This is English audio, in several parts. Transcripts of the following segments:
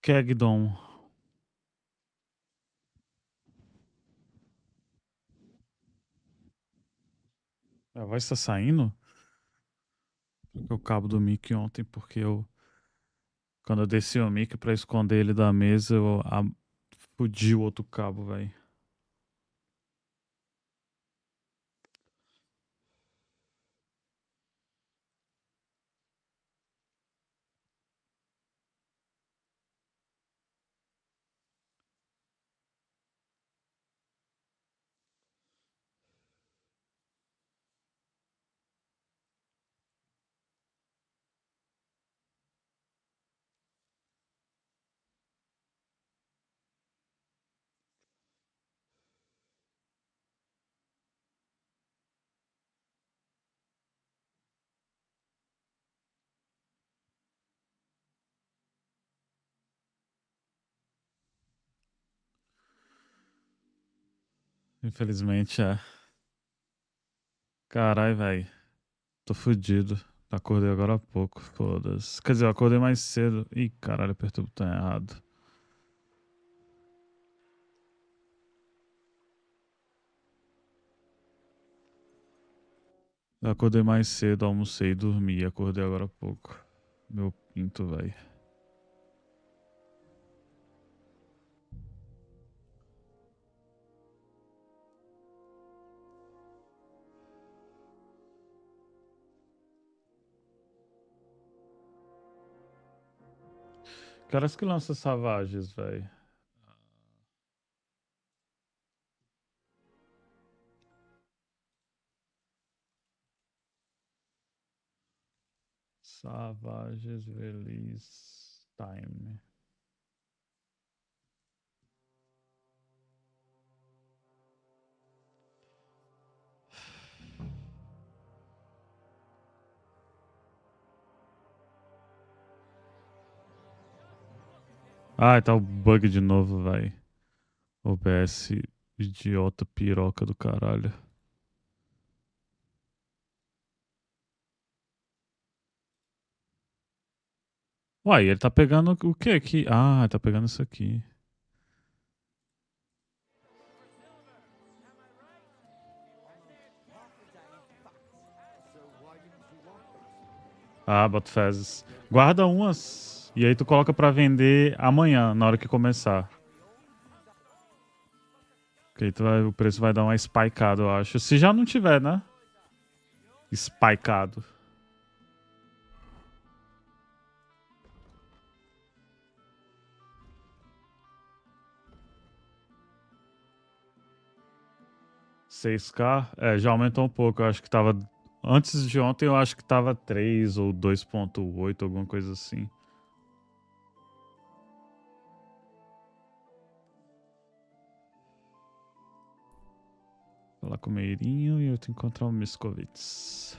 Kegdom. A voz está saindo? Troquei o cabo do mic ontem porque quando eu desci o mic pra esconder ele da mesa, fudi o outro cabo, velho. Infelizmente, é. Carai, velho. Tô fudido. Acordei agora há pouco, foda-se. Quer dizer, eu acordei mais cedo. Ih, caralho, apertei o botão errado. Eu acordei mais cedo, almocei e dormi. Acordei agora há pouco. Meu pinto, velho. Que horas que lança Savages, velho? Savages Release Time. Ai, tá o bug de novo, velho. OBS idiota piroca do caralho. Uai, ele tá pegando o que aqui? Ah, tá pegando isso aqui. Ah, bota fezes. Guarda umas e aí tu coloca pra vender amanhã, na hora que começar. Que aí o preço vai dar uma spikeada, eu acho. Se já não tiver, né? Spikeado. $6K? É, já aumentou um pouco. Eu acho que tava. Antes de ontem, eu acho que tava 3 ou 2,8, alguma coisa assim. Falar com o Meirinho e eu tenho que encontrar o Miskovitz.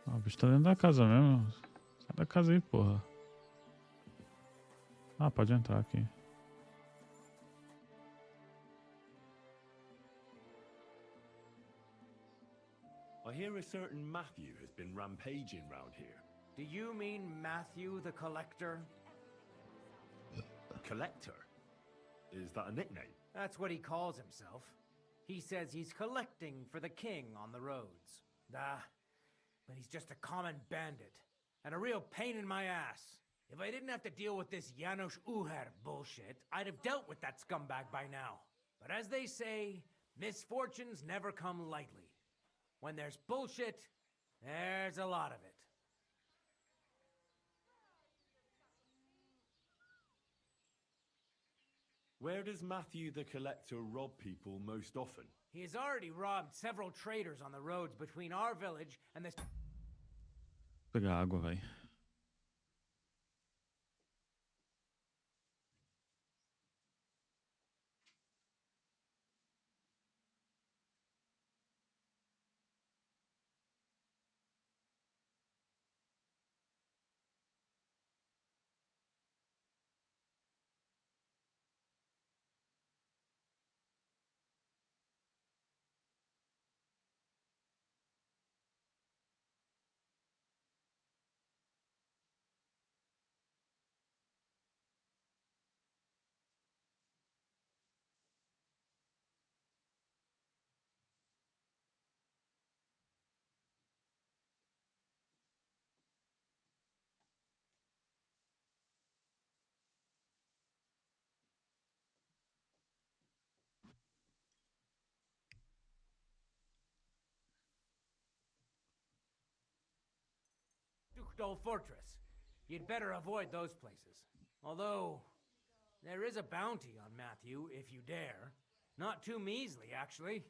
Ah, o bicho tá dentro da casa mesmo. Sai da casa aí, porra. Ah, pode entrar aqui. I hear a certain Matthew has been rampaging round here. Do you mean Matthew the Collector? Collector? Is that a nickname? That's what he calls himself. He says he's collecting for the king on the roads. But he's just a common bandit. And a real pain in my ass. If I didn't have to deal with this Janos Uher bullshit, I'd have dealt with that scumbag by now. But as they say, misfortunes never come lightly. When there's bullshit, there's a lot of it. Where does Matthew the Collector rob people most often? He has already robbed several traders on the roads between our village and this... Pegar água, velho. Dukedal Fortress. You'd better avoid those places. Although, there is a bounty on Matthew, if you dare. Not too measly, actually.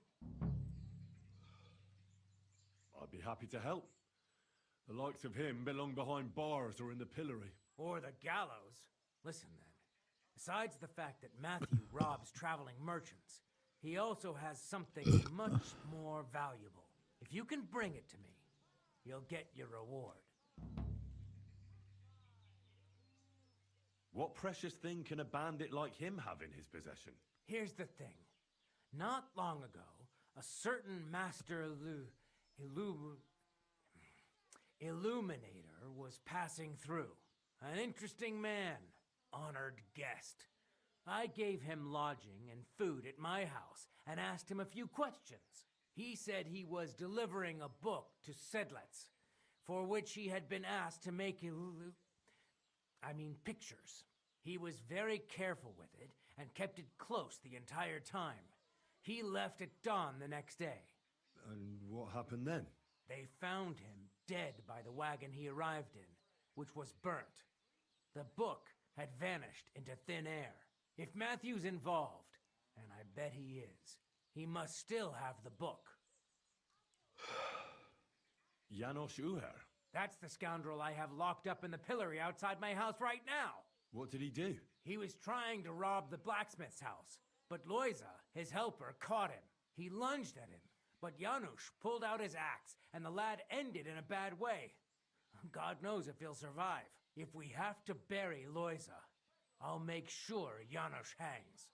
I'd be happy to help. The likes of him belong behind bars or in the pillory. Or the gallows. Listen then. Besides the fact that Matthew robs traveling merchants, he also has something much more valuable. If you can bring it to me, you'll get your reward. What precious thing can a bandit like him have in his possession? Here's the thing. Not long ago, a certain Master Illuminator was passing through. An interesting man, honored guest. I gave him lodging and food at my house and asked him a few questions. He said he was delivering a book to Sedlets, for which he had been asked to make pictures. He was very careful with it and kept it close the entire time. He left at dawn the next day. And what happened then? They found him dead by the wagon he arrived in, which was burnt. The book had vanished into thin air. If Matthew's involved, and I bet he is, he must still have the book. Janos Uher? That's the scoundrel I have locked up in the pillory outside my house right now. What did he do? He was trying to rob the blacksmith's house, but Loiza, his helper, caught him. He lunged at him, but Janusz pulled out his axe, and the lad ended in a bad way. God knows if he'll survive. If we have to bury Loiza, I'll make sure Janusz hangs.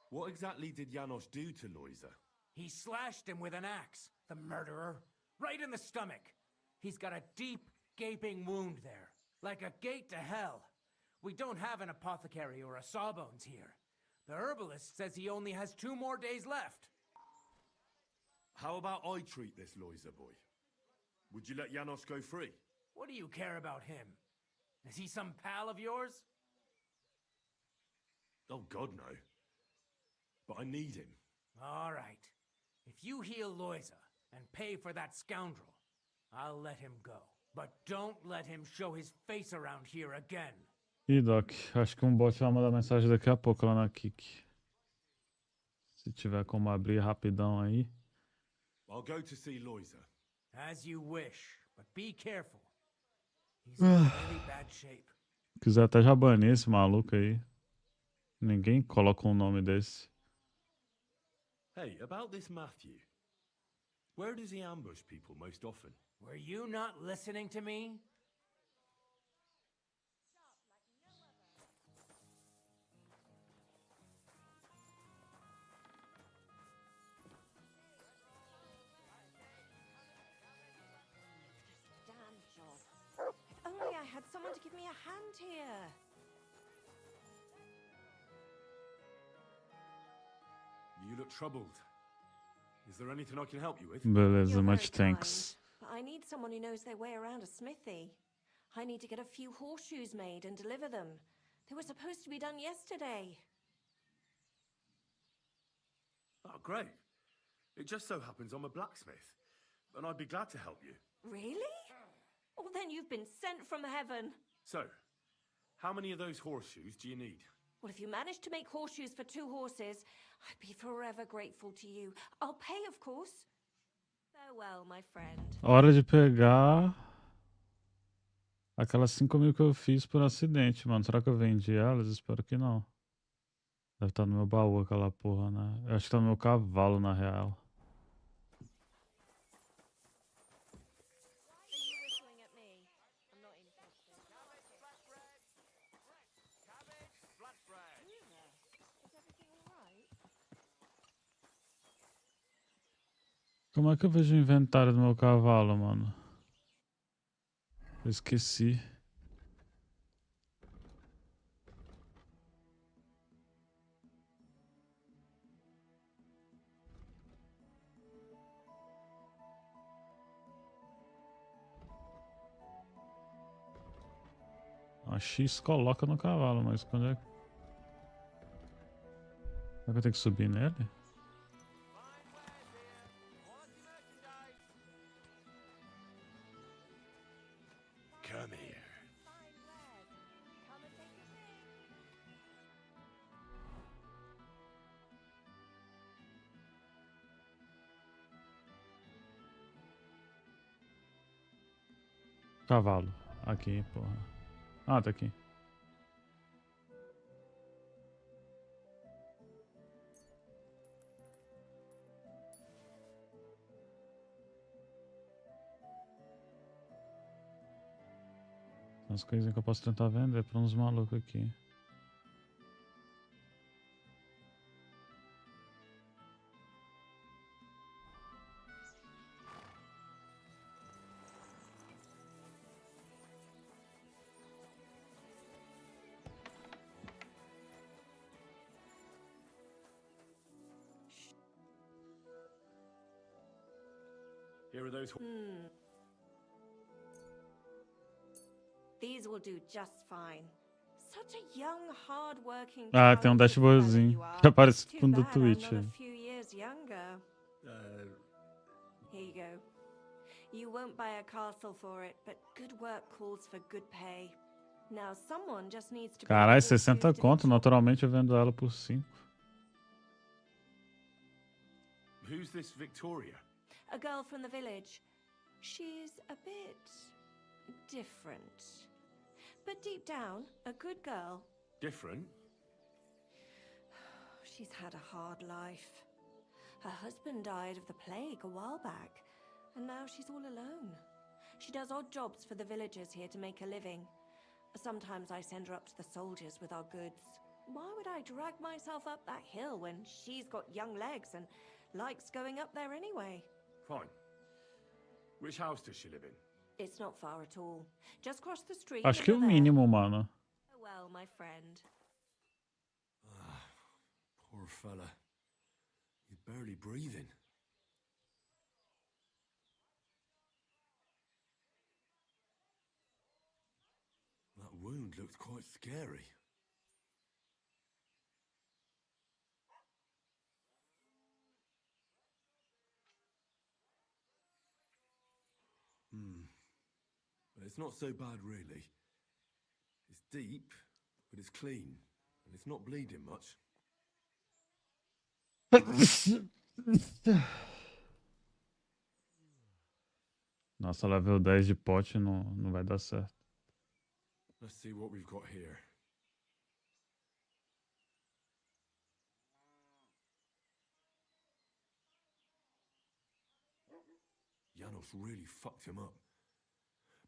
What exactly did Janos do to Loiza? He slashed him with an axe, the murderer, right in the stomach. He's got a deep, gaping wound there, like a gate to hell. We don't have an apothecary or a sawbones here. The herbalist says he only has 2 more days left. How about I treat this Loiza boy? Would you let Janos go free? What do you care about him? Is he some pal of yours? Oh, God, no. But I need him. All right. If you heal Loiza and pay for that scoundrel, I'll let him go. But don't let him show his face around here again. Ih, Doc, acho que um bot vai mandar mensagem daqui a pouco lá na Kik. Se tiver como abrir rapidão aí. I'll go to see Loiza. As you wish, but be careful. He's in really bad shape. Quiser até já banir esse maluco aí. Ninguém coloca um nome desse. Hey, about this Matthew. Where does he ambush people most often? Were you not listening to me? Damn job. If only I had someone to give me a hand here. You look troubled. Is there anything I can help you with? Beleza, You're much very thanks. kind, but I need someone who knows their way around a smithy. I need to get a few horseshoes made and deliver them. They were supposed to be done yesterday. Oh, great. It just so happens I'm a blacksmith, and I'd be glad to help you. Really? Well, then you've been sent from heaven. So, how many of those horseshoes do you need? Well, if you manage to make horseshoes for 2 horses, I'd be forever grateful to you. I'll pay, of course. Farewell, my friend. Hora de pegar aquelas 5.000 que eu fiz por acidente, mano. Será que eu vendi elas? Espero que não. Deve estar no meu baú aquela porra, né? Eu acho que tá no meu cavalo, na real. Are you whistling at me? I'm not interested. Is everything all right? Como é que eu vejo o inventário do meu cavalo, mano? Eu esqueci. A X coloca no cavalo, mas quando é... Será que eu tenho que subir nele? Come here. Fine wares. Come and take a pick. Cavalo. Aqui, porra. Ah, tá aqui. Tem umas coisinhas que eu posso tentar vender pra uns malucos aqui. Here are those. These will do just fine. Such a young, hard-working Ah, talented tem um fella dashboardzinho you are. que aparece Too com do bad I'm Twitch. not a few years younger. Here you go. You won't buy a castle for it, but good work calls for good pay. Now someone just needs to bring Caralho, horseshoes 60 to conto. Victoria. Naturalmente eu vendo ela por 5. Who's this Victoria? A girl from the village. She's a bit different. But deep down, a good girl. Different? She's had a hard life. Her husband died of the plague a while back, and now she's all alone. She does odd jobs for the villagers here to make a living. Sometimes I send her up to the soldiers with our goods. Why would I drag myself up that hill when she's got young legs and likes going up there anyway? Fine. Which house does she live in? It's not far at all. Just cross the street. Acho and que o you're there. mínimo, mano. Well, my friend. Poor fella. He's barely breathing. That wound looked quite scary. But it's not so bad, really. It's deep, but it's clean, and it's not bleeding much. Nossa, level 10 de pote não vai dar certo. Let's see what we've got here. Janos really fucked him up.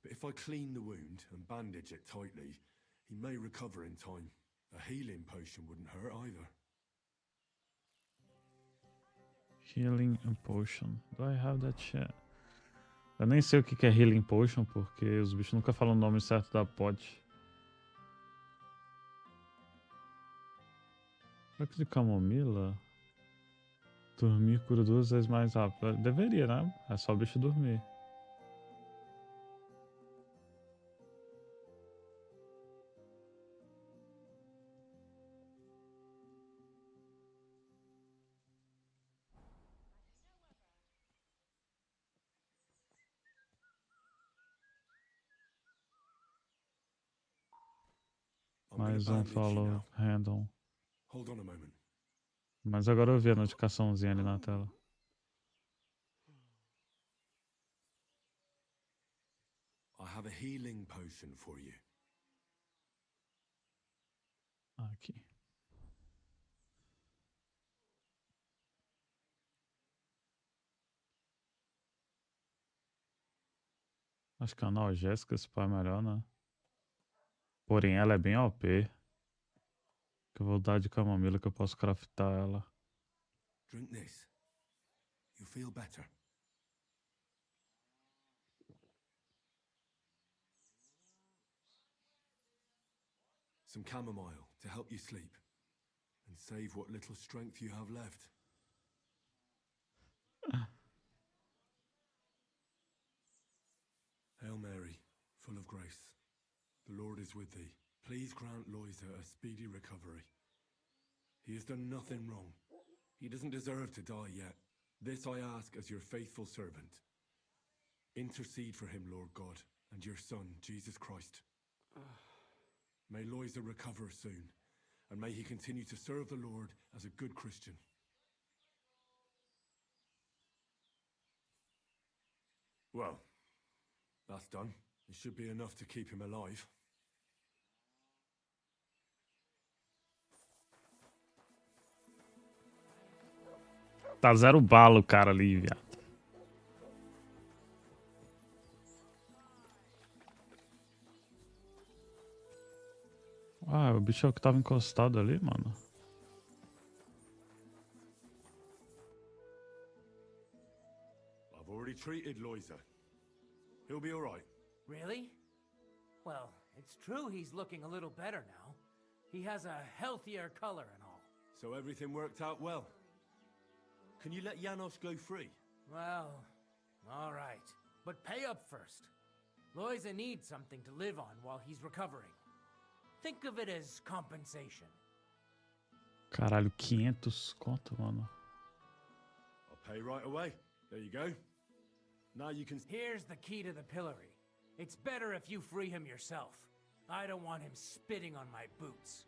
But if I clean the wound and bandage it tightly, he may recover in time. A healing potion wouldn't hurt either. Healing Potion. Do I have that shit? Eu nem sei o que é Healing Potion, porque os bichos nunca falam o nome certo da pote. Será que de camomila? Dormir cura 2 vezes mais rápido. Deveria, né? É só o bicho dormir. I'm Mais um bandage, you falou know. random. Hold on a moment. Mas agora eu vi a notificaçãozinha ali na tela. I have a healing potion for you. Aqui. Acho que a analgésica se pá é melhor, né? Porém, ela é bem OP. Que eu vou dar de camomila que eu posso craftar ela. Drink this. You'll feel better. Some chamomile to help you sleep and save what little strength you have left. Hail Mary, full of grace. The Lord is with thee. Please grant Loisa a speedy recovery. He has done nothing wrong. He doesn't deserve to die yet. This I ask as your faithful servant. Intercede for him, Lord God, and your Son, Jesus Christ. May Loisa recover soon, and may he continue to serve the Lord as a good Christian. Well, that's done. It should be enough to keep him alive. Tá 0 bala o cara ali, viado. Ah, o bicho é o que tava encostado ali, mano. I've already treated Loisa. He'll be all right. Really? Well, it's true he's looking a little better now. He has a healthier color and all. So everything worked out well. Can you let Janos go free? Well, all right. But pay up first. Loisa needs something to live on while he's recovering. Think of it as compensation. Caralho, 500 conto, mano. I'll pay right away. There you go. Now you can... Here's the key to the pillory. It's better if you free him yourself. I don't want him spitting on my boots.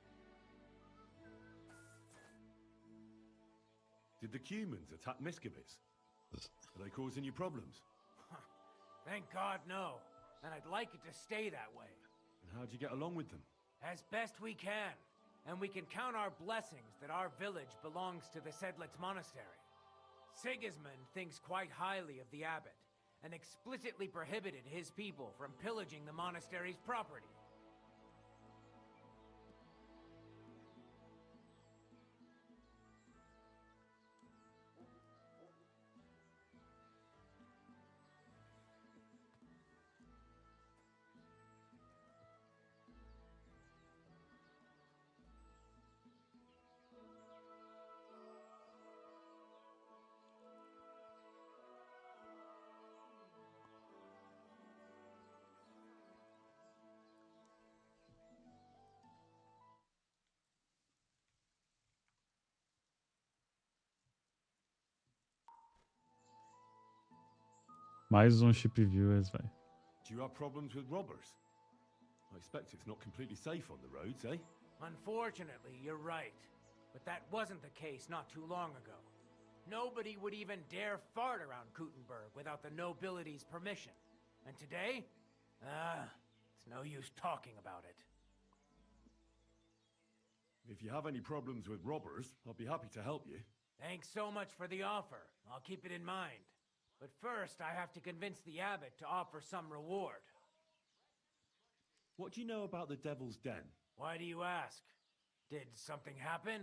Did the humans attack Miskovitz? Are they causing you problems? Thank God, no. And I'd like it to stay that way. And how'd you get along with them? As best we can. And we can count our blessings that our village belongs to the Sedlitz Monastery. Sigismund thinks quite highly of the abbot, and explicitly prohibited his people from pillaging the monastery's property. Mais chip viewers, velho. Do you have problems with robbers? I expect it's not completely safe on the roads, eh? Unfortunately, you're right. But that wasn't the case not too long ago. Nobody would even dare fart around Kuttenberg without the nobility's permission. And today? It's no use talking about it. If you have any problems with robbers, I'll be happy to help you. Thanks so much for the offer. I'll keep it in mind. But first, I have to convince the abbot to offer some reward. What do you know about the Devil's Den? Why do you ask? Did something happen?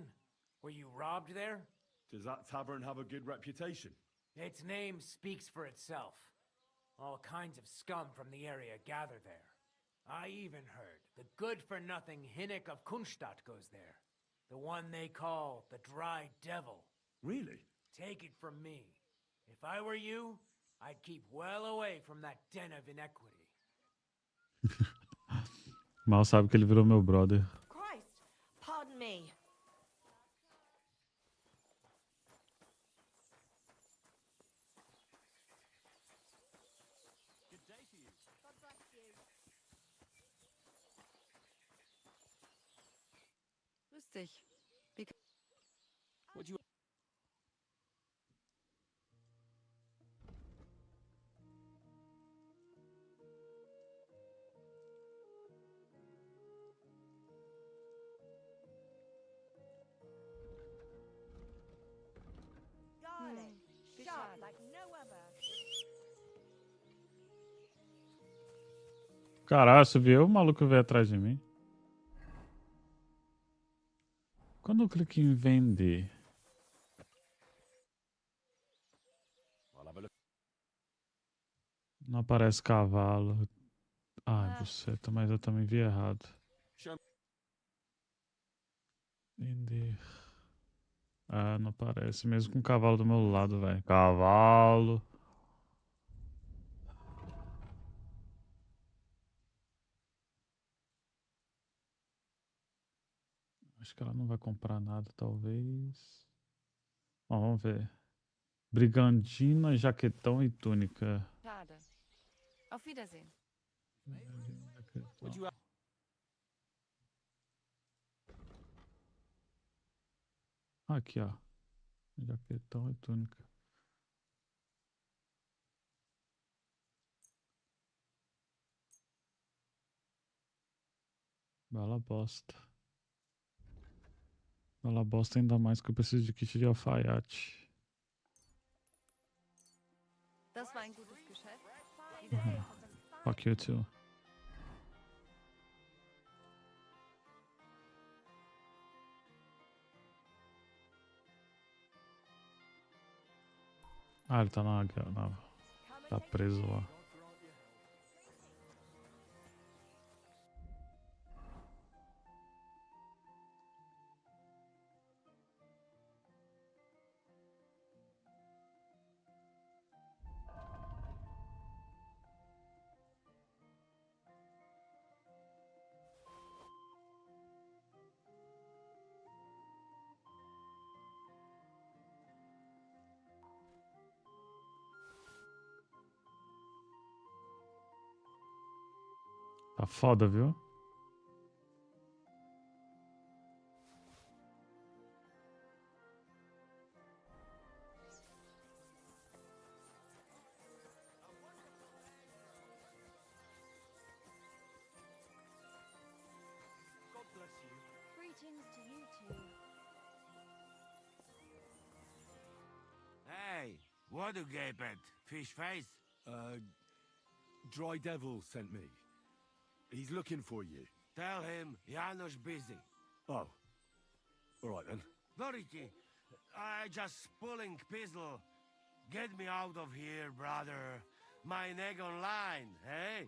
Were you robbed there? Does that tavern have a good reputation? Its name speaks for itself. All kinds of scum from the area gather there. I even heard the good-for-nothing Hinnik of Kunstadt goes there. The one they call the Dry Devil. Really? Take it from me. If I were you, I'd keep well away from that den of inequity. Mal sabe que ele virou meu brother. Christ, pardon me. Good day to you. God bless you. Grüß dich. Would you Garlic, sharp like no other. Caralho, você viu? O maluco veio atrás de mim. Quando eu clico em vender, I'll have a look. não aparece cavalo. Ai, buceta, mas eu também vi errado. Show Vender. Ah, não aparece. Mesmo com o cavalo do meu lado, velho. Cavalo. Acho que ela não vai comprar nada, talvez. Bom, vamos ver. Brigandina, jaquetão e túnica. Schade. Auf Wiedersehen. Would you have Aqui, ó. Jaquetão e túnica. Bela bosta. Bela bosta, ainda mais que eu preciso de kit de alfaiate. Das war ein gutes Geschäft. Wiedersehen. Fuck you too. Ah, ele tá tá preso lá. Tá foda, viu? God bless you. Greetings to you too. Hey, what do gapet? Fish face? Dry Devil sent me. He's looking for you. Tell him Janos busy. Oh. All right then. Doriki, I just pulling pistol. Get me out of here, brother. My neck online, hey?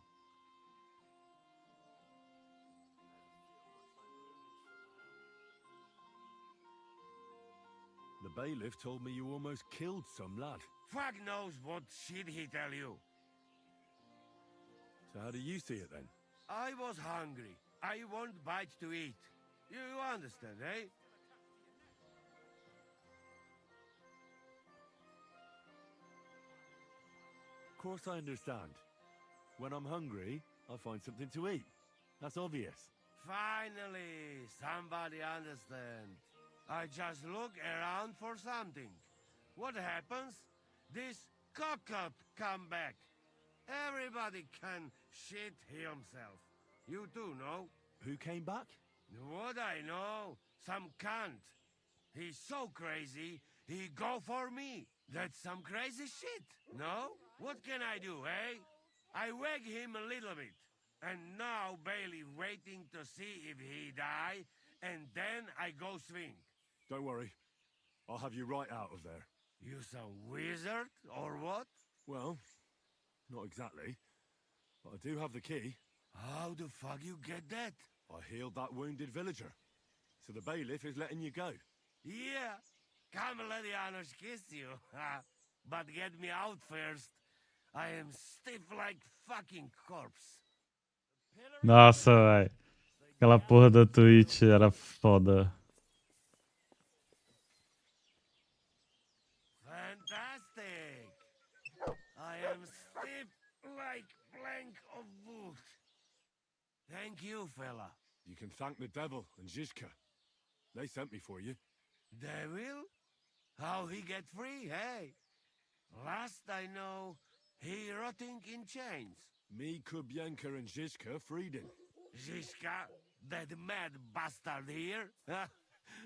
The bailiff told me you almost killed some lad. Fuck knows what shit he tell you. So how do you see it then? I was hungry. I want bite to eat. You understand, eh? Of course I understand. When I'm hungry, I find something to eat. That's obvious. Finally, somebody understand. I just look around for something. What happens? This cock-up come back. Everybody can shit himself. You too, no? Who came back? What I know? Some cunt. He's so crazy, he go for me. That's some crazy shit, no? What can I do, eh? I wag him a little bit. And now Bailey waiting to see if he die, and then I go swing. Don't worry. I'll have you right out of there. You some wizard, or what? Well, not exactly. But I do have the key. How the fuck you get that? I healed that wounded villager. So the bailiff is letting you go. Yeah, come let Janos kiss you. But get me out first. I am stiff like fucking corpse. Nossa, velho. Aquela porra da Twitch era foda. Fantastic! I am stiff like plank of wood. Thank you, fella. You can thank the devil and Zizka. They sent me for you. They will? How he get free, hey? Last I know, he rotting in chains. Me, Kubyanka, and Zizka freed him. Zizka, that mad bastard here?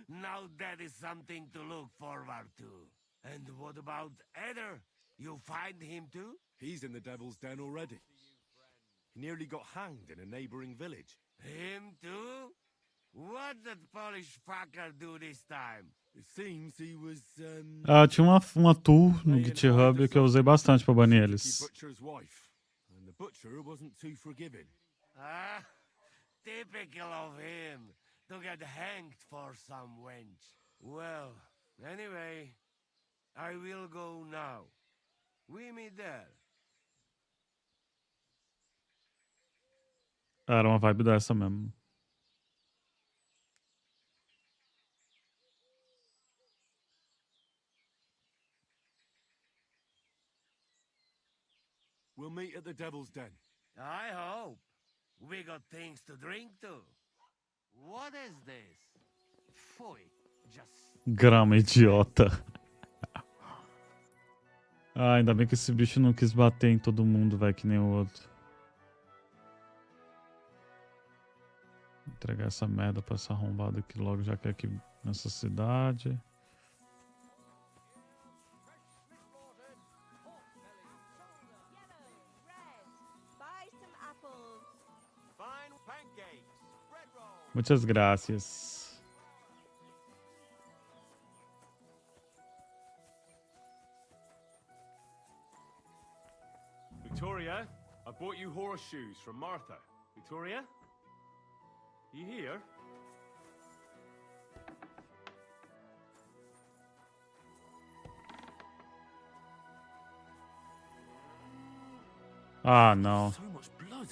Now that is something to look forward to. And what about Eder? You find him too? He's in the Devil's Den already. He nearly got hanged in a neighboring village. Him too? What did Polish fucker do this time? It seems he was, Tinha uma tool no GitHub que eu usei bastante pra banir eles. Butcher's wife. And the butcher wasn't too forgiving. Ah, typical of him, to get hanged for some wench. Well, anyway, I will go now. We meet there. Era uma vibe dessa mesmo. We'll meet at the Devil's Den. I hope. We got things to drink too. What is this? Pfui, just... Grama idiota. Ainda bem que esse bicho não quis bater em todo mundo, velho, que nem o outro. Vou entregar essa merda pra essa arrombada aqui logo, já que é aqui nessa cidade. Buy some apples. Fine pancakes. Bread roll. Muitas graças. Victoria, I bought you horseshoes from Martha. Victoria? You here? Ah, não. So much blood.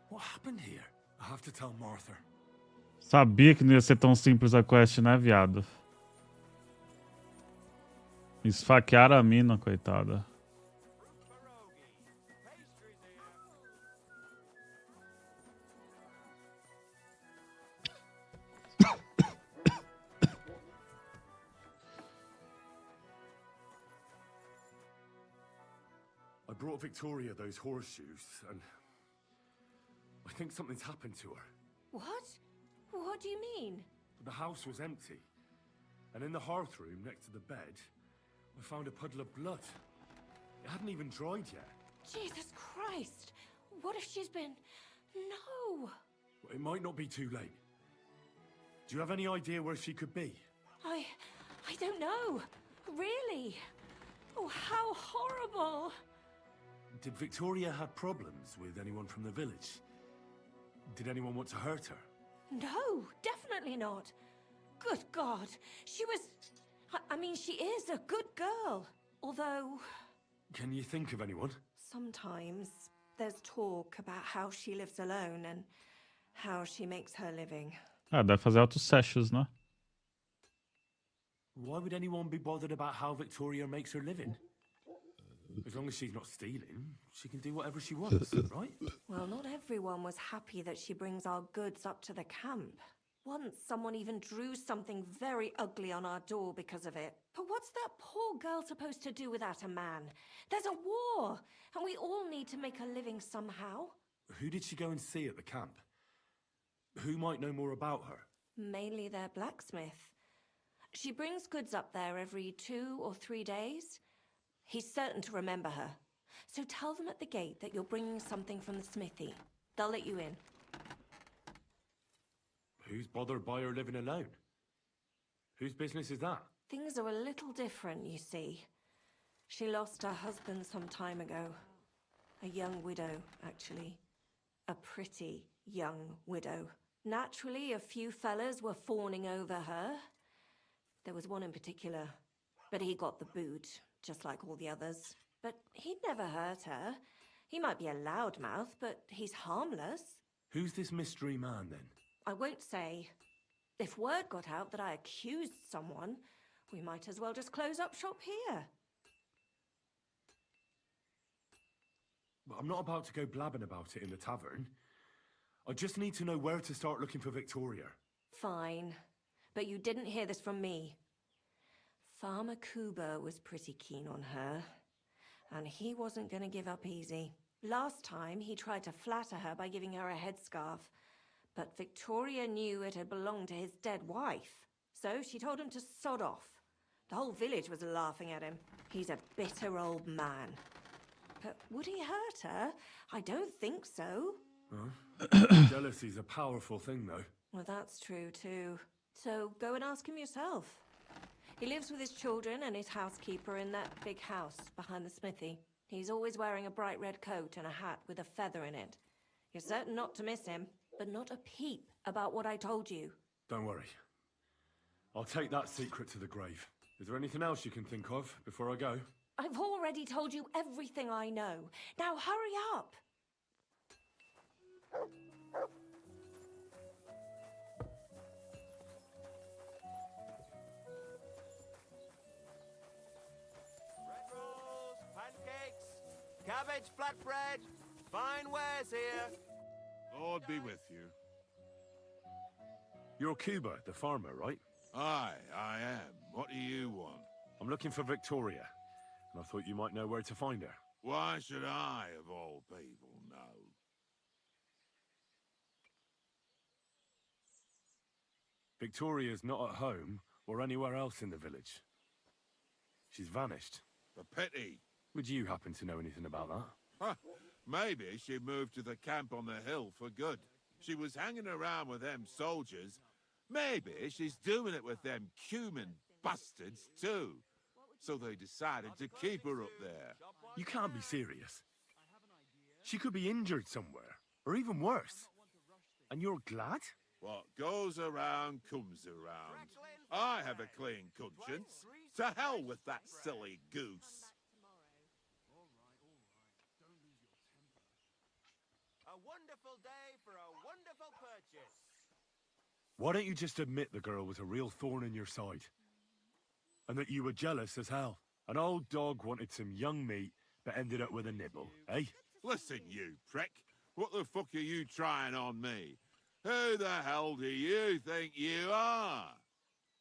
What happened here? I have to tell Martha. Sabia que não ia ser tão simples a quest, né, viado? Esfaquearam a mina, coitada. I brought Victoria those horseshoes, and I think something's happened to her. What? What do you mean? The house was empty, and in the hearth room next to the bed, I found a puddle of blood. It hadn't even dried yet. Jesus Christ! What if she's been... No! Well, it might not be too late. Do you have any idea where she could be? I don't know. Really? Oh, how horrible! Did Victoria have problems with anyone from the village? Did anyone want to hurt her? No, definitely not. Good God, she was... I mean, she is a good girl. Although, Can you think of anyone? sometimes there's talk about how she lives alone and how she makes her living. Ah, deve fazer altos sessions, né? Why would anyone be bothered about how Victoria makes her living? As long as she's not stealing, she can do whatever she wants, right? Well, not everyone was happy that she brings our goods up to the camp. Once, someone even drew something very ugly on our door because of it. But what's that poor girl supposed to do without a man? There's a war, and we all need to make a living somehow. Who did she go and see at the camp? Who might know more about her? Mainly their blacksmith. She brings goods up there every 2 or 3 days. He's certain to remember her. So tell them at the gate that you're bringing something from the smithy. They'll let you in. Who's bothered by her living alone? Whose business is that? Things are a little different, you see. She lost her husband some time ago. A young widow, actually. A pretty young widow. Naturally, a few fellas were fawning over her. There was one in particular, but he got the boot, just like all the others. But he'd never hurt her. He might be a loudmouth, but he's harmless. Who's this mystery man, then? I won't say. If word got out that I accused someone, we might as well just close up shop here. Well, I'm not about to go blabbing about it in the tavern. I just need to know where to start looking for Victoria. Fine. But you didn't hear this from me. Farmer Kuba was pretty keen on her. And he wasn't going to give up easy. Last time, he tried to flatter her by giving her a headscarf. But Victoria knew it had belonged to his dead wife. So she told him to sod off. The whole village was laughing at him. He's a bitter old man. But would he hurt her? I don't think so. Jealousy's a powerful thing, though. Well, that's true, too. So go and ask him yourself. He lives with his children and his housekeeper in that big house behind the smithy. He's always wearing a bright red coat and a hat with a feather in it. You're certain not to miss him, but not a peep about what I told you. Don't worry. I'll take that secret to the grave. Is there anything else you can think of before I go? I've already told you everything I know. Now hurry up! Bread rolls, pancakes, cabbage flatbread. Fine wares here. Lord be with you. You're Cuba, the farmer, right? Aye, I am. What do you want? I'm looking for Victoria, and I thought you might know where to find her. Why should I, of all people, know? Victoria's not at home or anywhere else in the village. She's vanished. A pity. Would you happen to know anything about that? Huh. Maybe she moved to the camp on the hill for good. She was hanging around with them soldiers. Maybe she's doing it with them Cuman bastards too. So they decided to keep her up there. You can't be serious. She could be injured somewhere, or even worse. And you're glad? What goes around comes around. I have a clean conscience. To hell with that silly goose. A wonderful day for a wonderful purchase. Why don't you just admit the girl was a real thorn in your side? And that you were jealous as hell? An old dog wanted some young meat, but ended up with a nibble, eh? Listen, you prick. What the fuck are you trying on me? Who the hell do you think you are?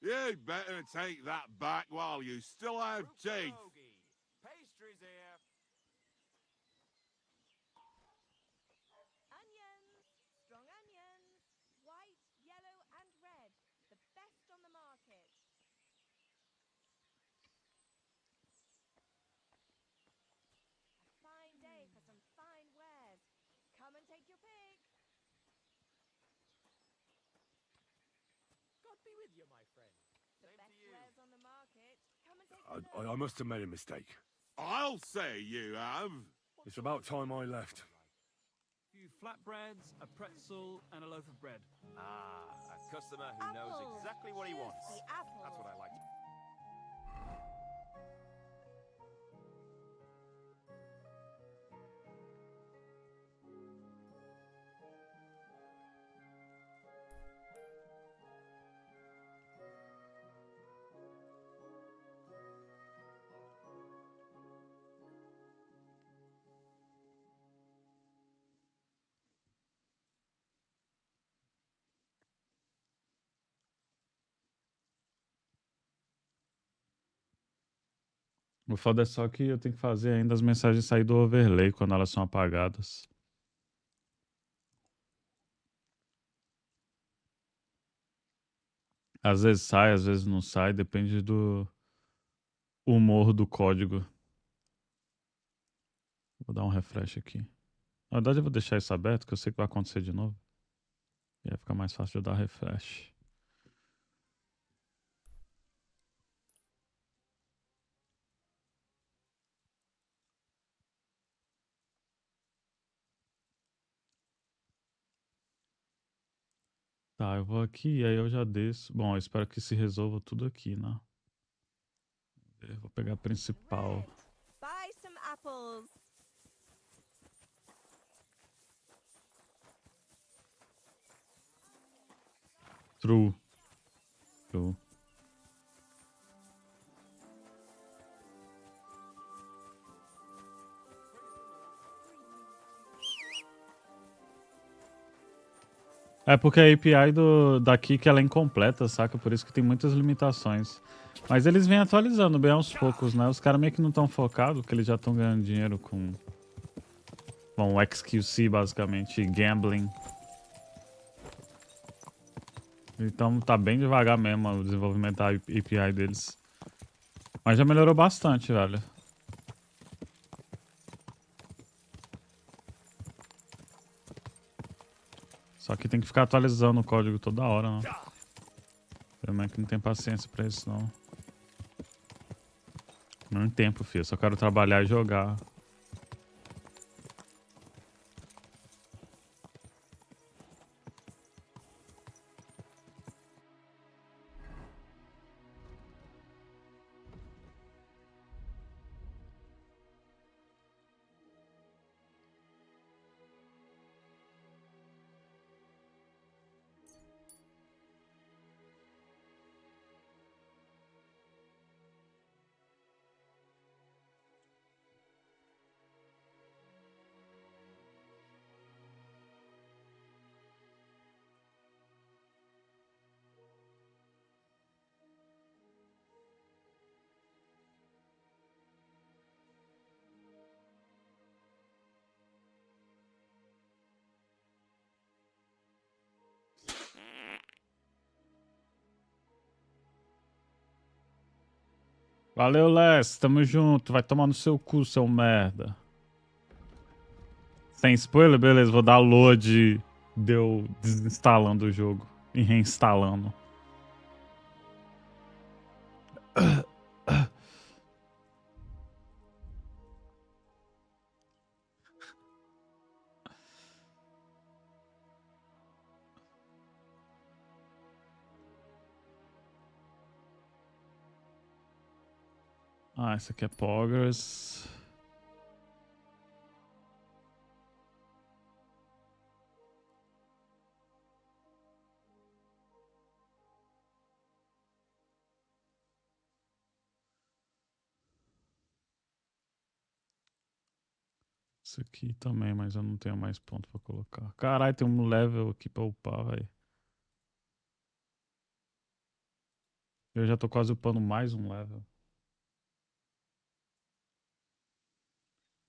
You'd better take that back while you still have teeth. Pastries here. Onions, strong onions, white, yellow, and red. The best on the market. A fine day for some fine wares. Come and take your pick. God be with you, my friend. The best wares on the market. Come and take a I look. must have made a mistake. I'll say you have. It's about time I left. A few flatbreads, a pretzel, and a loaf of bread. Ah, a customer who knows Apples. exactly what he Just wants. the apples. That's what I like. O foda é só que eu tenho que fazer ainda as mensagens sair do overlay quando elas são apagadas. Às vezes sai, às vezes não sai, depende do humor do código. Vou dar um refresh aqui. Na verdade eu vou deixar isso aberto, que eu sei que vai acontecer de novo. E aí fica mais fácil de eu dar refresh. Tá, eu vou aqui e aí eu já desço. Bom, eu espero que se resolva tudo aqui, né? Eu vou pegar a principal. Red. Buy some apples. True. True. É porque a API daqui que ela é incompleta, saca? Por isso que tem muitas limitações. Mas eles vêm atualizando bem aos poucos, né? Os caras meio que não estão focados, porque eles já estão ganhando dinheiro com XQC, basicamente, e gambling. Então tá bem devagar mesmo o desenvolvimento da API deles. Mas já melhorou bastante, velho. Só que tem que ficar atualizando o código toda hora, né? Eu meio que não tenho paciência pra isso, não. Não tem tempo, filho. Eu só quero trabalhar e jogar. Valeu, Les. Tamo junto. Vai tomar no seu cu, seu merda. Sem spoiler? Beleza, vou dar load. Deu desinstalando o jogo e reinstalando. Ah, esse aqui é Poggers. Esse aqui também, mas eu não tenho mais ponto pra colocar. Caralho, tem um level aqui pra upar, velho. Eu já tô quase upando mais um level.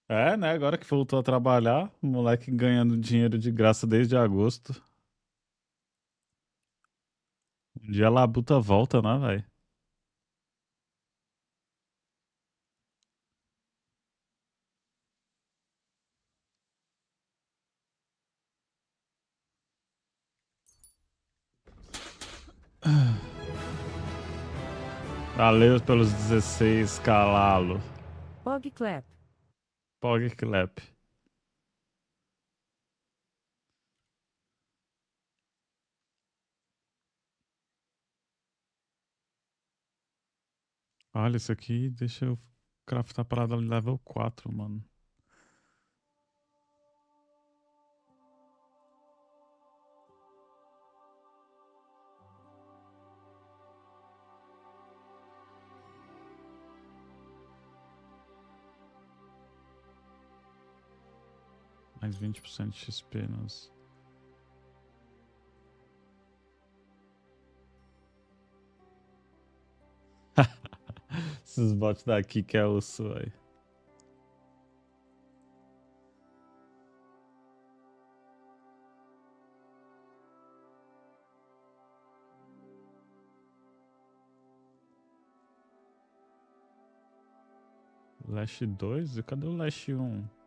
É, né? Agora que voltou a trabalhar, o moleque ganhando dinheiro de graça desde agosto. Um dia a labuta volta, né, velho? Valeu pelos 16, calalo. Pog Clap. Pog Clap. Olha, isso aqui deixa eu craftar a parada level 4, mano. Mais 20% de XP nas... Esses bots daqui que é osso, velho. Lash 2? E cadê o Lash 1?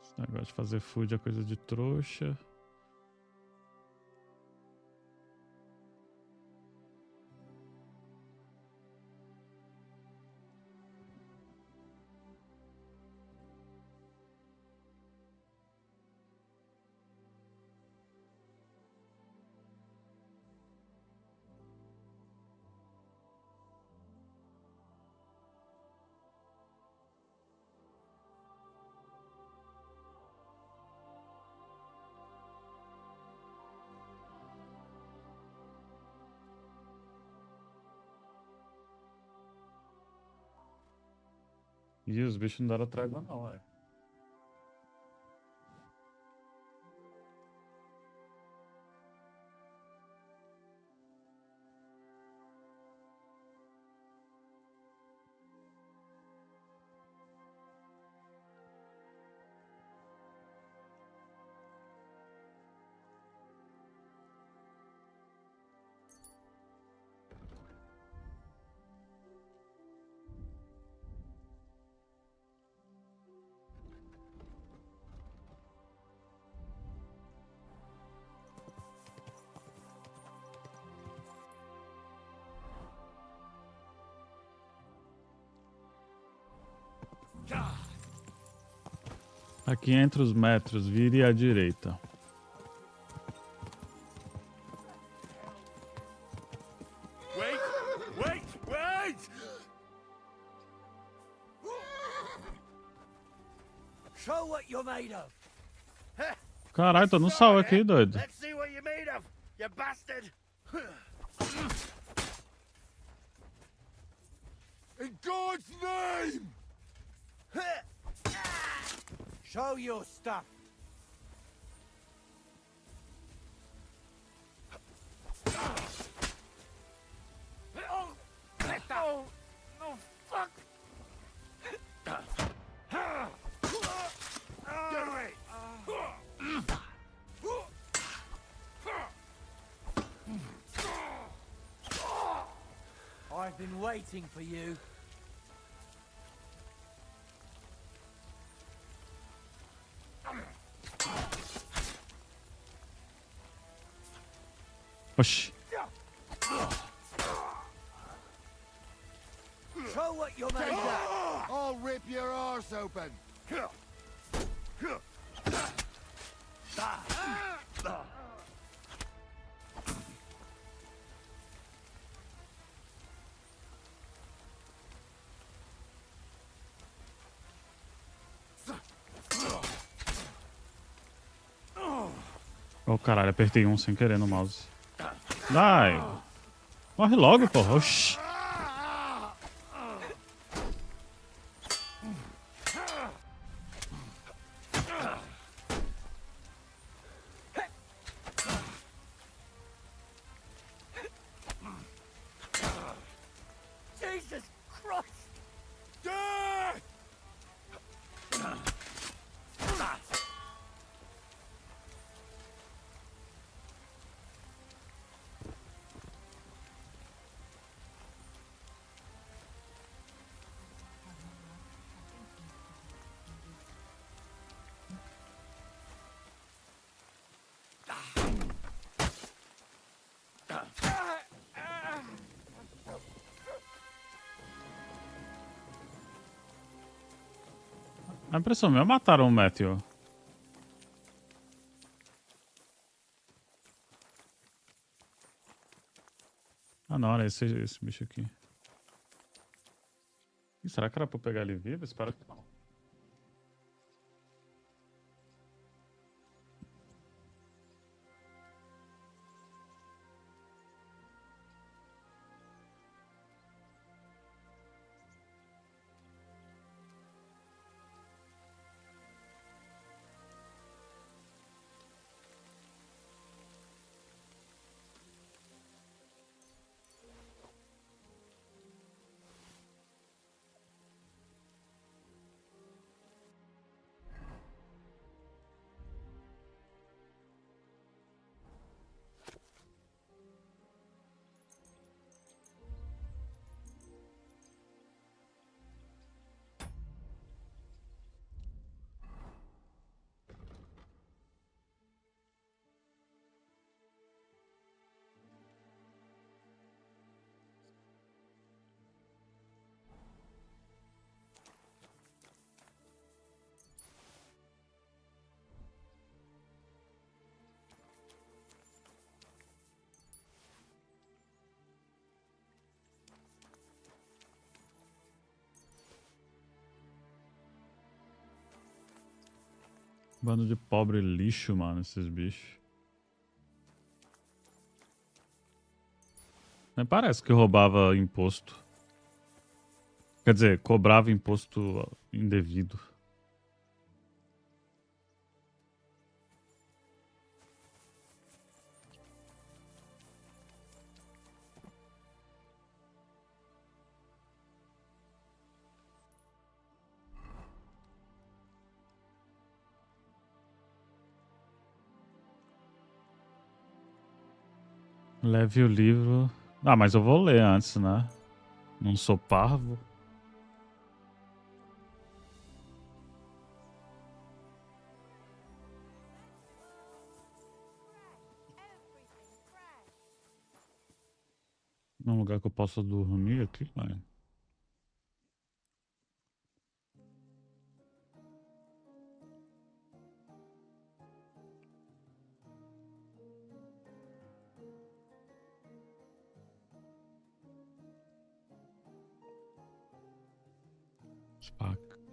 Esse negócio de fazer food é coisa de trouxa. Ih, os bichos não deram trégua não, velho. A 500 metros, vire à direita. Wait! Show what you're made of. Caralho, tô no sal aqui, doido. Let's see what you're made of, you bastard. In God's name! Show your stuff. Oh, no, fuck! Get away! I've been waiting for you. Oxi. Show what you're made of. I'll rip your arse open! Oh, caralho, apertei um sem querer no mouse. Dai! Morre logo, porra. Oxi. Jesus Christ! Death! A impressão minha, mataram o Matthew. Ah não, era esse bicho aqui. Ih, será que era pra eu pegar ele vivo? Espero que não. Bando de pobre lixo, mano, esses bichos. Nem parece que roubava imposto. Quer dizer, cobrava imposto indevido. Leve o livro. Ah, mas eu vou ler antes, né? Não sou parvo. Num lugar que eu possa dormir aqui, vai.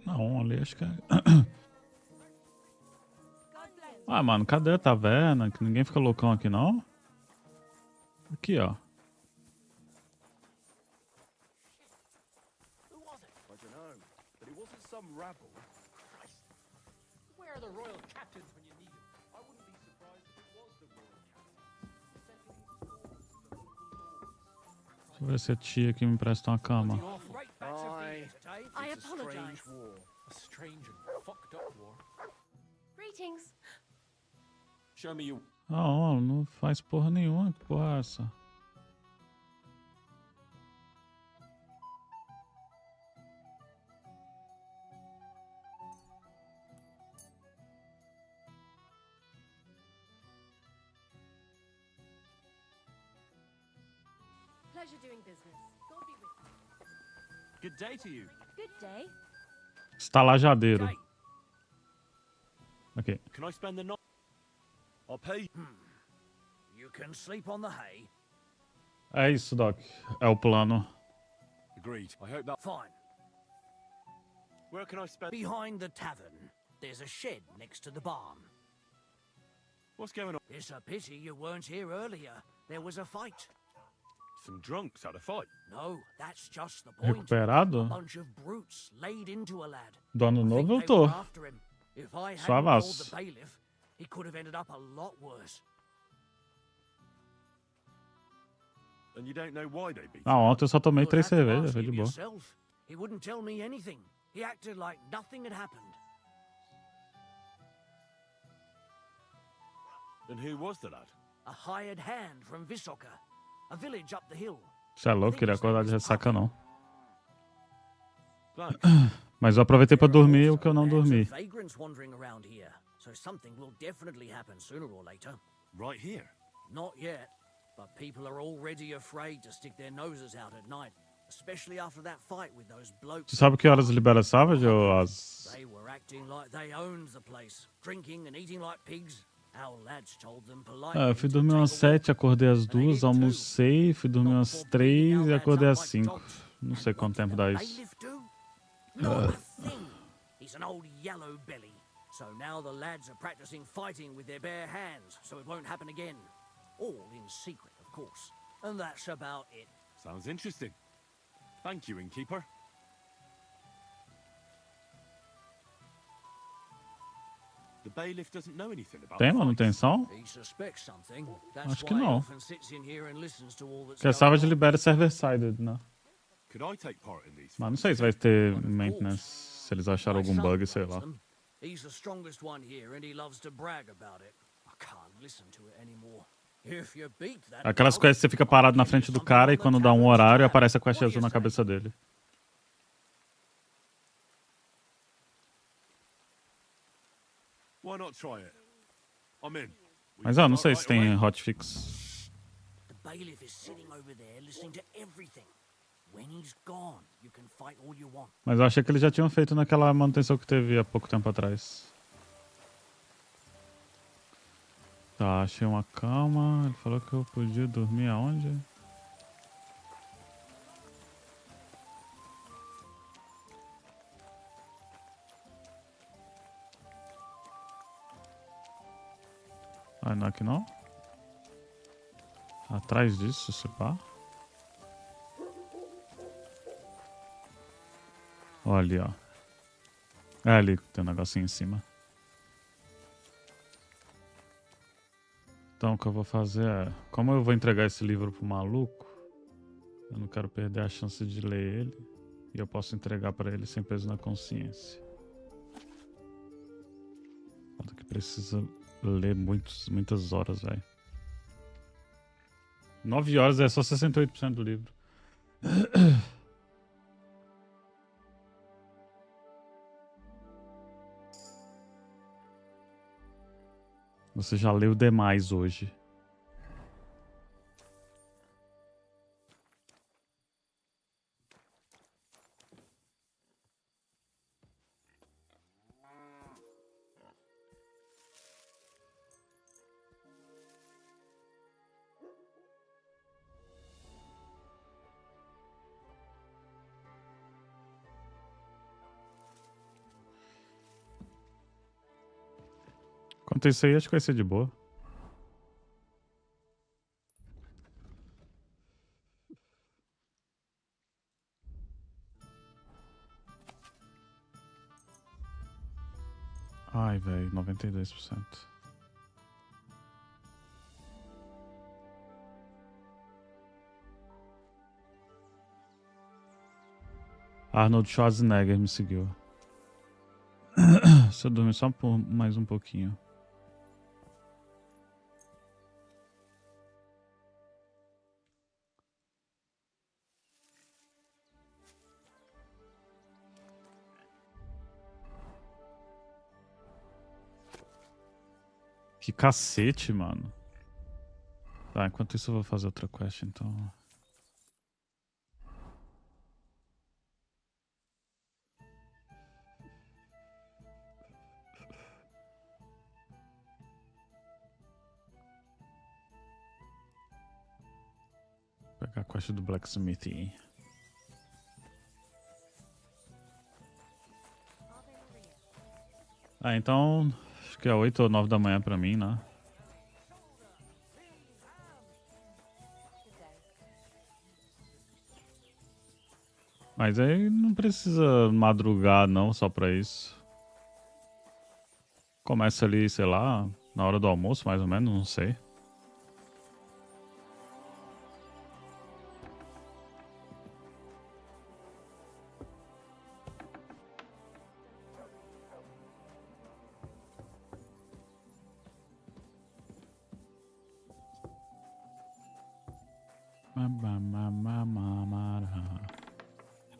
Não, ali acho que é. Ah, mano, cadê a taverna? Que ninguém fica loucão aqui, não? Aqui, ó. Who was it? I don't know, but it wasn't some rabble. Christ. Where are the royal captains when you need them? I wouldn't be surprised if it was the royal captain. Settling scores with the local lords. Deixa eu ver se a tia aqui me empresta uma cama. Great batch of thieves today. I It's a strange apologize. war. A strange and fucked up war. Greetings. Show me you. Não, não faz porra nenhuma. Que porra é essa? Pleasure doing business. God be with you. Good day to you. Good day. Estalajadeiro. Okay. Ok. Can I spend the night? I'll pay. You can sleep on the hay. É isso, Doc. É o plano. Agreed. I hope that. Fine. Where can I spend? Behind the tavern, there's a shed next to the barn. What's going on? It's a pity you weren't here earlier. There was a fight. Some drunks had a fight. No, that's just the point. A Recuperado? bunch of brutes laid into a lad. Do ano I think novo eu they tô. were after him. If I hadn't called Suavaço. the bailiff, he could have ended up a lot worse. And you don't know why they beat Ah, ontem eu só tomei You'll 3 have to cervejas, ask foi de him boa. yourself. He wouldn't tell me anything. He acted like nothing had happened. And who was the lad? A hired hand from Visoka, a village up the hill. Você é louco, queria acordar de ressaca não. Thanks. Mas eu aproveitei pra dormir o que eu não Bands of dormi. vagrants wandering around here, so something will definitely happen sooner or later. Right here. Not yet, but people are already afraid to stick their noses out at night, especially after that fight with those blokes. Você sabe que horas libera Savage ou as... They were acting like they owned the place, drinking and eating like pigs. Our lads told them politely. Ah, eu fui to dormir take umas a walk. 7, acordei às 2, almocei, fui dormir umas 3 e acordei às 5. Não sei quanto tempo dá isso. Bailiff do? Not a thing. He's an old yellow belly. So now the lads are practicing fighting with their bare hands, so it won't happen again. All in secret, of course. And that's about it. Sounds interesting. Thank you, innkeeper. The bailiff doesn't know anything about Tem the fights. manutenção? He suspects something. That's Acho que why he não. often sits in here and listens to all that's Que a going Savage on. libera server-sided, né? Could I take part in these? Mas não sei se vai ter maintenance, se eles acharam My algum son bug, sei runs lá. them. He's the strongest one here and he loves to brag about it. I can't listen to it anymore. If you beat that Aquelas bloke, quests que você fica parado na frente do cara e quando dá um horário aparece a quest azul na cabeça dele. Why not try it? I'm in. Mas não sei se tem hotfix. The bailiff is sitting over there listening to everything. When he's gone, you can fight all you want. Mas eu achei que eles já tinham feito naquela manutenção que teve há pouco tempo atrás. Tá, achei uma cama. Ele falou que eu podia dormir aonde? Ah, não é aqui não? Atrás disso, se pá. Olha ali, ó. É ali, tem um negocinho em cima. Então, o que eu vou fazer é... Como eu vou entregar esse livro pro maluco, eu não quero perder a chance de ler ele. E eu posso entregar pra ele sem peso na consciência. Foda que precisa ler muitas horas, velho. 9 horas é só 68% do livro. Você já leu demais hoje. Quanto a isso aí, acho que vai ser de boa. Ai, velho, 92%. Arnold Schwarzenegger me seguiu. Se eu dormir só por mais um pouquinho. Que cacete, mano. Tá, enquanto isso eu vou fazer outra quest, então. Vou pegar a quest do Blacksmith aí. Ah, então. Acho que é 8 ou 9 da manhã pra mim, né? Mas aí não precisa madrugar não, só pra isso. Começa ali, sei lá, na hora do almoço, mais ou menos, não sei.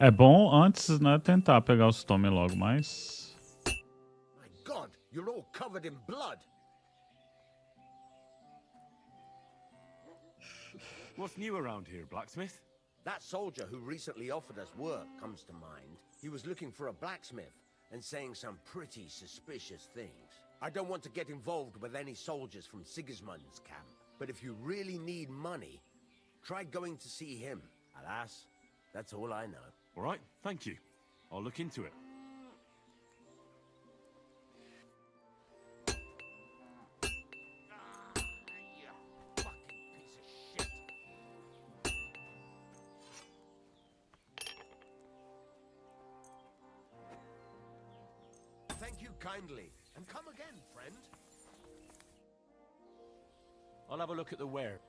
É bom antes, né, tentar pegar os Tommy logo, mas... My God, you're all covered in blood. What's new around here, blacksmith? That soldier who recently offered us work comes to mind. He was looking for a blacksmith and saying some pretty suspicious things. I don't want to get involved with any soldiers from Sigismund's camp, but if you really need money, try going to see him. Alas, that's all I know. All right, thank you. I'll look into it. Thank you kindly, and come again, friend. I'll have a look at the ware.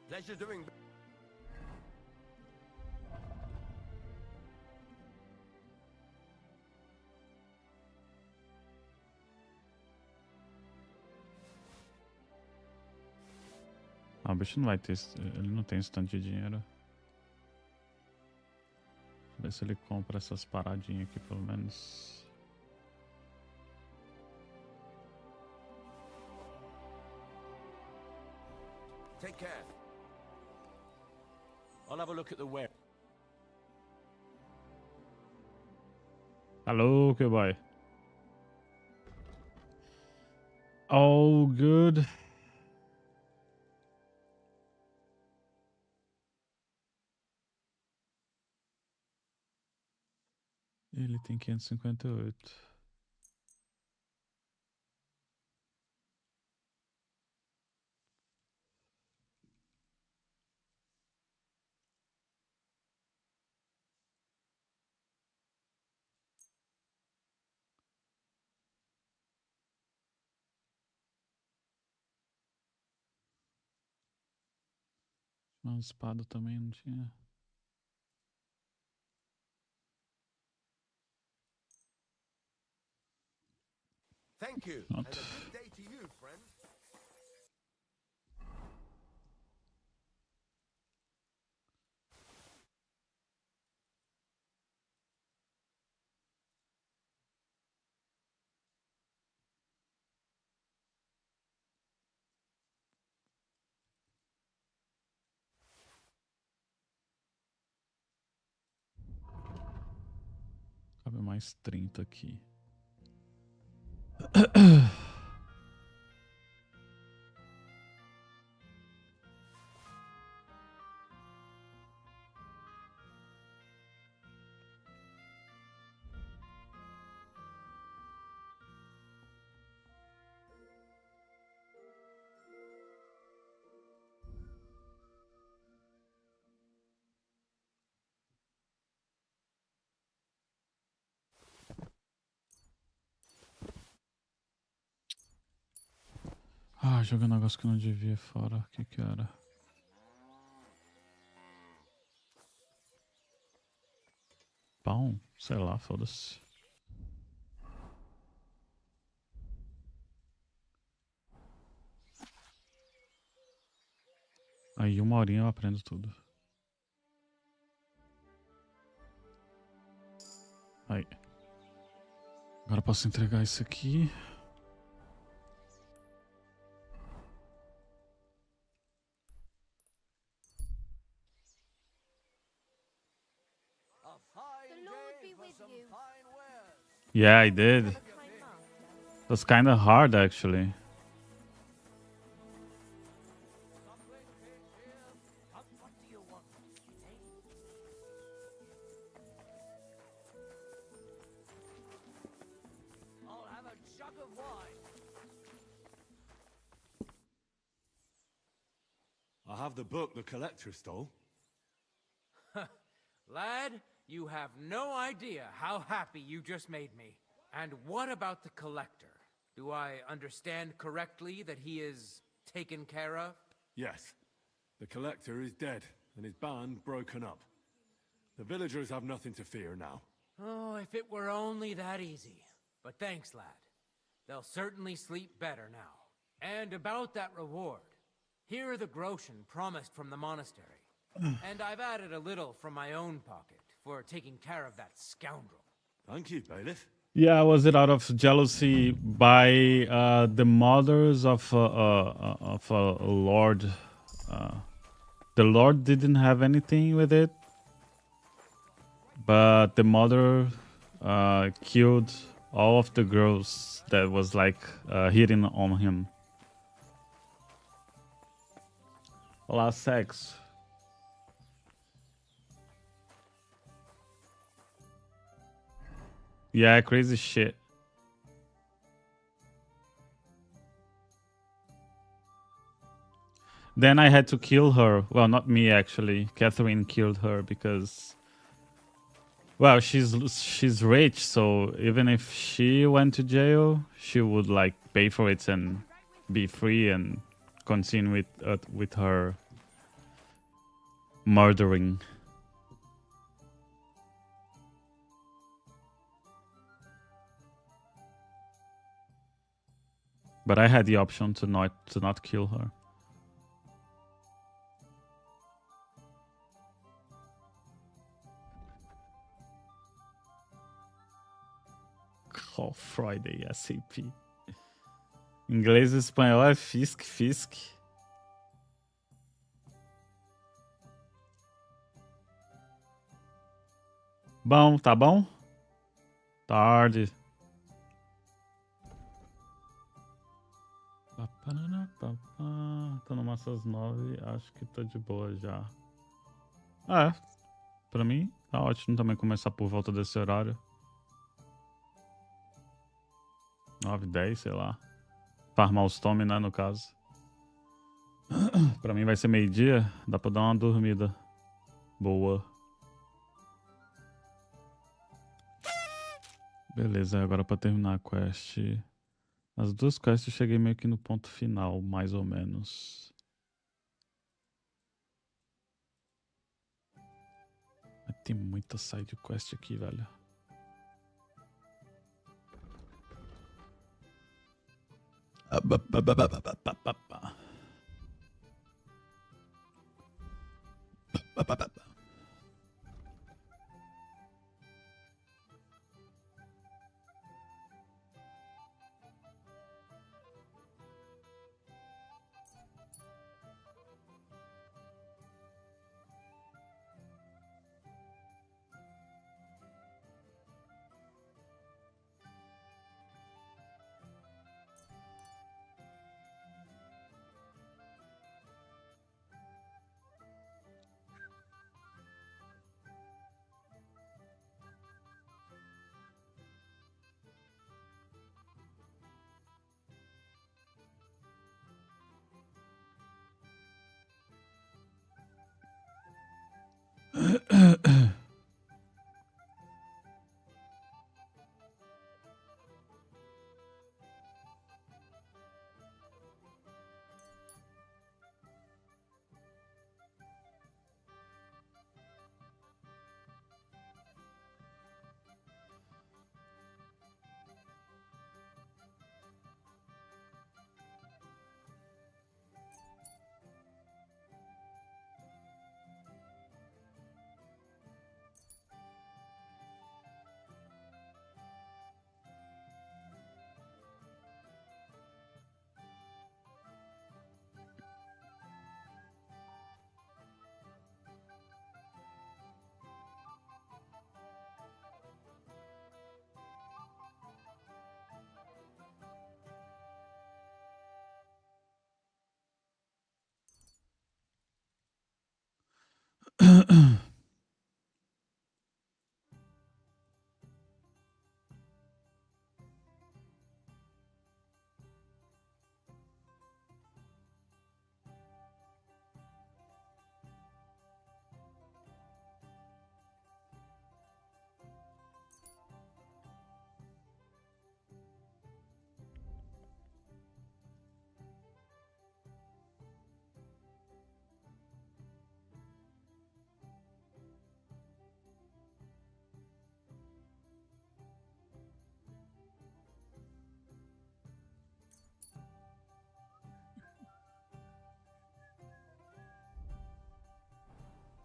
Pleasure doing. Ah, o bicho não vai ter... Ele não tem esse tanto de dinheiro. Ver se ele compra essas paradinhas aqui, pelo menos. Take care. I'll have a look at the ware. Hello, goodbye. Oh, good. Ele tem 558. Uma espada também não tinha. Thank you, and a Pronto. good day to you, friend. Cabe mais 30 aqui. Ah, joguei um negócio que não devia fora. O que que era? Pão? Sei lá, foda-se. Aí 1 horinha eu aprendo tudo. Aí. Agora eu posso entregar isso aqui. The Lord be with you. Yeah, I did. It was kind of hard actually. I'll have a jug of wine. I have the book the collector stole. Lad, you have no idea how happy you just made me. And what about the collector? Do I understand correctly that he is taken care of? Yes. The collector is dead, and his band broken up. The villagers have nothing to fear now. Oh, if it were only that easy. But thanks, lad. They'll certainly sleep better now. And about that reward. Here are the groschen promised from the monastery. And I've added a little from my own pocket for taking care of that scoundrel. Thank you, bailiff. Yeah, was it out of jealousy by the mothers of a lord? The lord didn't have anything with it, but the mother killed all of the girls that was like hitting on him. Olá, sexo. Yeah, crazy shit. Then I had to kill her. Well, not me actually. Catherine killed her because, well, she's rich, so even if she went to jail, she would like pay for it and be free and continue with her murdering. But I had the option to not kill her. Oh, Friday, SAP. Inglês e espanhol é Fisk. Bom, tá bom? Tarde. Tô numa às 9, acho que tô de boa já. Pra mim tá ótimo também começar por volta desse horário. 9, 10, sei lá. Farmar os tome, né, no caso. Pra mim vai ser meio-dia. Dá pra dar uma dormida boa. Beleza, agora pra terminar a quest. As duas quests eu cheguei meio que no ponto final, mais ou menos. Tem muita side quest aqui, velho.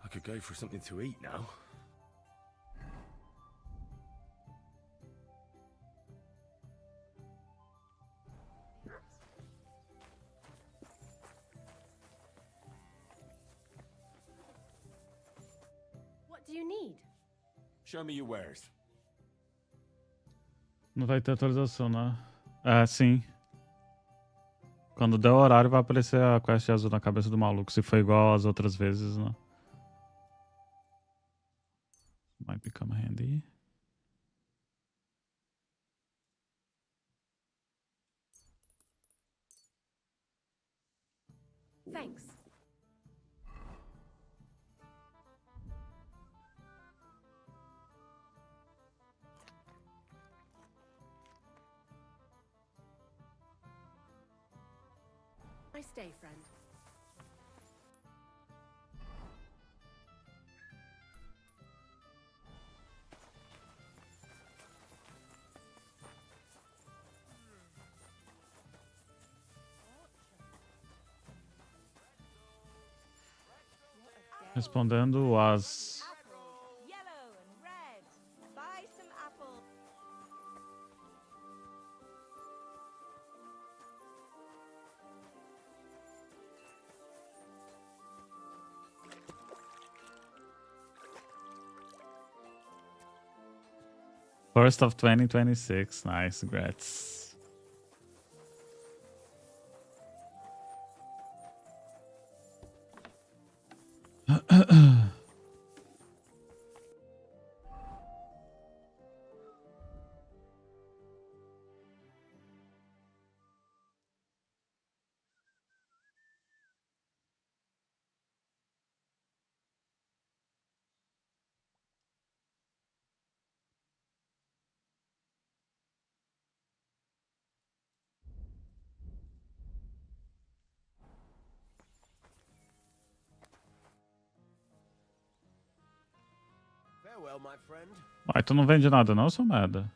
I could go for something to eat now. What do you need? Show me your wares. Não vai ter atualização, né? É, sim. Quando der o horário vai aparecer a quest azul na cabeça do maluco, se for igual às outras vezes, né? Might become handy. Thanks. Nice day, friend. Respondendo as... Apples, yellow and red. Buy some apples. First of 2026. Nice, congrats. Farewell, my friend. Uai, tu não vende nada não, seu merda?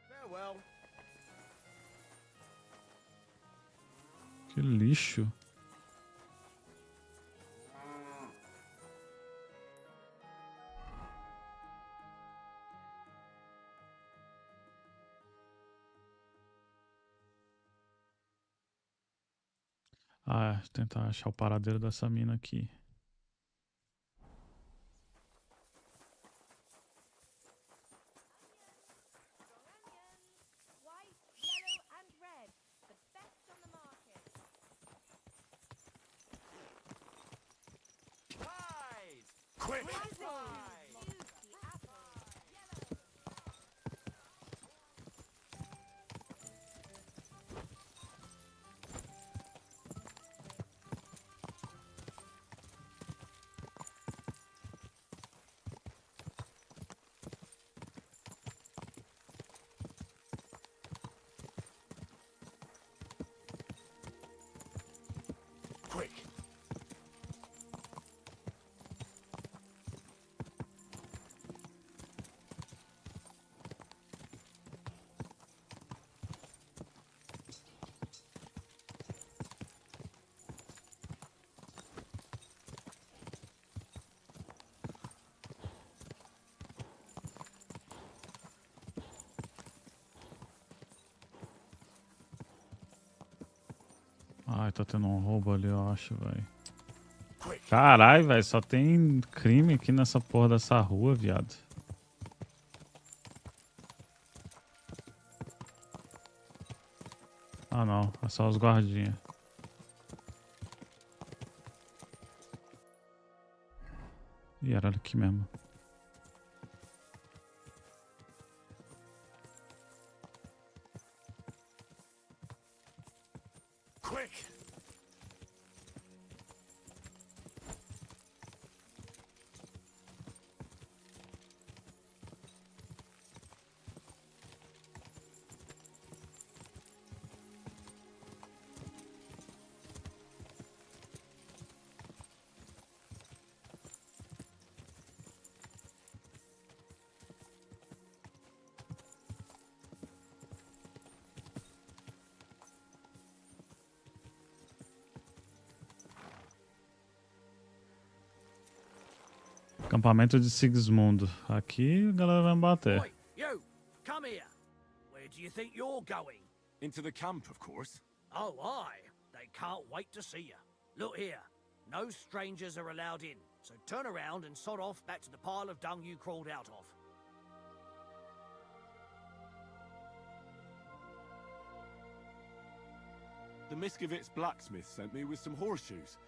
Farewell. Que lixo. Ah, tentar achar o paradeiro dessa mina aqui. White, yellow, and red. The best on the market. Quick! Use the apple. Yellow. Quick! Ai, tá tendo um roubo ali, eu acho, velho. Caralho, velho, só tem crime aqui nessa porra dessa rua, viado. Ah, não, é só os guardinhas. Ih, era aqui mesmo. Quick! Acampamento de Sigismundo. Aqui a galera vai me bater. Oi, you! Come here! Where do you think you're going? Into the camp, of course. Oh, aye. They can't wait to see you. Look here. No strangers are allowed in, so turn around and sod off back to the pile of dung you crawled out of. The Miskovitz blacksmith sent me with some horseshoes.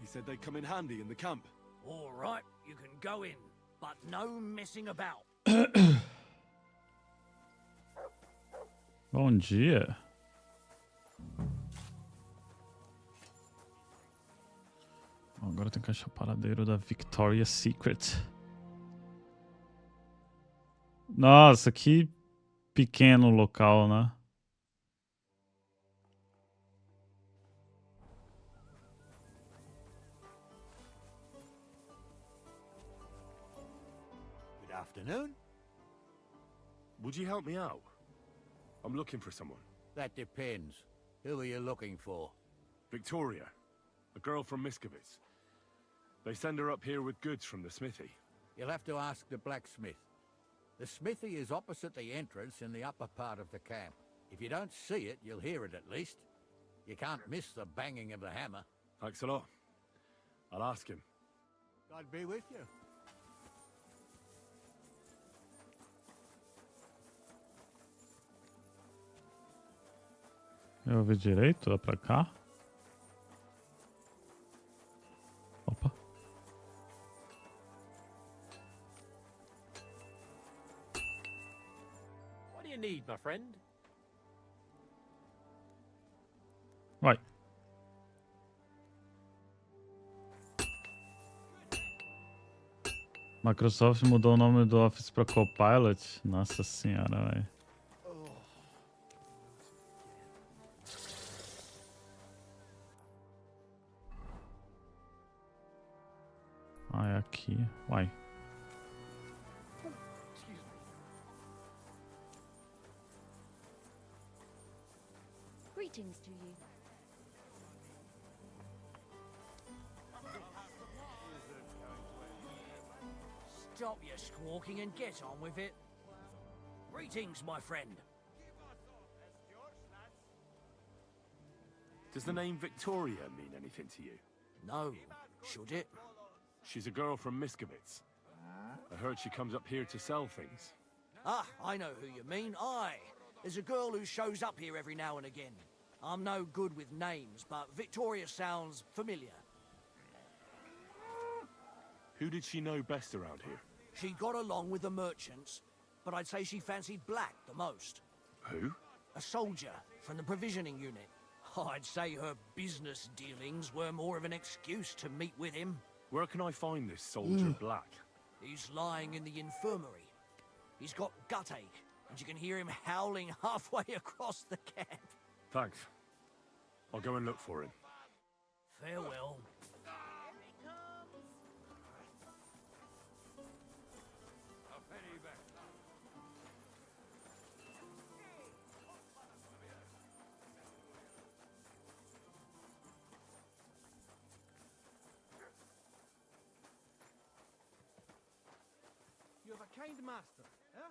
He said they'd come in handy in the camp. All right, you can go in, but no messing about. Bom dia. Agora tem que achar o paradeiro da Victoria's Secret. Nossa, que pequeno local, né? Good afternoon. Would you help me out? I'm looking for someone. That depends. Who are you looking for? Victoria, a girl from Miskovitz. They send her up here with goods from the smithy. You'll have to ask the blacksmith. The smithy is opposite the entrance in the upper part of the camp. If you don't see it, you'll hear it at least. You can't miss the banging of the hammer. Thanks a lot. I'll ask him. God be with you. Eu vi direito? É pra cá? Opa. What do you need, my friend? Vai. Microsoft mudou o nome do Office pra Copilot. Nossa senhora, velho. Ah, é aqui. Uai. Greetings to you. Stop your squawking and get on with it. Greetings, my friend. Does the name Victoria mean anything to you? No. Should it? She's a girl from Miskovitz. I heard she comes up here to sell things. Ah, I know who you mean. Aye. There's a girl who shows up here every now and again. I'm no good with names, but Victoria sounds familiar. Who did she know best around here? She got along with the merchants, but I'd say she fancied Black the most. Who? A soldier from the provisioning unit. I'd say her business dealings were more of an excuse to meet with him. Where can I find this soldier Black? He's lying in the infirmary. He's got guttache, and you can hear him howling halfway across the camp. Thanks. I'll go and look for him. Farewell. You have a kind master, eh?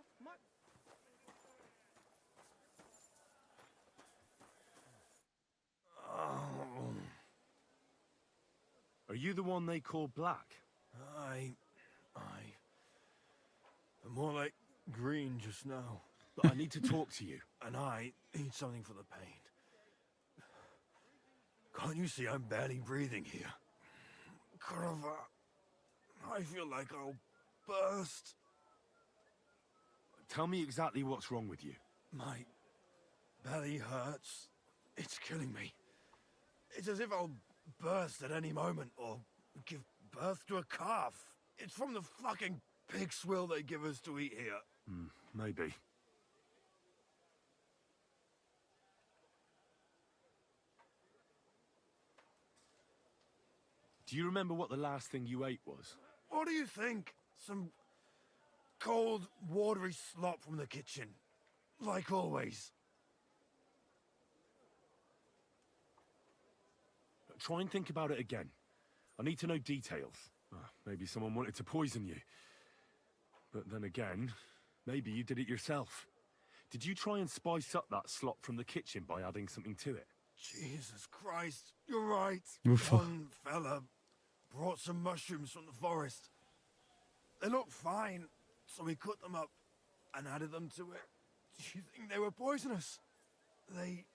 Are you the one they call Black? Aye. But more like green just now. But I need to talk to you. And I need something for the pain. Can't you see I'm barely breathing here? Kurva, I feel like I'll burst. Tell me exactly what's wrong with you. My belly hurts. It's killing me. It's as if I'll burst at any moment or give birth to a calf. It's from the fucking pig swill they give us to eat here. Maybe. Do you remember what the last thing you ate was? What do you think? Some cold, watery slop from the kitchen. Like always. Try and think about it again. I need to know details. Maybe someone wanted to poison you. But then again, maybe you did it yourself. Did you try and spice up that slop from the kitchen by adding something to it? Jesus Christ, you're right. Oof. One fella brought some mushrooms from the forest. They looked fine, so we cut them up and added them to it. Do you think they were poisonous? They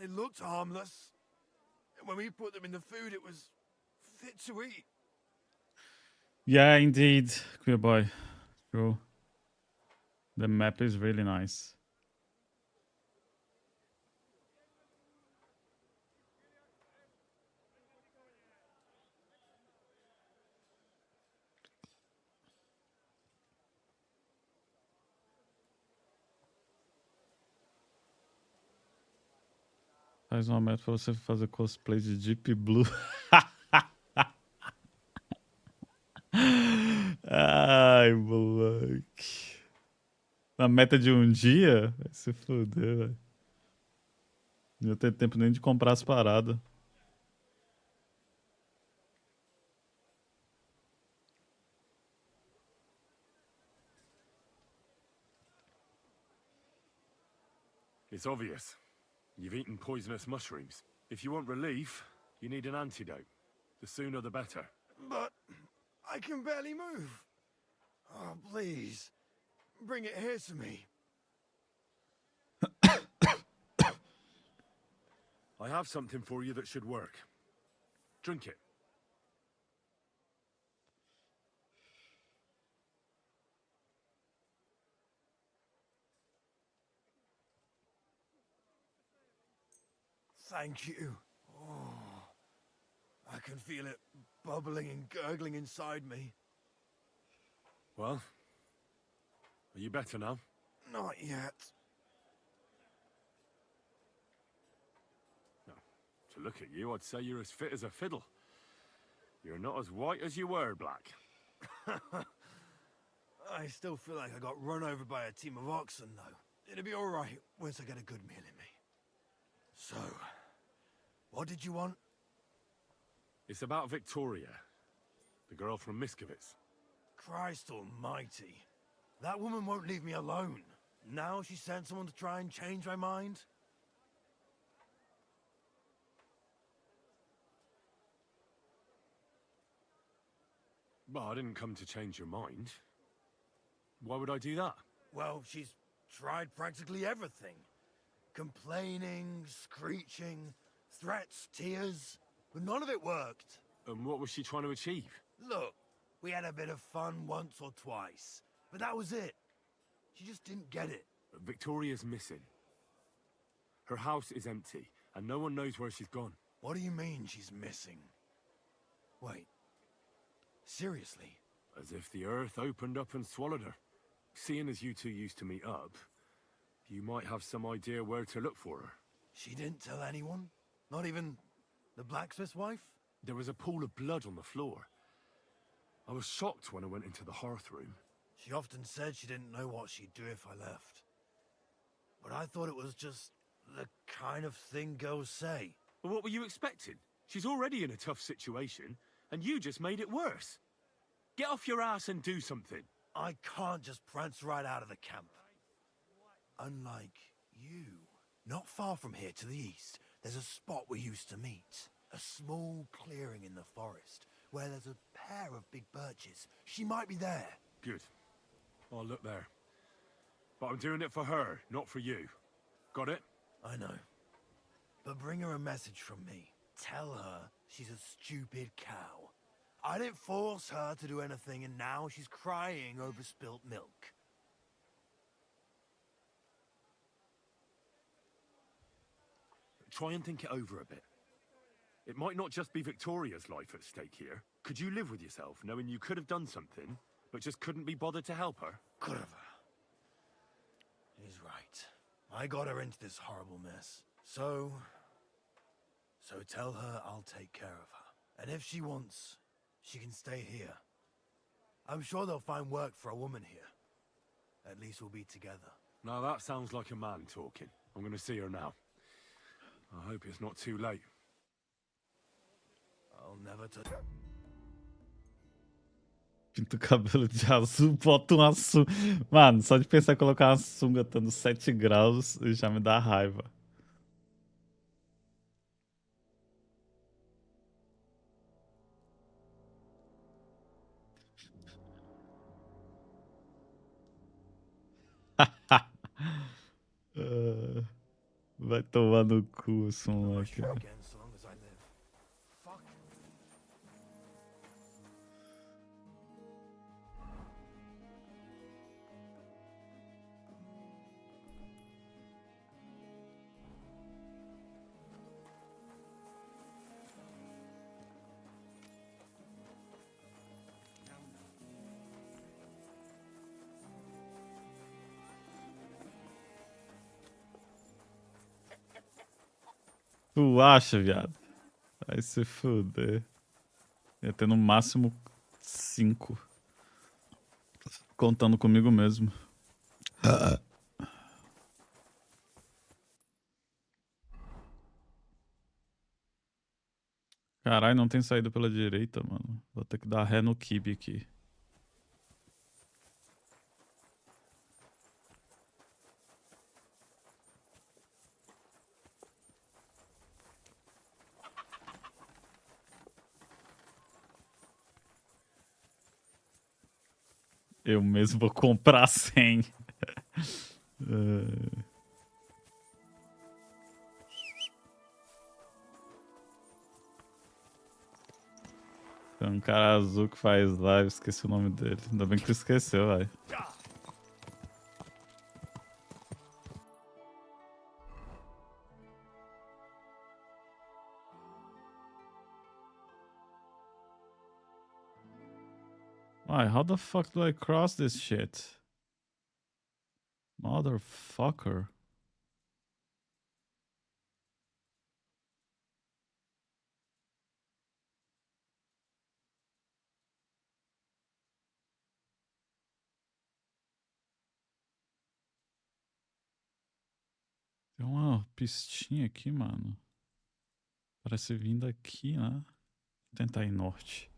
looked harmless. When we put them in the food, it was fit to eat. Yeah, indeed, queer boy. True. The map is really nice. Faz uma meta pra você fazer cosplay de Deep Blue. Ai, moleque. Na meta de um dia? Vai se foder, velho. Não ia ter tempo nem de comprar as paradas. It's obvious. You've eaten poisonous mushrooms. If you want relief, you need an antidote. The sooner the better. But I can barely move. Oh, please. Bring it here to me. I have something for you that should work. Drink it. Thank you. Oh, I can feel it bubbling and gurgling inside me. Well, are you better now? Not yet. No. To look at you, I'd say you're as fit as a fiddle. You're not as white as you were, Black. I still feel like I got run over by a team of oxen, though. It'll be all right once I get a good meal in me. So, what did you want? It's about Victoria, the girl from Miskovitz. Christ almighty. That woman won't leave me alone. Now she sent someone to try and change my mind? Well, I didn't come to change your mind. Why would I do that? Well, she's tried practically everything. Complaining, screeching, threats, tears, but none of it worked. And what was she trying to achieve? Look, we had a bit of fun once or twice, but that was it. She just didn't get it. Victoria's missing. Her house is empty, and no one knows where she's gone. What do you mean she's missing? Wait. Seriously? As if the earth opened up and swallowed her. Seeing as you two used to meet up, you might have some idea where to look for her. She didn't tell anyone? Not even the blacksmith's wife? There was a pool of blood on the floor. I was shocked when I went into the hearth room. She often said she didn't know what she'd do if I left. But I thought it was just the kind of thing girls say. But what were you expecting? She's already in a tough situation, and you just made it worse. Get off your ass and do something. I can't just prance right out of the camp. Unlike you. Not far from here to the east, there's a spot we used to meet. A small clearing in the forest, where there's a pair of big birches. She might be there. Good. I'll look there. But I'm doing it for her, not for you. Got it? I know. But bring her a message from me. Tell her she's a stupid cow. I didn't force her to do anything, and now she's crying over spilt milk. Try and think it over a bit. It might not just be Victoria's life at stake here. Could you live with yourself, knowing you could have done something, but just couldn't be bothered to help her? Could have. He's right. I got her into this horrible mess. So tell her I'll take care of her. And if she wants, she can stay here. I'm sure they'll find work for a woman here. At least we'll be together. Now that sounds like a man talking. I'm gonna see her now. I hope it's not too late. I'll never touch... Pinta o cabelo de azul, bota uma sunga. Mano, só de pensar em colocar uma sunga estando 7 graus já me dá raiva. Vai tomar no cu esse moleque. Tu acha, viado? Vai se fuder. Ia ter no máximo 5. Contando comigo mesmo. Caralho, não tem saída pela direita, mano. Vou ter que dar ré no kibe aqui. Eu mesmo vou comprar 100. Tem um cara azul que faz live, esqueci o nome dele. Ainda bem que tu esqueceu, vai. Why, how the fuck do I cross this shit? Motherfucker. Tem uma pistinha aqui, mano. Parece vindo aqui, né? Vou tentar ir norte.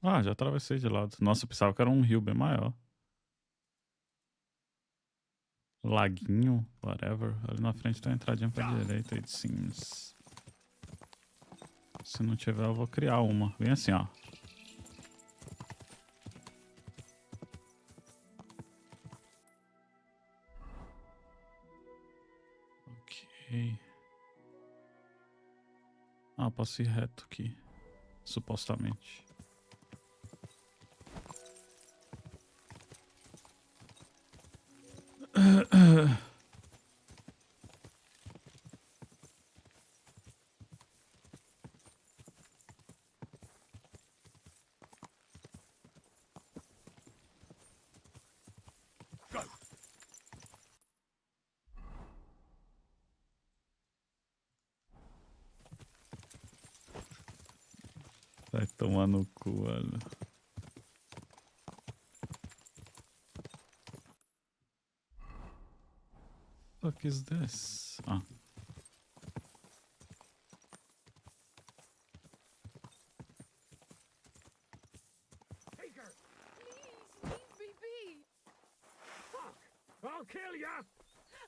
Ah, já atravessei de lado. Nossa, eu pensava que era um rio bem maior. Laguinho, whatever. Ali na frente tem uma entradinha pra direita, it seems. Se não tiver, eu vou criar uma. Bem assim, ó. Ok. Ah, posso ir reto aqui. Supostamente. Vai tomar no cu, velho. What the fuck is this? Ah. Please, leave me be. Fuck! I'll kill ya!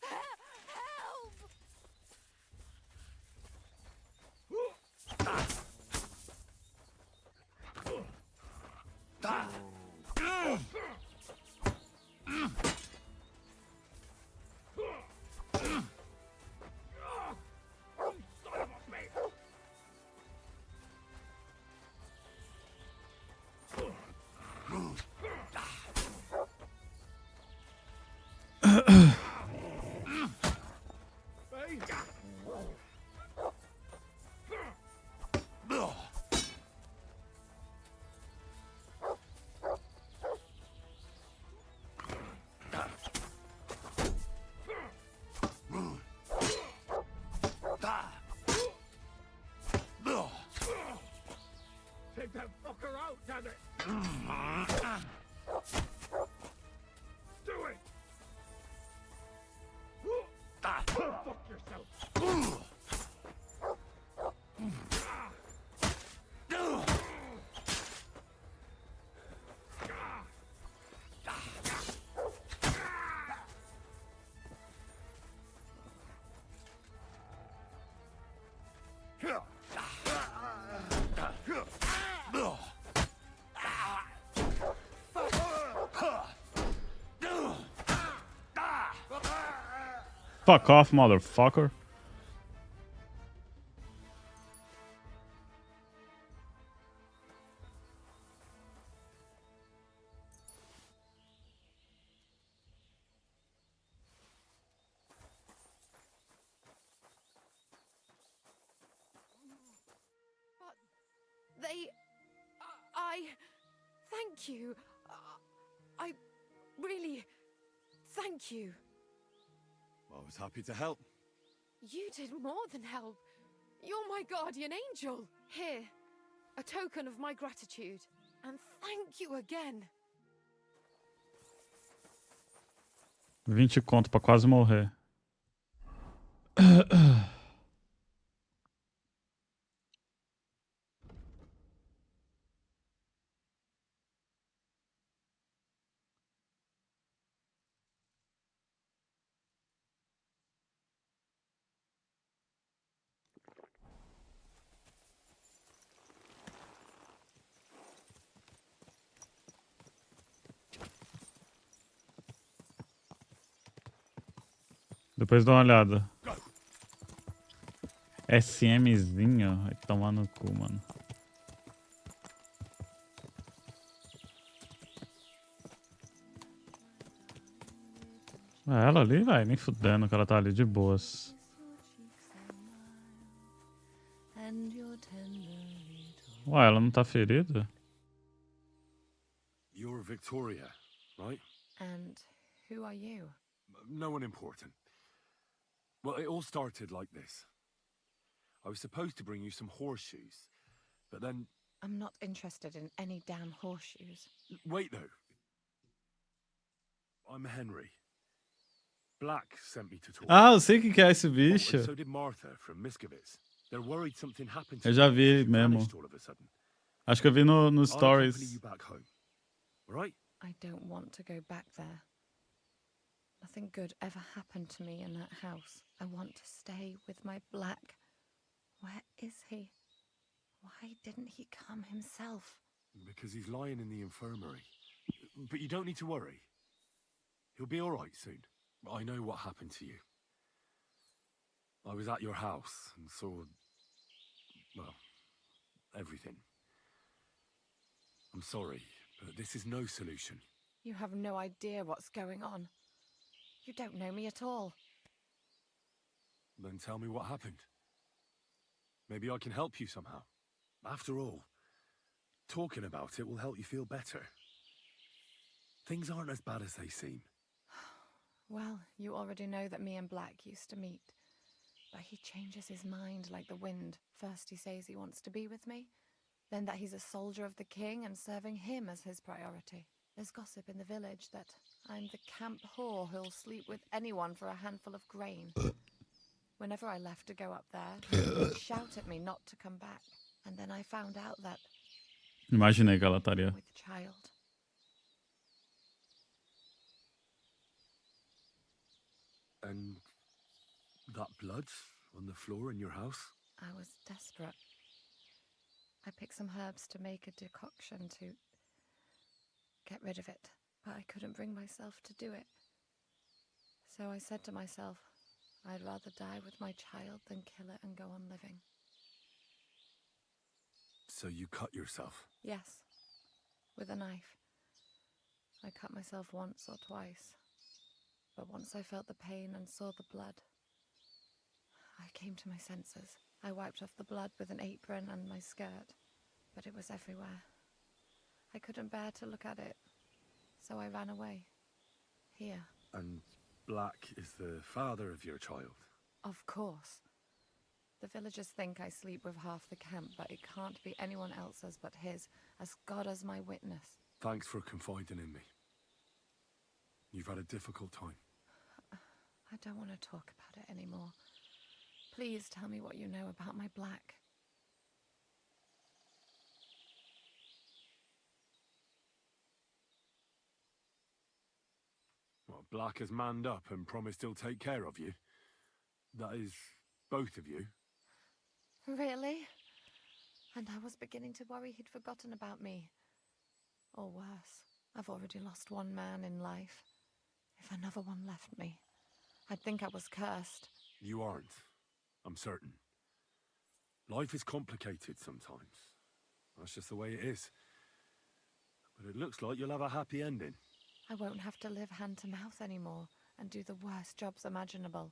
Help! Take that fucker out, damn it! Do it! Fuck yourself! Fuck off, motherfucker. But I thank you. I really thank you. I was happy to help. You did more than help. You're my guardian angel. Here, a token of my gratitude. And thank you again. 20 conto pra quase morrer. Depois dá uma olhada. SMzinho, vai tomar no cu, mano. Ela ali, vai, nem fudendo que ela tá ali de boas. Ué, ela não tá ferida? You're Victoria, right? And who are you? No one important. Well, it all started like this. I was supposed to bring you some horseshoes, but then... I'm not interested in any damn horseshoes. Wait, though. I'm Henry. Black sent me to talk. Ah, eu sei que é esse Oh, bicho. and so did Martha from Miskovitz. They're worried something happened to Eu you. já vi ele She mesmo. vanished all of a sudden. Acho que eu vi no I'll accompany stories. you back home. All right? I don't want to go back there. Nothing good ever happened to me in that house. I want to stay with my Black. Where is he? Why didn't he come himself? Because he's lying in the infirmary. But you don't need to worry. He'll be all right soon. I know what happened to you. I was at your house and saw... well, everything. I'm sorry, but this is no solution. You have no idea what's going on. You don't know me at all. Then tell me what happened. Maybe I can help you somehow. After all, talking about it will help you feel better. Things aren't as bad as they seem. Well, you already know that me and Black used to meet. But he changes his mind like the wind. First he says he wants to be with me, then that he's a soldier of the king and serving him as his priority. There's gossip in the village that I'm the camp whore who'll sleep with anyone for a handful of grain. Whenever I left to go up there, he'd shout at me not to come back. And then I found out that... Imaginei que ela estaria. with child. And that blood on the floor in your house? I was desperate. I picked some herbs to make a decoction to get rid of it, but I couldn't bring myself to do it. So I said to myself, I'd rather die with my child than kill it and go on living. So you cut yourself? Yes, with a knife. I cut myself once or twice, but once I felt the pain and saw the blood, I came to my senses. I wiped off the blood with an apron and my skirt, but it was everywhere. I couldn't bear to look at it, so I ran away. Here. And Black is the father of your child? Of course. The villagers think I sleep with half the camp, but it can't be anyone else's but his, as God as my witness. Thanks for confiding in me. You've had a difficult time. I don't want to talk about it anymore. Please tell me what you know about my Black. Well, Black has manned up and promised he'll take care of you. That is, both of you. Really? And I was beginning to worry he'd forgotten about me. Or worse, I've already lost one man in life. If another one left me, I'd think I was cursed. You aren't, I'm certain. Life is complicated sometimes. That's just the way it is. But it looks like you'll have a happy ending. I won't have to live hand to mouth anymore and do the worst jobs imaginable.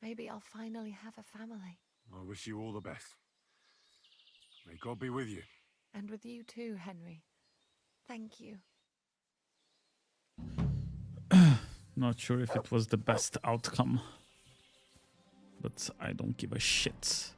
Maybe I'll finally have a family. I wish you all the best. May God be with you. And with you too, Henry. Thank you. Not sure if it was the best outcome, but I don't give a shit.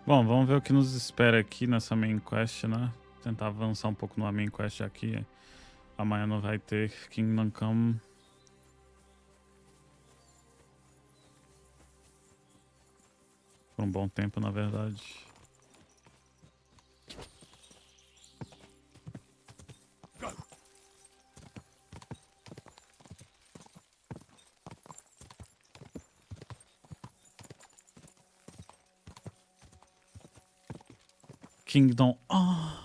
Bom, vamos ver o que nos espera aqui nessa main quest, né? Tentar avançar um pouco na main quest aqui. Amanhã não vai ter Kingdom Come. Por um bom tempo, na verdade. Kingdom. Ah.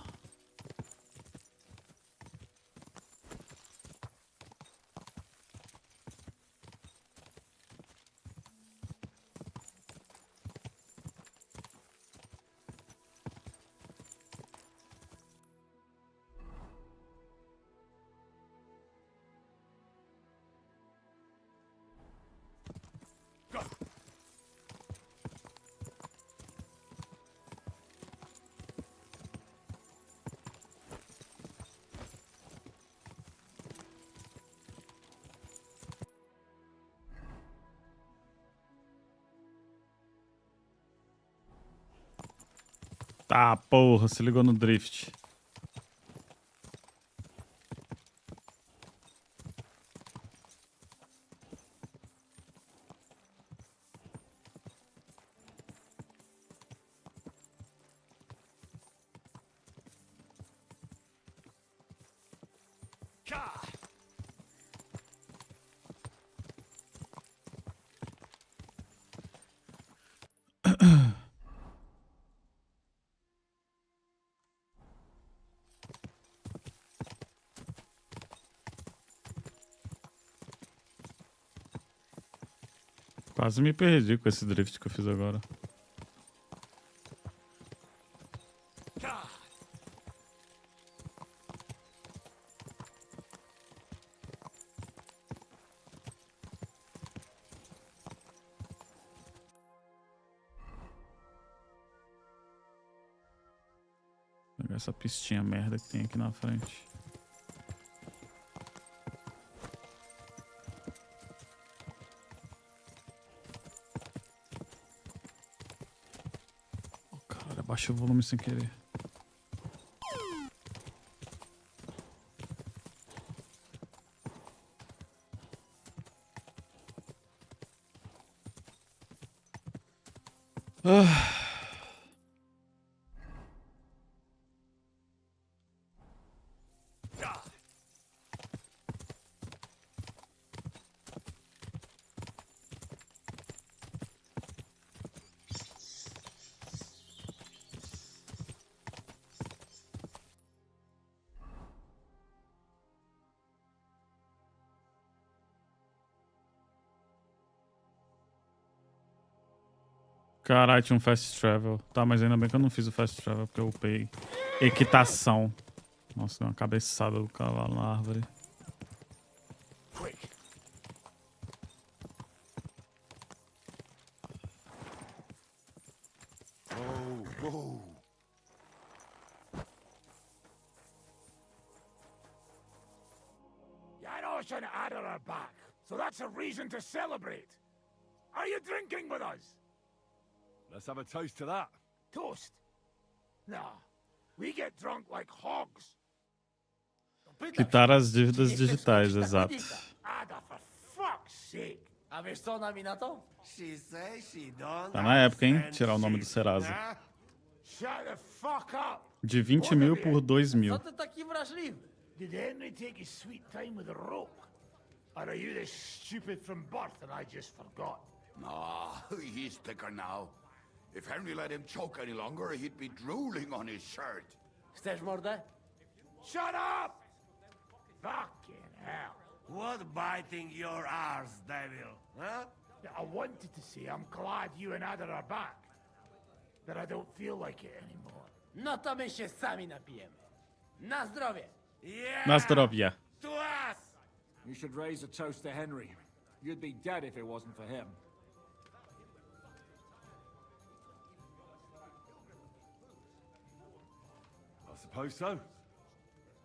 Tá, porra, se ligou no drift. Quase me perdi com esse drift que eu fiz agora. Vou pegar essa pistinha merda que tem aqui na frente. Baixei o volume sem querer. Caralho, tinha um fast travel. Tá, mas ainda bem que eu não fiz o fast travel, porque eu upei equitação. Nossa, deu uma cabeçada do cavalo na árvore. Janos and Adder are back, so that's a reason to celebrate. Are you drinking with us? Let's have a toast to that. Toast? Nah, we get drunk like hogs. Quitar as dívidas digitais, exato. Ada, for fuck's sake. A wiesz co na mi na to? She says she don't Tá na época, hein? Tirar o nome do Serasa. Shut the fuck up. De 20 mil por 2 mil. Co ty taki wrażliwy? Did Henry take his sweet time with a rope? Or are you this stupid from birth and I just forgot? No, he's thicker now. If Henry let him choke any longer, he'd be drooling on his shirt. Chcesz mordę? Shut up! Fucking hell. What biting your arse, devil? Huh? I wanted to say I'm glad you and Ada are back. But I don't feel like it anymore. No to my się sami napijemy. Na zdrowie! Yeah! Na zdrowie. To us! You should raise a toast to Henry. You'd be dead if it wasn't for him. I suppose so.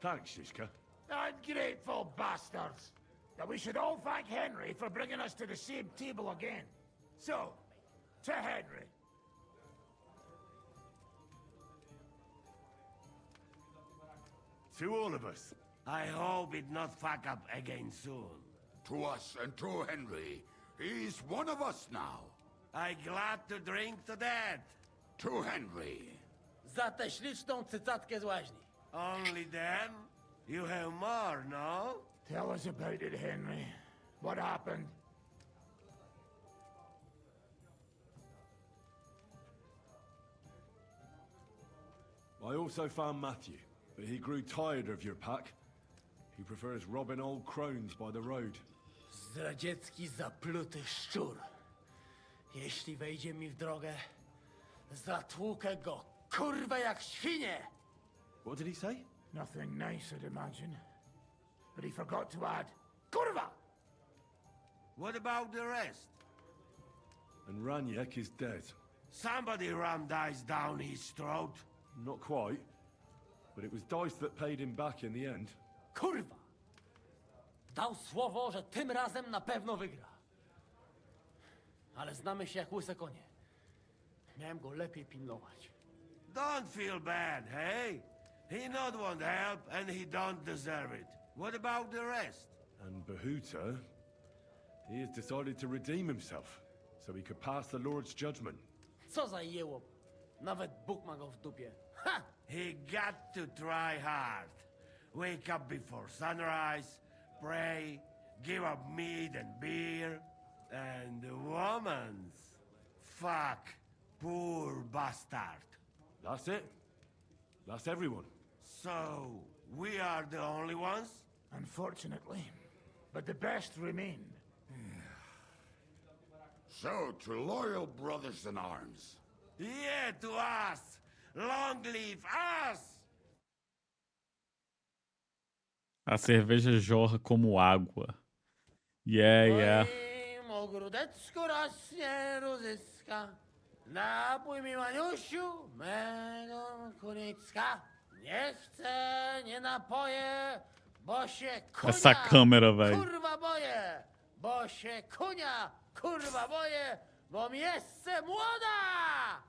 Thanks, Shishka. Ungrateful bastards! That we should all thank Henry for bringing us to the same table again. So, to Henry. To all of us. I hope it not fuck up again soon. To us and to Henry. He's one of us now. I glad to drink to that. To Henry. Za tę śliczną cycatkę z łaźni. Only them? You have more, no? Tell us about it, Henry. What happened? I also found Matthew, but he grew tired of your pack. He prefers robbing old crones by the road. Zdradziecki zapluty szczur. Jeśli wejdzie mi w drogę, zatłukę go, kurwa, jak świnie! What did he say? Nothing nice, I'd imagine. But he forgot to add, kurwa! What about the rest? And Raniek is dead. Somebody rammed dice down his throat. Not quite. But it was Dice that paid him back in the end. Kurwa! Dał słowo, że tym razem na pewno wygra. Ale znamy się jak łyse konie. Miałem go lepiej pilnować. Don't feel bad, hey? He not want help, and he don't deserve it. What about the rest? And Bahuta, he has decided to redeem himself, so he could pass the Lord's judgment. Co za jełop. Nawet Bóg ma go w dupie. Ha! He got to try hard. Wake up before sunrise, pray, give up meat and beer, and the womans. Fuck, poor bastard. That's it. That's everyone. So, we are the only ones? Unfortunately. But the best remain. So, to loyal brothers in arms. Yeah, to us! Long live us! A cerveja jorra como água. Yeah. Moim ogródeczku rośnie różyska. Napój mi, Maniusiu, mego kunicka. Nie chcę, nie napoję, bo się kunia, Essa câmera, velho. kurwa boję. Bo się kunia, kurwa boję, bo mi jeszcze młoda.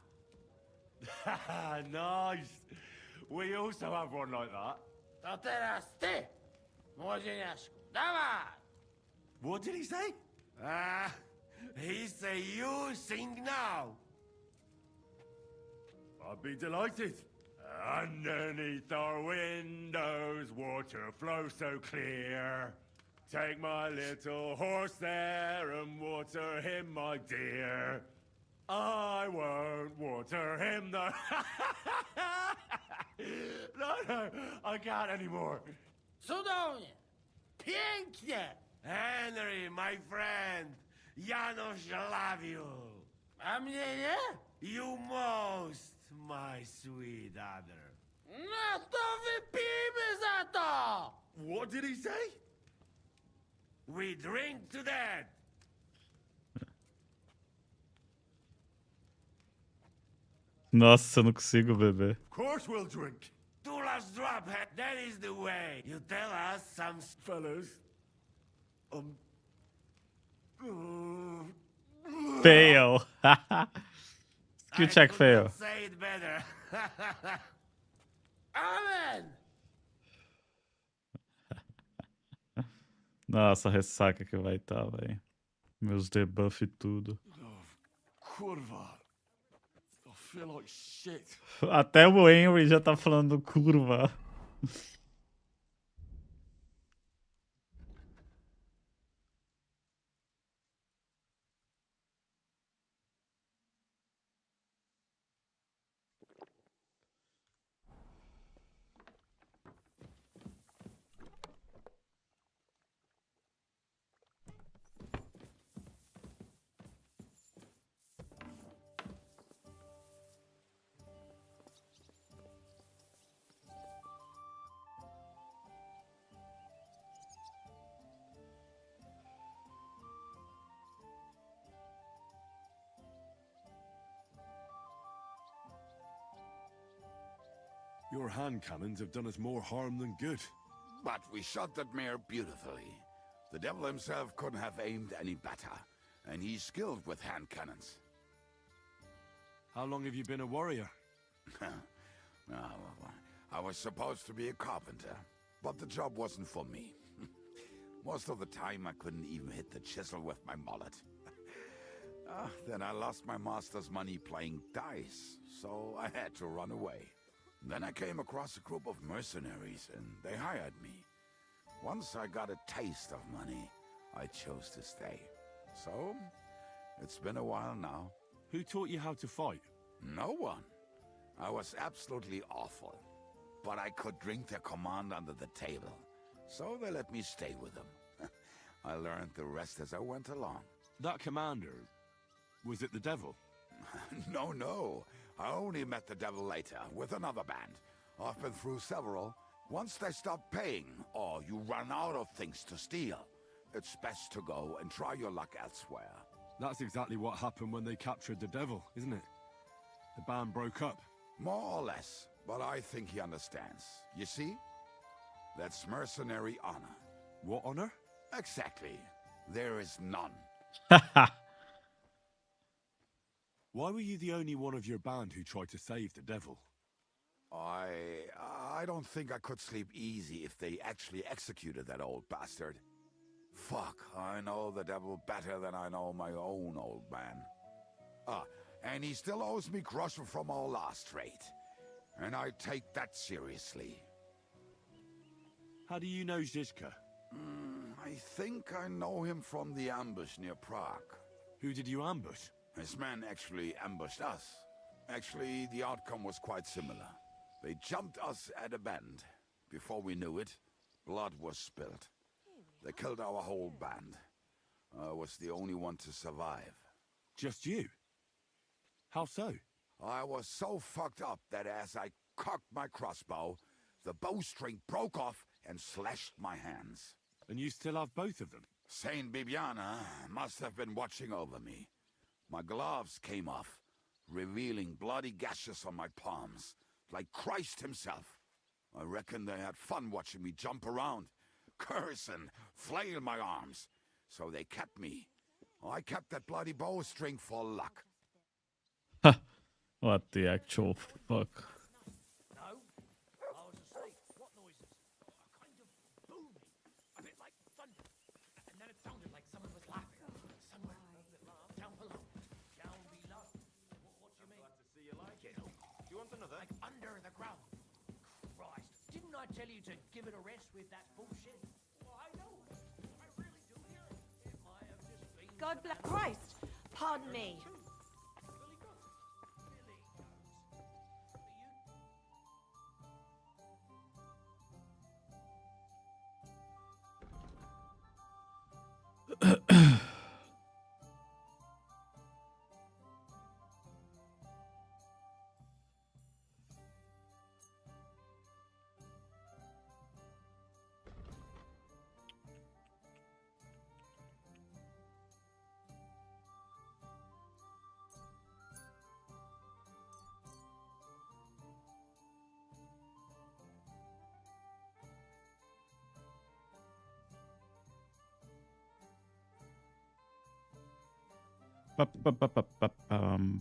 Nice. We also have one like that. To teraz ty, młodzieniaszku, dawaj. What did he say? He say you sing now. I'd be delighted. Underneath our windows, water flows so clear. Take my little horse there and water him, my dear. I won't water him, though. No, I can't anymore. Cudownie, pięknie. Henry, my friend, Janusz love you. A mnie nie? You most, my sweet other. No to wypijmy za to! What did he say? We drink to that. Nossa, eu não consigo beber. Of course we'll drink. Two last drop, that is the way. You tell us some fellas. Fail. Skill check could fail. not say it better. Amen! Nossa, a ressaca que vai estar, velho. Meus debuff e tudo. Kurva. I feel like shit. Até o Henry já tá falando curva. Your hand cannons have done us more harm than good. But we shot that mare beautifully. The devil himself couldn't have aimed any better, and he's skilled with hand cannons. How long have you been a warrior? I was supposed to be a carpenter, but the job wasn't for me. Most of the time, I couldn't even hit the chisel with my mallet. Then I lost my master's money playing dice, so I had to run away. Then I came across a group of mercenaries, and they hired me. Once I got a taste of money, I chose to stay. So, it's been a while now. Who taught you how to fight? No one. I was absolutely awful. But I could drink their command under the table. So they let me stay with them. I learned the rest as I went along. That commander, was it the devil? No. I only met the devil later, with another band. I've been through several. Once they stop paying, or you run out of things to steal, it's best to go and try your luck elsewhere. That's exactly what happened when they captured the devil, isn't it? The band broke up. More or less, but I think he understands. You see? That's mercenary honor. What honor? Exactly. There is none. Why were you the only one of your band who tried to save the devil? I don't think I could sleep easy if they actually executed that old bastard. Fuck, I know the devil better than I know my own old man. And he still owes me groschen from our last raid. And I take that seriously. How do you know Zizka? I think I know him from the ambush near Prague. Who did you ambush? His men actually ambushed us. Actually, the outcome was quite similar. They jumped us at a bend. Before we knew it, blood was spilled. They killed our whole band. I was the only one to survive. Just you? How so? I was so fucked up that as I cocked my crossbow, the bowstring broke off and slashed my hands. And you still have both of them? Saint Bibiana must have been watching over me. My gloves came off, revealing bloody gashes on my palms, like Christ himself. I reckon they had fun watching me jump around, curse and flail my arms. So they kept me. I kept that bloody bowstring for luck. What the actual fuck? No, I was asleep. What noises? A kind of booming, a bit like thunder. And then it sounded like someone was laughing. Somewhere down below. Down below. What do you mean? Glad to see you like it. Do you want another? Like under the ground. Christ, didn't I tell you to give it a rest with that bullshit? Well, I know. I really do hear it. It might have just been... God bless Christ. Pardon me.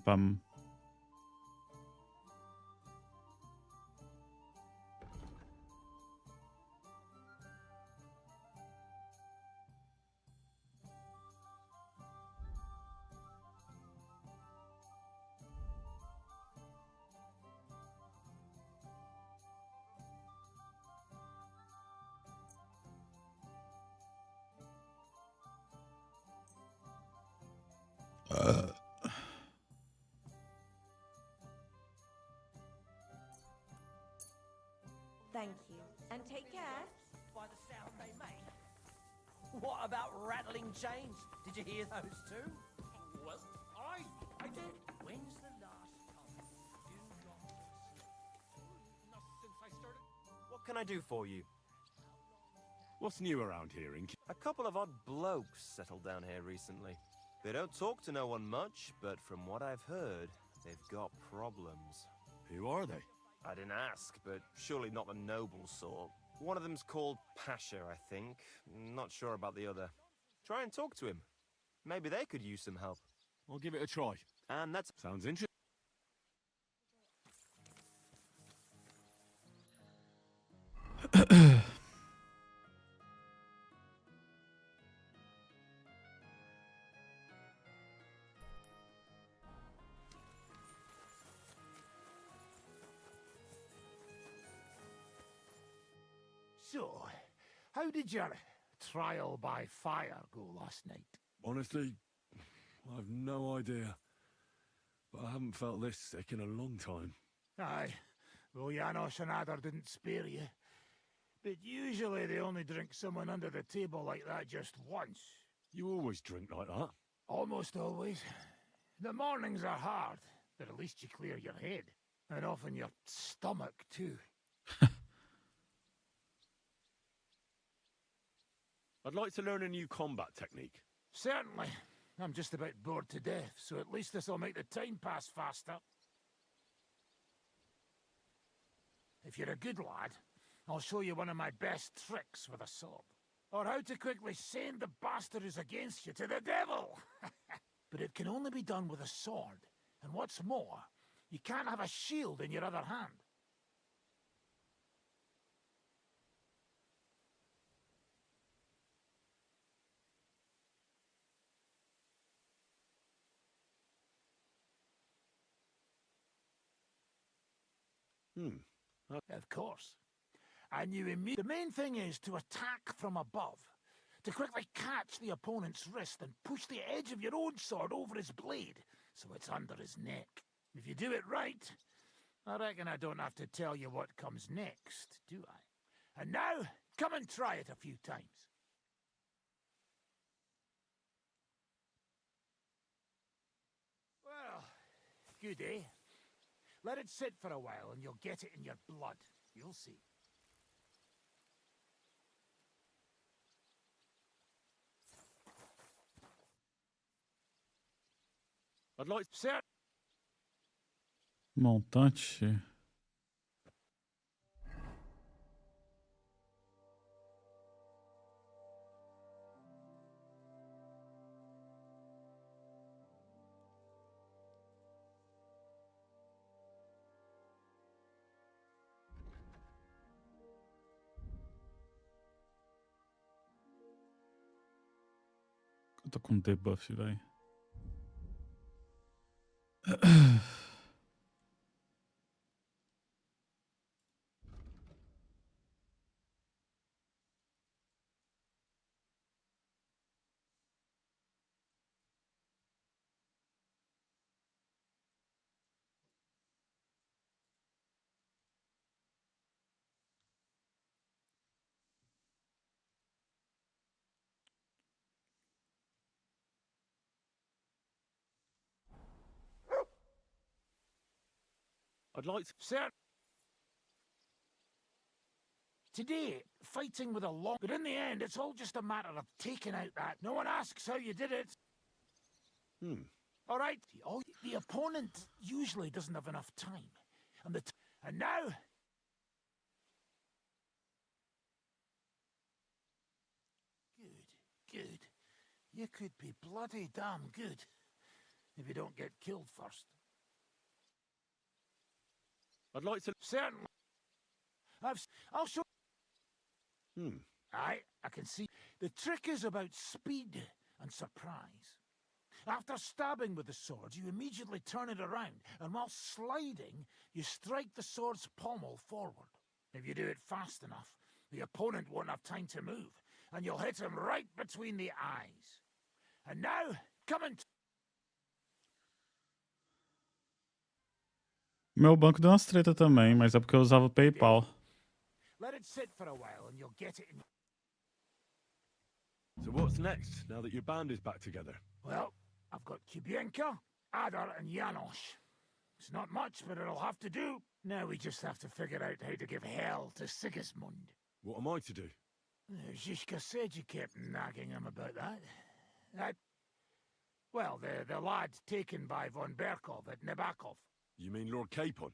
Bum. Thank you. And take care. By the sound they made. What about rattling chains? Did you hear those too? Well, I did. When's the last time? Do not Not since I started. What can I do for you? What's new around here, Inky? A couple of odd blokes settled down here recently. They don't talk to no one much, but from what I've heard, they've got problems. Who are they? I didn't ask, but surely not the noble sort. One of them's called Pasha, I think. Not sure about the other. Try and talk to him. Maybe they could use some help. I'll give it a try. And that's... Sounds interesting. So, how did your trial by fire go last night? Honestly, I've no idea. But I haven't felt this sick in a long time. Aye. Well, Janos and Adar didn't spare you. But usually they only drink someone under the table like that just once. You always drink like that? Almost always. The mornings are hard, but at least you clear your head. And often your stomach, too. I'd like to learn a new combat technique. Certainly. I'm just about bored to death, so at least this'll make the time pass faster. If you're a good lad, I'll show you one of my best tricks with a sword. Or how to quickly send the bastard who's against you to the devil! But it can only be done with a sword. And what's more, you can't have a shield in your other hand. Of course. And the main thing is to attack from above. To quickly catch the opponent's wrist and push the edge of your own sword over his blade, so it's under his neck. If you do it right, I reckon I don't have to tell you what comes next, do I? And now, come and try it a few times. Well, good, eh? Let it sit for a while and you'll get it in your blood. You'll see. I'd like to... Sir. Montante. Eu tô com debuff, velho. I'd like to... Sir. Today, fighting with a long... But in the end, it's all just a matter of taking out that. No one asks how you did it. All right. The opponent usually doesn't have enough time. And now... Good. You could be bloody damn good. If you don't get killed first. I'd like to... Certainly. I'll show... Aye, I can see. The trick is about speed and surprise. After stabbing with the sword, you immediately turn it around, and while sliding, you strike the sword's pommel forward. If you do it fast enough, the opponent won't have time to move, and you'll hit him right between the eyes. And now, come and... Meu banco deu umas treta também, mas é porque eu usava o PayPal. Let it sit for a while and you'll get it in... So what's next, now that your band is back together? Well, I've got Kubienka, Adar and Janos. It's not much, but it'll have to do. Now we just have to figure out how to give hell to Sigismund. What am I to do? Zizka said you kept nagging him about that. Well, the lad taken by von Berkov at Nebakov. You mean Lord Capon?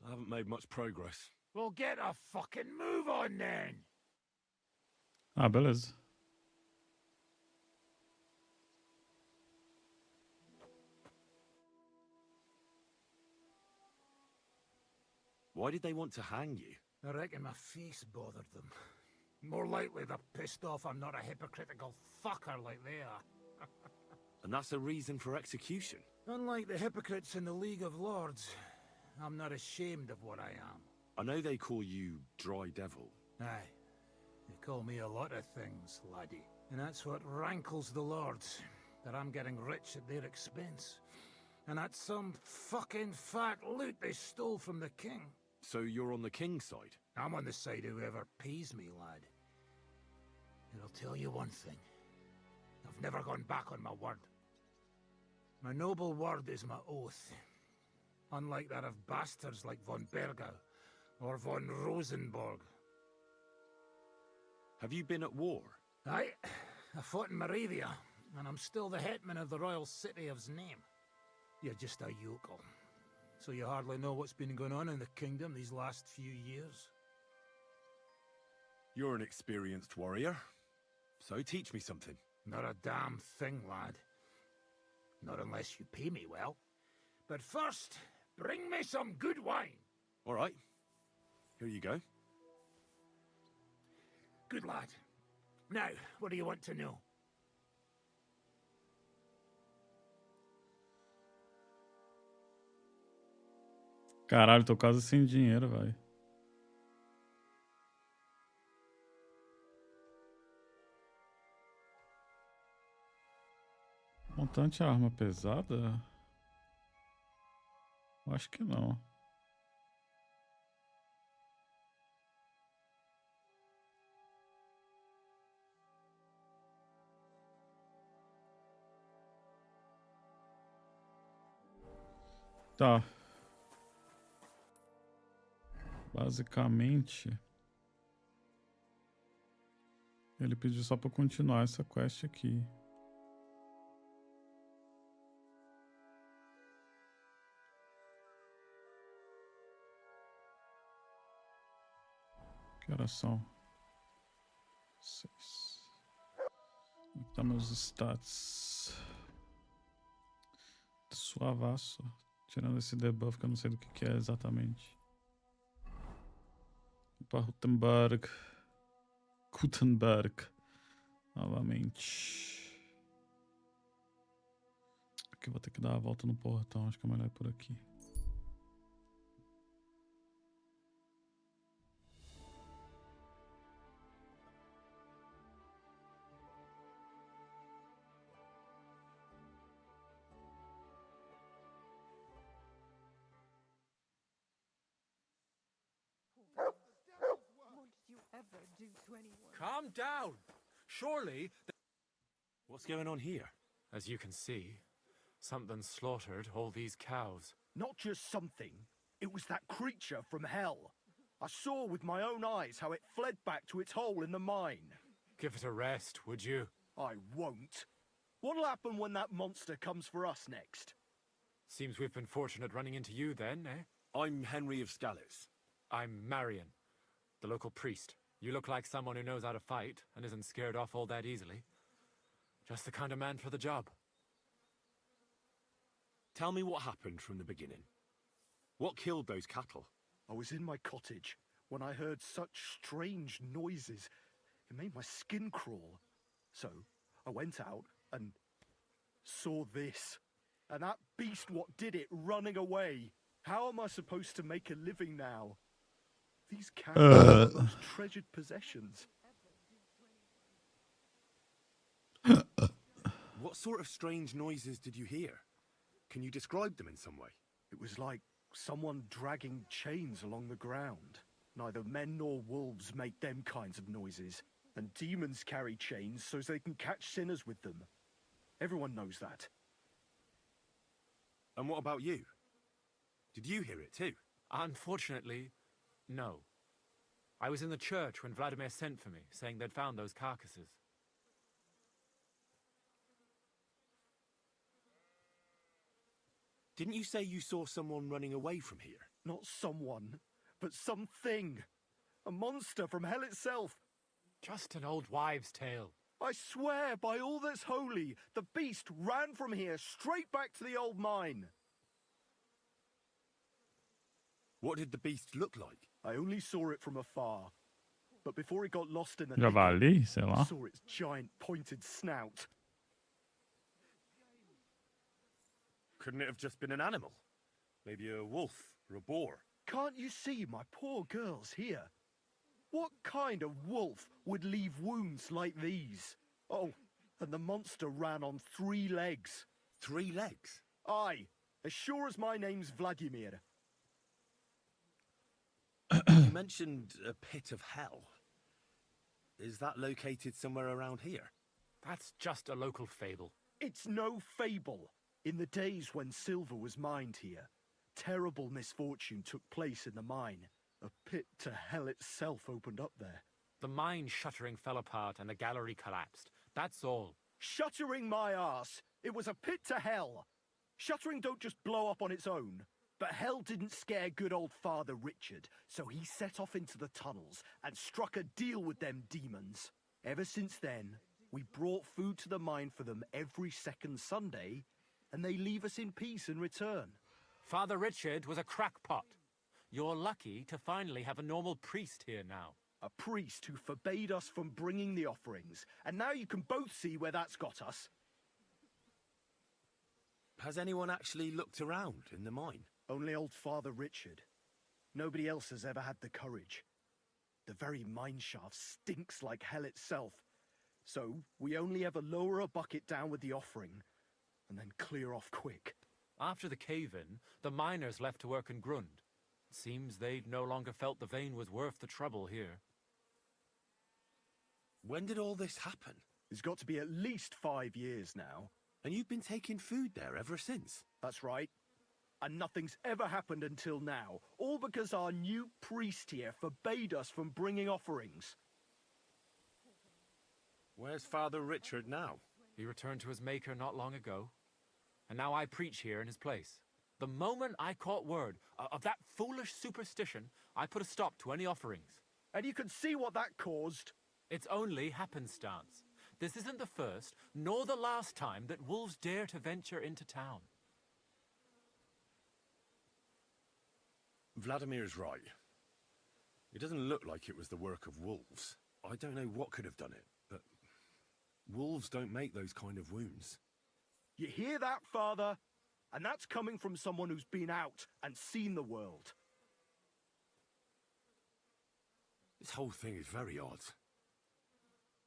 I haven't made much progress. Well, get a fucking move on then! Ah, beleza. Why did they want to hang you? I reckon my face bothered them. More likely they're pissed off I'm not a hypocritical fucker like they are. And that's a reason for execution? Unlike the hypocrites in the League of Lords, I'm not ashamed of what I am. I know they call you Dry Devil. Aye. They call me a lot of things, laddie. And that's what rankles the Lords, that I'm getting rich at their expense. And that's some fucking fat loot they stole from the king. So you're on the king's side? I'm on the side of whoever pays me, lad. And I'll tell you one thing. I've never gone back on my word. My noble word is my oath. Unlike that of bastards like von Bergau or von Rosenborg. Have you been at war? Aye, I fought in Moravia, and I'm still the hetman of the royal city of Znaim. You're just a yokel. So you hardly know what's been going on in the kingdom these last few years. You're an experienced warrior, so teach me something. Not a damn thing, lad. Not unless you pay me well. But first, bring me some good wine. All right. Here you go. Good lad. Now, what do you want to know? Caralho, tô quase sem dinheiro, velho. Montante arma pesada? Eu acho que não. Tá. Basicamente, ele pediu só pra continuar essa quest aqui. Que horas são? 6. Aqui tá meus stats. Suavaço. Tirando esse debuff que eu não sei do que é exatamente. Para Gutenberg. Novamente. Aqui eu vou ter que dar a volta no portão. Acho que é melhor ir por aqui. Calm down. Surely. What's going on here? As you can see, something slaughtered all these cows. Not just something. It was that creature from hell. I saw with my own eyes how it fled back to its hole in the mine. Give it a rest, would you? I won't. What'll happen when that monster comes for us next? Seems we've been fortunate running into you then, eh? I'm Henry of Skalitz. I'm Marion, the local priest. You look like someone who knows how to fight and isn't scared off all that easily. Just the kind of man for the job. Tell me what happened from the beginning. What killed those cattle? I was in my cottage when I heard such strange noises. It made my skin crawl. So I went out and saw this. And that beast what did it running away. How am I supposed to make a living now? These cows are the most treasured possessions. What sort of strange noises did you hear? Can you describe them in some way? It was like someone dragging chains along the ground. Neither men nor wolves make them kinds of noises. And demons carry chains so they can catch sinners with them. Everyone knows that. And what about you? Did you hear it too? Unfortunately, no. I was in the church when Vladimir sent for me, saying they'd found those carcasses. Didn't you say you saw someone running away from here? Not someone, but something. A monster from hell itself. Just an old wives' tale. I swear by all that's holy, the beast ran from here straight back to the old mine. What did the beast look like? I only saw it from afar. But before it got lost in the Javali, sei lá. I saw its giant pointed snout. Couldn't it have just been an animal? Maybe a wolf or a boar? Can't you see my poor girls here? What kind of wolf would leave wounds like these? Oh, and the monster ran on 3 legs. 3 legs? Aye, As sure as my name's Vladimir. You mentioned a pit of hell. Is that located somewhere around here? That's just a local fable. It's no fable. In the days when silver was mined here, terrible misfortune took place in the mine. A pit to hell itself opened up there. The mine shuttering fell apart and the gallery collapsed. That's all. Shuttering my arse! It was a pit to hell! Shuttering don't just blow up on its own. But hell didn't scare good old Father Richard, so he set off into the tunnels and struck a deal with them demons. Ever since then, we brought food to the mine for them every second Sunday, and they leave us in peace in return. Father Richard was a crackpot. You're lucky to finally have a normal priest here now. A priest who forbade us from bringing the offerings, and now you can both see where that's got us. Has anyone actually looked around in the mine? Only old Father Richard. Nobody else has ever had the courage. The very mine shaft stinks like hell itself. So we only ever lower a bucket down with the offering, and then clear off quick. After the cave-in, the miners left to work in Grund. It seems they'd no longer felt the vein was worth the trouble here. When did all this happen? It's got to be at least 5 years now. And you've been taking food there ever since? That's right. And nothing's ever happened until now. All because our new priest here forbade us from bringing offerings. Where's Father Richard now? He returned to his maker not long ago. And now I preach here in his place. The moment I caught word of that foolish superstition, I put a stop to any offerings. And you can see what that caused. It's only happenstance. This isn't the first, nor the last time that wolves dare to venture into town. Vladimir's right. It doesn't look like it was the work of wolves. I don't know what could have done it, but wolves don't make those kind of wounds. You hear that, Father? And that's coming from someone who's been out and seen the world. This whole thing is very odd.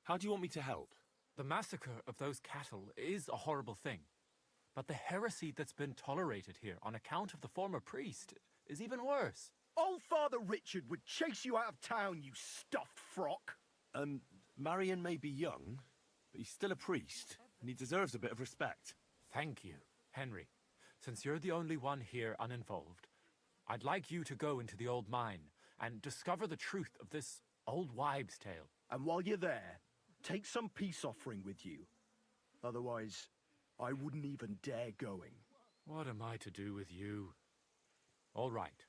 How do you want me to help? The massacre of those cattle is a horrible thing. But the heresy that's been tolerated here on account of the former priest is even worse. Old Father Richard would chase you out of town, you stuffed frock. Marion may be young, but he's still a priest, and he deserves a bit of respect. Thank you, Henry. Since you're the only one here uninvolved, I'd like you to go into the old mine and discover the truth of this old wives' tale. And while you're there, take some peace offering with you. Otherwise, I wouldn't even dare going. What am I to do with you? All right.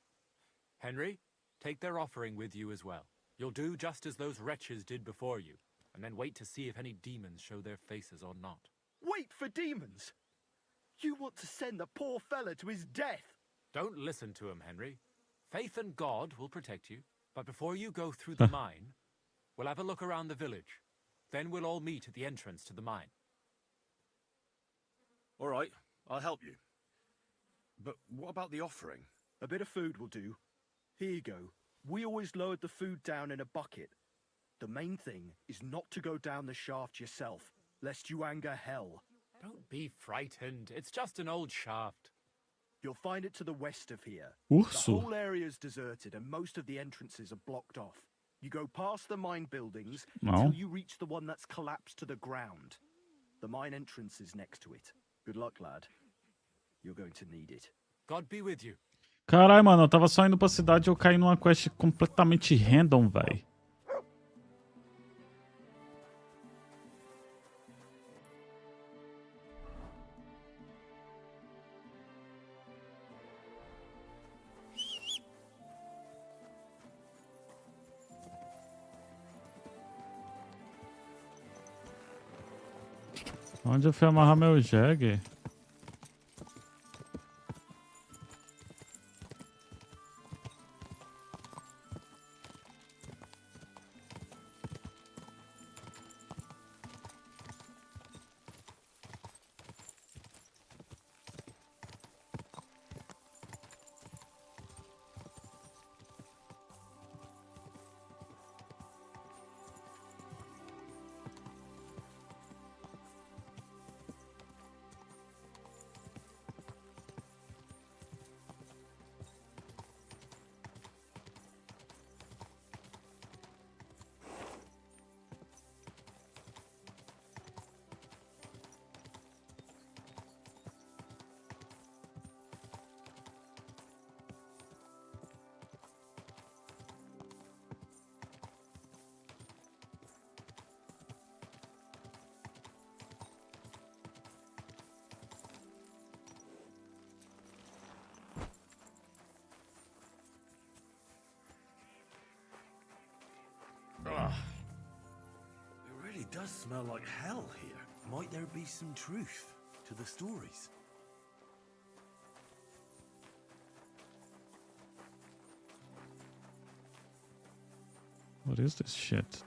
Henry, take their offering with you as well. You'll do just as those wretches did before you, and then wait to see if any demons show their faces or not. Wait for demons? You want to send the poor fella to his death? Don't listen to him, Henry. Faith in God will protect you. But before you go through the mine, we'll have a look around the village. Then we'll all meet at the entrance to the mine. All right, I'll help you. But what about the offering? A bit of food will do. Here you go. We always lowered the food down in a bucket. The main thing is not to go down the shaft yourself, lest you anger hell. Don't be frightened. It's just an old shaft. You'll find it to the west of here. Urso. The whole area is deserted and most of the entrances are blocked off. You go past the mine buildings until you reach the one that's collapsed to the ground. The mine entrance is next to it. Good luck, lad. You're going to need it. God be with you. Caralho, mano, eu tava só indo pra cidade e eu caí numa quest completamente random, véi. Onde eu fui amarrar meu jegue? smell like hell here. Might there be some truth to the stories? What is this shit?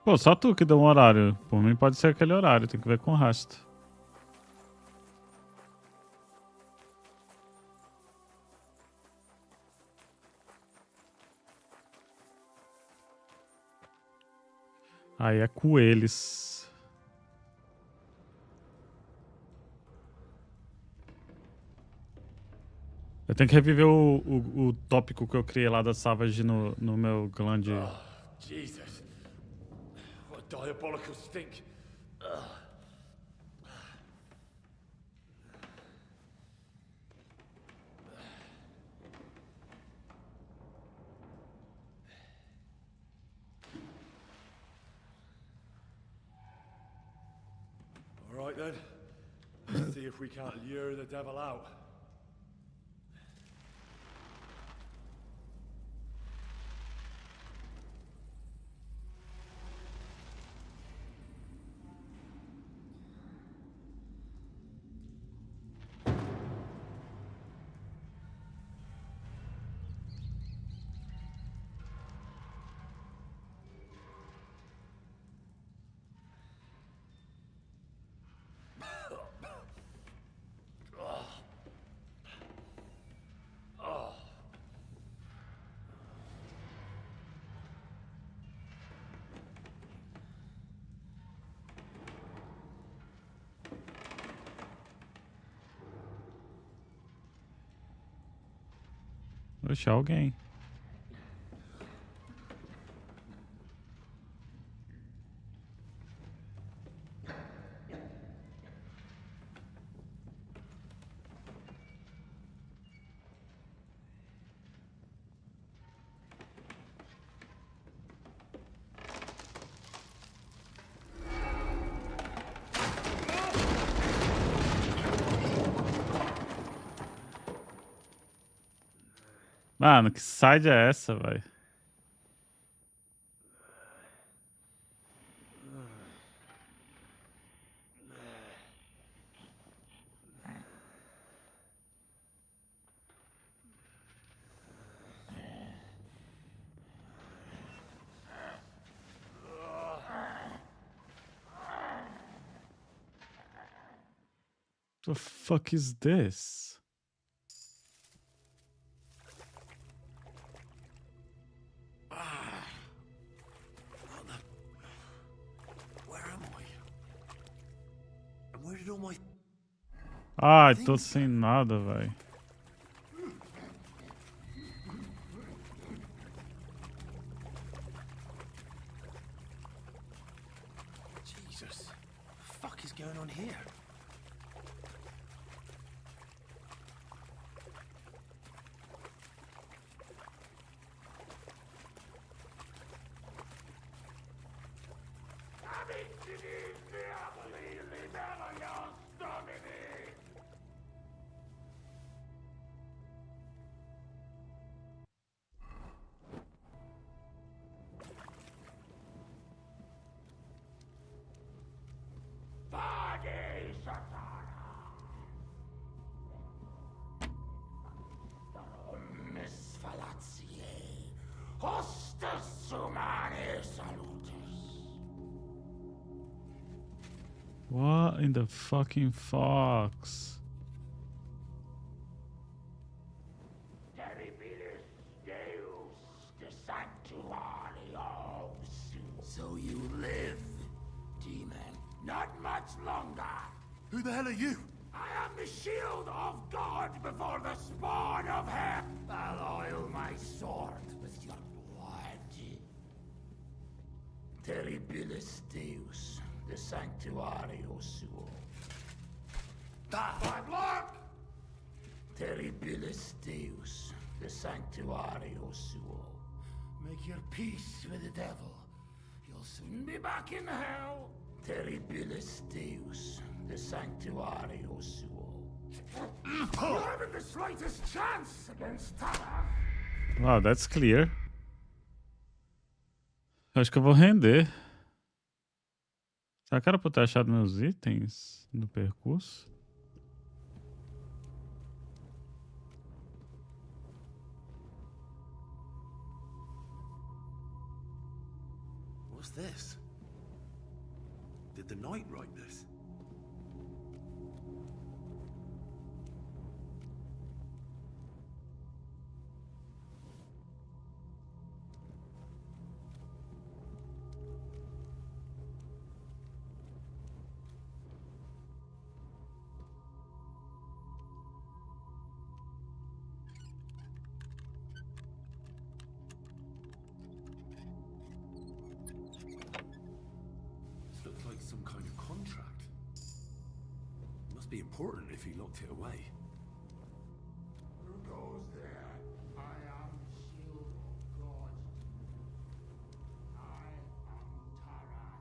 Pô, só tu que deu um horário. Por mim pode ser aquele horário, tem que ver com o resto. Aí é com eles. Eu tenho que reviver o tópico que eu criei lá da Savage no meu glande. Oh, Jesus. What a diabolical stink. All right then. Let's see if we can't lure the devil out. Oxe, alguém. Mano, que side é essa, velho? The fuck is this? Ai, tô sem nada, velho. Jesus, what the fuck is going on here? What in the fucking fox? So you live, demon. Not much longer. Who the hell are you? I am the shield of God before the spawn of hell. I'll oil my sword with your blood. Terribilis Deus, the Sanctuario Suo. Bad luck! Terribilis Deus, the Sanctuario Suo. Make your peace with the devil. You'll soon be back in hell. Terribilis Deus, the Sanctuario Suo. You haven't the slightest chance against Tara. Wow, that's clear. Acho que eu vou render. Será que era pra eu ter achado meus itens no percurso? What's this? Did the knight write this? This looks like some kind of contract. Must be important if he locked it away. Who goes there? I am Shield of God. I am Taras.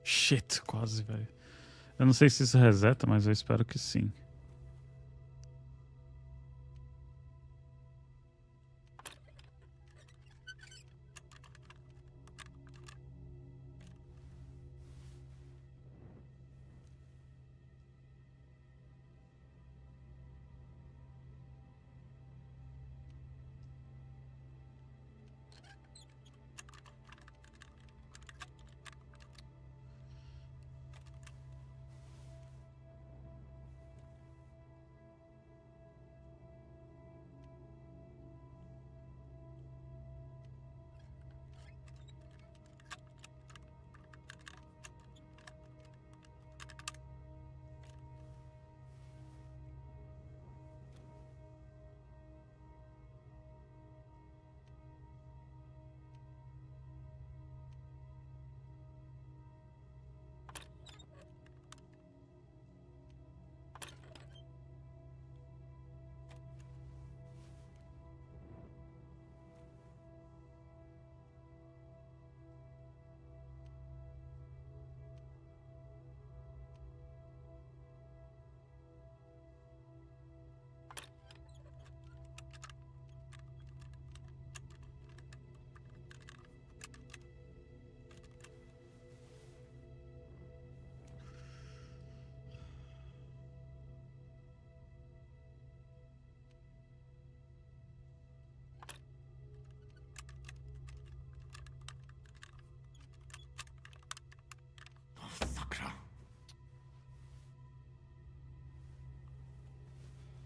Shit, quase, velho. Eu não sei se isso reseta, mas eu espero que sim.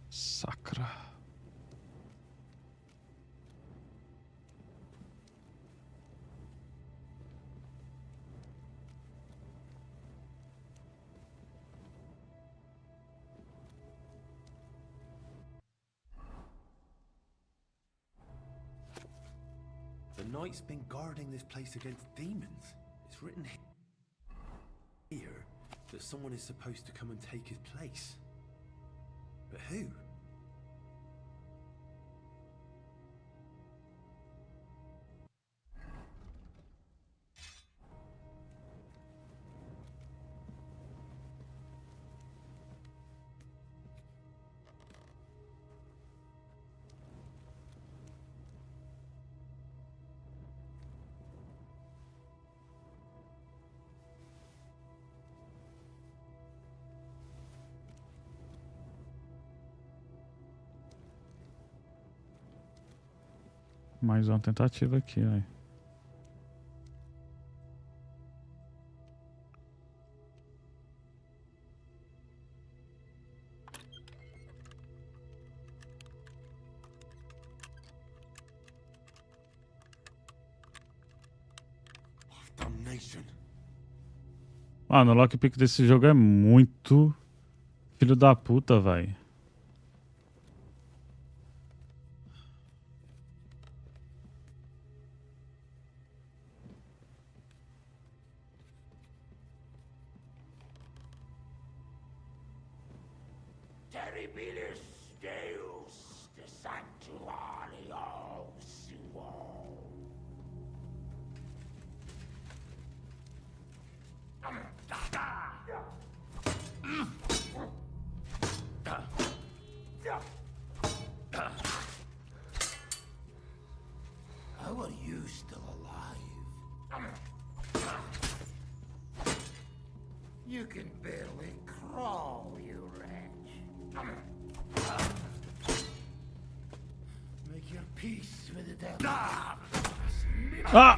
Sacra. The knight's been guarding this place against demons. It's written here that someone is supposed to come and take his place. But who? Mais uma tentativa aqui, ó. abomination. Mano, o lockpick desse jogo é muito filho da puta, vai. Terribilis Deus, the sanctuary of Suo. How are you still alive? You can barely crawl, you wretch. Make your peace with the devil. Ah!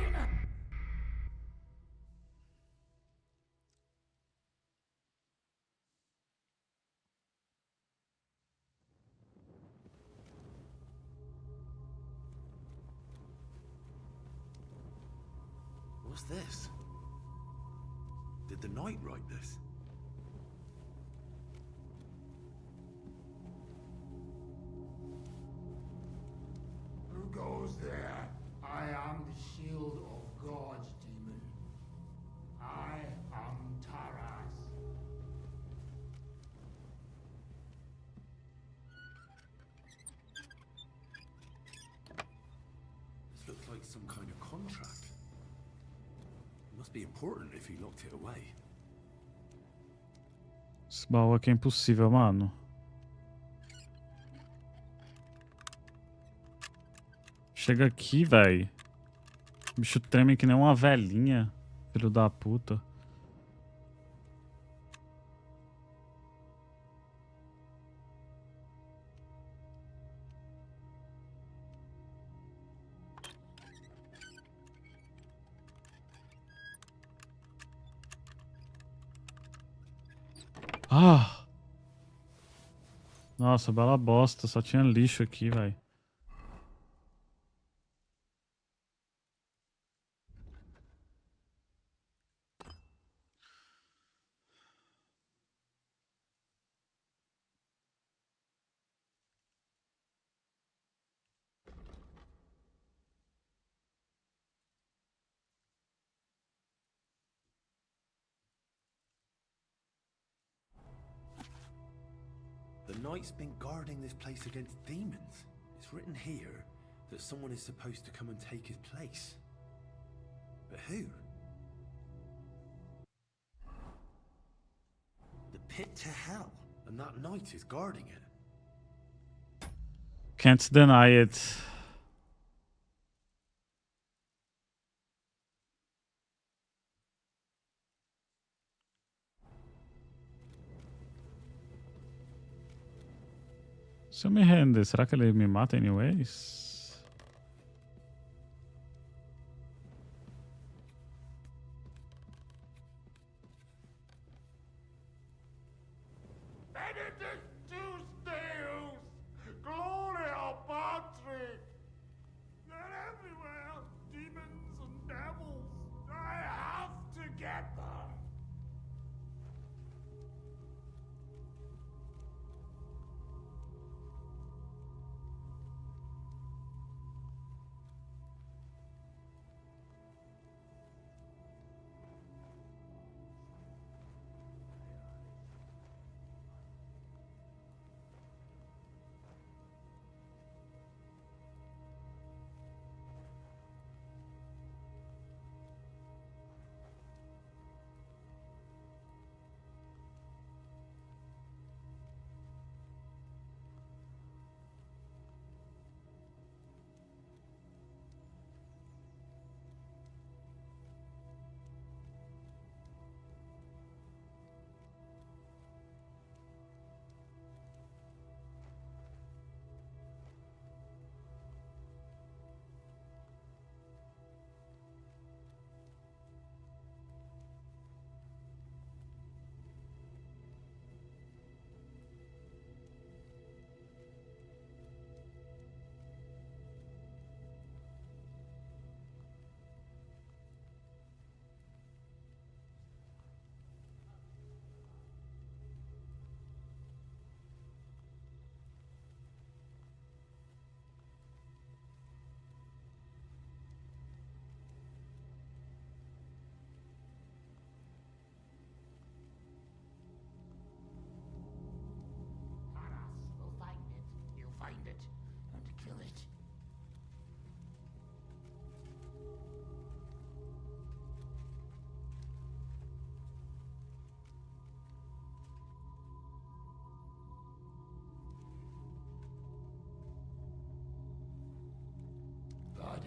What's this? Did the knight write this? Who goes there? I am the shield of gods, demon. I am Taras. This looks like some kind of contract. It must be important if he locked it away. Esse baú aqui é impossível, mano. Chega aqui, véi. O bicho treme que nem uma velhinha. Filho da puta. Ah! Nossa, bela bosta. Só tinha lixo aqui, véi. The knight's been guarding this place against demons. It's written here that someone is supposed to come and take his place. But who? The pit to hell, and that knight is guarding it. Can't deny it. Se eu me render, será que ele me mata anyways? Benedictus Deus! Gloria Patri! They're everywhere! Demons and devils! I have to get them!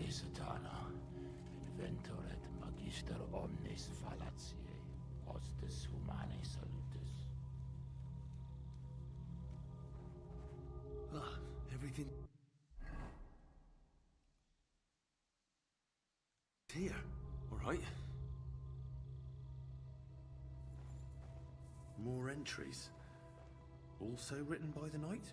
Satana, inventor et magister omnis fallaciae, hostis humani salutis. Everything here, all right? More entries. Also written by the knight?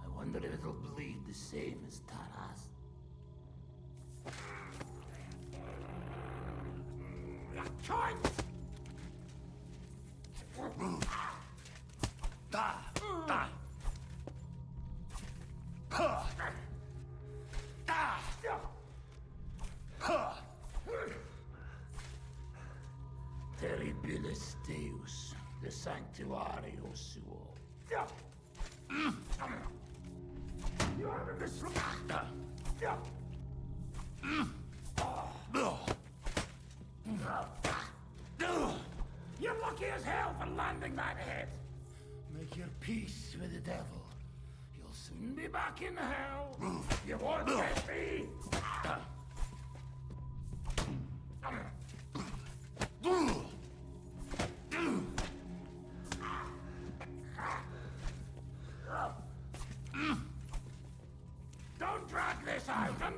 I wonder if it'll bleed the same as Taras. Choice! Da! Da! Ha! Da! Ha! Terribilis Deus, the Sanctuario Suo. You are in this. You're lucky as hell for landing that hit. Make your peace with the devil. You'll soon be back in hell. You won't get me. Don't drag this out and...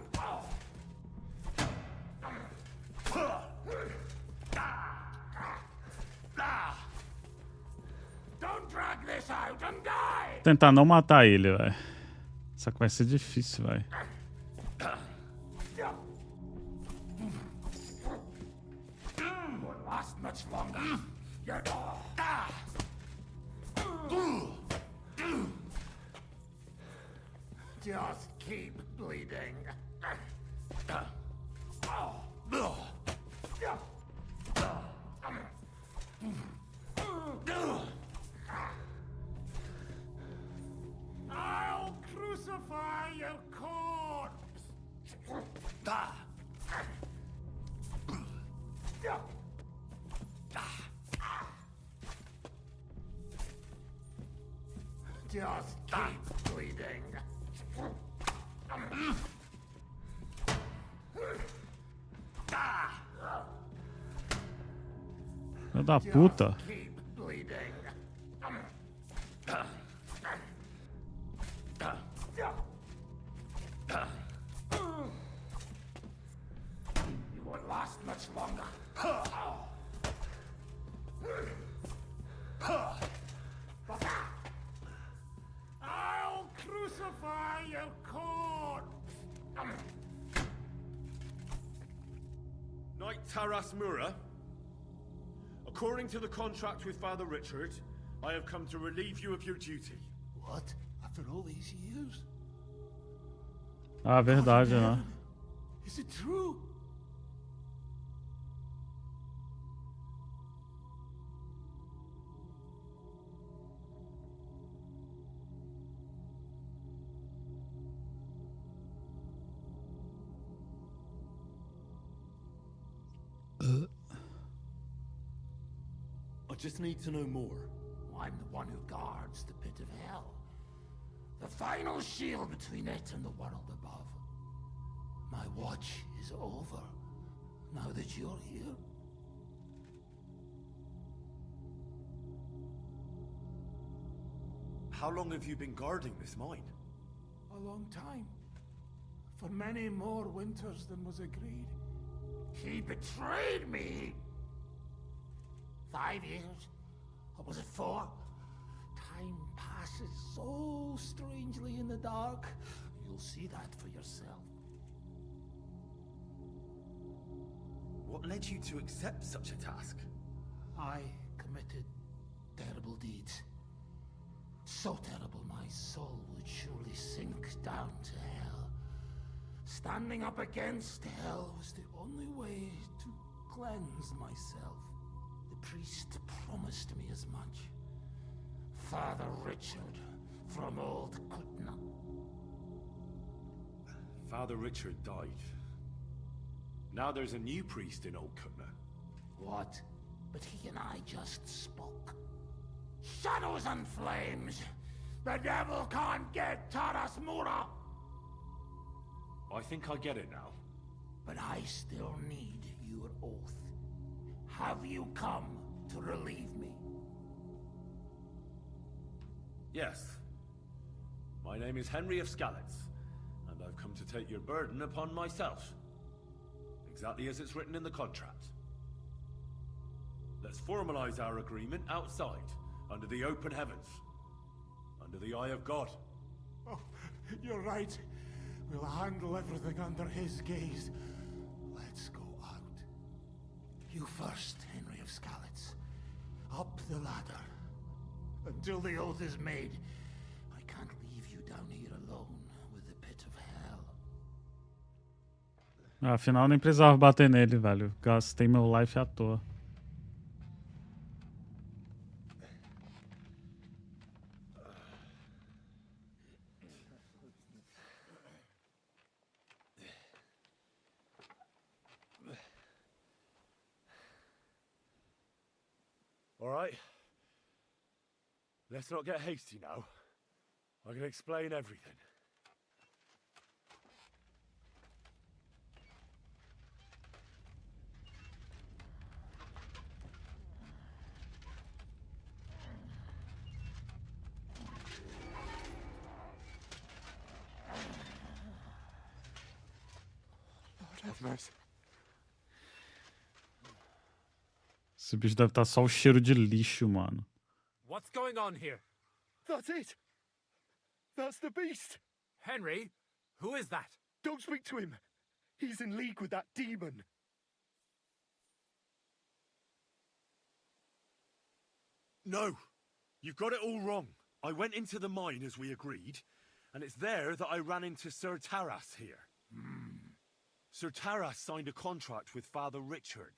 Don't drag this out and die! Tentar não matar ele, velho. Só que vai ser difícil, velho. Won't last much longer. You're... Just keep bleeding. I'll crucify your corpse. Just keep bleeding. Filho da puta. Keep bleeding. You won't last much longer. I'll crucify your corpse. Knight Taras Mura, according to the contract with Father Richard, I have come to relieve you of your duty. What? After all these years? Ah, verdade, né? Is it true? I just need to know more. I'm the one who guards the pit of hell. The final shield between it and the world above. My watch is over, now that you're here. How long have you been guarding this mine? A long time. For many more winters than was agreed. He betrayed me! 5 years? Or was it 4? Time passes so strangely in the dark. You'll see that for yourself. What led you to accept such a task? I committed terrible deeds. So terrible my soul would surely sink down to hell. Standing up against hell was the only way to cleanse myself. The priest promised me as much. Father Richard from Old Kutna. Father Richard died. Now there's a new priest in Old Kutna. What? But he and I just spoke. Shadows and flames! The devil can't get Taras Mura! I think I get it now. But I still need your oath. Have you come to relieve me? Yes. My name is Henry of Skalitz, and I've come to take your burden upon myself. Exactly as it's written in the contract. Let's formalize our agreement outside, under the open heavens. Under the eye of God. Oh, you're right. We'll handle everything under his gaze. Let's go out. You first, Henry of Skalitz. Up the ladder. Until the oath is made, I can't leave you down here alone with the pit of hell. Afinal, nem precisava bater nele, velho. Gastei meu life à toa. All right. Let's not get hasty now. I can explain everything. Lord have mercy. Esse bicho deve estar só o cheiro de lixo, mano. What's going on here? That's it. That's the beast. Henry, who is that? Don't speak to him. He's in league with that demon. No! You've got it all wrong. I went into the mine as we agreed, and it's there that I ran into Sir Taras here. Sir Taras signed a contract with Father Richard.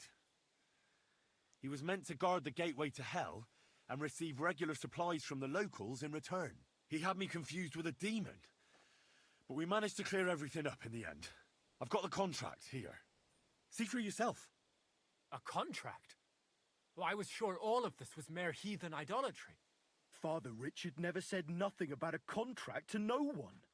He was meant to guard the gateway to hell and receive regular supplies from the locals in return. He had me confused with a demon. But we managed to clear everything up in the end. I've got the contract here. See for yourself. A contract? Well, I was sure all of this was mere heathen idolatry. Father Richard never said nothing about a contract to no one.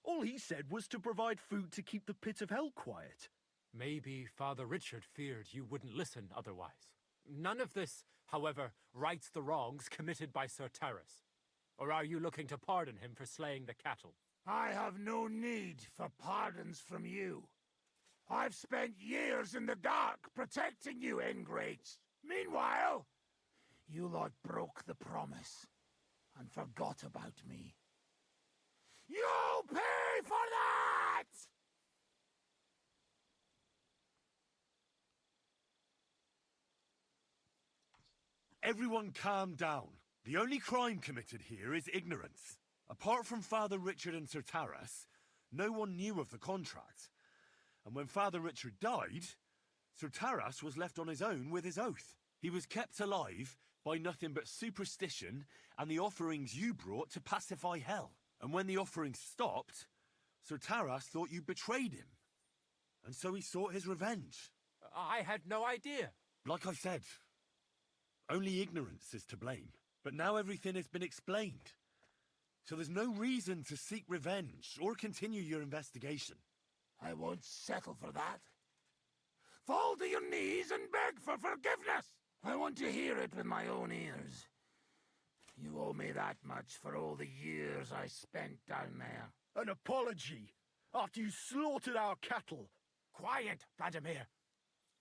All he said was to provide food to keep the pit of hell quiet. Maybe Father Richard feared you wouldn't listen otherwise. None of this, however, rights the wrongs committed by Sir Taras. Or are you looking to pardon him for slaying the cattle? I have no need for pardons from you. I've spent years in the dark protecting you, ingrates. Meanwhile, you lot broke the promise and forgot about me. You'll pay for that! Everyone calm down. The only crime committed here is ignorance. Apart from Father Richard and Sir Taras, no one knew of the contract. And when Father Richard died, Sir Taras was left on his own with his oath. He was kept alive by nothing but superstition and the offerings you brought to pacify hell. And when the offerings stopped, Sir Taras thought you betrayed him. And so he sought his revenge. I had no idea. Like I said, only ignorance is to blame. But now everything has been explained. So there's no reason to seek revenge or continue your investigation. I won't settle for that. Fall to your knees and beg for forgiveness. I want to hear it with my own ears. You owe me that much for all the years I spent down there. An apology after you slaughtered our cattle. Quiet, Vladimir.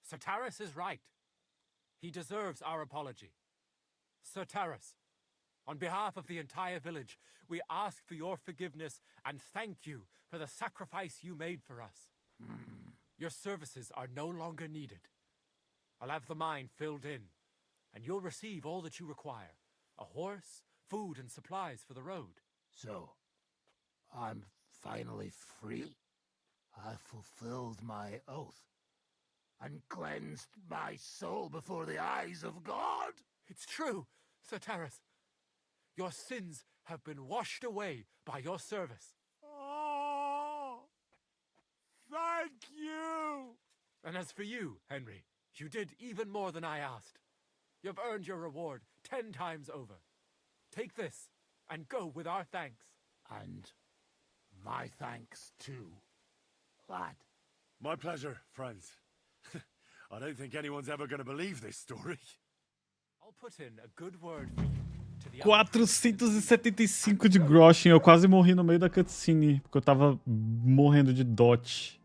Sir Taras is right. He deserves our apology. Sir Taras, on behalf of the entire village, we ask for your forgiveness and thank you for the sacrifice you made for us. Your services are no longer needed. I'll have the mine filled in, and you'll receive all that you require. A horse, food, and supplies for the road. So, I'm finally free. I've fulfilled my oath and cleansed my soul before the eyes of God. It's true, Sir Taras. Your sins have been washed away by your service. Oh, thank you! And as for you, Henry, you did even more than I asked. You've earned your reward 10 times over. Take this and go with our thanks. And my thanks too, lad. My pleasure, friends. I don't think anyone's ever going to believe this story. I'll put in a good word for you to the 475 de Groschen. Eu quase morri no meio da cutscene, porque eu tava morrendo de dot.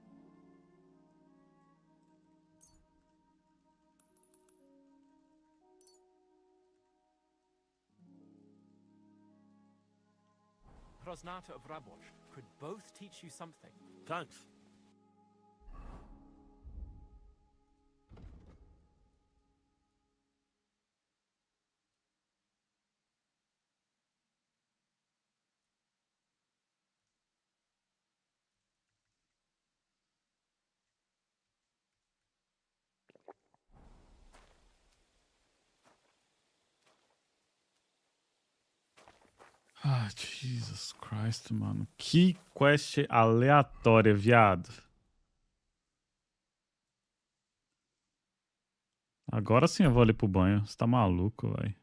Prosnata of Rabosh could both teach you something. Thanks. Ah, Jesus Christ, mano. Que quest aleatória, viado. Agora sim eu vou ali pro banho. Você tá maluco, velho.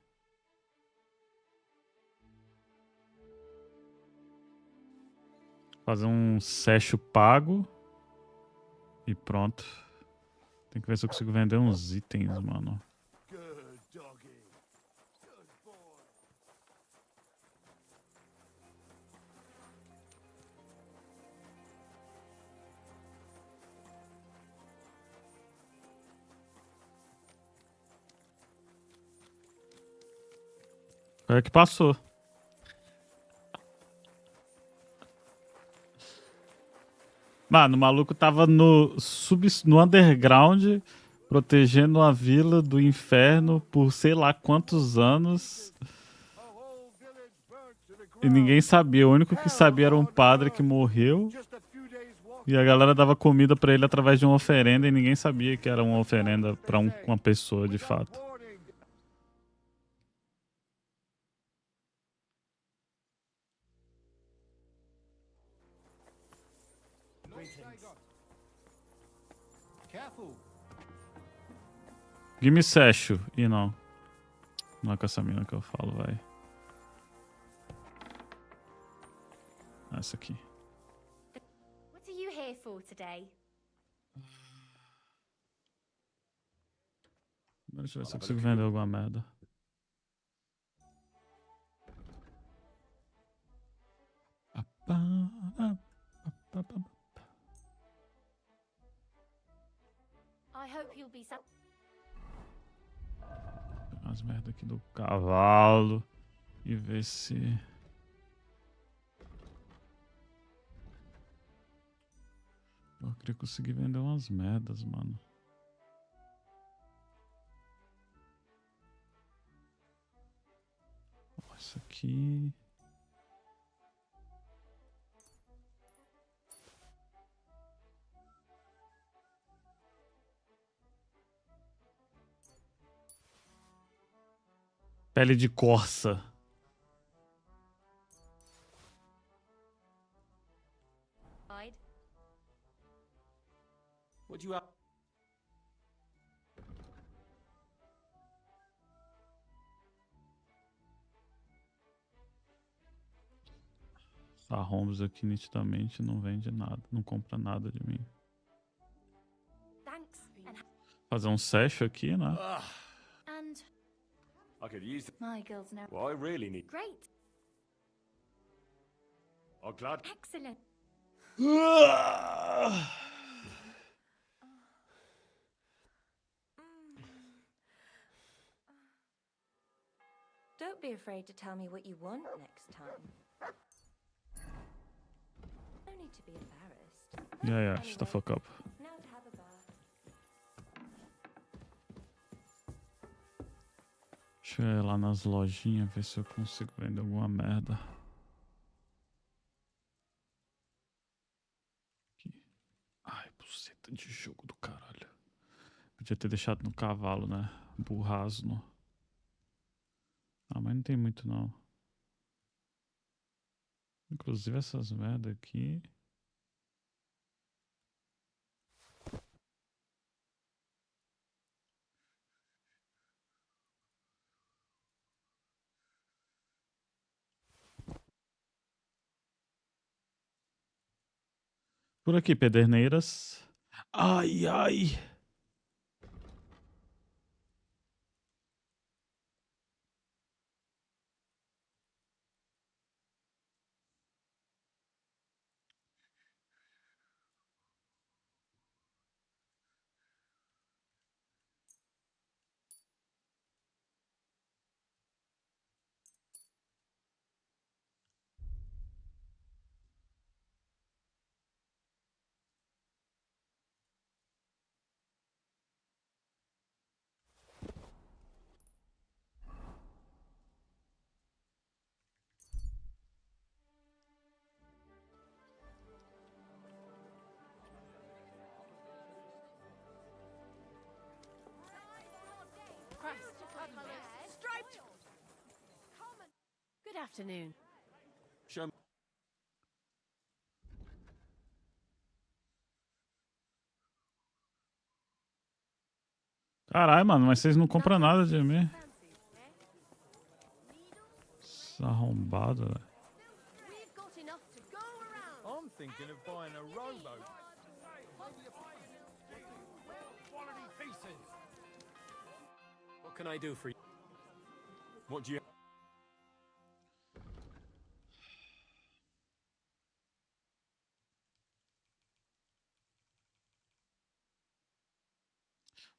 Fazer um session pago. E pronto. Tem que ver se eu consigo vender uns itens, mano. Foi que passou. Mano, o maluco tava no underground, protegendo a vila do inferno por sei lá quantos anos. E ninguém sabia. O único que sabia era um padre que morreu. E a galera dava comida pra ele através de uma oferenda e ninguém sabia que era uma oferenda pra uma pessoa de fato. Careful. Gimme Session. E não. Não é com essa mina que eu falo, vai. Essa aqui. What are you here for today? Deixa eu ver se eu consigo vender alguma merda. I hope you'll be Pegar as merdas aqui do cavalo. E ver se... Eu queria conseguir vender umas merdas, mano. Ó, isso aqui... Pele de corça. What do you have? A Holmes aqui nitidamente não vende nada, não compra nada de mim. Thanks. Fazer um session aqui, né? And I could use my girls know. What I really need. Great. I'm glad. Excellent. Don't be afraid to tell me what you want next time. No need to be embarrassed. Yeah, shut the fuck up. Now to have a bath. Deixa eu ir lá nas lojinhas ver se eu consigo vender alguma merda. Aqui. Ai, buceta de jogo do caralho. Podia ter deixado no cavalo, né? Burrasno. Ah, mas não tem muito não. Inclusive essas merda aqui. Por aqui, Pederneiras. Ai, ai. Striped. Good afternoon. Show me. Caralho, mano, mas vocês não compram nada de mim. Essa arrombada, velho. I'm thinking of buying a rowboat. Quality pieces. What can I do for you? What do you...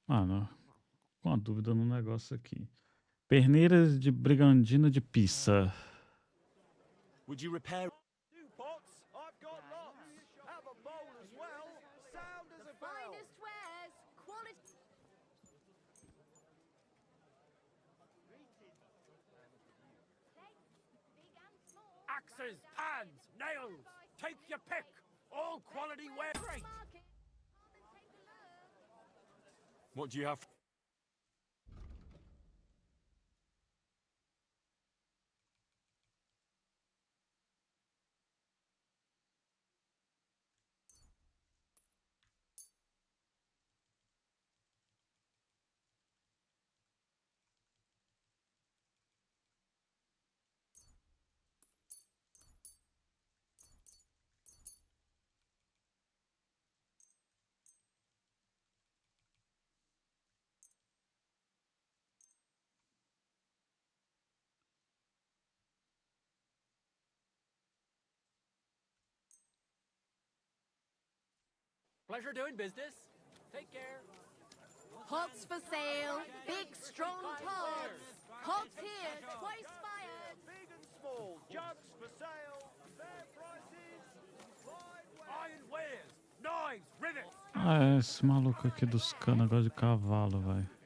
Mano, com uma dúvida no negócio aqui. Perneiras de brigandina de pizza. Would you repair... New pots, I've got lots. Have a bowl as well. Sound as a bell. Finest wares, quality. Axes, pans, nails. Take your pick. All quality ware. Great. What do you have? Pleasure doing business. Take care. Pots for sale. Big, strong pots. Pots here, twice fired. Big and small, jugs for sale. Fair prices. Iron wares, knives, rivets. Ah, é esse maluco aqui dos negócio de cavalo, velho.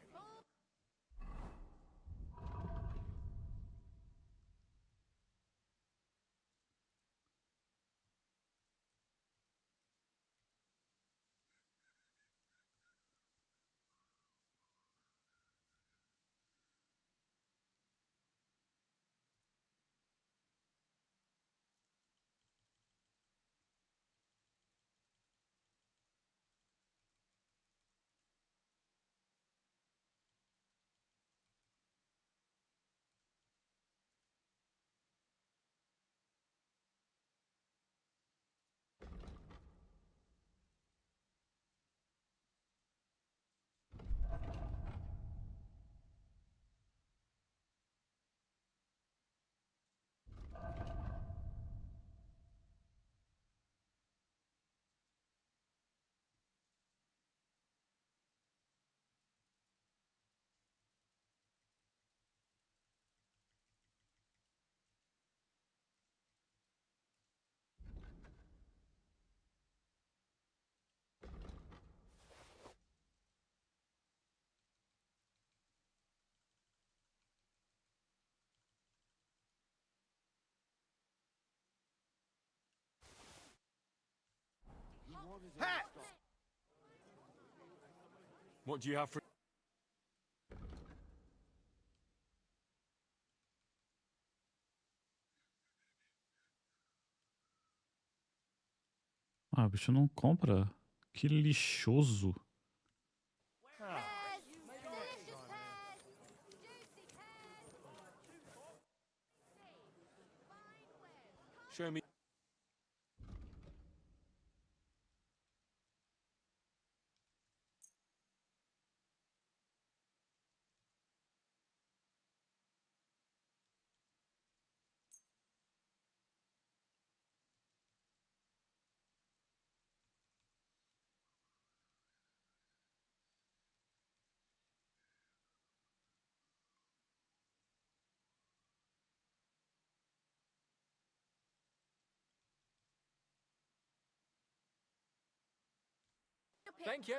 Hats. What do you have for... Ah, o bicho não compra. Que lixoso. Show me. Thank you.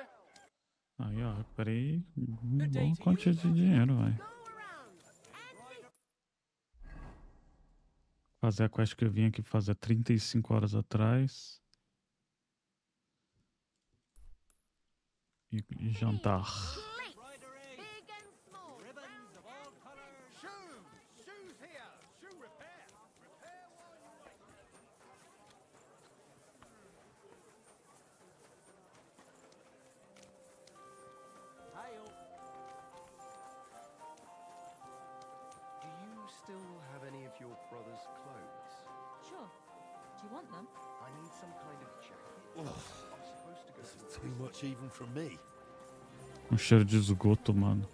Aí, ó, recuperei uma boa quantia de dinheiro, vai. Fazer a quest que eu vim aqui fazer 35 horas atrás. E jantar. Do you still have any of your brother's clothes? Sure. Do you want them? I need some kind of jacket. I'm supposed to go This is too much even from me. Um cheiro de esgoto, mano.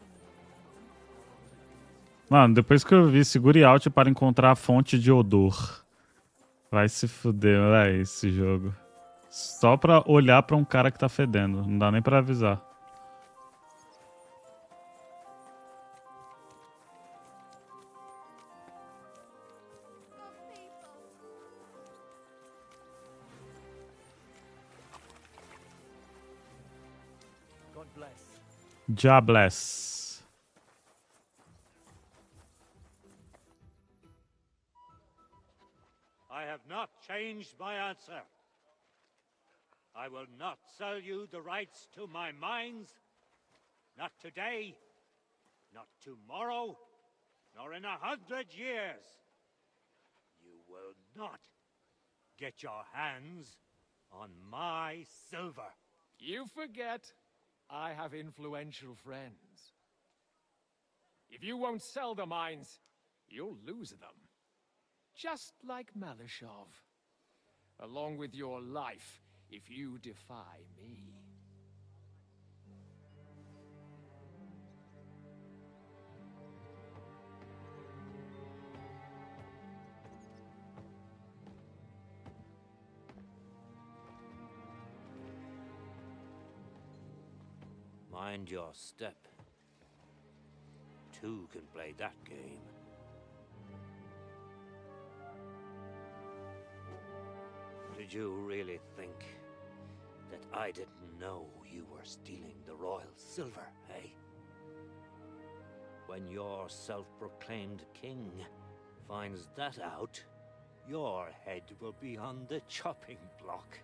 Mano, depois que eu vi segure Alt para encontrar a fonte de odor. Vai se fuder, velho, esse jogo. Só pra olhar pra um cara que tá fedendo. Não dá nem pra avisar. God bless. Jobless. I have not changed my answer. I will not sell you the rights to my mines. Not today, not tomorrow, nor in 100 years. You will not get your hands on my silver. You forget I have influential friends. If you won't sell the mines, you'll lose them. Just like Malishov. Along with your life, if you defy me. Mind your step. Two can play that game. Did you really think that I didn't know you were stealing the royal silver, eh? When your self-proclaimed king finds that out, your head will be on the chopping block.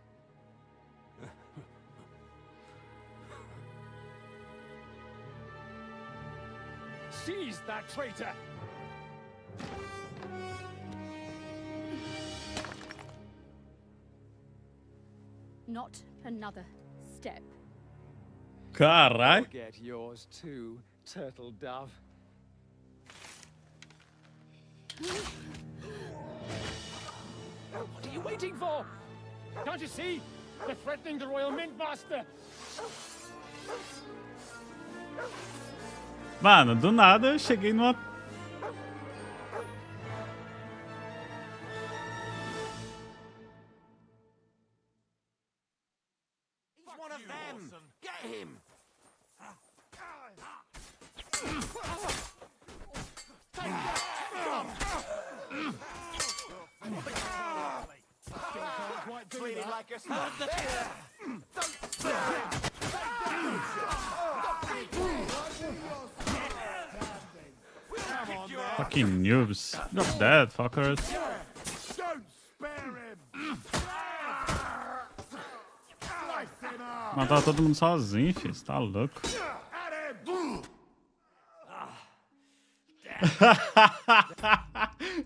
Seize that traitor! Not another step. Carai. I'll get yours too, turtle dove. What are you waiting for? Can't you see? They're threatening the Royal Mint Master. Mano, do nada eu cheguei numa... He's one of them! Get him! Treat it like a Fucking noobs. You're dead, fuckers. Don't spare him! Slice him up! Matar todo mundo sozinho, filho. Você tá louco.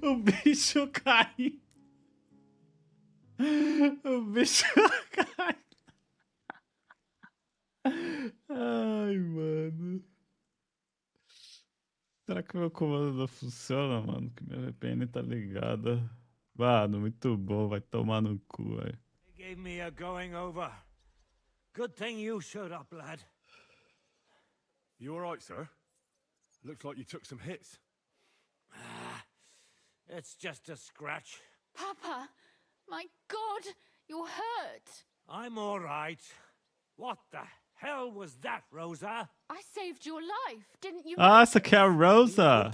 O bicho caiu. O bicho. Ai, mano. Será que meu comando não funciona, mano? Que minha VPN tá ligada. Mano, muito bom. Vai tomar no cu, velho. They gave me a going over. Good thing you showed up, lad. You alright, sir? Looks like you took some hits. It's just a scratch. Papa, my God, you're hurt. I'm all right. What the hell was that, Rosa? I saved your life, didn't you? Ah, essa aqui é a Rosa.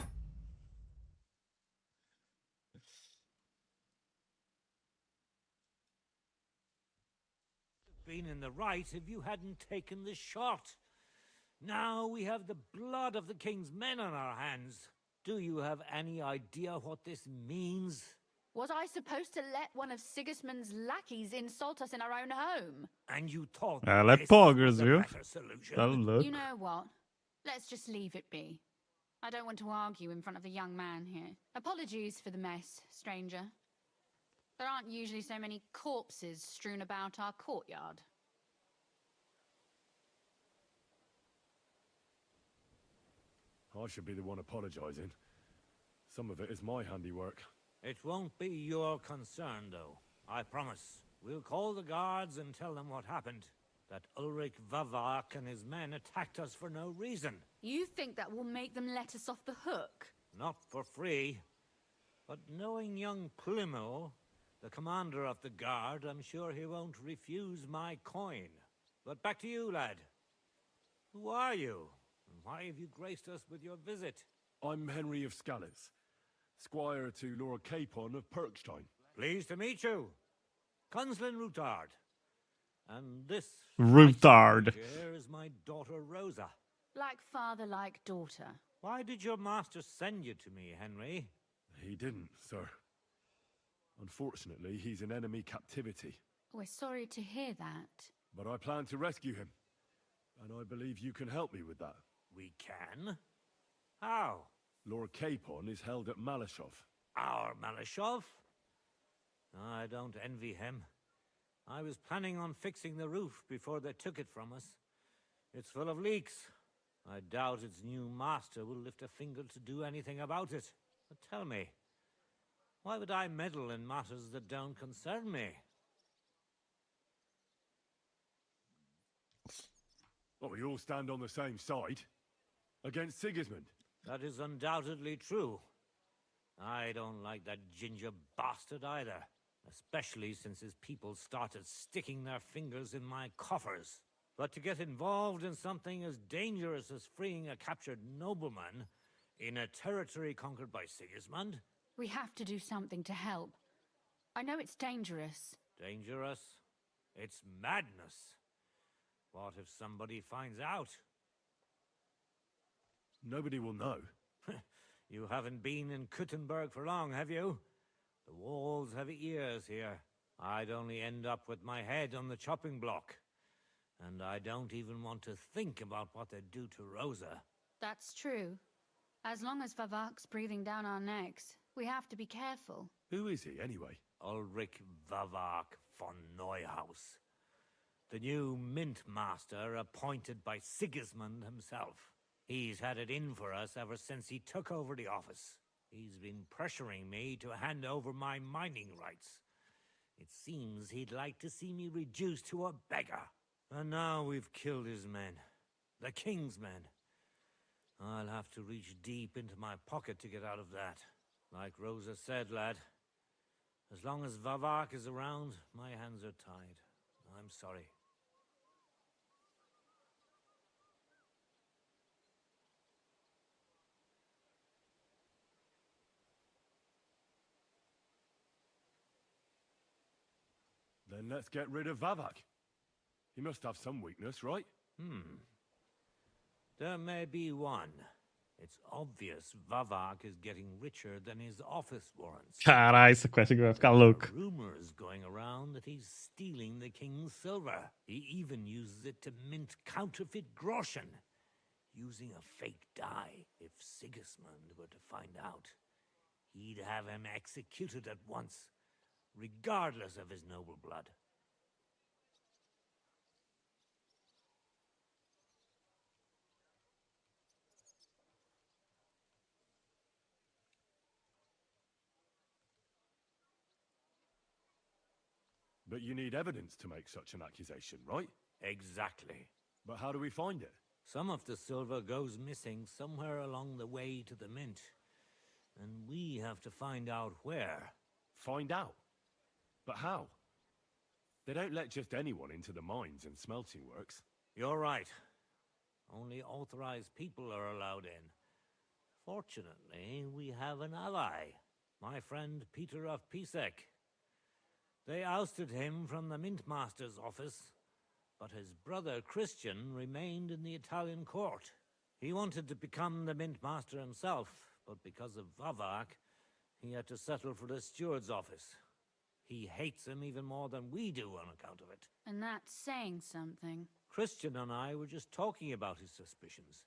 Been in the right if you hadn't taken the shot. Now we have the blood of the king's men on our hands. Do you have any idea what this means? Was I supposed to let one of Sigismund's lackeys insult us in our own home? And you thought Ela é this poggers, was a viu? better solution? Tá louco. You know what? Let's just leave it be. I don't want to argue in front of the young man here. Apologies for the mess, stranger. There aren't usually so many corpses strewn about our courtyard. I should be the one apologising. Some of it is my handiwork. It won't be your concern, though. I promise. We'll call the guards and tell them what happened. That Ulrich Vavak and his men attacked us for no reason. You think that will make them let us off the hook? Not for free. But knowing young Plimo, the commander of the guard, I'm sure he won't refuse my coin. But back to you, lad. Who are you? And why have you graced us with your visit? I'm Henry of Scalitz, squire to Lord Capon of Perkstein. Pleased to meet you. Conslin Routard. And this Routard. here is my daughter Rosa. Like father, like daughter. Why did your master send you to me, Henry? He didn't, sir. Unfortunately, he's in enemy captivity. We're sorry to hear that. But I plan to rescue him. And I believe you can help me with that. We can? How? Lord Capon is held at Malashov. Our Malashov? I don't envy him. I was planning on fixing the roof before they took it from us. It's full of leaks. I doubt its new master will lift a finger to do anything about it. But tell me, why would I meddle in matters that don't concern me? Oh, we all stand on the same side. Against Sigismund. That is undoubtedly true. I don't like that ginger bastard either. Especially since his people started sticking their fingers in my coffers. But to get involved in something as dangerous as freeing a captured nobleman in a territory conquered by Sigismund? We have to do something to help. I know it's dangerous. Dangerous? It's madness. What if somebody finds out? Nobody will know. You haven't been in Kuttenberg for long, have you? The walls have ears here. I'd only end up with my head on the chopping block. And I don't even want to think about what they'd do to Rosa. That's true. As long as Vavak's breathing down our necks, we have to be careful. Who is he, anyway? Ulrich Vavak von Neuhaus. The new mint master appointed by Sigismund himself. He's had it in for us ever since he took over the office. He's been pressuring me to hand over my mining rights. It seems he'd like to see me reduced to a beggar. And now we've killed his men. The king's men. I'll have to reach deep into my pocket to get out of that. Like Rosa said, lad, as long as Vavak is around, my hands are tied. I'm sorry. Then let's get rid of Vavak. He must have some weakness, right? There may be one. It's obvious Vavak is getting richer than his office warrants. Caralho, essa quest aqui vai ficar louca. Rumors going around that he's stealing the king's silver. He even uses it to mint counterfeit groschen, using a fake die. If Sigismund were to find out, he'd have him executed at once. regardless of his noble blood. But you need evidence to make such an accusation, right? Exactly. But how do we find it? Some of the silver goes missing somewhere along the way to the mint. And we have to find out where. Find out? But how? They don't let just anyone into the mines and smelting works. You're right. Only authorized people are allowed in. Fortunately, we have an ally. My friend Peter of Pisek. They ousted him from the Mint Master's office, but his brother Christian remained in the Italian court. He wanted to become the Mint Master himself, but because of Vavak, he had to settle for the steward's office. He hates him even more than we do on account of it. And that's saying something. Christian and I were just talking about his suspicions.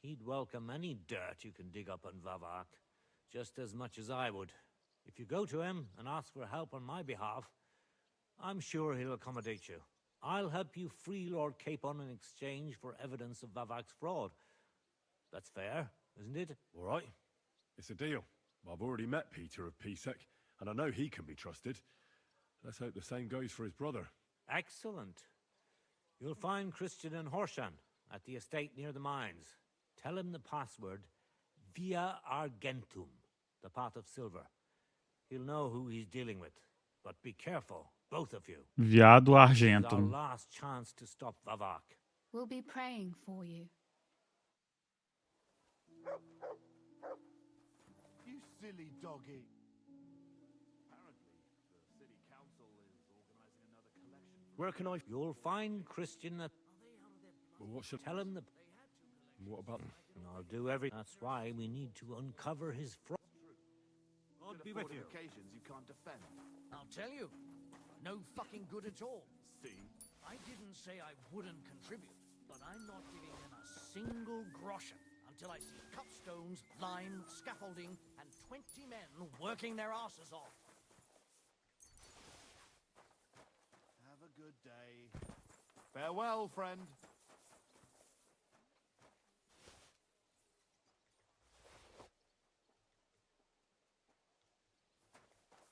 He'd welcome any dirt you can dig up on Vavak, just as much as I would. If you go to him and ask for help on my behalf, I'm sure he'll accommodate you. I'll help you free Lord Capon in exchange for evidence of Vavak's fraud. That's fair, isn't it? All right. It's a deal. I've already met Peter of Pisek, and I know he can be trusted. Let's hope the same goes for his brother. Excellent. You'll find Christian and Horshan at the estate near the mines. Tell him the password, Via Argentum, the pot of silver. He'll know who he's dealing with. But be careful, both of you. Viado This is our Argentum. last chance to stop Vavak. We'll be praying for you. You silly doggy. Where can I... You'll find Christian at... Well, what should... Tell him the... What about... I'll do every... That's why we need to uncover his fraud. God be with you. Occasions you can't defend. I'll tell you, no fucking good at all. See? I didn't say I wouldn't contribute, but I'm not giving them a single groschen until I see cut stones, lime, scaffolding, and 20 men working their asses off. Have a good day. Farewell, friend.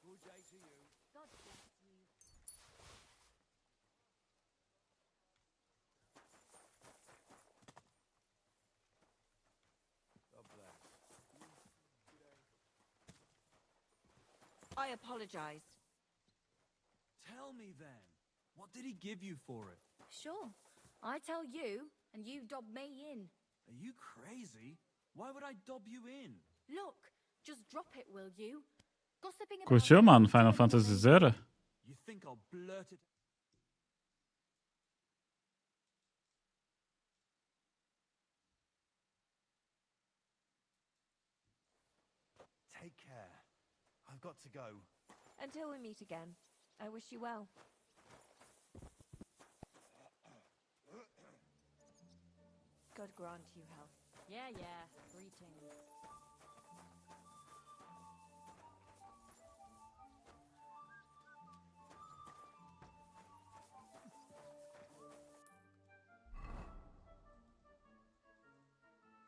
Good day to you. God bless you. God bless. I apologize. Tell me then, what did he give you for it? Sure. I tell you, and you dob me in. Are you crazy? Why would I dob you in? Look, just drop it, will you? Gossiping about... Curtiu, mano, Final Fantasy Zero? You think I'll blurt it... Take care. I've got to go. Until we meet again, I wish you well. God grant you health. Yeah, yeah. Greetings.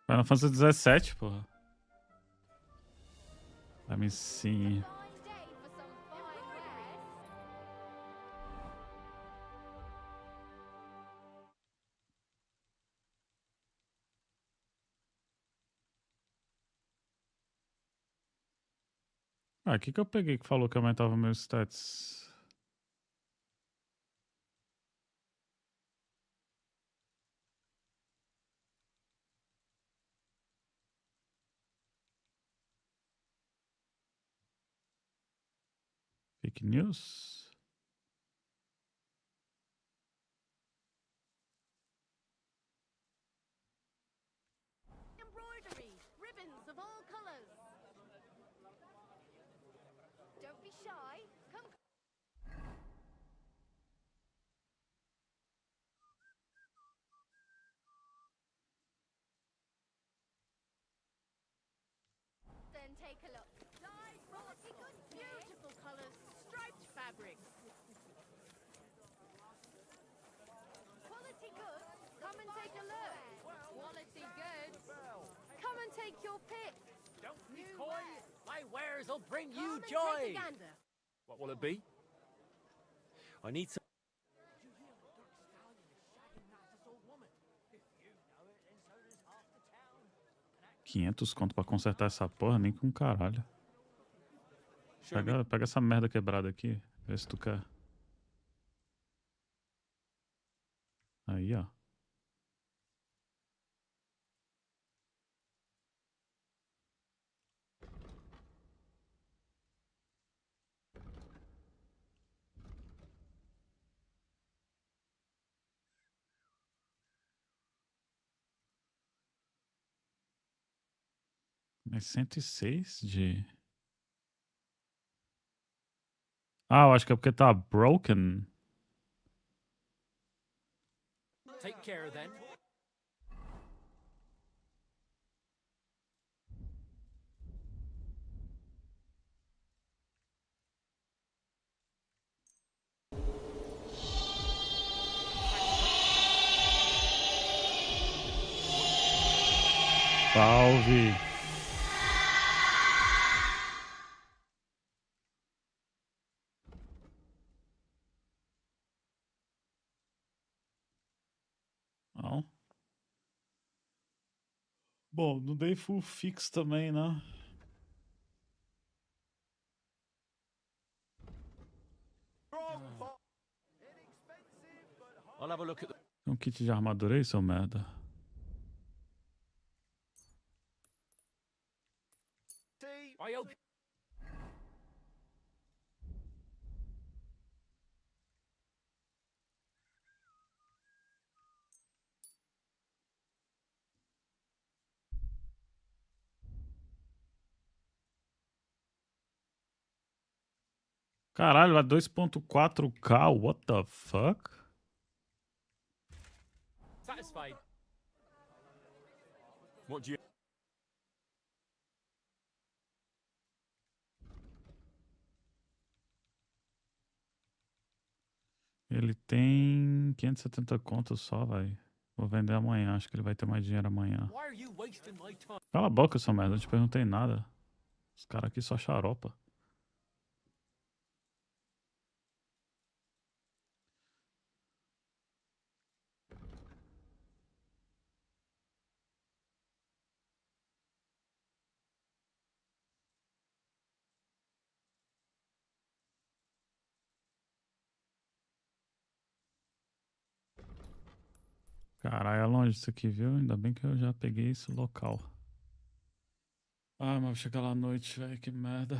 Final Fantasy 17, porra. Let me see. Ah, o que que eu peguei que falou que aumentava meus stats? Fake news? Embroidery, ribbons of all colors. Don't be shy. Come. Then take a look. Dyed beautiful colors, striped take your pick. Don't be coy. My wares will bring you joy. What will it be? I need some. 500 conto pra consertar essa porra, nem com caralho. Pega essa merda quebrada aqui, vê se tu quer. Aí, ó. Mas 106 de... Ah, eu acho que é porque tá broken. Take care then. Salve. Não. Bom, não dei full fix também, né? I'll have a look at the... Tem um kit de armadura aí, seu merda. I hope. Caralho, a 2.4K, what the fuck? Satisfied. What do you... Ele tem 570 contos só, vai. Vou vender amanhã, acho que ele vai ter mais dinheiro amanhã. Why are you wasting my time? Cala a boca, seu merda, não te perguntei nada. Os caras aqui só xaropa. Caralho, é longe isso aqui, viu? Ainda bem que eu já peguei esse local. Ah, mas vou chegar lá à noite, velho, que merda.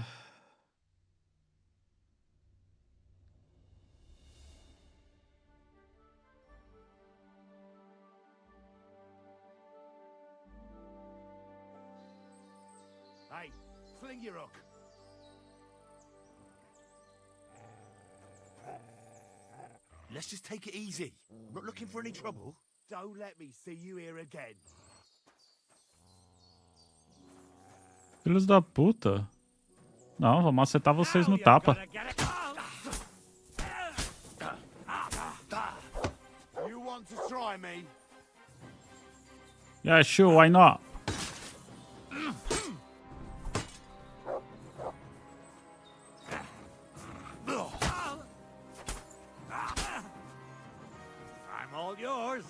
Hey, fling your hook. Let's just take it easy. I'm not looking for any trouble. Don't let me see you here again. Filhos da puta. Não, vamos acertar vocês no tapa. You want to try me? Yeah, sure, why not? I'm all yours.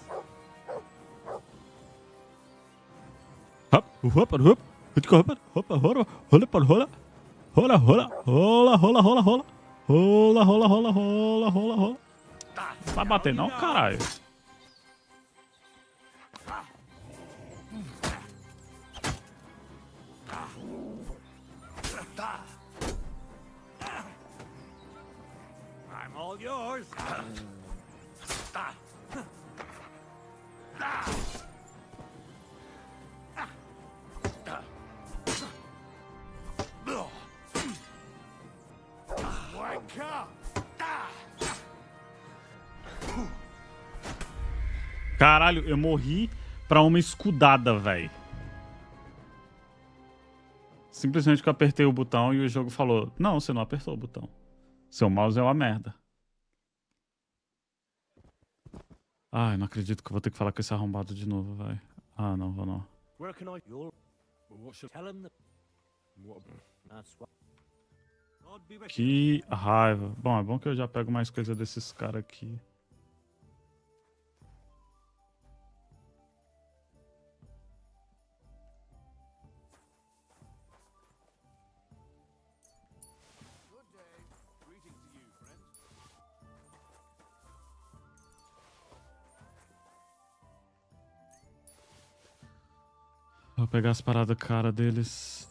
Hop, hop, hop. Hop, hop, hop, rola, rola. Rola, rola, rola, rola, rola, rola. Rola, rola, rola, rola, rola, rola. Vai bater não, caralho. I'm all yours. Wake up! Caralho, eu morri pra uma escudada, velho. Simplesmente que eu apertei o botão e o jogo falou: não, você não apertou o botão. Seu mouse é uma merda. Ai, não acredito que eu vou ter que falar com esse arrombado de novo, velho. Ah, não, vou não. Where can I... Well, what should... Tell him that. What... That's what. God be with you. Que raiva. Bom, é bom que eu já pego mais coisa desses caras aqui. Vou pegar as paradas cara deles.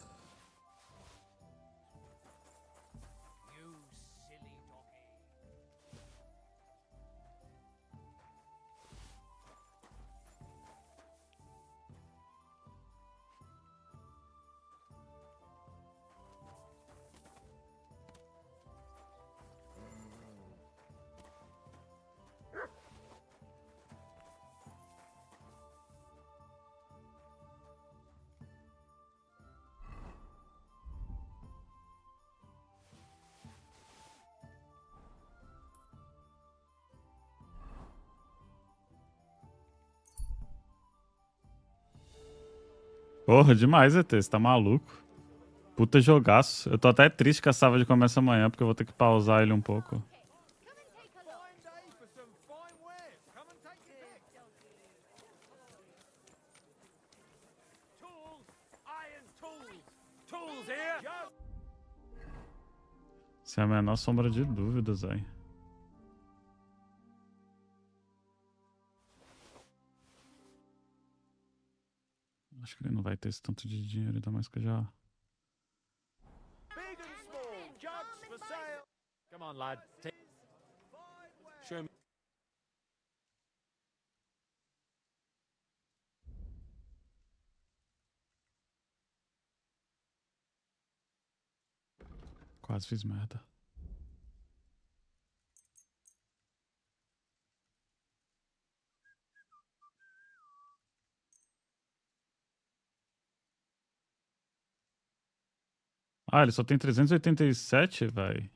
Porra, demais, ET. Você tá maluco? Puta jogaço. Eu tô até triste que a Savage começa amanhã, porque eu vou ter que pausar ele um pouco. Sem a menor sombra de dúvidas, aí. Acho que ele não vai ter esse tanto de dinheiro, ainda mais que eu já... Big and small, jugs for sale. Come on, lad. Show me. Quase fiz merda. Ah, ele só tem 387, vai.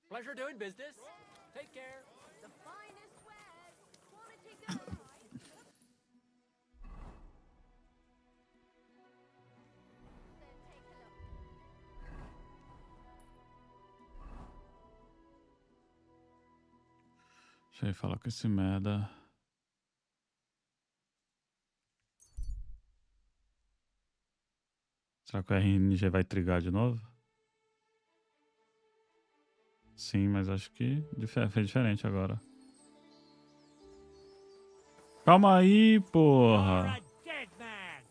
Pleasure doing business. Take care. The finest wares, quality goods. Deixa eu falar com esse merda. Será que o RNG vai trigar de novo? Sim, mas acho que foi diferente agora. Calma aí, porra. Dead man.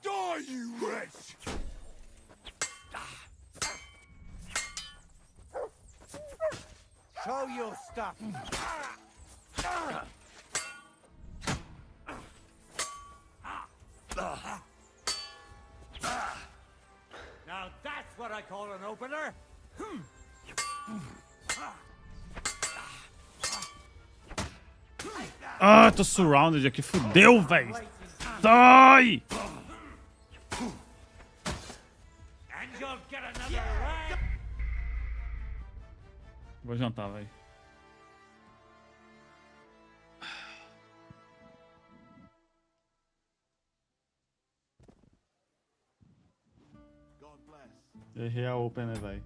Die, you wretch. Show your stuff. Now that's what I call an opener. Ah, tô surrounded aqui. Fudeu, véi. Sai! And you'll get another round. Vou jantar, véi. Errei a open, né, véi?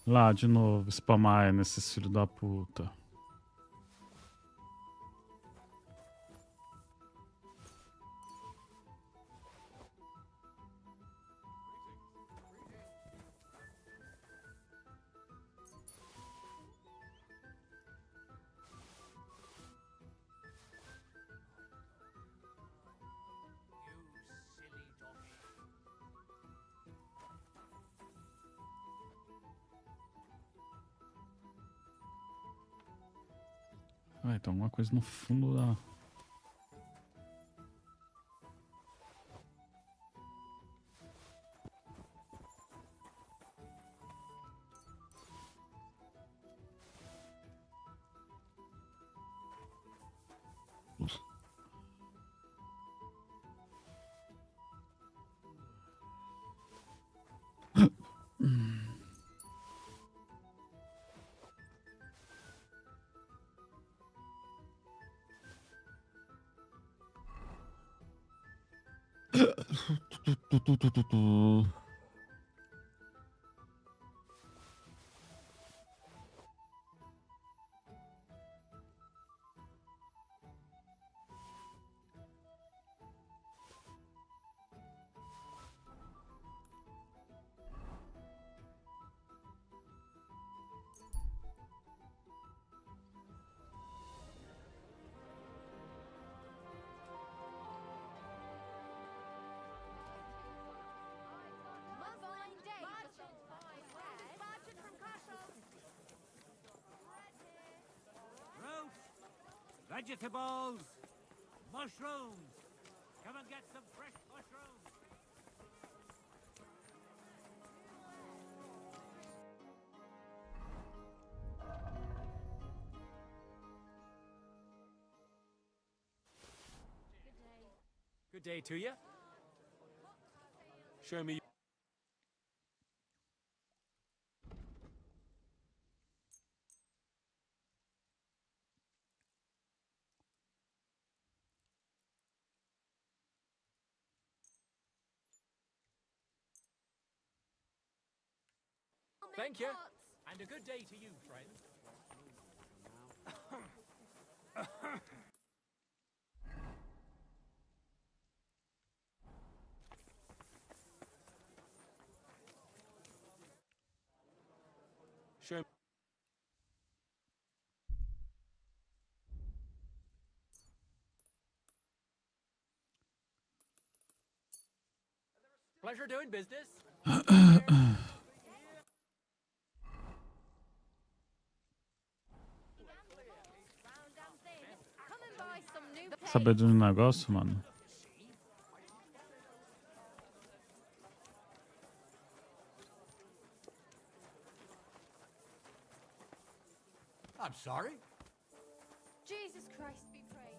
Lá de novo, spamar nesses filhos da puta. Ah, tem alguma coisa no fundo da... Vegetables! Mushrooms! Come and get some fresh mushrooms! Good day to you. Show me. Thank you. And a good day to you, friend. Show. Pleasure doing business. Saber de um negócio, mano? I'm sorry. Jesus Christ be praised.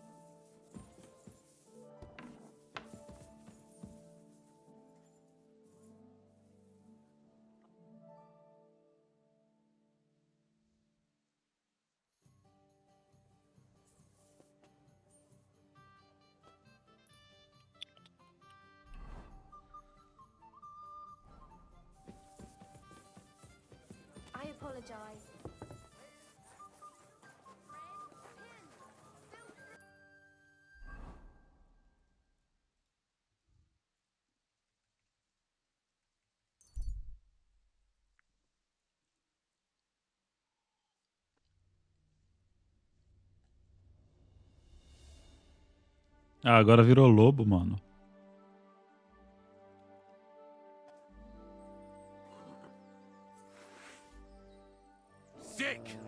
I apologize. Ah, agora virou lobo, mano. Sick!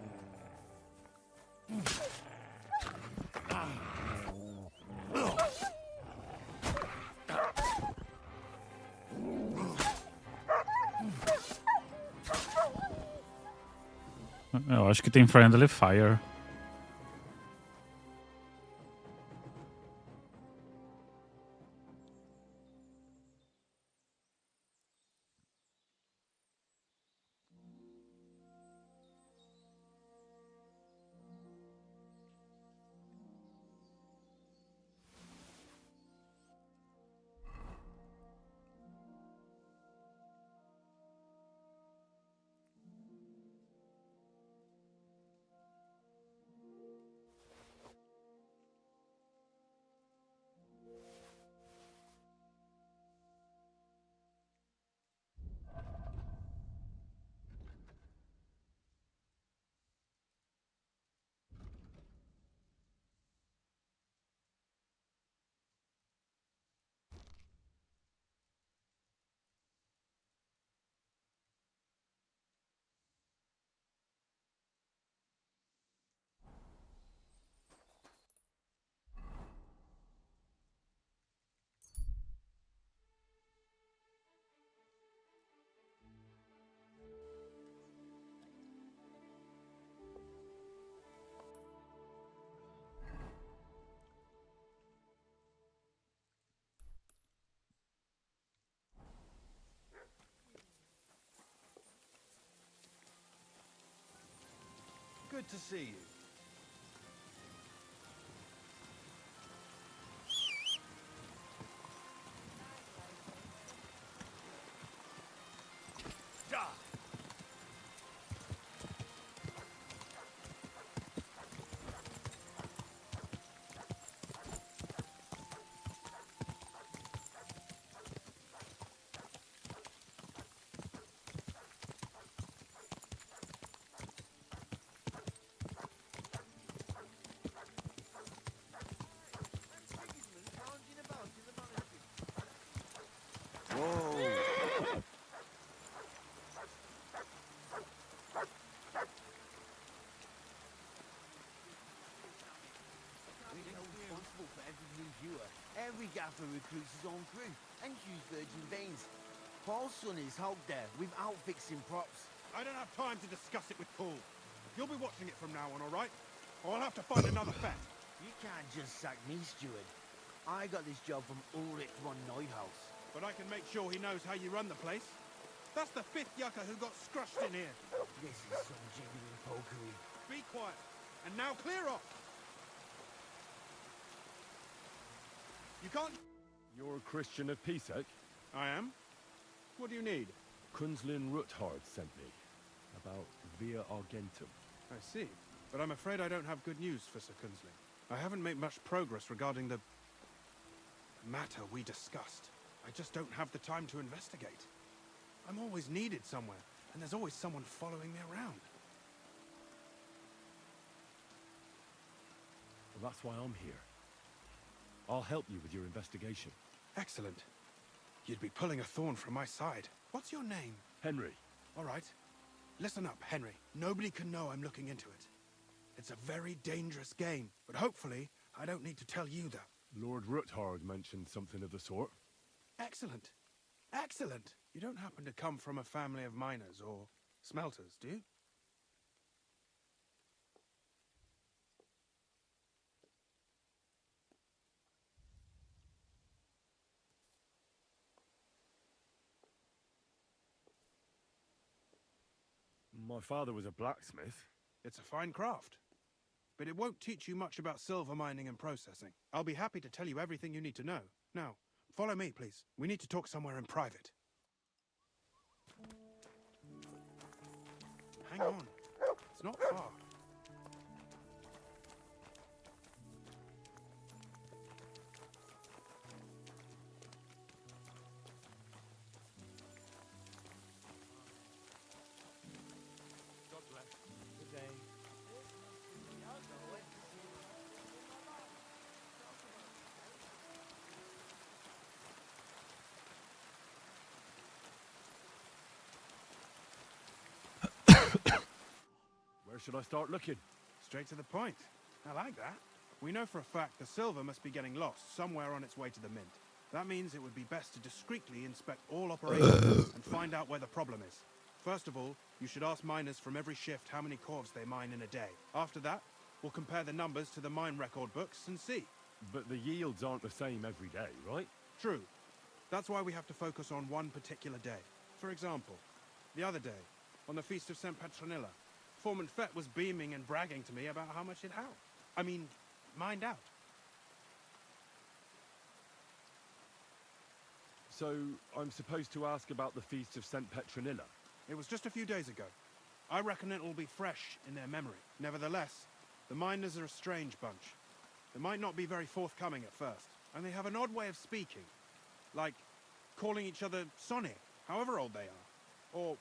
Eu acho que tem Friendly Fire. Good to see you. Every gaffer recruits his own crew and choose virgin veins. Paul's son is out there without fixing props. I don't have time to discuss it with Paul. You'll be watching it from now on, all right? Or I'll have to find another vet. You can't just sack me, steward. I got this job from Ulrich von Neuhaus. But I can make sure he knows how you run the place. That's the 5th yucca who got scrushed in here. This is some genuine pokery. Be quiet. And now clear off. You can't... You're a Christian of Pisek? I am. What do you need? Kunzlin Ruthard sent me. About Via Argentum. I see. But I'm afraid I don't have good news for Sir Kunzlin. I haven't made much progress regarding the matter we discussed. I just don't have the time to investigate. I'm always needed somewhere, and there's always someone following me around. Well, that's why I'm here. I'll help you with your investigation. Excellent. You'd be pulling a thorn from my side. What's your name? Henry. All right. Listen up, Henry. Nobody can know I'm looking into it. It's a very dangerous game, but hopefully I don't need to tell you that. Lord Ruthard mentioned something of the sort. Excellent. Excellent. You don't happen to come from a family of miners or smelters, do you? My father was a blacksmith. It's a fine craft. But it won't teach you much about silver mining and processing. I'll be happy to tell you everything you need to know. Now, follow me, please. We need to talk somewhere in private. Hang on. It's not far. Where should I start looking? Straight to the point. I like that. We know for a fact the silver must be getting lost somewhere on its way to the mint. That means it would be best to discreetly inspect all operations and find out where the problem is. First of all, you should ask miners from every shift how many corves they mine in a day. After that, we'll compare the numbers to the mine record books and see. But the yields aren't the same every day, right? True. That's why we have to focus on one particular day. For example, the other day, on the Feast of St. Petronilla, Foreman Fett was beaming and bragging to me about how much it held. I mean, mined out. So, I'm supposed to ask about the Feast of St. Petronilla? It was just a few days ago. I reckon it'll be fresh in their memory. Nevertheless, the miners are a strange bunch. They might not be very forthcoming at first, and they have an odd way of speaking. Like, calling each other Sonny, however old they are.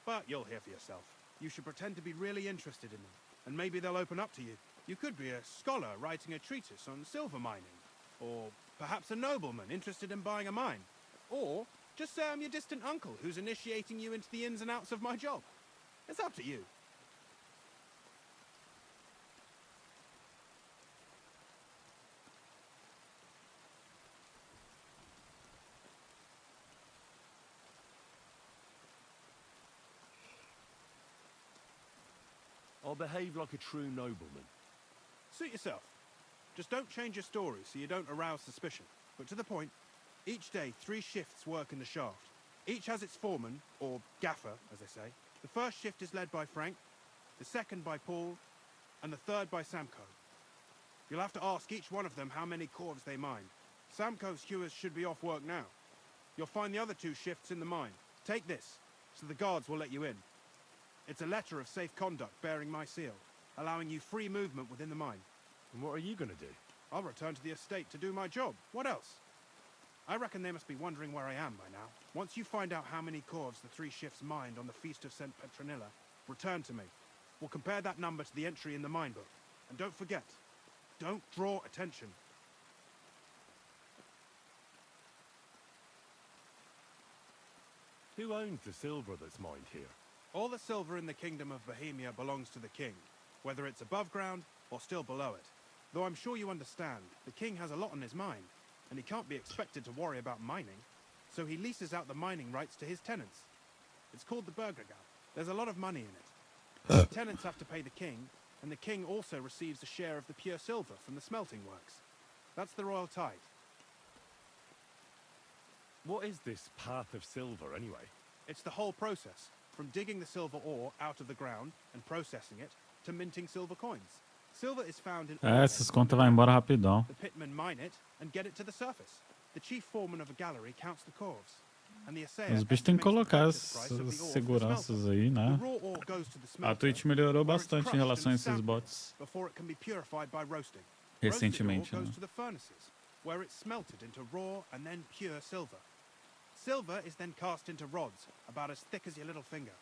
But you'll hear for yourself. You should pretend to be really interested in them, and maybe they'll open up to you. You could be a scholar writing a treatise on silver mining, or perhaps a nobleman interested in buying a mine. Or just say I'm your distant uncle who's initiating you into the ins and outs of my job. It's up to you. I'll behave like a true nobleman. Suit yourself. Just don't change your story so you don't arouse suspicion. But to the point, each day 3 shifts work in the shaft. Each has its foreman, or gaffer, as they say. The first shift is led by Frank, the second by Paul, and the third by Samko. You'll have to ask each one of them how many corves they mine. Samko's hewers should be off work now. You'll find the other 2 shifts in the mine. Take this, so the guards will let you in. It's a letter of safe conduct bearing my seal, allowing you free movement within the mine. And what are you gonna do? I'll return to the estate to do my job. What else? I reckon they must be wondering where I am by now. Once you find out how many corves the 3 shifts mined on the Feast of St. Petronilla, return to me. We'll compare that number to the entry in the mine book. And don't forget, don't draw attention. Who owns the silver that's mined here? All the silver in the Kingdom of Bohemia belongs to the king, whether it's above ground or still below it. Though I'm sure you understand, the king has a lot on his mind, and he can't be expected to worry about mining, so he leases out the mining rights to his tenants. It's called the Burgergeld. There's a lot of money in it. The tenants have to pay the king, and the king also receives a share of the pure silver from the smelting works. That's the royal tithe. What is this path of silver, anyway? It's the whole process, from digging the silver ore out of the ground and processing it, to minting silver coins. Silver is found in Essas contas vai embora rapidão. The pitmen mine it and get it to the surface. The chief foreman of a gallery counts the corves. And the assayer Os bichos têm que colocar essas seguranças aí, né? The raw ore goes to the A smelter, Twitch melhorou where it's bastante em crushed relação a and esses sampled bots before it can be purified by roasting. recentemente, Roasted ore né? goes to the furnaces, where it's smelted into raw and then pure silver. Silver is then cast into rods, about as thick as your little finger.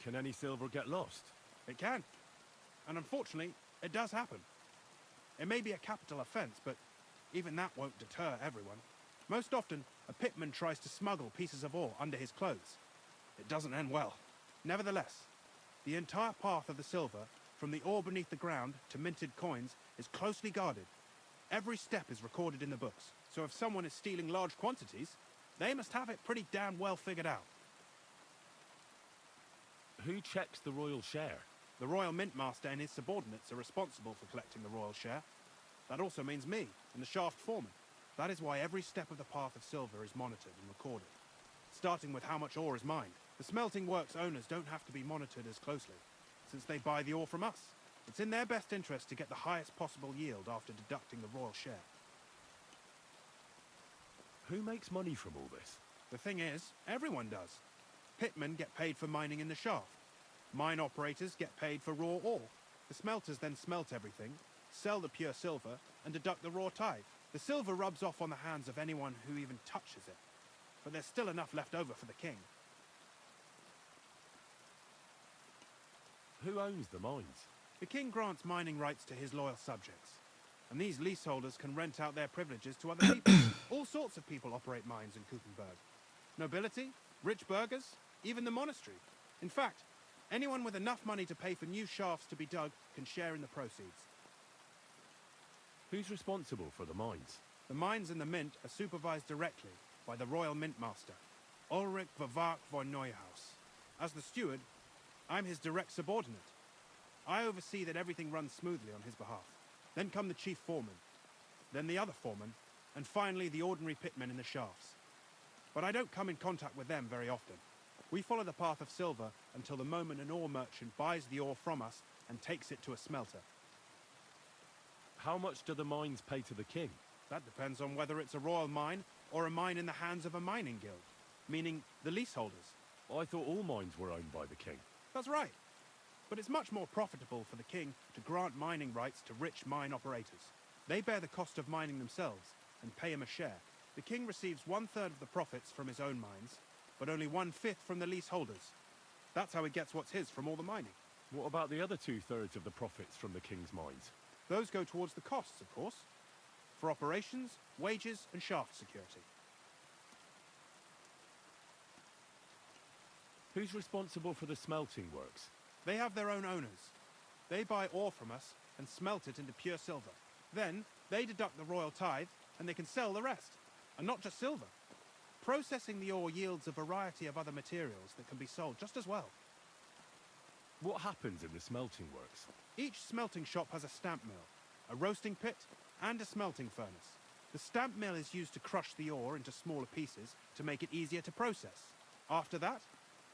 Can any silver get lost? It can. And unfortunately, it does happen. It may be a capital offence, but even that won't deter everyone. Most often, a pitman tries to smuggle pieces of ore under his clothes. It doesn't end well. Nevertheless, the entire path of the silver, from the ore beneath the ground to minted coins, is closely guarded. Every step is recorded in the books, so if someone is stealing large quantities, they must have it pretty damn well figured out. Who checks the royal share? The Royal Mint Master and his subordinates are responsible for collecting the royal share. That also means me and the shaft foreman. That is why every step of the path of silver is monitored and recorded, starting with how much ore is mined. The smelting works owners don't have to be monitored as closely, since they buy the ore from us. It's in their best interest to get the highest possible yield after deducting the royal share. Who makes money from all this? The thing is, everyone does. Pitmen get paid for mining in the shaft. Mine operators get paid for raw ore. The smelters then smelt everything, sell the pure silver, and deduct the raw tithe. The silver rubs off on the hands of anyone who even touches it. But there's still enough left over for the king. Who owns the mines? The king grants mining rights to his loyal subjects. And these leaseholders can rent out their privileges to other people. All sorts of people operate mines in Kuchenberg. Nobility, rich burghers, even the monastery. In fact, anyone with enough money to pay for new shafts to be dug can share in the proceeds. Who's responsible for the mines? The mines and the mint are supervised directly by the Royal Mint Master, Ulrich Vavark von Neuhaus. As the steward, I'm his direct subordinate. I oversee that everything runs smoothly on his behalf. Then come the chief foreman, then the other foreman, and finally the ordinary pitmen in the shafts. But I don't come in contact with them very often. We follow the path of silver until the moment an ore merchant buys the ore from us and takes it to a smelter. How much do the mines pay to the king? That depends on whether it's a royal mine or a mine in the hands of a mining guild, meaning the leaseholders. I thought all mines were owned by the king. That's right. But it's much more profitable for the king to grant mining rights to rich mine operators. They bear the cost of mining themselves and pay him a share. The king receives 1/3 of the profits from his own mines, but only 1/5 from the leaseholders. That's how he gets what's his from all the mining. What about the other 2/3 of the profits from the king's mines? Those go towards the costs, of course, for operations, wages, and shaft security. Who's responsible for the smelting works? They have their own owners. They buy ore from us and smelt it into pure silver. Then, they deduct the royal tithe, and they can sell the rest. And not just silver. Processing the ore yields a variety of other materials that can be sold just as well. What happens in the smelting works? Each smelting shop has a stamp mill, a roasting pit, and a smelting furnace. The stamp mill is used to crush the ore into smaller pieces to make it easier to process. After that,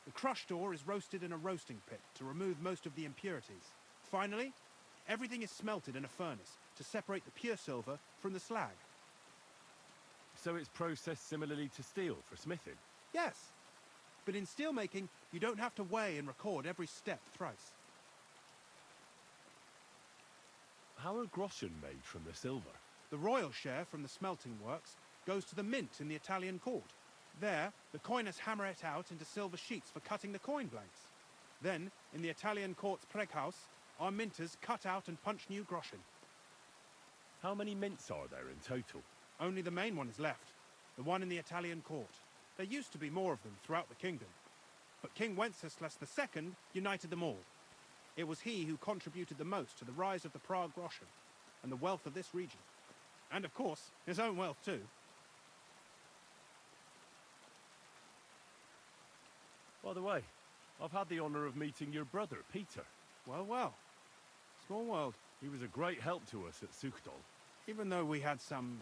The crushed ore is roasted in a roasting pit to remove most of the impurities. Finally, everything is smelted in a furnace to separate the pure silver from the slag. So it's processed similarly to steel for smithing? Yes, but in steelmaking, you don't have to weigh and record every step thrice. How are groschen made from the silver? The royal share from the smelting works goes to the mint in the Italian court. There, the coiners hammer it out into silver sheets for cutting the coin blanks. Then, in the Italian court's preghouse, our minters cut out and punch new groschen. How many mints are there in total? Only the main one is left, the one in the Italian court. There used to be more of them throughout the kingdom, but King Wenceslas II united them all. It was he who contributed the most to the rise of the Prague groschen and the wealth of this region. And of course, his own wealth too. By the way, I've had the honor of meeting your brother, Peter. Well, well. Small world. He was a great help to us at Sukhdol. Even though we had some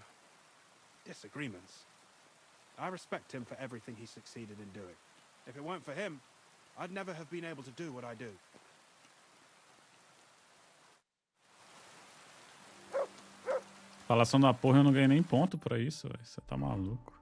disagreements, I respect him for everything he succeeded in doing. If it weren't for him, I'd never have been able to do what I do. Falação da porra, eu não ganhei nem ponto pra isso, velho. Você tá maluco.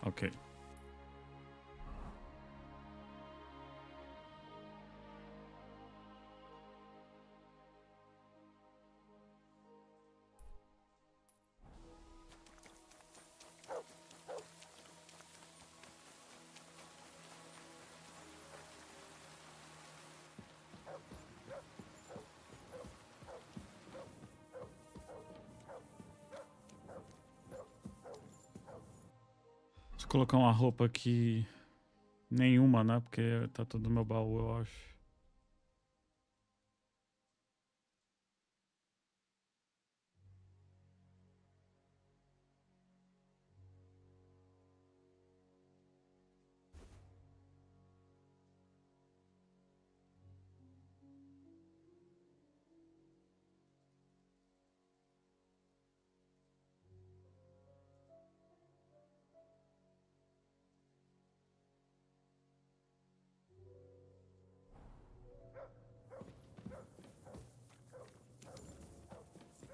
Ok. Deixa eu colocar uma roupa aqui. Nenhuma, né? Porque tá tudo no meu baú, eu acho.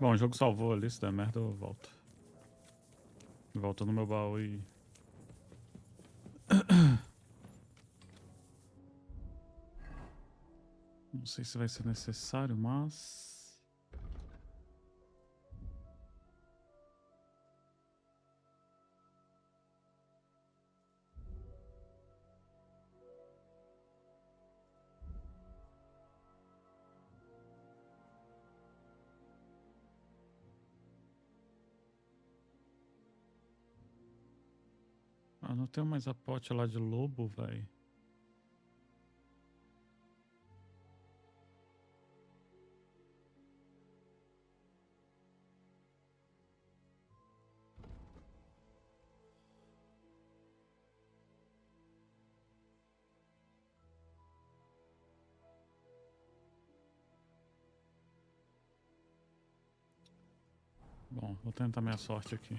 Bom, o jogo salvou ali, se der merda eu volto. Volto no meu baú e... Não sei se vai ser necessário, mas... Ah, não tenho mais a pote lá de lobo, velho. Bom, vou tentar minha sorte aqui.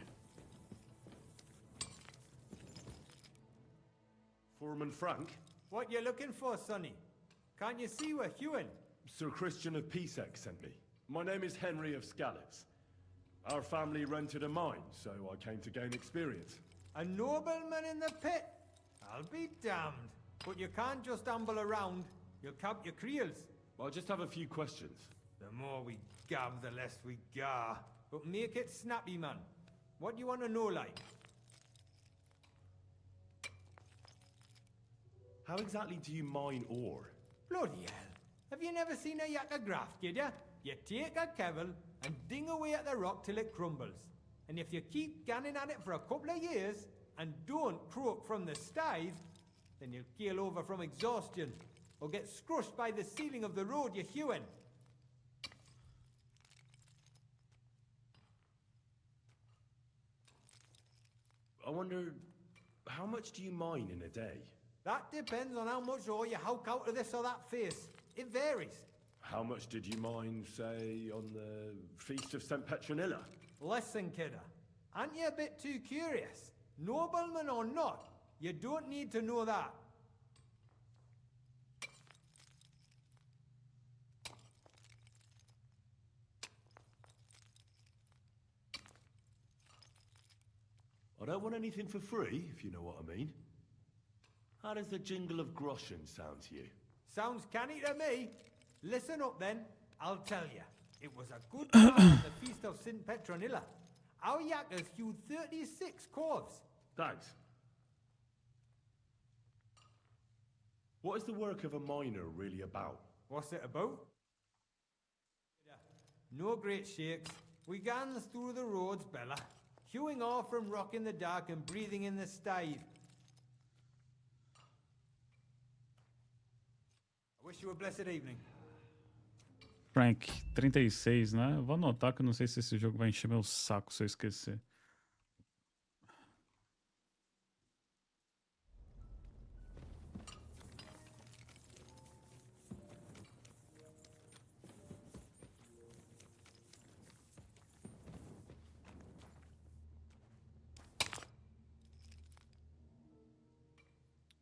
Foreman Frank? What you looking for, Sonny? Can't you see we're Hewin? Sir Christian of Pisek sent me. My name is Henry of Skalitz. Our family rented a mine, so I came to gain experience. A nobleman in the pit? I'll be damned. But you can't just amble around. You'll cap your creels. I just have a few questions. The more we gab, the less we gar. But make it snappy, man. What do you want to know, like? How exactly do you mine ore? Bloody hell. Have you never seen a yakka graft, kid ya? You take a kevel and ding away at the rock till it crumbles. And if you keep ganning at it for a couple of years and don't croak from the stithe, then you'll keel over from exhaustion or get scrushed by the ceiling of the road you're hewing. I wonder, how much do you mine in a day? That depends on how much ore you howk out of this or that face. It varies. How much did you mine, say, on the Feast of St. Petronilla? Listen, kidder. Aren't you a bit too curious? Nobleman or not, you don't need to know that. I don't want anything for free, if you know what I mean. How does the jingle of groschen sound to you? Sounds canny to me. Listen up then, I'll tell you. It was a good time on the Feast of St. Petronilla. Our yakkers hewed 36 corves. Thanks. What is the work of a miner really about? What's it about? No great shakes. We gans through the roads, Bella, hewing off from rock in the dark and breathing in the stithe. I wish you a blessed evening. Frank, 36, né? Eu vou anotar que eu não sei se esse jogo vai encher meu saco se eu esquecer.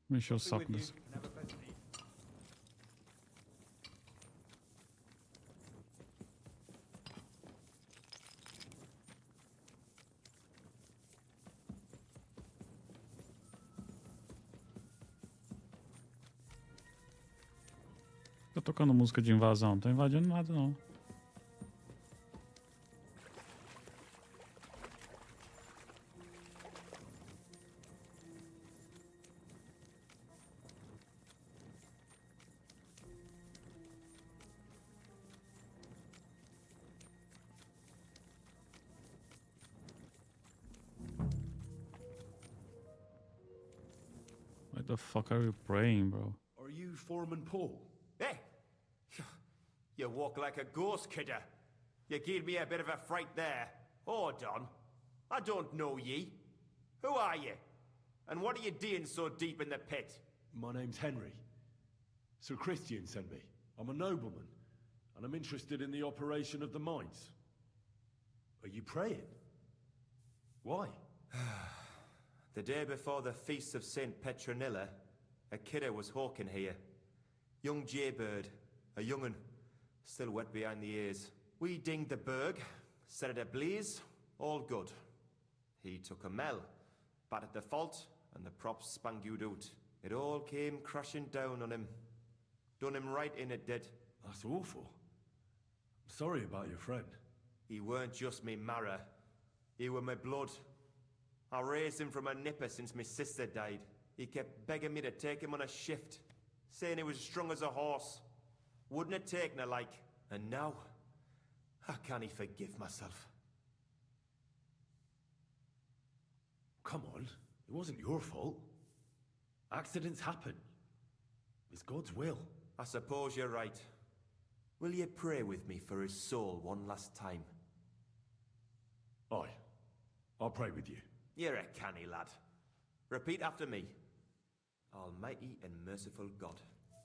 Vou encher o saco nisso. Tô tocando música de invasão, não tô invadindo nada não. What the fuck are you praying, bro? Are you Foreman Paul? Hey! You walk like a ghost, kidder. You gave me a bit of a fright there. Hold on. I don't know ye. Who are you? And what are you doing so deep in the pit? My name's Henry. Sir Christian sent me. I'm a nobleman, and I'm interested in the operation of the mines. Are you praying? Why? The day before the Feast of St. Petronilla, a kidder was hawking here. Young Jaybird, a young'un, still wet behind the ears. We dinged the berg, set it ablaze, all good. He took a mell, battered the fault, and the props spangued out. It all came crashing down on him. Done him right in, it did. That's awful. I'm sorry about your friend. He weren't just me marrow. He were my blood. I raised him from a nipper since my sister died. He kept begging me to take him on a shift, saying he was strong as a horse. Wouldn't have taken her like. And now, how can he forgive myself? Come on, it wasn't your fault. Accidents happen. It's God's will. I suppose you're right. Will you pray with me for his soul one last time? Aye. I'll pray with you. You're a canny lad. Repeat after me. Almighty and merciful God,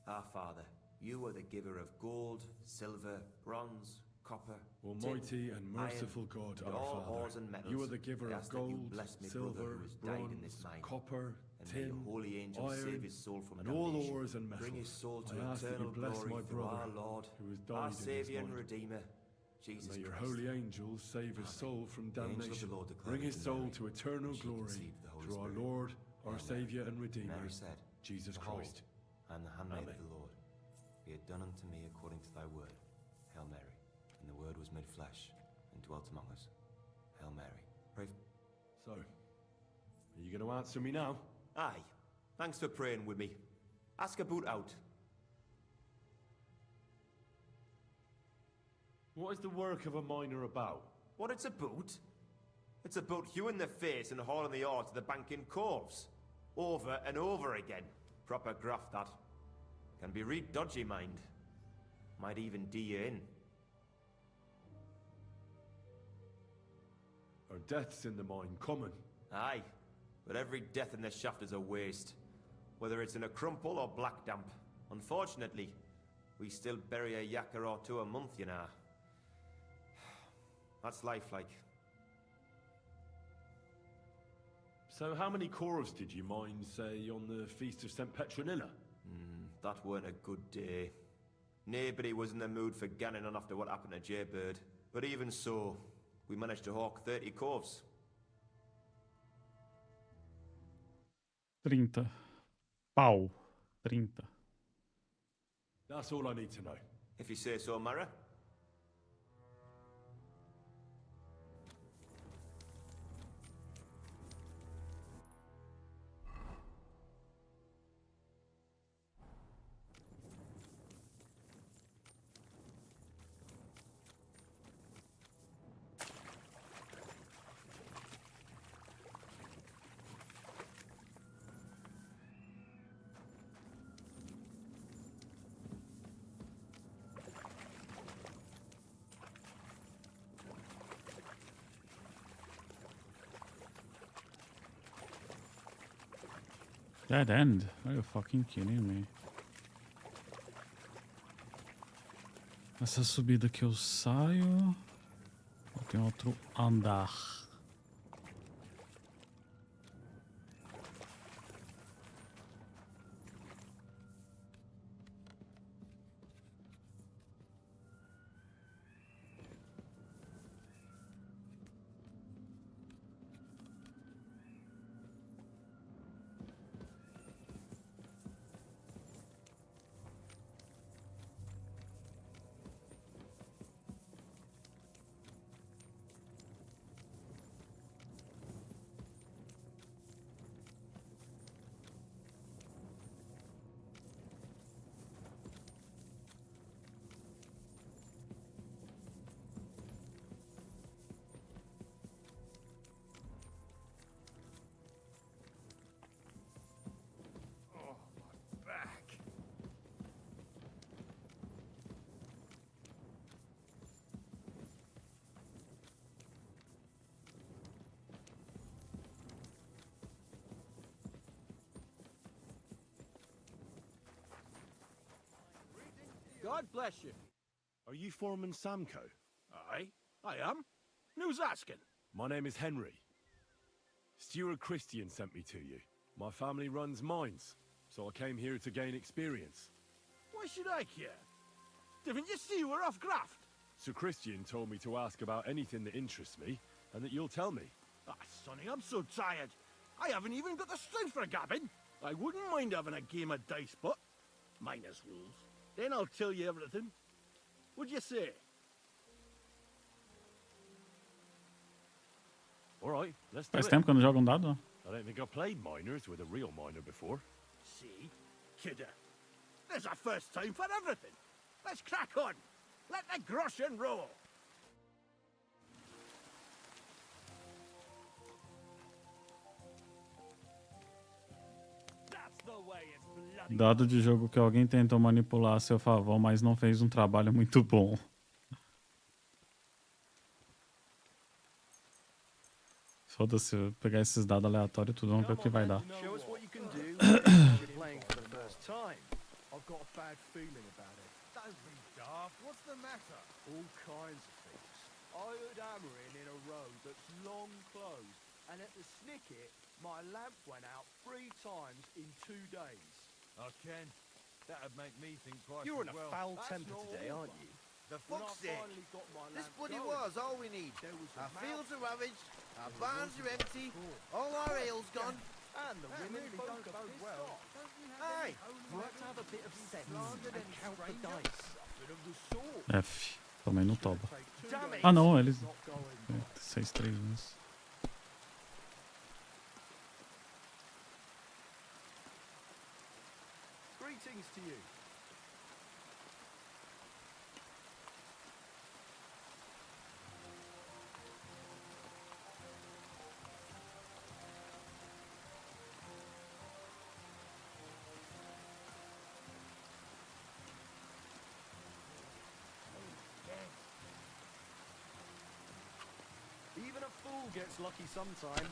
our Father, you are the giver of gold, silver, bronze, copper, Almighty tin, and merciful iron, God, and our all Father, ores and metals. you are the giver I of ask that you gold, bless me brother silver, who has died in this bronze, mine. copper, And may your tin, holy angels save iron, his soul from and all damnation. ores and Bring his metals. soul to I ask that eternal you bless glory my through brother, our Lord, who has our died in his Saviour and mind. Redeemer, Jesus May your Christ. holy angels save his soul from The angel of the damnation. Lord declared Bring his to soul Mary, to eternal and she glory conceived the Holy through our Spirit. Lord, our Hail Saviour Mary. and Redeemer, Mary said, Jesus Behold, Christ. I am the handmaid Amen. of the Lord. Be it done unto me according to thy word. Hail Mary. And the word was made flesh and dwelt among us. Hail Mary. Pray. So, are you going to answer me now? Aye. Thanks for praying with me. Ask about out. What is the work of a miner about? What it's about? It's about hewing the face and hauling the ore to the bank in coves. Over and over again. Proper graft, that. Can be real dodgy, mind. Might even do you in. Are deaths in the mine common? Aye. But every death in the shaft is a waste. Whether it's in a crumple or black damp. Unfortunately, we still bury a yakker or two a month, you know. That's life, like. So how many corves did you mine, say, on the Feast of St. Petronilla? That weren't a good day. Nobody was in the mood for ganning on after what happened to Jaybird. But even so, we managed to hawk 30 corves. 30. Pau. 30. That's all I need to know. If you say so, Mara. Dead end? Are you fucking kidding me? Essa subida que eu saio... Ou tem outro andar? God bless you. Are you Foreman Samco? Aye, I am. Who's asking? My name is Henry. Stuart Christian sent me to you. My family runs mines, so I came here to gain experience. Why should I care? Didn't you see we're off graft? Sir Christian told me to ask about anything that interests me, and that you'll tell me. Ah, Sonny, I'm so tired. I haven't even got the strength for gabbing. I wouldn't mind having a game of dice, but minus rules. Then I'll tell you everything. What'd you say? All right, let's do Faz it. tempo que eu não jogo dado? I don't think I've played miners with a real miner before. See? Kidder. There's a first time for everything. Let's crack on. Let the groschen roll. That's the way it's bloody. Dado de jogo que alguém tentou manipular a seu favor, mas não fez um trabalho muito bom. Foda-se, eu pegar esses dados aleatórios e tudo, vamos ver o que vai dar. Show us what you can do. You're playing for the first time. I've got a bad feeling about it. Don't be Arf? What's the matter? All kinds of things. I heard hammering in a road that's long closed, and at the Snicket, my lamp went out 3 times in 2 days. Oh, Ken, that'd make me think twice. You're in as a well. foul That's temper not today, all aren't right. you? The When I fuck's sake. finally got my This lamp bloody going, was all we need. there was a Our fields are mouthful. ravaged, our barns are empty, all our ale's gone. And the That women really folk don't are bode pissed well. off. Aye. You have to have a bit of sense and count the dice. Bit of the sword. F. Também não toba. Damn it. Ah não, eles... Not going. 6-3 nisso. Greetings to you. Even a fool gets lucky sometime.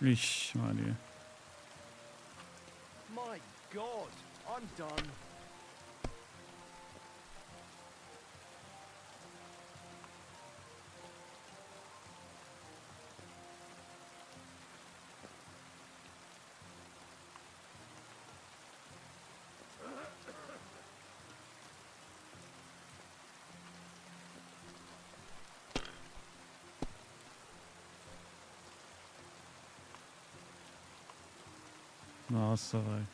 Ixi, Maria. My God, I'm done. Nossa, vai.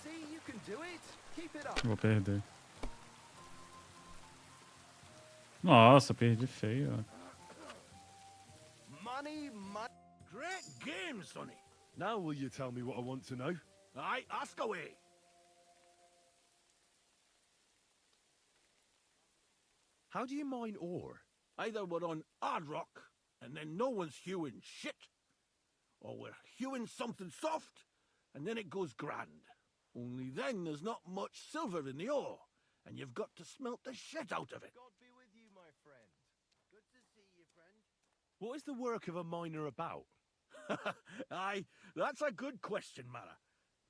See, you can do it. Keep it up. Vou perder. Nossa, perdi feio. Ó. Money, money. Great game, Sonny. Now will you tell me what I want to know? Aye, ask away. How do you mine ore? Either we're on hard rock, and then no one's hewing shit, or we're hewing something soft, and then it goes grand. Only then there's not much silver in the ore, and you've got to smelt the shit out of it. God be with you, my friend. Good to see you, friend. What is the work of a miner about? Aye, that's a good question, Mara.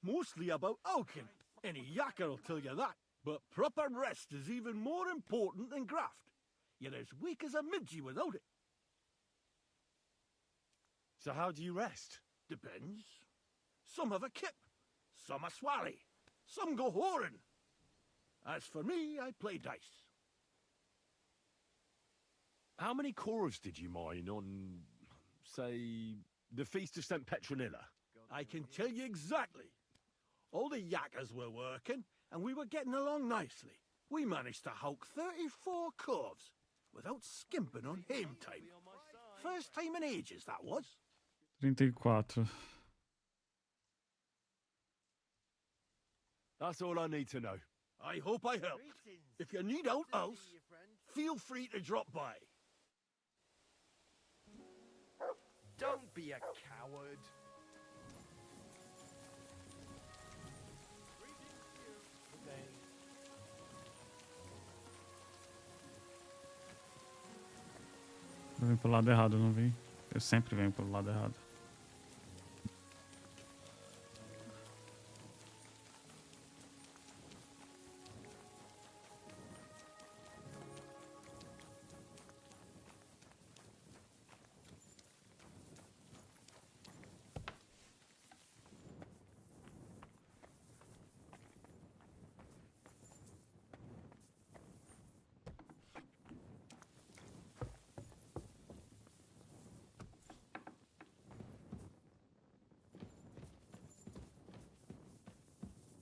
Mostly about oaking. Any yakker will tell you that. But proper rest is even more important than graft. You're as weak as a midgie without it. So how do you rest? Depends. Some have a kip, some a swally, some go whoring. As for me, I play dice. How many corves did you mine on, say, the Feast of St. Petronilla? I can tell you exactly. All the yakkers were working, and we were getting along nicely. We managed to hulk 34 corves without skimping on hame time. First time in ages, that was. 34. That's all I need to know. I hope I helped. If you need out else, feel free to drop by. Don't be a coward. Eu vim pro lado errado, não vim? Eu sempre venho pro lado errado.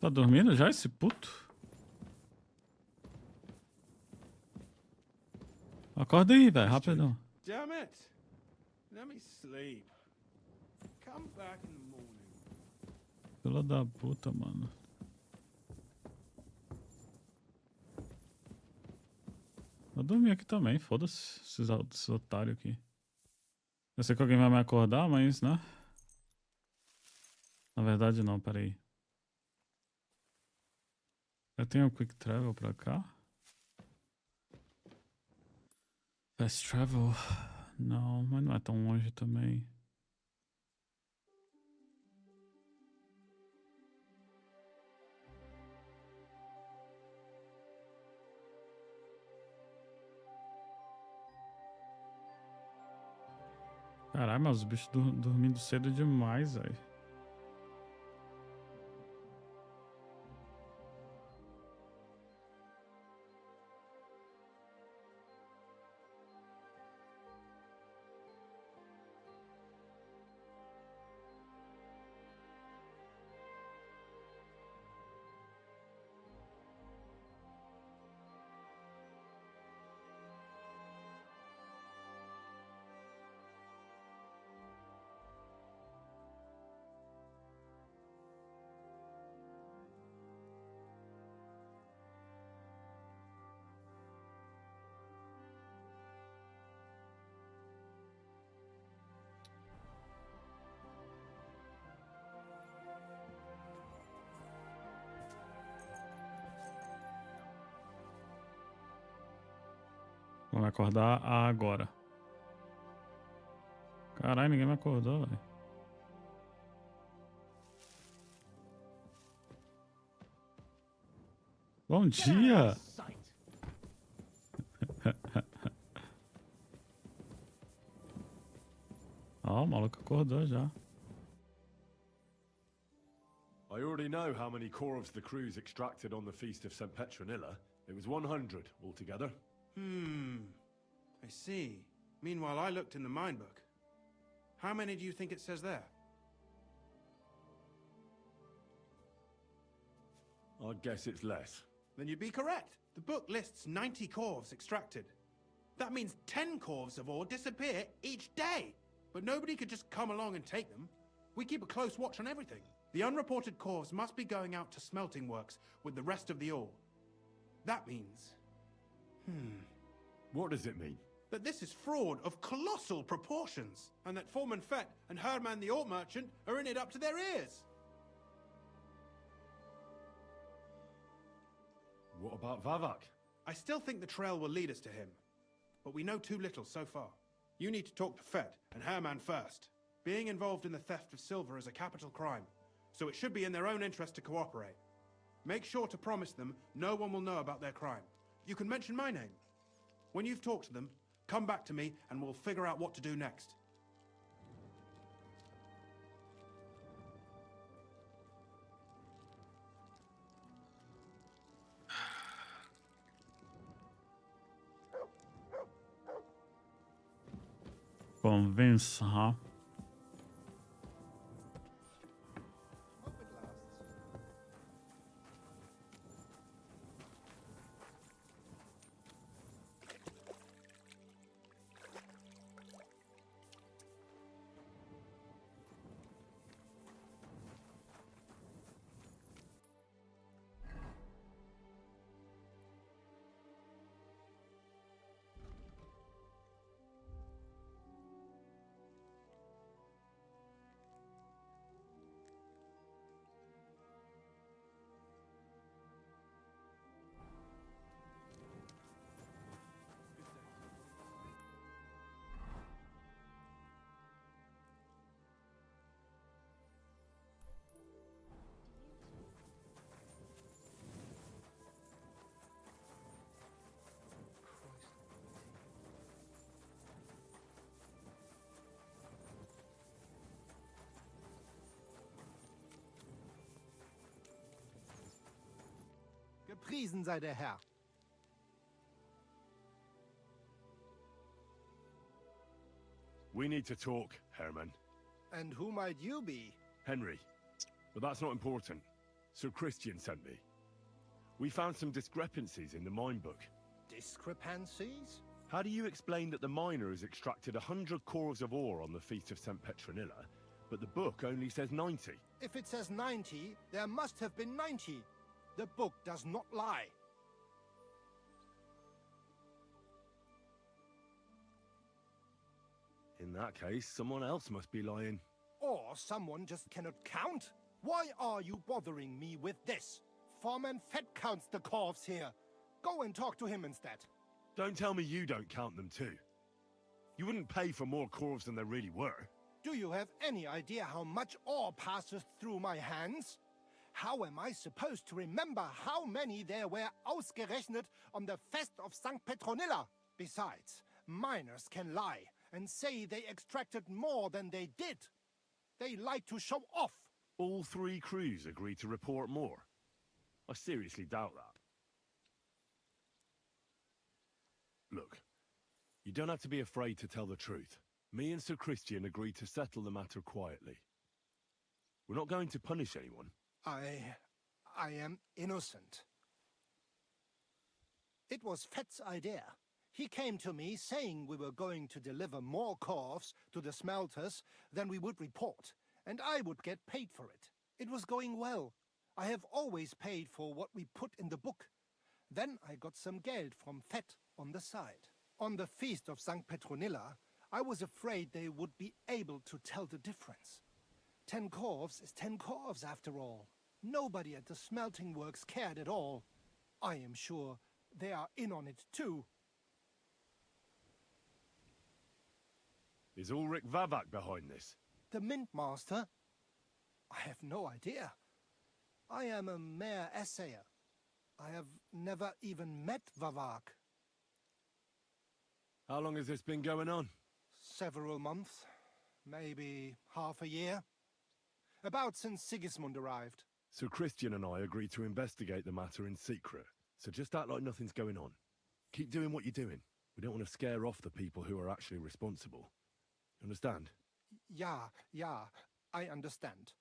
Tá dormindo já esse puto? Acorda aí, velho, rapidão. Damn it! Let me sleep. Come back in the morning. Filha da puta, mano. Vou dormir aqui também, foda-se esses otários aqui. Eu sei que alguém vai me acordar, mas, né? Na verdade não, peraí. Eu tenho quick travel pra cá? Fast travel? Não, mas não é tão longe também. Caralho, mas os bichos dormindo cedo demais, velho. Vou me acordar agora. Caralho, ninguém me acordou, velho. Bom dia! Ó, o maluco acordou já. I already know how many corvs the crews extracted on the Feast of St. Petronilla. It was 100 altogether. I see. Meanwhile, I looked in the mine book. How many do you think it says there? I'd guess it's less. Then you'd be correct. The book lists 90 corvs extracted. That means 10 corvs of ore disappear each day. But nobody could just come along and take them. We keep a close watch on everything. The unreported corvs must be going out to smelting works with the rest of the ore. That means... What does it mean? That this is fraud of colossal proportions, and that Foreman Fett and Herman the ore merchant are in it up to their ears. What about Vavak? I still think the trail will lead us to him, but we know too little so far. You need to talk to Fett and Herman first. Being involved in the theft of silver is a capital crime, so it should be in their own interest to cooperate. Make sure to promise them no one will know about their crime. You can mention my name. When you've talked to them, come back to me and we'll figure out what to do next. Convença, huh? Gepriesen sei der Herr. We need to talk, Herman. And who might you be? Henry. But that's not important. Sir Christian sent me. We found some discrepancies in the mine book. Discrepancies? How do you explain that the miner has extracted 100 corvs of ore on the Feast of St. Petronilla, but the book only says 90? If it says 90, there must have been 90. The book does not lie. In In that case, someone else must be lying. Or someone just cannot count. Why are you bothering me with this? Foreman Fett counts the corves here. Go and talk to him instead. Don't tell me you don't count them too. You wouldn't pay for more corves than there really were. Do you have any idea how much ore passes through my hands? How am I supposed to remember how many there were ausgerechnet on the Fest of St. Petronilla? Besides, miners can lie and say they extracted more than they did. They like to show off. All 3 crews agreed to report more. I seriously doubt that. Look, you don't have to be afraid to tell the truth. Me and Sir Christian agreed to settle the matter quietly. We're not going to punish anyone. I am innocent. It was Fett's idea. He came to me saying we were going to deliver more corves to the smelters than we would report, and I would get paid for it. It was going well. I have always paid for what we put in the book. Then I got some geld from Fett on the side. On the feast of St. Petronilla, I was afraid they would be able to tell the difference. 10 corves is 10 corves after all. Nobody at the smelting works cared at all. I am sure they are in on it too. Is Ulrich Vavak behind this? The Mint Master? I have no idea. I am a mere assayer. I have never even met Vavak. How long has this been going on? Several months. Maybe half a year. About since Sigismund arrived. Sir Christian and I agreed to investigate the matter in secret, so just act like nothing's going on. Keep doing what you're doing. We don't want to scare off the people who are actually responsible. Understand? Yeah, I understand.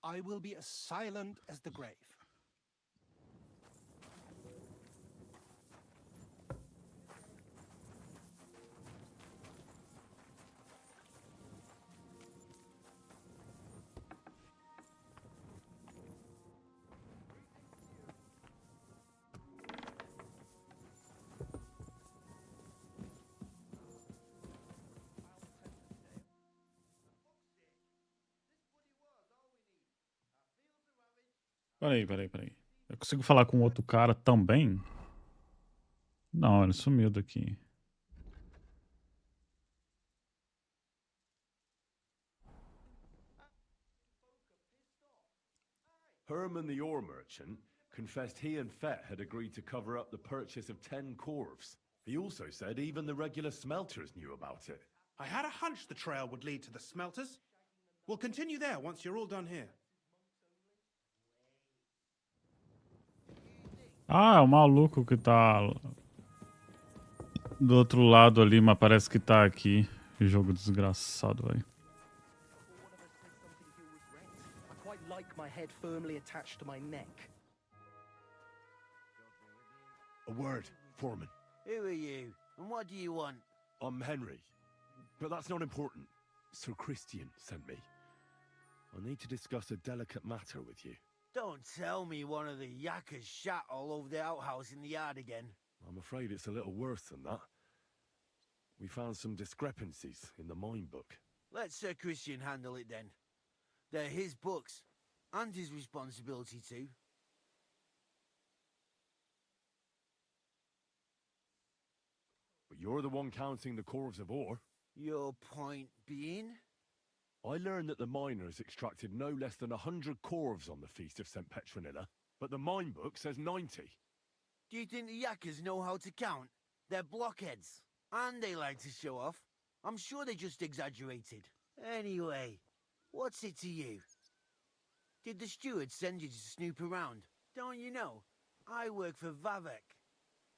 I will be as silent as the grave. Peraí. Eu consigo falar com outro cara também? Não, ele sumiu daqui. Herman the ore merchant confessed he and Fett had agreed to cover up the purchase of 10 corves. He also said even the regular smelters knew about it. I had a hunch the trail would lead to the smelters. We'll continue there once you're all done here. Ah, é o maluco que tá do outro lado ali, mas parece que tá aqui. Jogo desgraçado, velho. I quite like my head firmly attached to my neck. A word, Foreman. Who are you? And what do you want? I'm Henry. But that's not important. Sir Christian sent me. I need to discuss a delicate matter with you. Don't tell me one of the yakkers shat all over the outhouse in the yard again. I'm afraid it's a little worse than that. We found some discrepancies in the mine book. Let Sir Christian handle it then. They're his books, and his responsibility too. But you're the one counting the corves of ore. Your point being? I learned that the miners extracted no less than 100 corves on the Feast of St. Petronilla, but the mine book says 90. Do you think the yakkers know how to count? They're blockheads, and they like to show off. I'm sure they just exaggerated. Anyway, what's it to you? Did the steward send you to snoop around? Don't you know? I work for Vavek,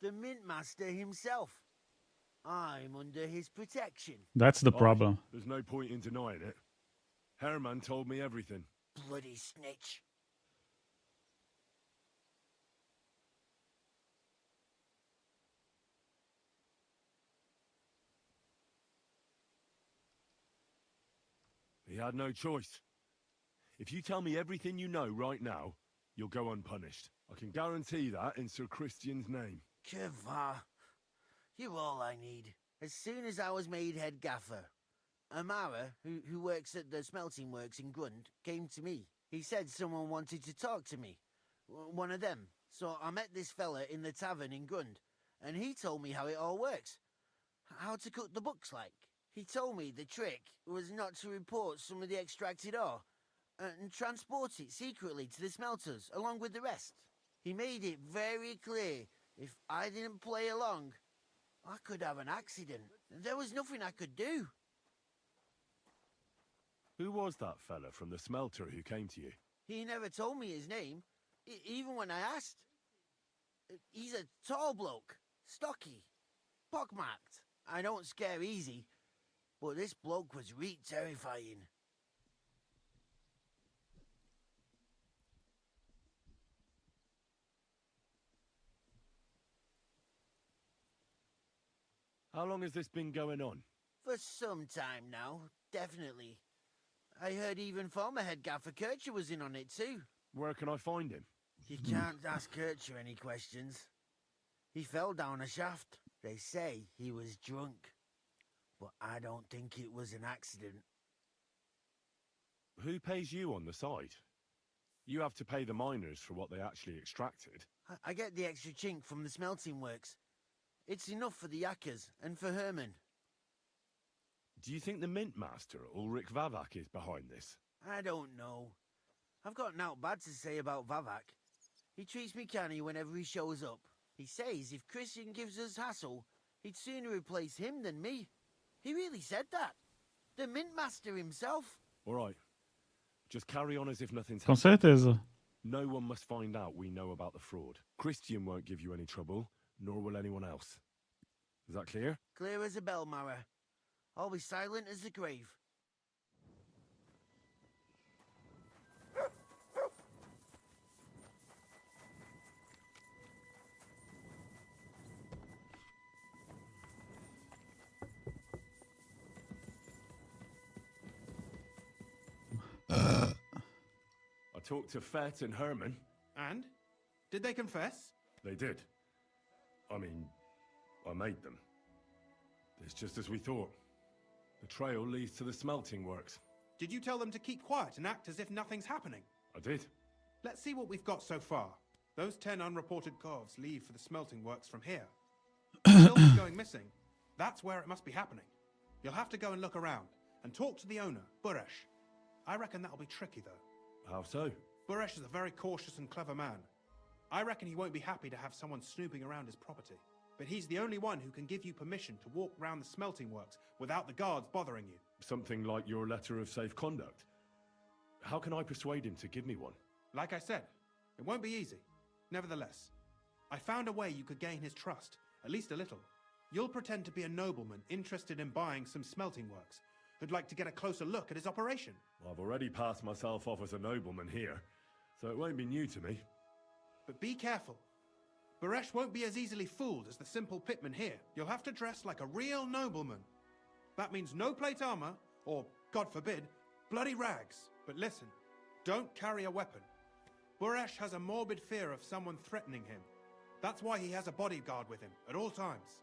the mint master himself. I'm under his protection. That's the problem. There's no point in denying it. Herman told me everything. Bloody snitch. He had no choice. If you tell me everything you know right now, you'll go unpunished. I can guarantee that in Sir Christian's name. Keva, you're all I need. As soon as I was made head gaffer, Amara, who works at the smelting works in Grund, came to me. He said someone wanted to talk to me. One of them. So I met this fella in the tavern in Grund, and he told me how it all works. How to cook the books like. He told me the trick was not to report some of the extracted ore, and transport it secretly to the smelters, along with the rest. He made it very clear if I didn't play along, I could have an accident. There was nothing I could do. Who was that fella from the smelter who came to you? He never told me his name, even when I asked. He's a tall bloke, stocky, pockmarked. I don't scare easy, but this bloke was terrifying. How long has this been going on? For some time now, definitely. I heard even former head gaffer Kircher was in on it too. Where can I find him? You can't ask Kircher any questions. He fell down a shaft. They say he was drunk, but I don't think it was an accident. Who pays you on the side? You have to pay the miners for what they actually extracted. I get the extra chink from the smelting works. It's enough for the Yakkers and for Herman. Do you think the Mint Master, Ulrich Vavak, is behind this? I don't know. I've got naught bad to say about Vavak. He treats me canny whenever he shows up. He says if Christian gives us hassle, he'd sooner replace him than me. He really said that. The Mint Master himself. All right. Just carry on as if nothing's Com happened. certeza. No one must find out we know about the fraud. Christian won't give you any trouble, nor will anyone else. Is that clear? Clear as a bell, Mara. I'll be silent as the grave. I talked to Fett and Herman. And? Did they confess? They did. I mean, I made them. It's just as we thought. The trail leads to the smelting works. Did you tell them to keep quiet and act as if nothing's happening? I did. Let's see what we've got so far. Those 10 unreported calves leave for the smelting works from here. Silver's going missing. That's where it must be happening. You'll have to go and look around and talk to the owner, Buresh. I reckon that'll be tricky, though. How so? Buresh is a very cautious and clever man. I reckon he won't be happy to have someone snooping around his property. But he's the only one who can give you permission to walk round the smelting works without the guards bothering you. Something like your letter of safe conduct. How can I persuade him to give me one? Like I said, it won't be easy. Nevertheless, I found a way you could gain his trust, at least a little. You'll pretend to be a nobleman interested in buying some smelting works, who'd like to get a closer look at his operation. I've already passed myself off as a nobleman here, so it won't be new to me. But be careful. Buresh won't be as easily fooled as the simple pitman here. You'll have to dress like a real nobleman. That means no plate armor, or, God forbid, bloody rags. But listen, don't carry a weapon. Buresh has a morbid fear of someone threatening him. That's why he has a bodyguard with him at all times.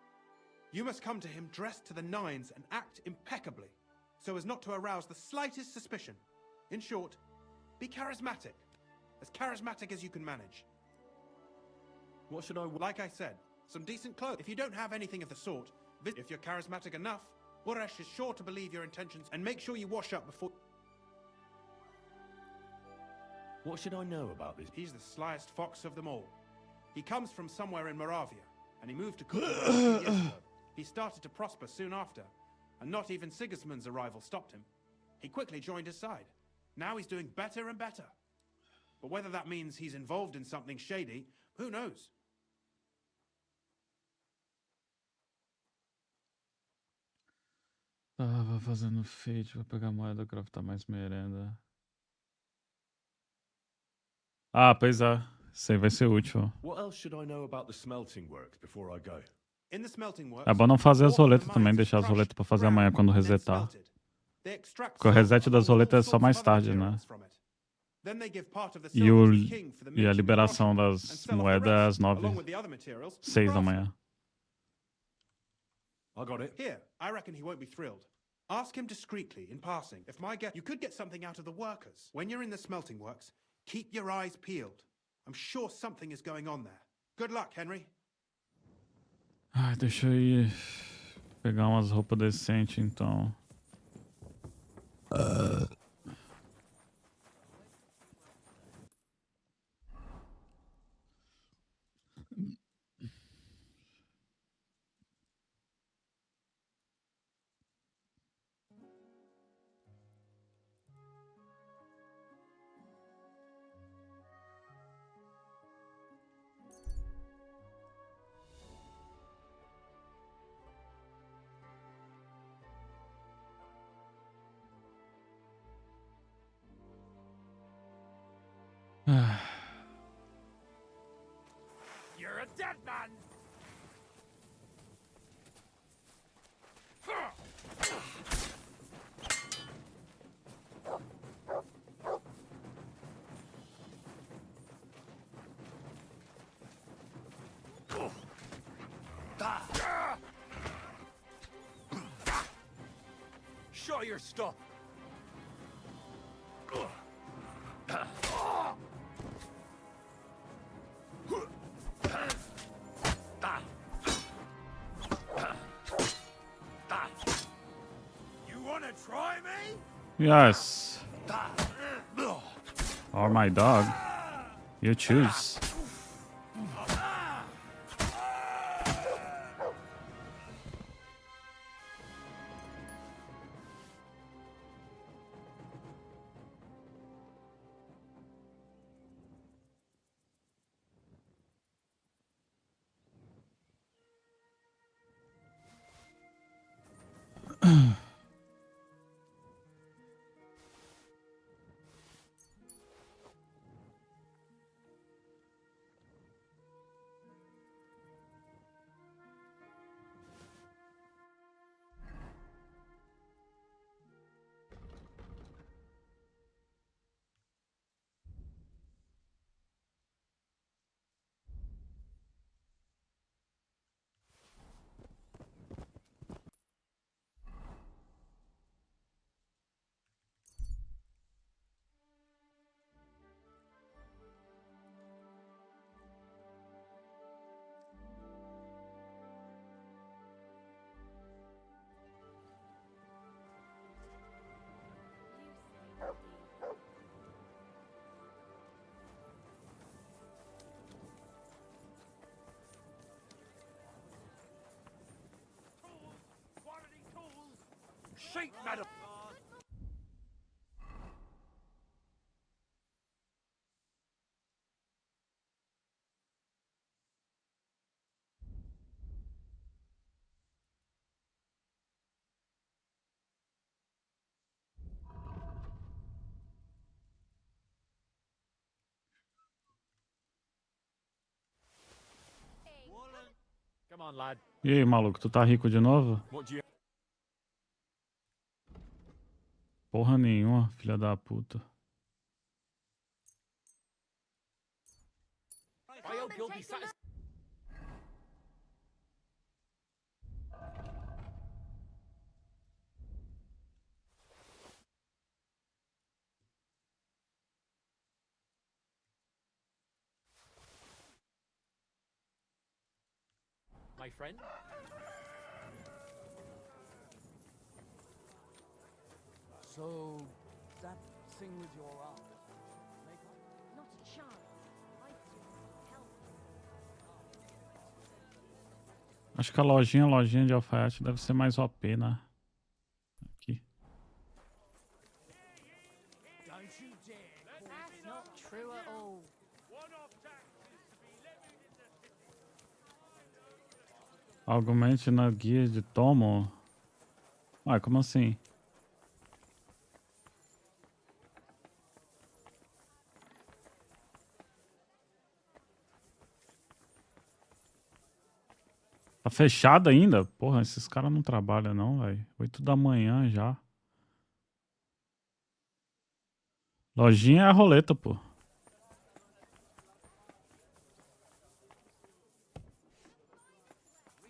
You must come to him dressed to the nines and act impeccably, so as not to arouse the slightest suspicion. In short, be charismatic as you can manage. What should I... Like I said, some decent clothes. If you don't have anything of the sort, if you're charismatic enough, Buresh is sure to believe your intentions, and make sure you wash up before... What should I know about this? He's the slyest fox of them all. He comes from somewhere in Moravia, and he moved to Kutna 2 years ago. He started to prosper soon after, and not even Sigismund's arrival stopped him. He quickly joined his side. Now he's doing better and better. But whether that means he's involved in something shady, who knows? Tava fazendo feed, vou pegar a moeda, craftar mais merenda. Ah, pois é. Isso aí vai ser útil. What else should I know about the smelting works before I go? In the smelting works, É bom não fazer as roletas também, deixar as roletas pra fazer amanhã quando resetar. Porque o reset das roletas é só mais tarde, né? E a liberação das moedas é às 9, 6 da manhã. I got it. Here, I reckon he won't be thrilled. Ask him discreetly, in passing, if you could get something out of the workers. When you're in the smelting works, keep your eyes peeled. I'm sure something is going on there. Good luck, Henry. Ai, deixa eu ir pegar umas roupas decentes, então. You're a dead man! Show your stuff! You wanna try me? Yes. Or my dog. You choose. Sheet metal! Come on, lad. E aí, maluco, tu tá rico de novo? What do you... Porra nenhuma, filha da puta. I hope you'll be satisfied. My friend? So, that thing with your arm. Not a chance. I just help. Acho que a lojinha de alfaiate deve ser mais OP, né? Aqui. Don't you dare. That's not true at all. Argumente na guia de Tomo. Ué, como assim? Tá fechado ainda? Porra, esses caras não trabalham não, velho. 8 da manhã já. Lojinha é a roleta, pô.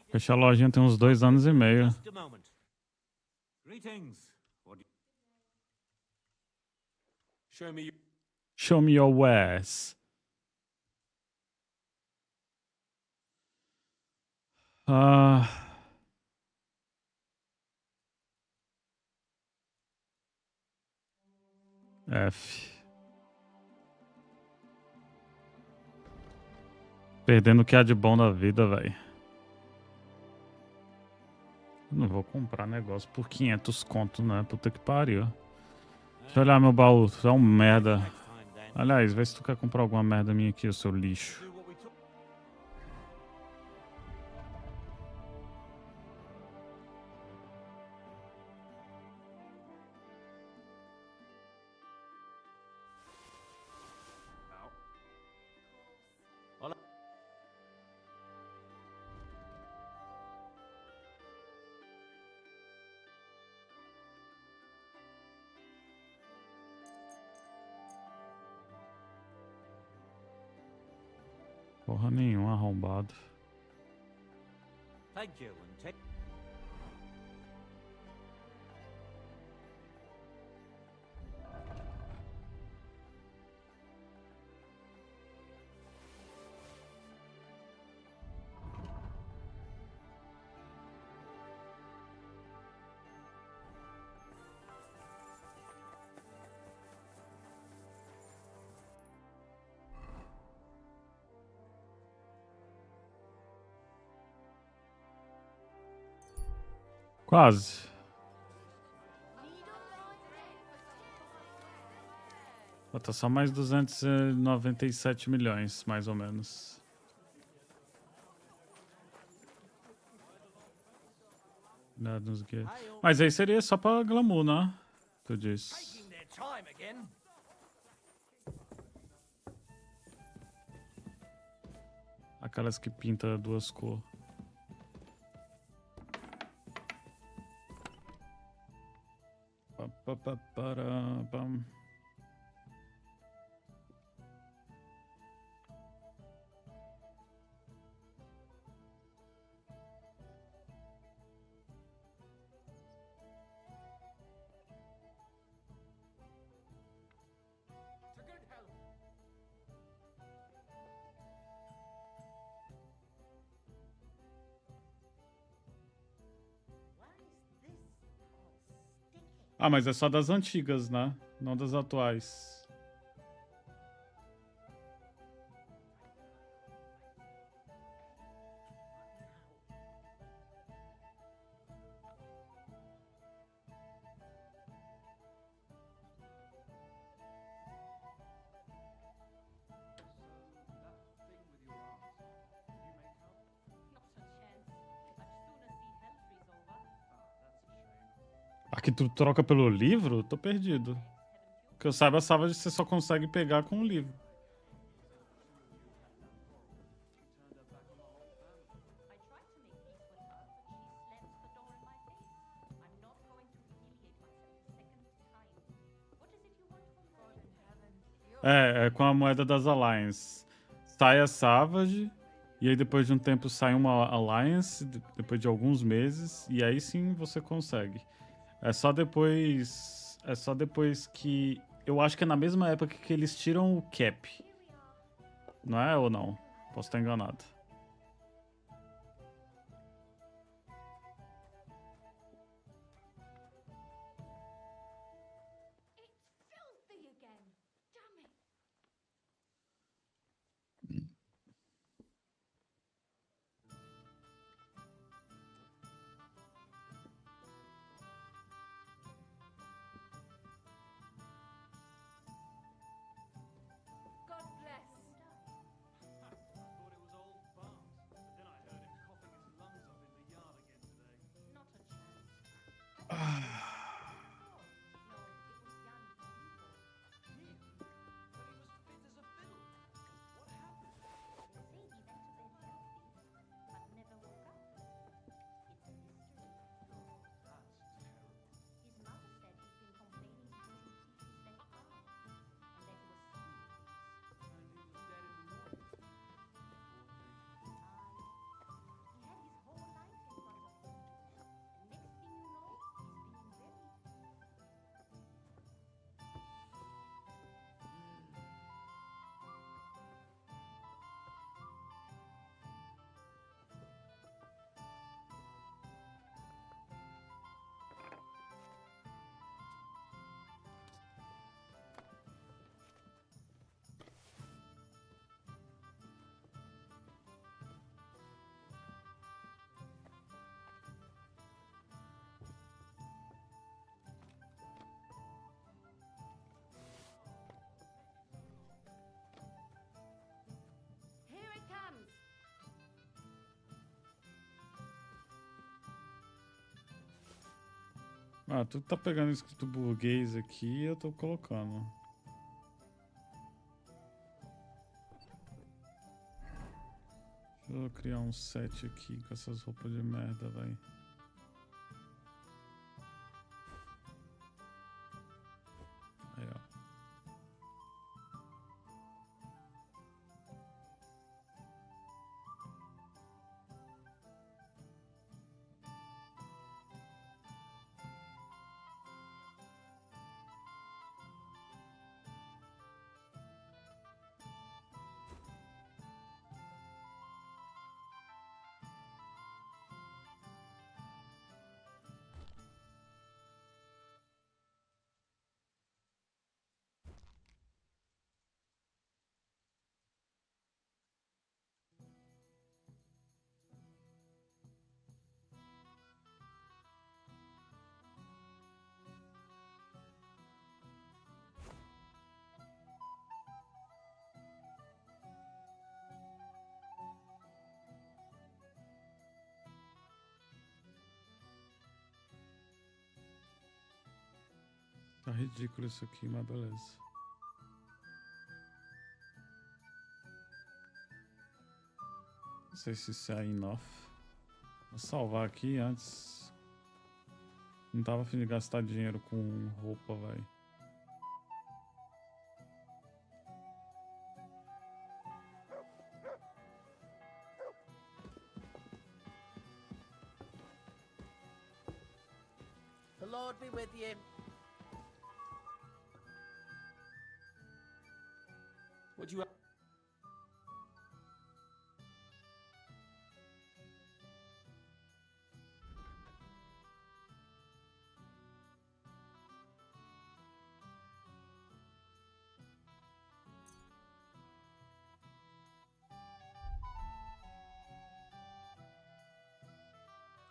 Fechar a lojinha tem uns 2 anos e meio. Just a moment. Greetings. What? Show me. Show me your wares. F. Perdendo o que há de bom na vida, velho. Não vou comprar negócio por 500 conto, né? Puta que pariu. Deixa eu olhar meu baú. Tu é um merda. Aliás, vê se tu quer comprar alguma merda minha aqui, o seu lixo. Porra nenhuma, arrombado. Thank you and take. Quase. Falta só mais 297 milhões, mais ou menos. Mas aí seria só pra glamour, né? Tu disse. Aquelas que pinta duas cores. Pam. Ah, mas é só das antigas, né? Não das atuais. Aqui tu troca pelo livro? Tô perdido. Que eu saiba, a Savage você só consegue pegar com o livro. É com a moeda das Alliance. Sai a Savage, e aí depois de um tempo sai uma Alliance, depois de alguns meses, e aí sim você consegue. É só depois que... Eu acho que é na mesma época que eles tiram o cap. Não é ou não? Posso estar enganado. Ah, tu tá pegando escrito burguês aqui e eu tô colocando. Deixa eu criar um set aqui com essas roupas de merda, velho. Aí, ó. Tá ridículo isso aqui, mas beleza. Não sei se isso é enough. Vou salvar aqui antes. Não tava a fim de gastar dinheiro com roupa, velho. The Lord be with you. Would you...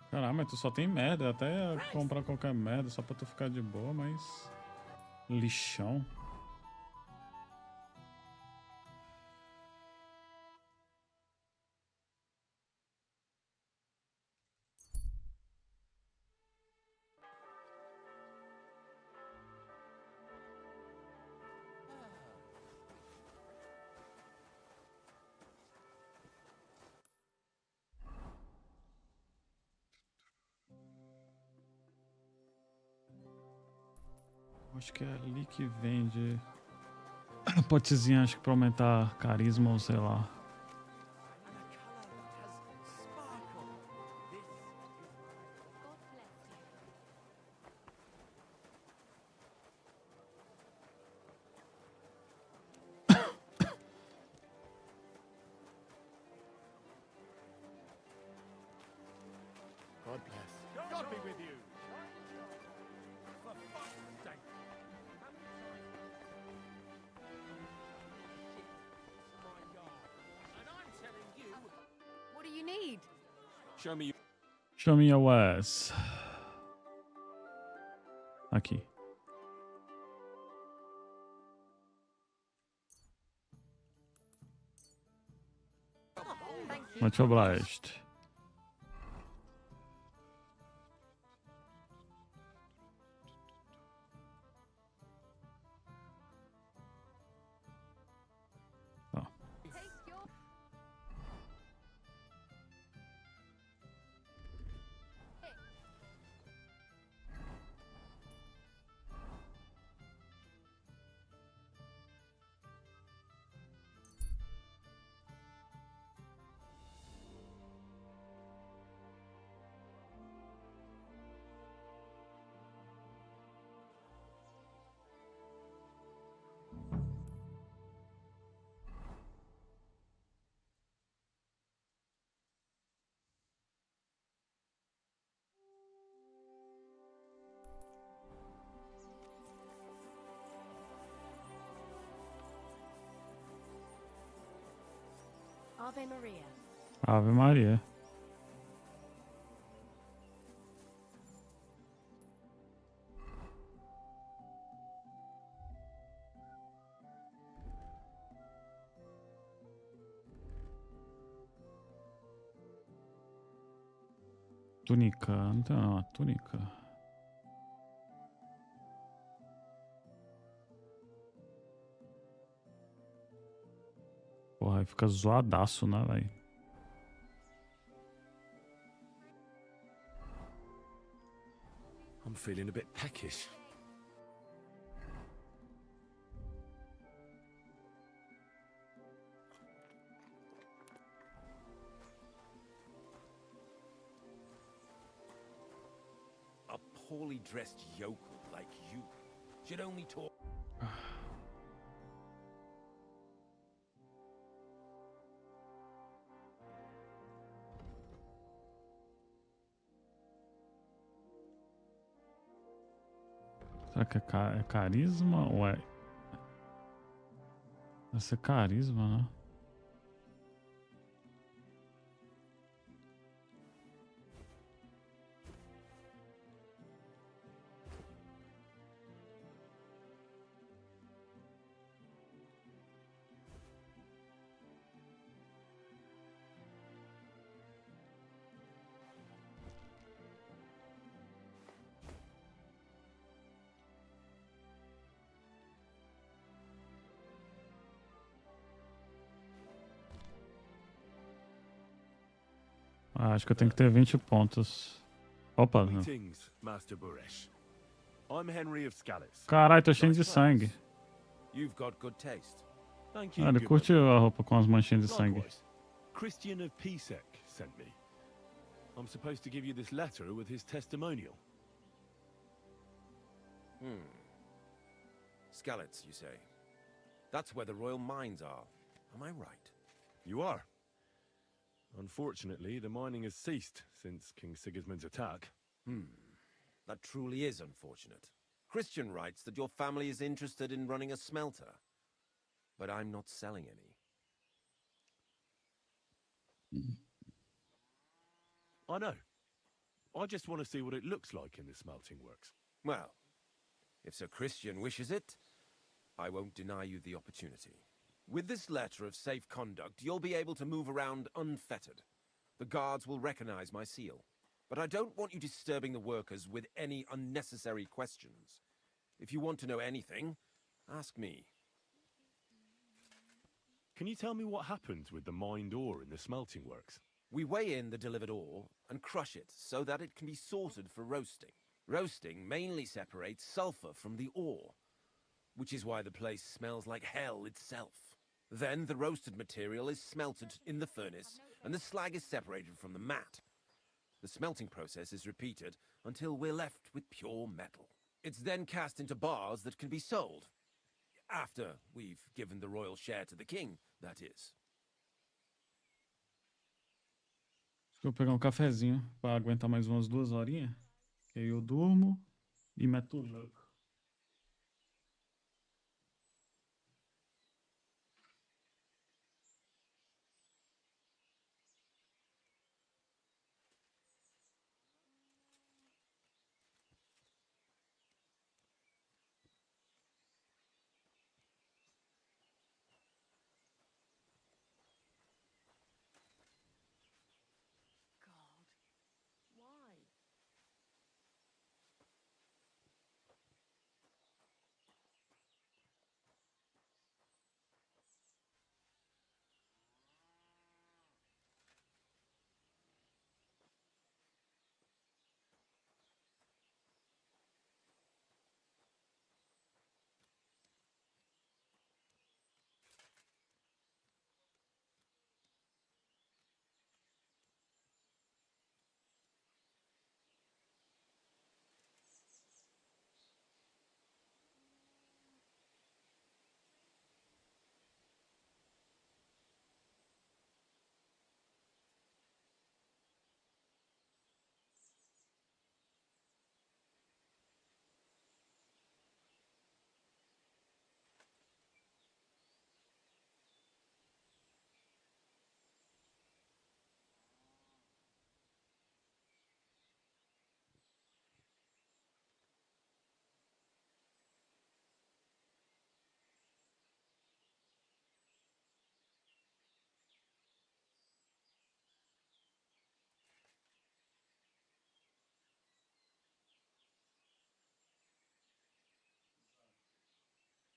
Caralho, mas tu só tem merda. Até comprar qualquer merda só pra tu ficar de boa, mas... Lixão. Acho que é ali que vende potezinha, acho que pra aumentar carisma ou sei lá. God bless. God be with you. For fuck's sake. And I'm telling you... What do you need? Show me. Show me your ass. Aqui. Much obliged. Ave Maria. Ave Maria. Túnica, não tem uma túnica. Porra, aí fica zoadaço, né, velho? I'm feeling a bit peckish. A poorly dressed yokel like you should only talk. Será que é carisma ou é... Deve ser carisma, né? Ah, acho que eu tenho que ter 20 pontos. Opa, não. Greetings, Master Buresh. I'm Henry of Skalitz. Caralho, tô cheio de sangue. You've got good taste. Thank you. Ah, ele curte a roupa com as manchinhas de sangue. Likewise. Christian of Pisek sent me. I'm supposed to give you this letter with his testimonial. Skalitz, you say? That's where the royal mines are. Am I right? You are. Unfortunately, the mining has ceased since King Sigismund's attack. That truly is unfortunate. Christian writes that your family is interested in running a smelter. But I'm not selling any. I know. I just want to see what it looks like in the smelting works. Well, if Sir Christian wishes it, I won't deny you the opportunity. With this letter of safe conduct, you'll be able to move around unfettered. The guards will recognize my seal. But I don't want you disturbing the workers with any unnecessary questions. If you want to know anything, ask me. Can you tell me what happens with the mined ore in the smelting works? We weigh in the delivered ore and crush it so that it can be sorted for roasting. Roasting mainly separates sulfur from the ore, which is why the place smells like hell itself. Then the roasted material is smelted in the furnace, and the slag is separated from the matte. The smelting process is repeated until we're left with pure metal. It's then cast into bars that can be sold. After we've given the royal share to the king, that is. Acho que eu vou pegar um cafezinho pra aguentar mais umas 2 horinhas. Que aí eu durmo e meto o louco.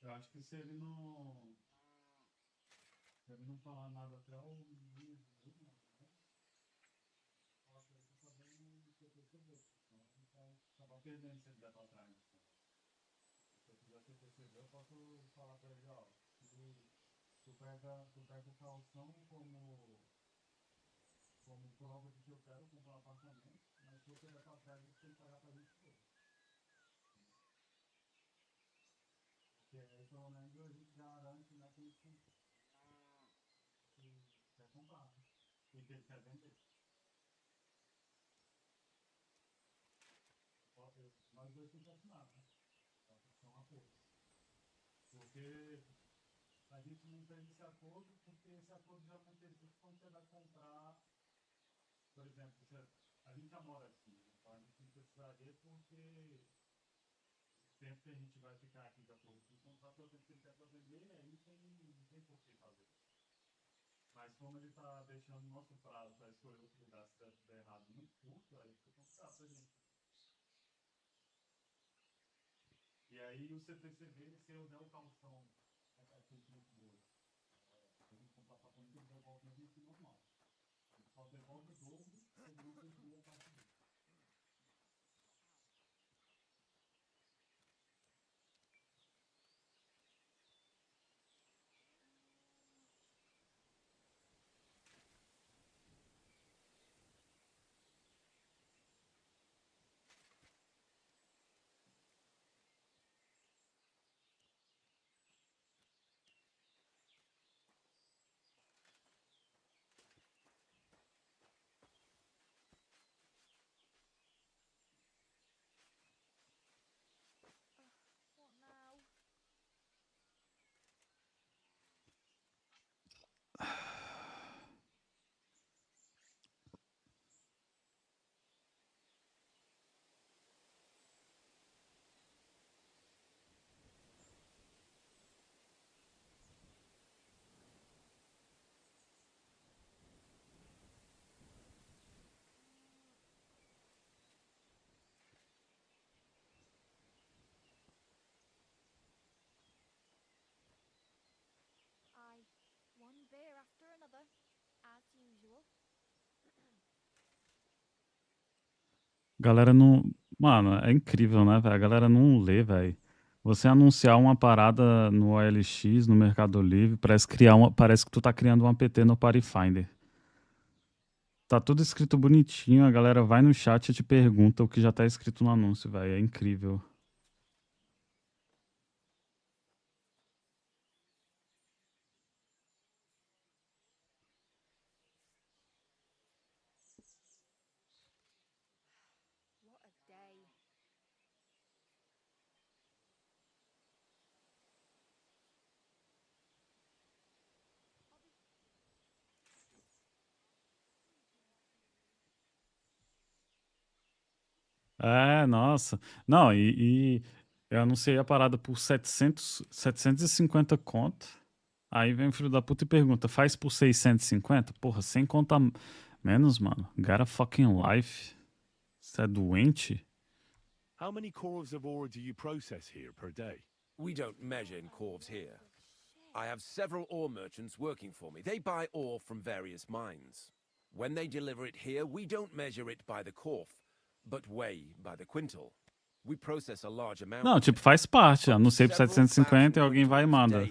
Eu acho que se ele não não falar nada até o mês, né? Fala pra ele que eu também que eu perceber, senão a gente vai acabar perdendo se ele der pra trás. Se eu quiser ser perceber, eu posso falar pra ele, ó, tu pega o calção como prova de que eu quero comprar um apartamento, mas se você der pra trás, você tem que pagar pra gente tudo. Porque aí pelo menos a gente garante, né, que ele quer comprar, né? E que ele quer vender. Nós dois temos que assinar, né? Pra ser um acordo. Porque a gente não fez esse acordo, porque esse acordo geralmente existe quando você vai comprar, por exemplo, a gente já mora aqui, então a gente não precisaria porque o tempo que a gente vai ficar aqui de acordo com o contrato, o tempo que ele quer para vender, aí não tem por que fazer. Mas como ele está deixando o nosso prazo para escolher outro lugar, se der errado muito curto, aí fica complicado pra gente. E aí o CTCV, se eu der o calção, aquele muito boa, a gente comprar apartamento, ele devolve mesmo assim normal. Ele só devolve o dobro se ele não concluir a parte dele. What now? One beer after another, as usual. Galera não. Mano, é incrível, né, velho? A galera não lê, velho. Você anunciar uma parada no OLX, no Mercado Livre, parece que tu tá criando um apt no Pathfinder. Tá tudo escrito bonitinho, a galera vai no chat e te pergunta o que já tá escrito no anúncio, velho. É incrível. What a day. É, nossa. Não, e eu anunciei a parada por 750 conto. Aí vem o filho da puta e pergunta, faz por 650? Porra, sem conta menos, mano. Got a fucking life. Você é doente? How many corves of ore do you process here per day? We don't measure in corves here. I have several ore merchants working for me. They buy ore from various mines. When they deliver it here, we don't measure it by the corf, but weigh by the quintal. We process a large amount. Não, tipo, faz parte. Anunciei por 750 e alguém vai e manda.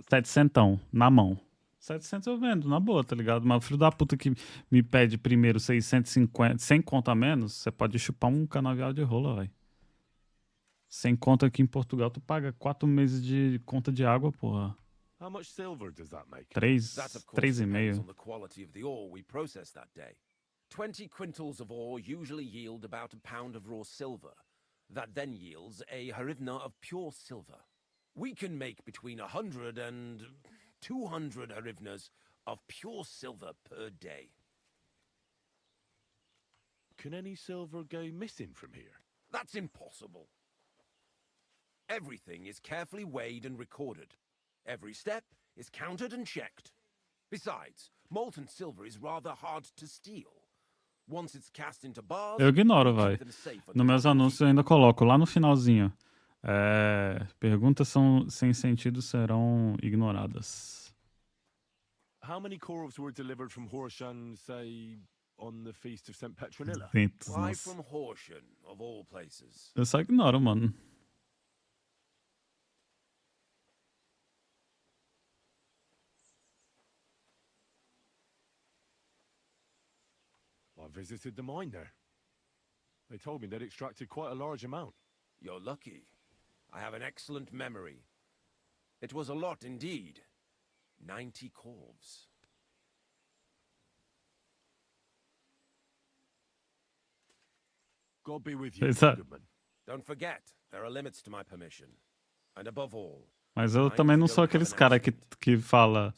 700 na mão. 700 eu vendo, na boa, tá ligado? Mas o filho da puta que me pede primeiro 650, sem conta menos, você pode chupar um canavial de rola, velho. Sem conta aqui em Portugal, tu paga 4 meses de conta de água, porra. How much silver does that make? 3,5. On the quality of the ore we process that day. 20 quintals of ore usually yield about a pound of raw silver. That then yields a harivna of pure silver. We can make between 100 and 200 harivnas of pure silver per day. Can any silver go missing from here? That's impossible. Everything is carefully weighed and recorded. Every step is counted and checked. Besides, molten silver is rather hard to steal. Once it's cast into bars, Eu ignoro, vai. Nos meus anúncios eu ainda coloco lá no finalzinho. Perguntas sem sentido serão ignoradas. how many corves were delivered from Horshan, say, on the Feast of St. Petronilla? 200, Why nossa. from Horsham, of all places? Eu só ignoro, mano. I visited the mine there. They told me they'd extracted quite a large amount. You're lucky. I have an excellent memory. It was a lot indeed. 90 corves. God be with you, Exato. Goodman. Don't forget, there are limits to my permission. And above all, Mas eu também não sou aqueles cara que fala,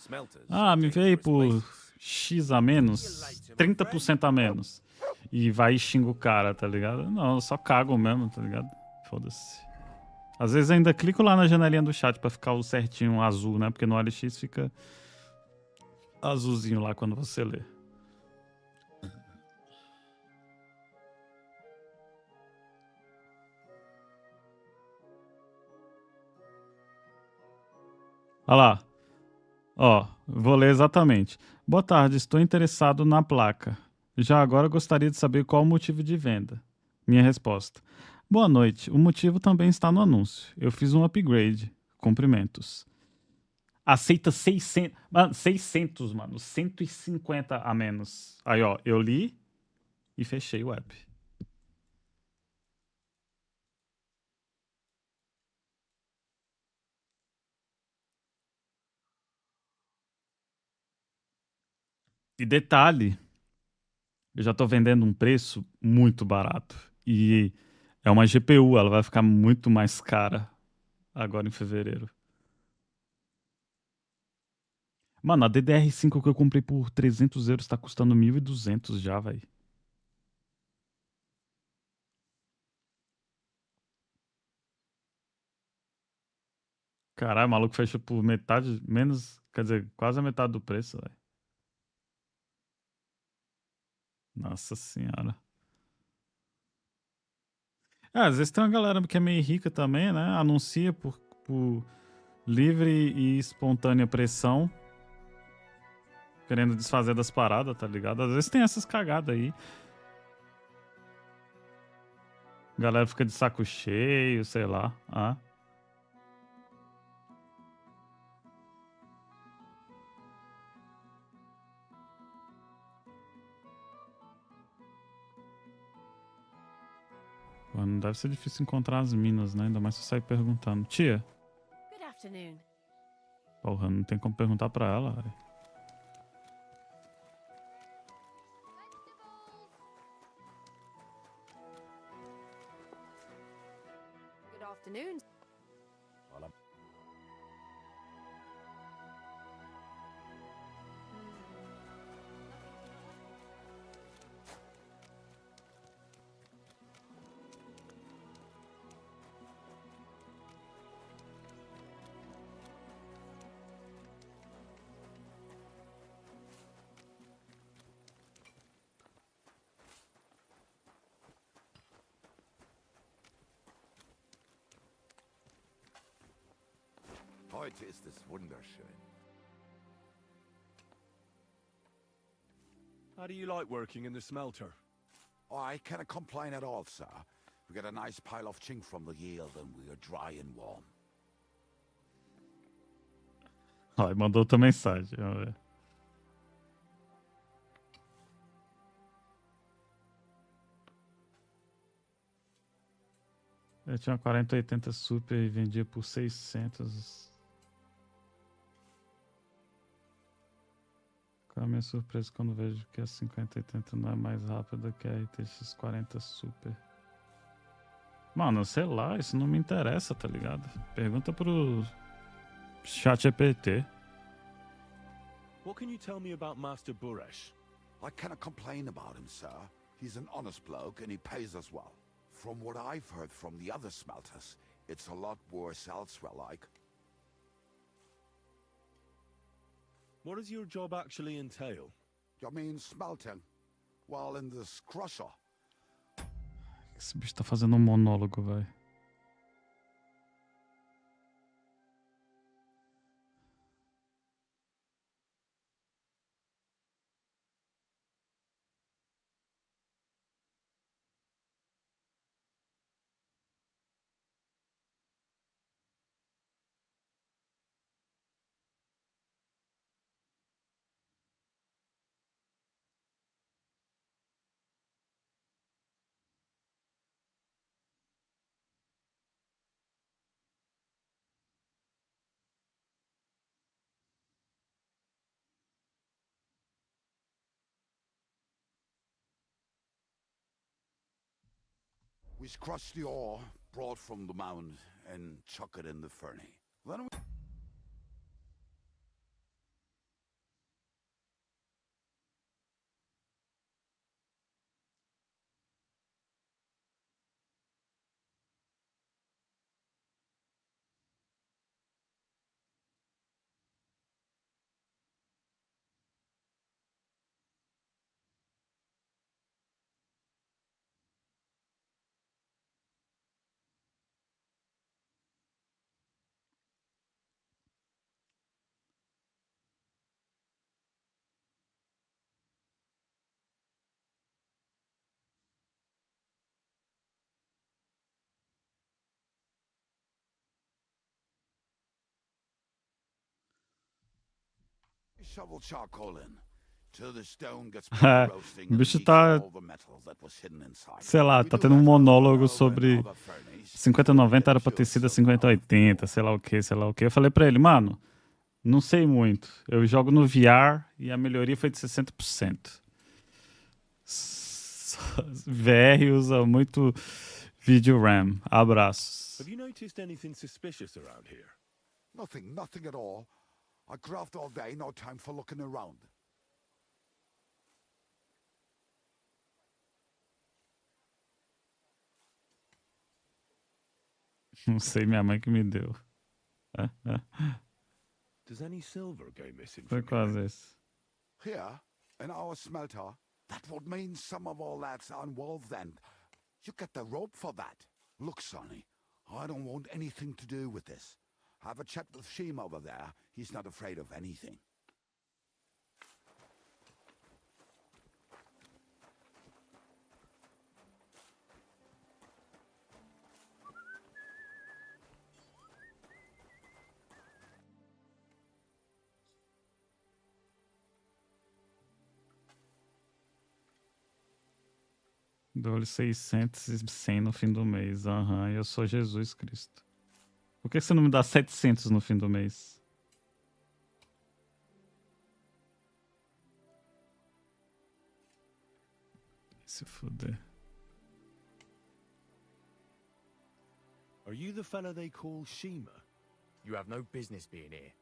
ah, me veio por X a menos, 30% a menos. E vai e xinga o cara, tá ligado? Não, eu só cago mesmo, tá ligado? Foda-se. Às vezes ainda clico lá na janelinha do chat pra ficar o certinho azul, né? Porque no OLX fica azulzinho lá quando você lê. Olha lá. Ó, vou ler exatamente. Boa tarde, estou interessado na placa. Já agora gostaria de saber qual o motivo de venda. Minha resposta. Boa noite, o motivo também está no anúncio. Eu fiz um upgrade. Cumprimentos. Aceita 600... Mano, 600, mano. 150 a menos. Aí, ó, eu li e fechei o app. E detalhe, eu já tô vendendo um preço muito barato. E é uma GPU, ela vai ficar muito mais cara agora em fevereiro. Mano, a DDR5 que eu comprei por 300 euros tá custando 1.200 já, velho. Caralho, o maluco fechou por metade, menos, quer dizer, quase a metade do preço, velho. Nossa senhora. Às vezes tem uma galera que é meio rica também, né? Anuncia por livre e espontânea pressão, querendo desfazer das paradas, tá ligado? Às vezes tem essas cagadas aí. A galera fica de saco cheio, sei lá. Ah. Mano, não deve ser difícil encontrar as minas, né? Ainda mais se eu sair perguntando. Tia. Good afternoon. Porra, não tem como perguntar pra ela, velho. Good afternoon. Heute ist es wunderschön. How do you like working in the smelter? Oh, I cannot complain at all, sir. We get a nice pile of chink from the yield and we are dry and warm. Ó, ele mandou outra mensagem. Vamos ver. Eu tinha uma 4080 Super e vendia por 600. Qual é a minha surpresa quando vejo que a 5080 não é mais rápida que a RTX 40 Super? Mano, sei lá, isso não me interessa, tá ligado? Pergunta pro ChatGPT. What can you tell me about Master Buresh? I cannot complain about him, sir. He's an honest bloke and he pays us well. From what I've heard from the other smelters, it's a lot worse elsewhere, like. What does your job actually entail? You mean smelting? Well, in this crusher. Esse bicho tá fazendo um monólogo, velho. We crush the ore brought from the mound and chuck it in the ferny. Then we... shovel charcoal in till the stone gets roasting O and bicho leaks tá, all the metal that was hidden inside. sei lá, tá tendo um monólogo sobre 50-90 era pra ter sido 50-80, sei lá o que, sei lá o que. Eu falei pra ele, mano, não sei muito. Eu jogo no VR e a melhoria foi de 60%. VR usa muito vídeo RAM. Abraços. Have you noticed anything suspicious around here? Nothing at all. I craft all day, no time for looking around. Não sei, minha mãe que me deu. Does any silver go missing Foi from quase here? isso. Here, in our smelter, that would mean some of our lads are involved then. You get the rope for that. Look, Sonny, I don't want anything to do with this. Have a chat with Sheem over there. He's not afraid of anything. Dou-lhe 600 e 100 no fim do mês. Aham, eu sou Jesus Cristo. Por que você não me dá 700 no fim do mês? Se fuder. Are you the fella they call Shima? You have no business being here.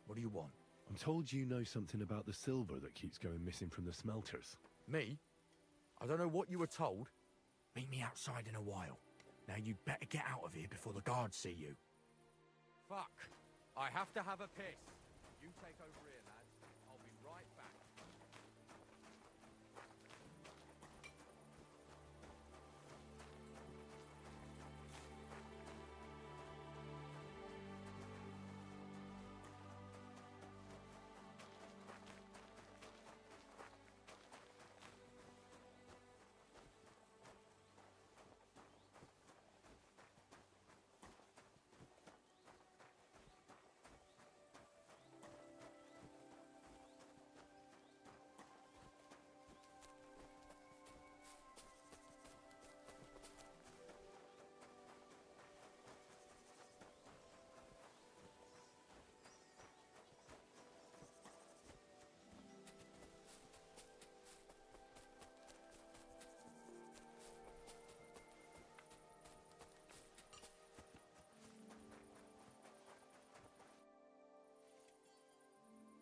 What do you want? I'm told you know something about the silver that keeps going missing from the smelters. Me? I don't know what you were told. Meet me outside in a while. Now you'd better get out of here before the guards see you. Fuck. I have to have a piss. You take over here, lads. I'll be right back.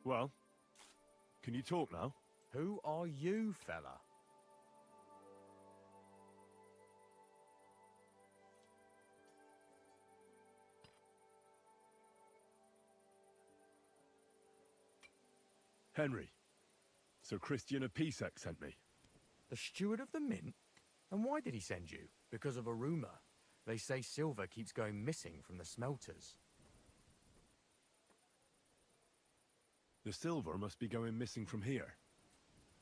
Well, can you talk now? Who are you, fella? Henry. Sir Christian of Pisek sent me. The steward of the mint? And why did he send you? Because of a rumor. They say silver keeps going missing from the smelters. The silver must be going missing from here.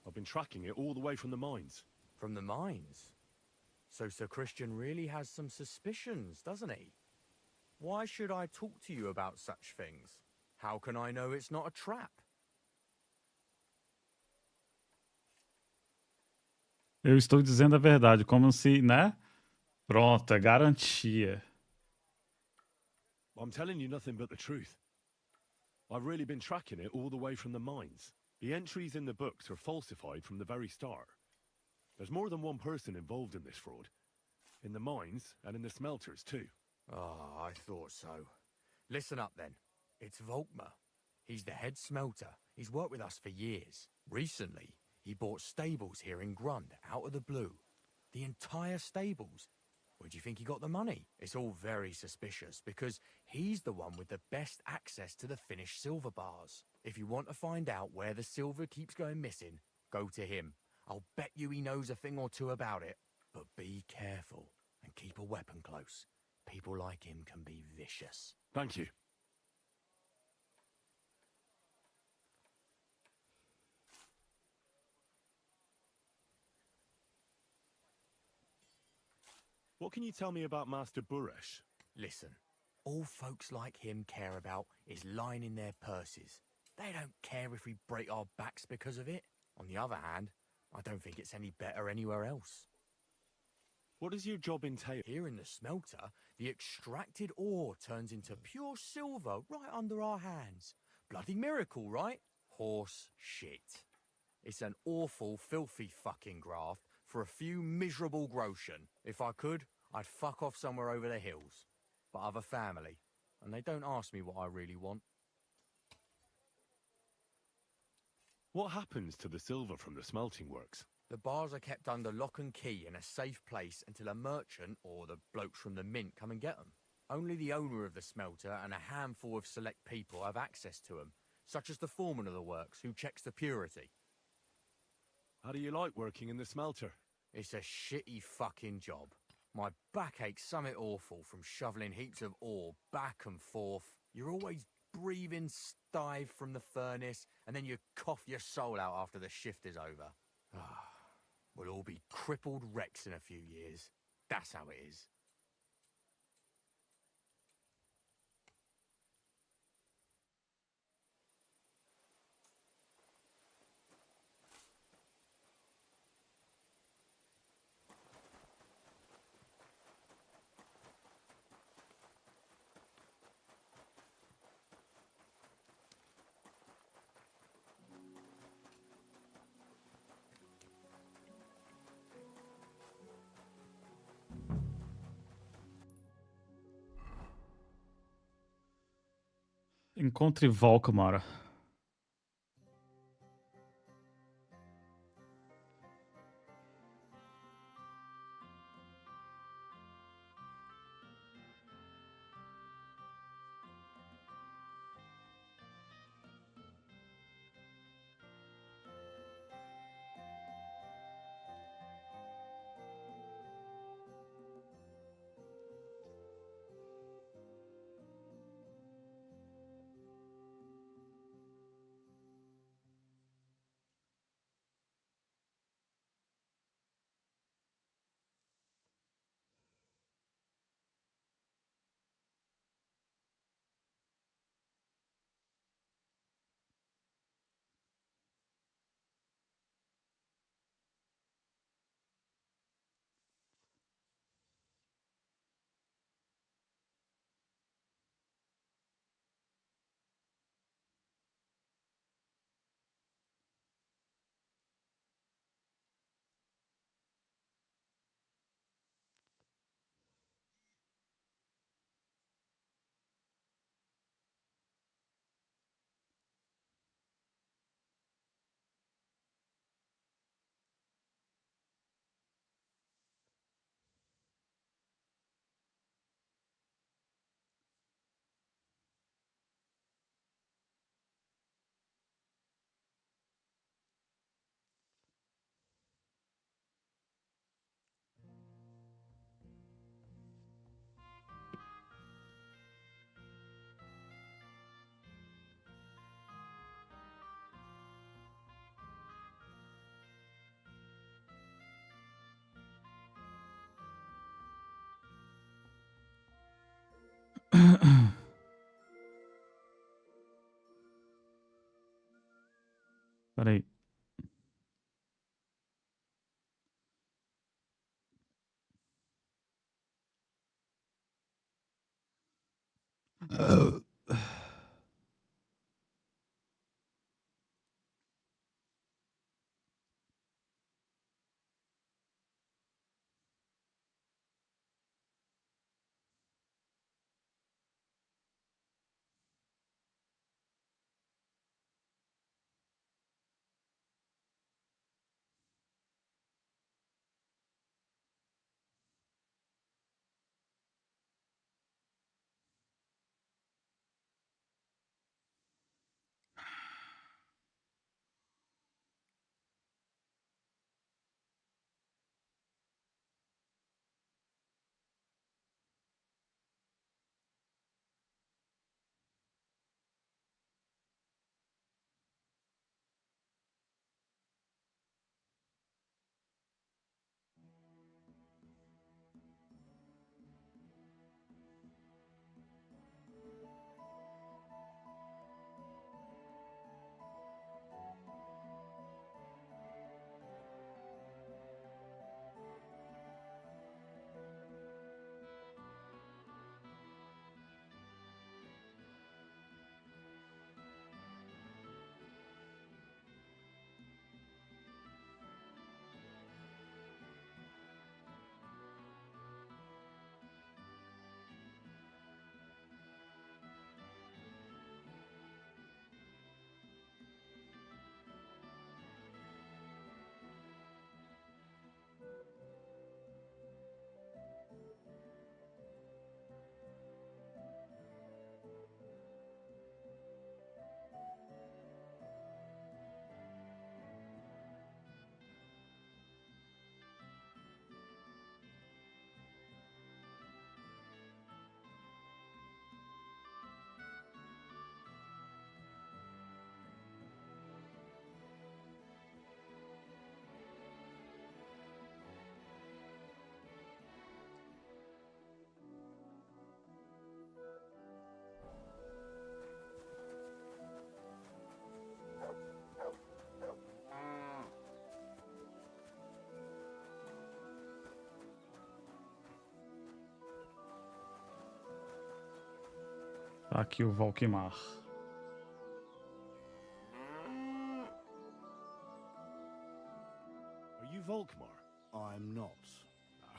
I've been tracking it all the way from the mines. From the mines? So Sir Christian really has some suspicions, doesn't he? Why should I talk to you about such things? How can I know it's not a trap? Eu estou dizendo a verdade, como se, né? Pronto, é garantia. I'm telling you nothing but the truth. I've really been tracking it all the way from the mines. The entries in the books are falsified from the very start. There's more than one person involved in this fraud. In the mines and in the smelters too. Oh, I thought so. Listen up then. It's Volkmar. He's the head smelter. He's worked with us for years. Recently, he bought stables here in Grund out of the blue. The entire stables. Where do you think he got the money? It's all very suspicious because he's the one with the best access to the finished silver bars. If you want to find out where the silver keeps going missing, go to him. I'll bet you he knows a thing or two about it. But be careful and keep a weapon close. People like him can be vicious. Thank you. What can you tell me about Master Buresh? Listen, all folks like him care about is lining their purses. They don't care if we break our backs because of it. On the other hand, I don't think it's any better anywhere else. What does your job entail? Here in the smelter, the extracted ore turns into pure silver right under our hands. Bloody miracle, right? Horse shit. It's an awful, filthy fucking graft for a few miserable groschen. If I could, I'd fuck off somewhere over the hills. But I've a family, and they don't ask me what I really want. What happens to the silver from the smelting works? The bars are kept under lock and key in a safe place until a merchant or the blokes from the mint come and get them. Only the owner of the smelter and a handful of select people have access to them, such as the foreman of the works who checks the purity. How do you like working in the smelter? It's a shitty fucking job. My back aches something awful from shoveling heaps of ore back and forth. You're always breathing stive from the furnace, and then you cough your soul out after the shift is over. We'll all be crippled wrecks in a few years. That's how it is. Encontre Volkmar. Peraí. aqui o Volkmar. Are you Volkmar? I'm not.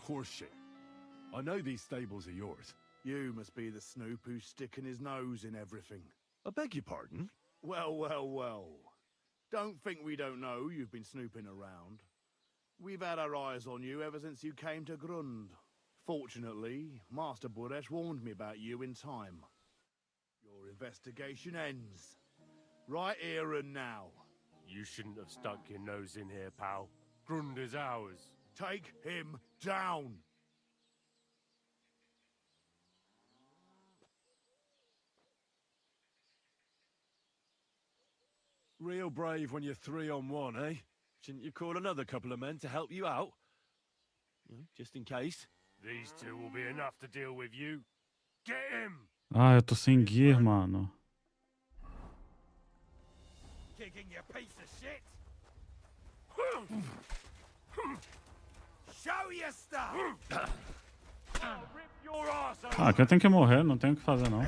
Horseshit. I know these stables are yours. You must be the snoop who's sticking his nose in everything. I beg your pardon? Well, well, well. Don't think we don't know you've been snooping around. We've had our eyes on you ever since you came to Grund. Fortunately, Master Buresh warned me about you in time. Your investigation ends. Right here and now. You shouldn't have stuck your nose in here, pal. Grund is ours. Take him down! Real brave when you're 3-on-1, eh? Shouldn't you call another couple of men to help you out? Just in case. These two will be enough to deal with you. Get him! Ah, eu tô sem gear, mano. Kicking your piece of shit! Show your stuff! Rip your ass off! Ah, aqui eu tenho que morrer, não tenho o que fazer, não.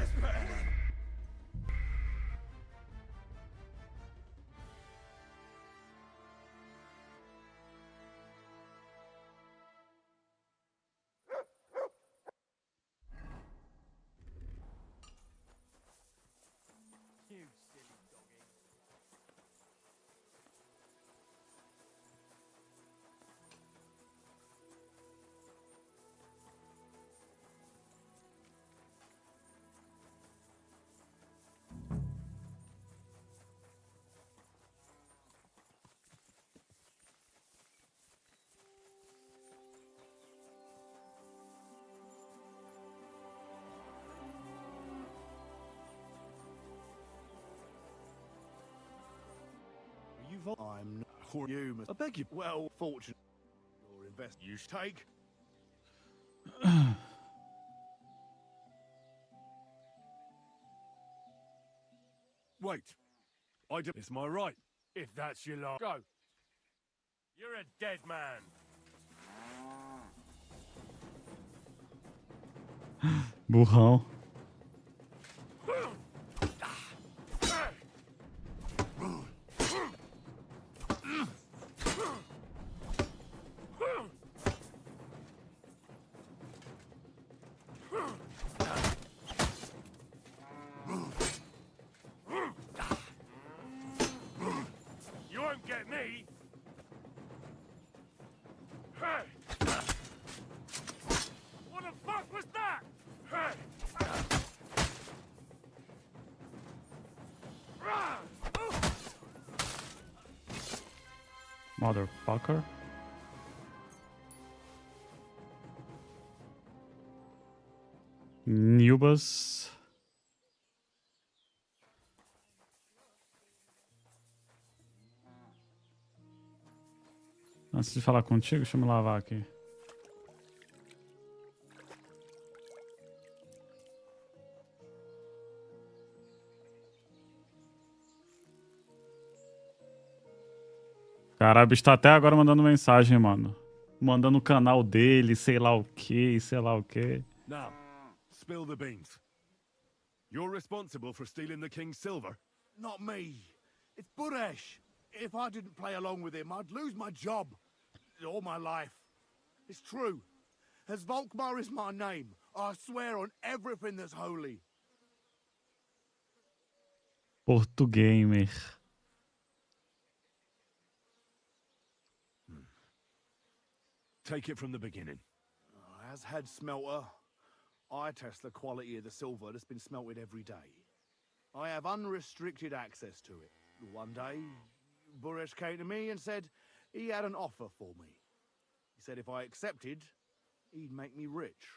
I'm not. You must. I beg you. Well, fortunate. Your invest. You should take. Wait. It's my right. If that's your lot, go. You're a dead man. Burrão. You won't get me. What the fuck was that? Motherfucker. Nubas. Antes de falar contigo, deixa eu me lavar aqui. Caralho, o bicho tá até agora mandando mensagem, mano. Mandando o canal dele, sei lá o que, sei lá o que. Now, spill the beans. You're responsible for stealing the king's silver? Not me. It's Buresh. If I didn't play along with him, I'd lose my job. All my life. It's true. As Volkmar is my name, I swear on everything that's holy. Portugamer. Take it from the beginning. As head smelter, I test the quality of the silver that's been smelted every day. I have unrestricted access to it. One day, Buresh came to me and said he had an offer for me. He said if I accepted, he'd make me rich.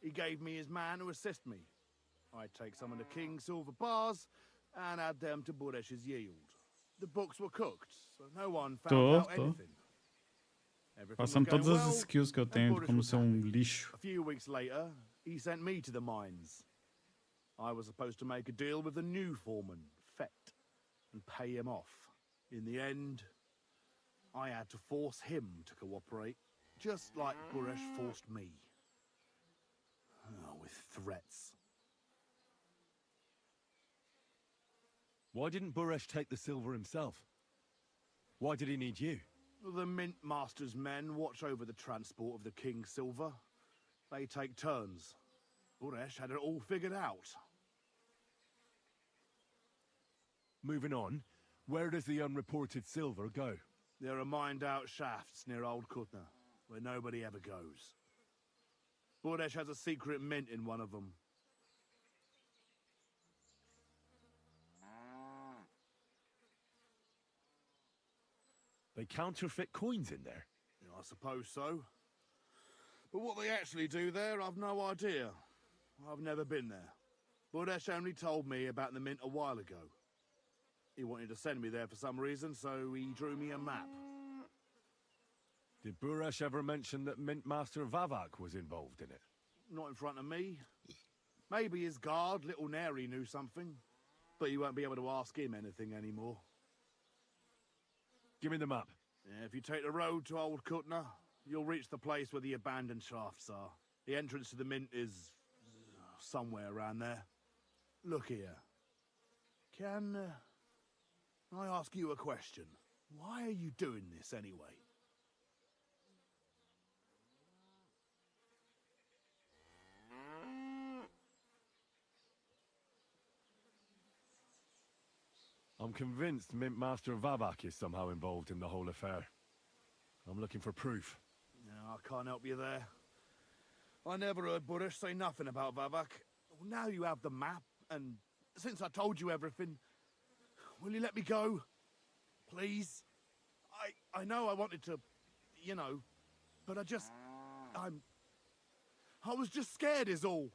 He gave me his man to assist me. I'd take some of the king's silver bars and add them to Buresh's yield. The books were cooked, so no one found out anything. Passando todas as skills que eu tenho de como ser lixo. A few weeks later, he sent me to the mines. I was supposed to make a deal with the new foreman, Fett, and pay him off. In the end, I had to force him to cooperate, just like Buresh forced me. Oh, with threats. Why didn't Buresh take the silver himself? Why did he need you? The Mint Master's men watch over the transport of the King's silver. They take turns. Buresh had it all figured out. Moving on, where does the unreported silver go? There are mined-out shafts near Old Kutna, where nobody ever goes. Buresh has a secret mint in one of them. They counterfeit coins in there? I suppose so. But what they actually do there, I've no idea. I've never been there. Buresh only told me about the mint a while ago. He wanted to send me there for some reason, so he drew me a map. Did Buresh ever mention that Mint Master Vavak was involved in it? Not in front of me. Maybe his guard, Little Neri, knew something. But you won't be able to ask him anything anymore. Give me the map. Yeah, if you take the road to Old Kutna, you'll reach the place where the abandoned shafts are. The entrance to the mint is somewhere around there. Look here. Can I ask you a question? Why are you doing this anyway? I'm convinced Mint Master Vavak is somehow involved in the whole affair. I'm looking for proof. No, I can't help you there. I never heard Buresh say nothing about Vavak. Now you have the map, and since I told you everything, will you let me go? Please? I know I wanted to, you know, but I was just scared is all.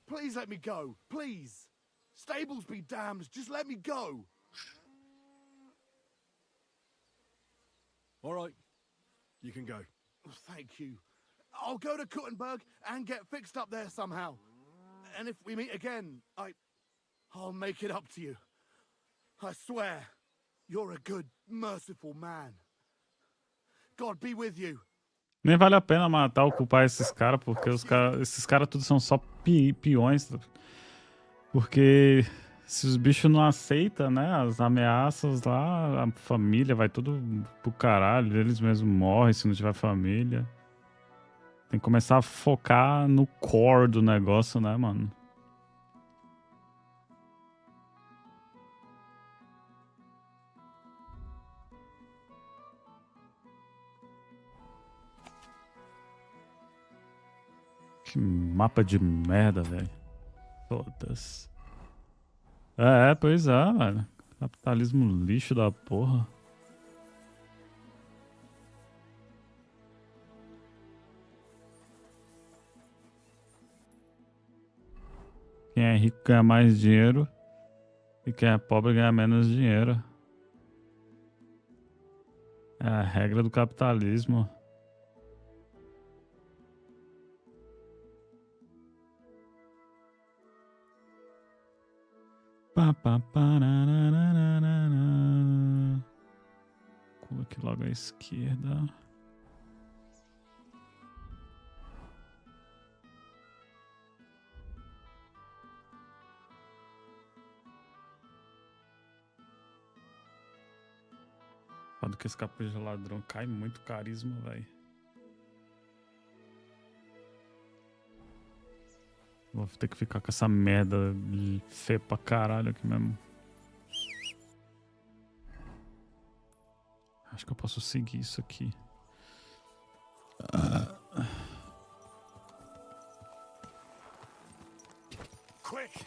Please let me go, please. Stables be damned, just let me go. All right, you can go. Thank you. I'll go to Kuttenberg and get fixed up there somehow. And if we meet again, I'll make it up to you. I swear, you're a good, merciful man. God be with you. Nem vale a pena matar ou culpar esses caras, porque esses caras tudo são só peões. Porque se os bichos não aceitam, né, as ameaças lá, a família vai tudo pro caralho, eles mesmos morrem se não tiver família. Tem que começar a focar no core do negócio, né, mano? Que mapa de merda, velho. Foda-se. Pois é, velho. Capitalismo lixo da porra. Quem é rico ganha mais dinheiro e quem é pobre ganha menos dinheiro. É a regra do capitalismo. Coloca aqui logo à esquerda. Foda que esse capuz de ladrão cai muito carisma, velho. Vou ter que ficar com essa merda feia pra caralho aqui mesmo. Acho que eu posso seguir isso aqui. Quick!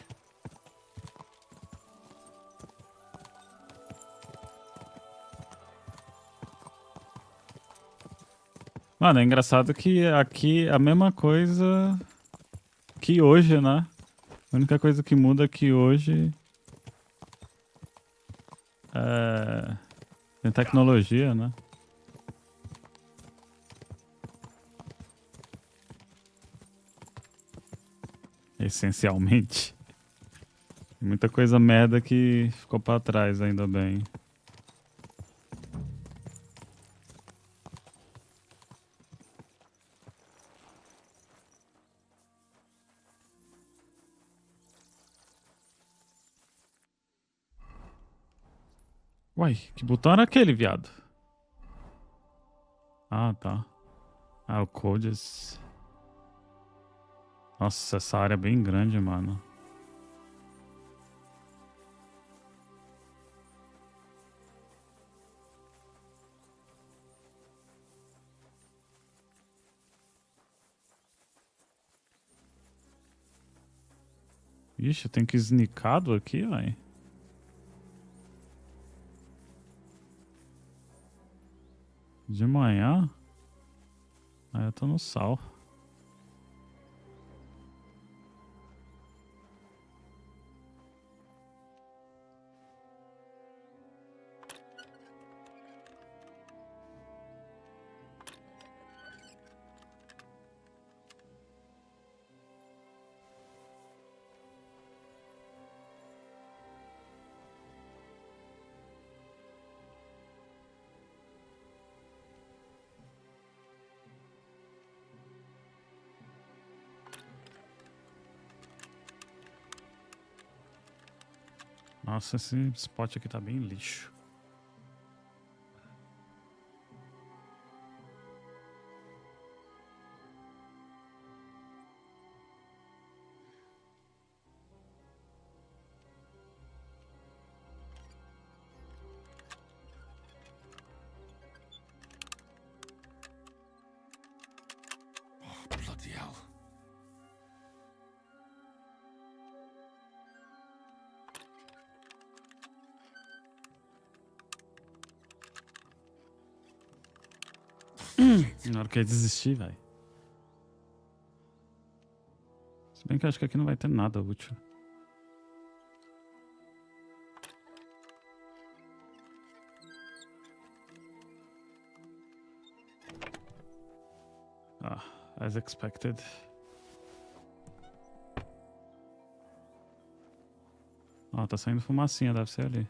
Mano, é engraçado que aqui é a mesma coisa que hoje, né? A única coisa que muda aqui hoje tem tecnologia, né? Essencialmente. Muita coisa merda que ficou pra trás, ainda bem. Uai, que botão era aquele, viado? Ah, tá. Ah, o Codes. Nossa, essa área é bem grande, mano. Ixi, tem que sneakado aqui, velho. De manhã? Ah, eu tô no sal. Nossa, esse spot aqui tá bem lixo. Oh, bloody hell. Na hora que eu desistir, velho. Se bem que eu acho que aqui não vai ter nada útil. Ah, as expected. Ó, tá saindo fumacinha, deve ser ali.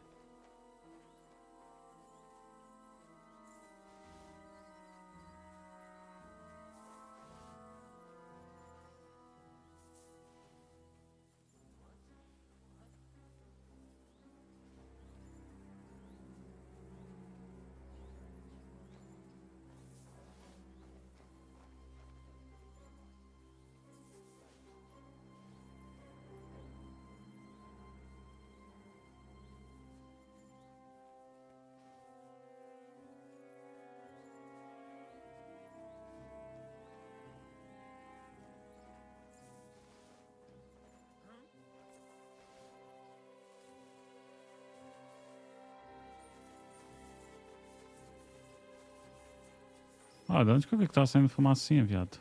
Ah, de onde que eu vi que tava saindo fumacinha, viado?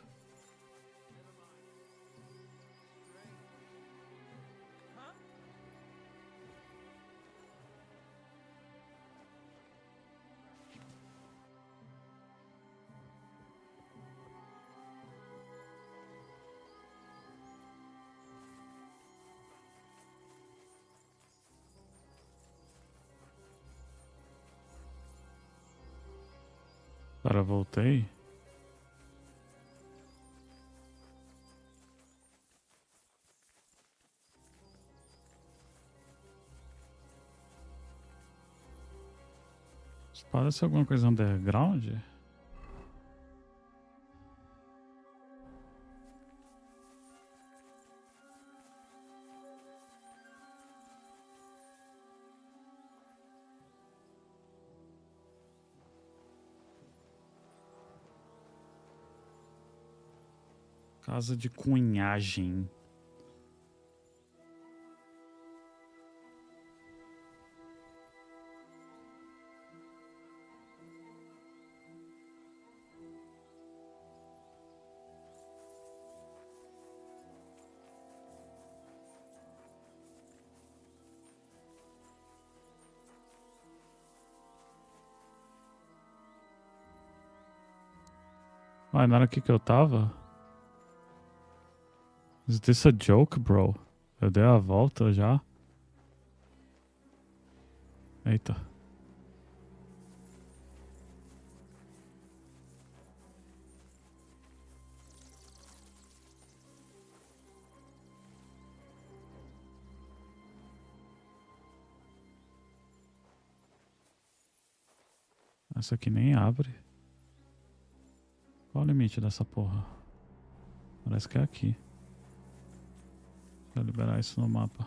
Agora voltei. Isso parece alguma coisa underground? Casa de cunhagem. Ah, não era aqui que eu tava? Is this a joke, bro? Eu dei a volta já. Eita. Essa aqui nem abre. Qual o limite dessa porra? Parece que é aqui. Vou liberar isso no mapa.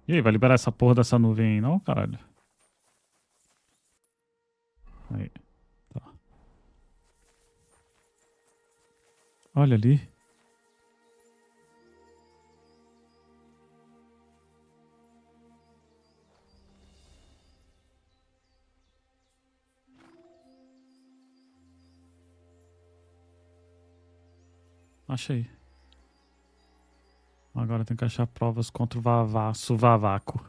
E aí, vai liberar essa porra dessa nuvem aí não, caralho? Aí. Tá. Olha ali. Achei. Agora tem que achar provas contra o Vavaco.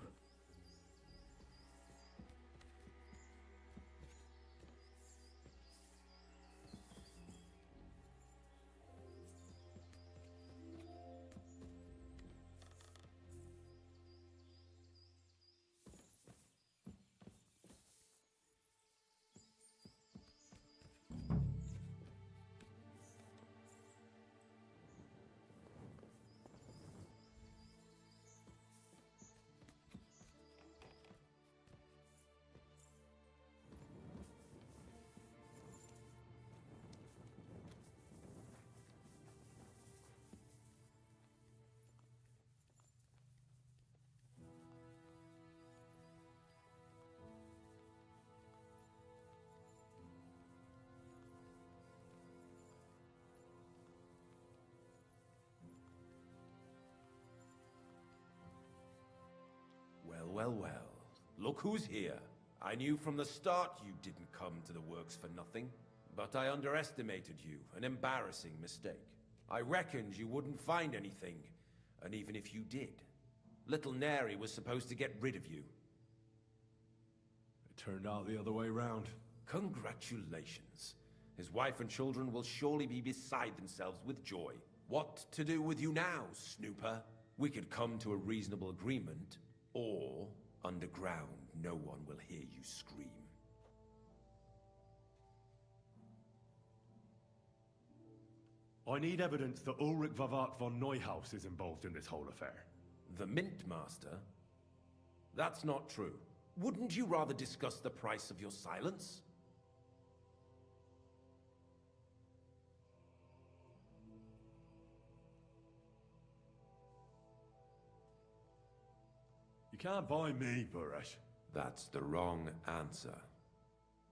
Well. Look who's here. I knew from the start you didn't come to the works for nothing. But I underestimated you. An embarrassing mistake. I reckoned you wouldn't find anything. And even if you did, little Neri was supposed to get rid of you. It turned out the other way round. Congratulations. His wife and children will surely be beside themselves with joy. What to do with you now, Snooper? We could come to a reasonable agreement, or underground, no one will hear you scream. I need evidence that Ulrich Vavart von Neuhaus is involved in this whole affair. The Mint Master? That's not true. Wouldn't you rather discuss the price of your silence? You can't buy me, Buresh. That's the wrong answer.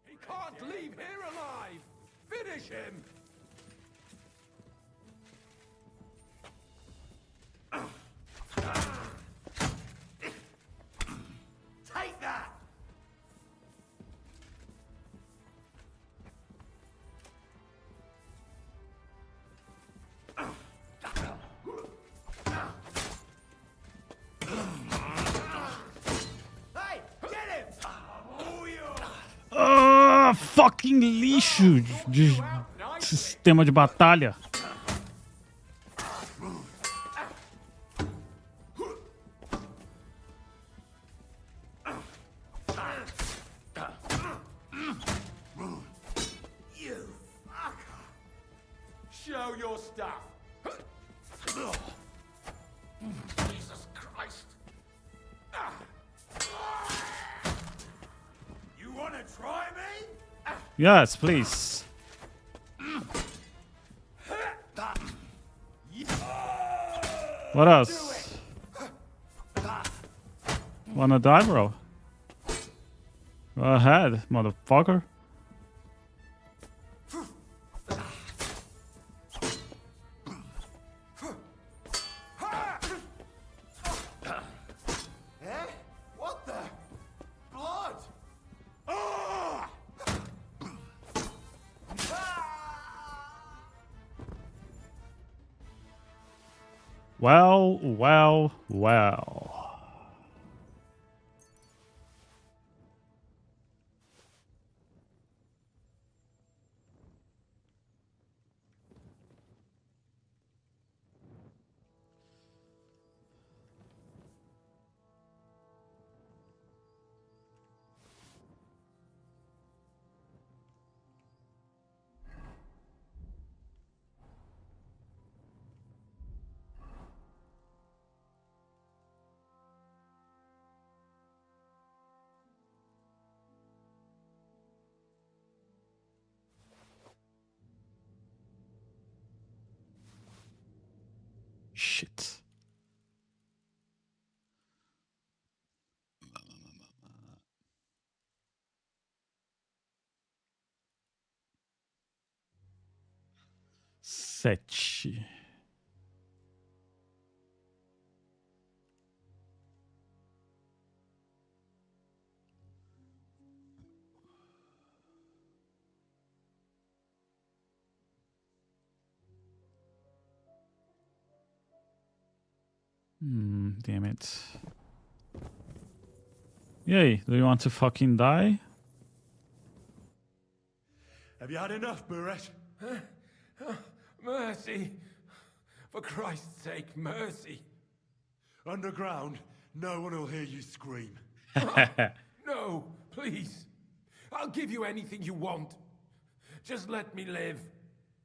He can't leave here alive! Finish him! Take that! Hey, get him! Fucking lixo de sistema de batalha. You fucker! Show your stuff! Jesus Christ! You wanna try me? Yes, please. What else? Wanna die, bro? Go ahead, motherfucker. Eh? What the? Blood! Ah! Well. Shit. Sete. Damn it. Yay, do you want to fucking die? Have you had enough, Buret? Mercy! For Christ's sake, mercy! Underground, no one will hear you scream. No, please. I'll give you anything you want. Just let me live.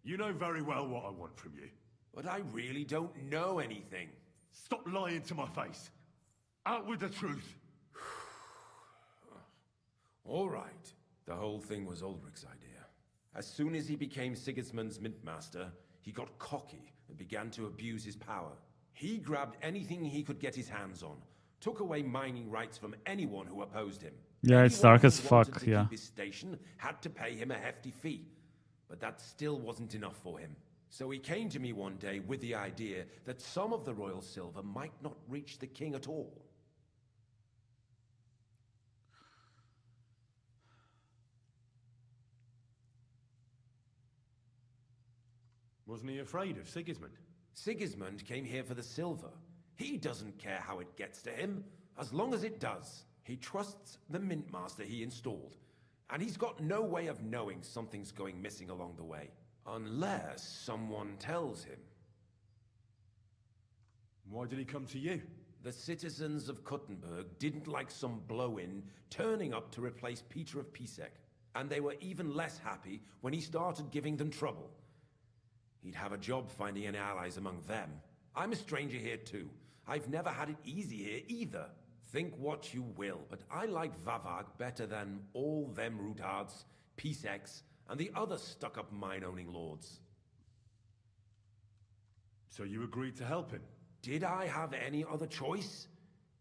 You know very well what I want from you. But I really don't know anything. Stop lying to my face. Out with the truth. All right. The whole thing was Ulrich's idea. As soon as he became Sigismund's Mintmaster, he got cocky and began to abuse his power. He grabbed anything he could get his hands on, took away mining rights from anyone who opposed him. Yeah, it's dark as fuck, To yeah. keep his station had to pay him a hefty fee, but that still wasn't enough for him. So he came to me one day with the idea that some of the royal silver might not reach the king at all. Wasn't he afraid of Sigismund? Sigismund came here for the silver. He doesn't care how it gets to him, as long as it does. He trusts the Mintmaster he installed, and he's got no way of knowing something's going missing along the way. Unless someone tells him. Why did he come to you? The citizens of Kuttenberg didn't like some blow-in turning up to replace Peter of Pisek, and they were even less happy when he started giving them trouble. He'd have a job finding any allies among them. I'm a stranger here too. I've never had it easy here either. Think what you will, but I like Vavag better than all them Rutards, Piseks, and the other stuck-up mine-owning lords. So you agreed to help him? Did I have any other choice?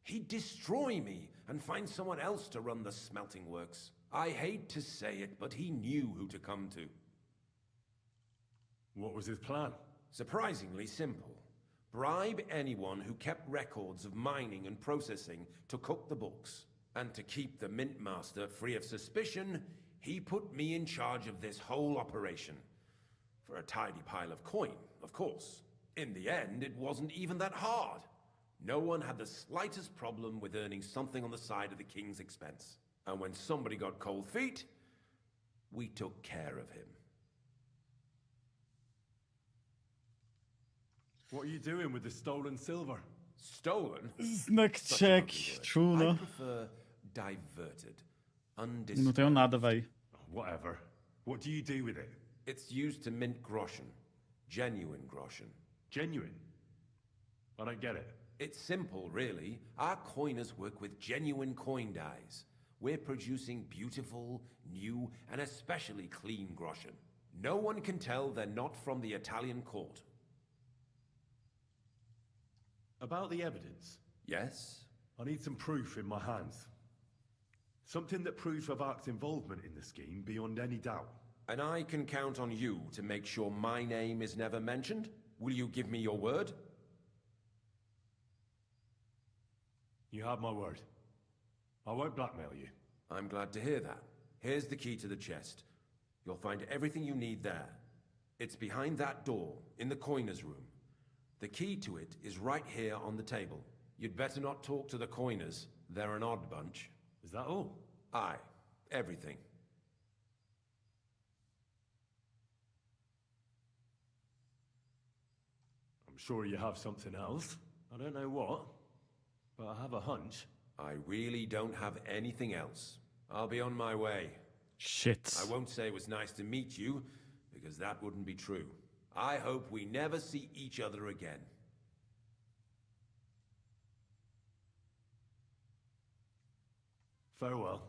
He'd destroy me and find someone else to run the smelting works. I hate to say it, but he knew who to come to. What was his plan? Surprisingly simple. Bribe anyone who kept records of mining and processing to cook the books. And to keep the Mintmaster free of suspicion, he put me in charge of this whole operation. For a tidy pile of coin, of course. In the end, it wasn't even that hard. No one had the slightest problem with earning something on the side of the king's expense. And when somebody got cold feet, we took care of him. What are you doing with the stolen silver? Stolen? Next Such a check. lovely word. True, I no? prefer diverted. Não tenho nada, véi. Whatever. What do you do with it? It's used to mint groschen. Genuine groschen. Genuine? I don't get it. It's simple, really. Our coiners work with genuine coin dies. We're producing beautiful, new, and especially clean groschen. No one can tell they're not from the Italian court. About the evidence? Yes? I need some proof in my hands. Something that proves Vavak's involvement in the scheme beyond any doubt. And I can count on you to make sure my name is never mentioned? Will you give me your word? You have my word. I won't blackmail you. I'm glad to hear that. Here's the key to the chest. You'll find everything you need there. It's behind that door, in the coiner's room. The key to it is right here on the table. You'd better not talk to the coiners. They're an odd bunch. Is that all? Aye. Everything. I'm sure you have something else. I don't know what, but I have a hunch. I really don't have anything else. I'll be on my way. Shit. I won't say it was nice to meet you, because that wouldn't be true. I hope we never see each other again. Farewell.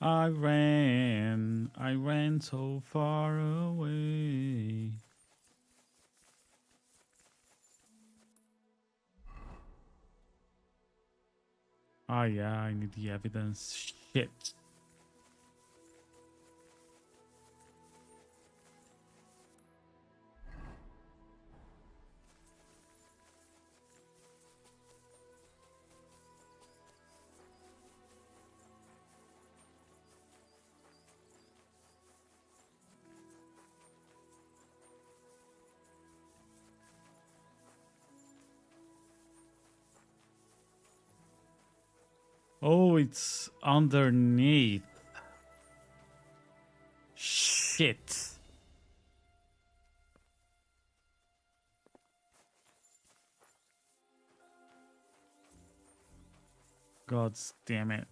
I ran so far away. Ah, yeah, I need the evidence. Shit. Oh, it's underneath. Shit. God damn it.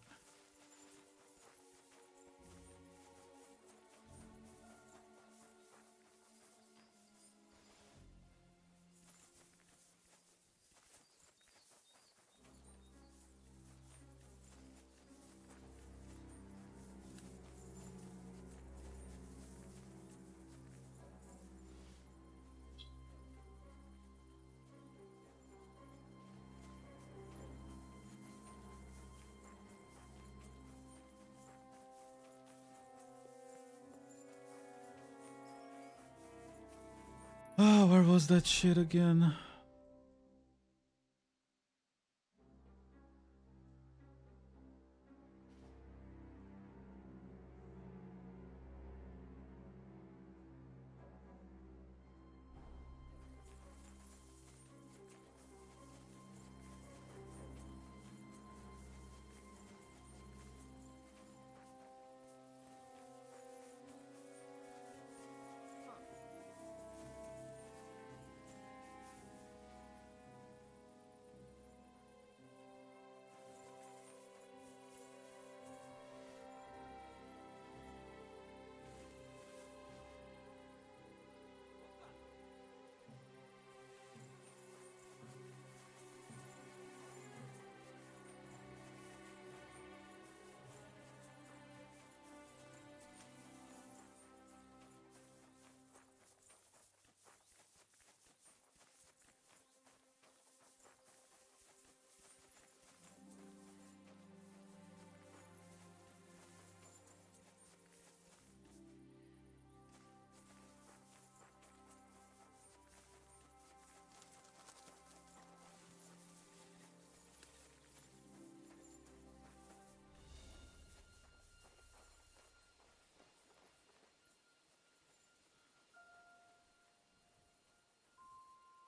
Oh, where was that shit again?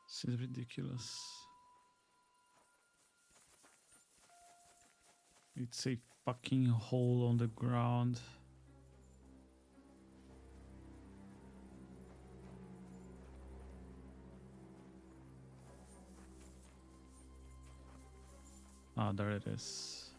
This is ridiculous. It's a fucking hole on the ground. Ah, there it is.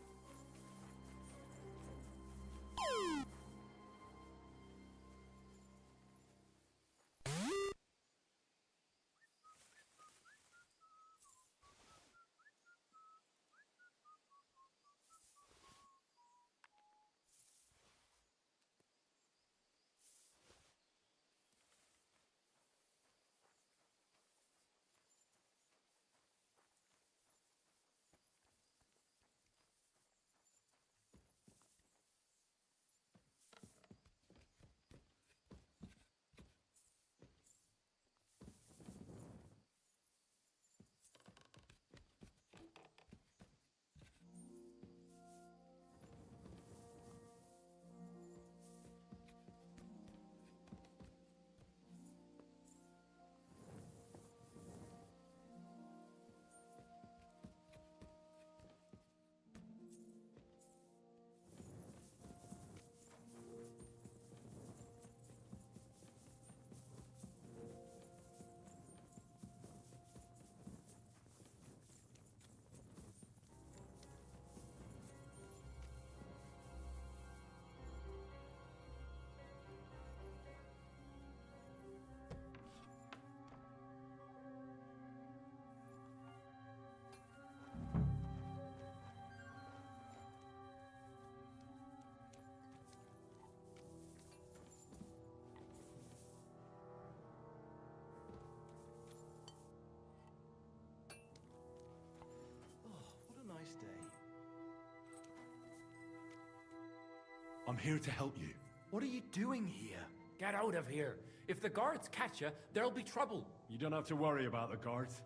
I'm here to help you. What are you doing here? Get out of here. If the guards catch you, there'll be trouble. You don't have to worry about the guards.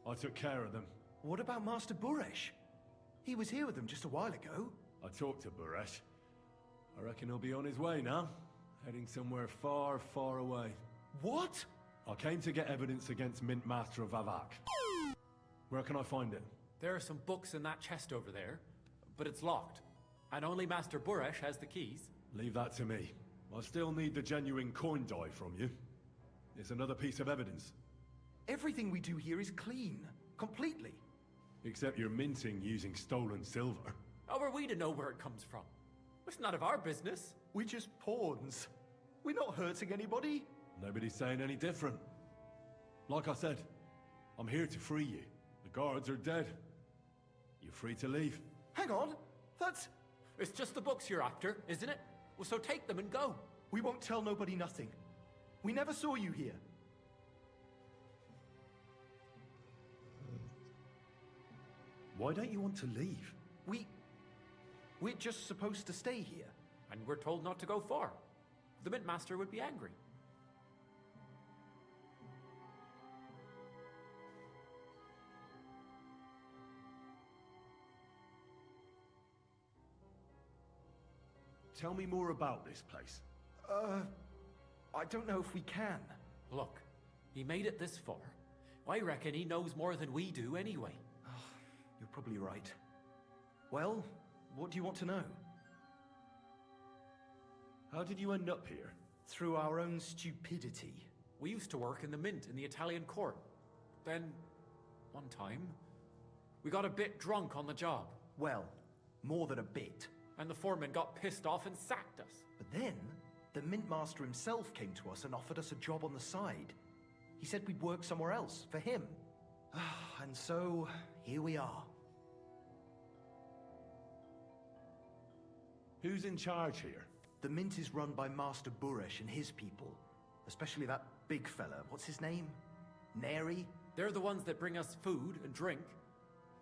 I took care of them. What about Master Buresh? He was here with them just a while ago. I talked to Buresh. I reckon he'll be on his way now. Heading somewhere far, far away. What? I came to get evidence against Mint Master of Avak. Where can I find it? There are some books in that chest over there, but it's locked. And only Master Buresh has the keys. Leave that to me. I still need the genuine coin die from you. It's another piece of evidence. Everything we do here is clean. Completely. Except you're minting using stolen silver. How are we to know where it comes from? It's none of our business. We're just pawns. We're not hurting anybody. Nobody's saying any different. Like I said, I'm here to free you. The guards are dead. You're free to leave. Hang on. That's... It's just the books you're after, isn't it? Well, so take them and go. We won't tell nobody nothing. We never saw you here. Why don't you want to leave? We're just supposed to stay here. And we're told not to go far. The Mint Master would be angry. Tell me more about this place. I don't know if we can. Look, he made it this far. I reckon he knows more than we do anyway. You're probably right. Well, what do you want to know? How did you end up here? Through our own stupidity. We used to work in the Mint in the Italian court. Then, one time, we got a bit drunk on the job. Well, more than a bit. And the foreman got pissed off and sacked us. But then, the Mint Master himself came to us and offered us a job on the side. He said we'd work somewhere else, for him. And so, here we are. Who's in charge here? The Mint is run by Master Buresh and his people. Especially that big fella. What's his name? Neri? They're the ones that bring us food and drink.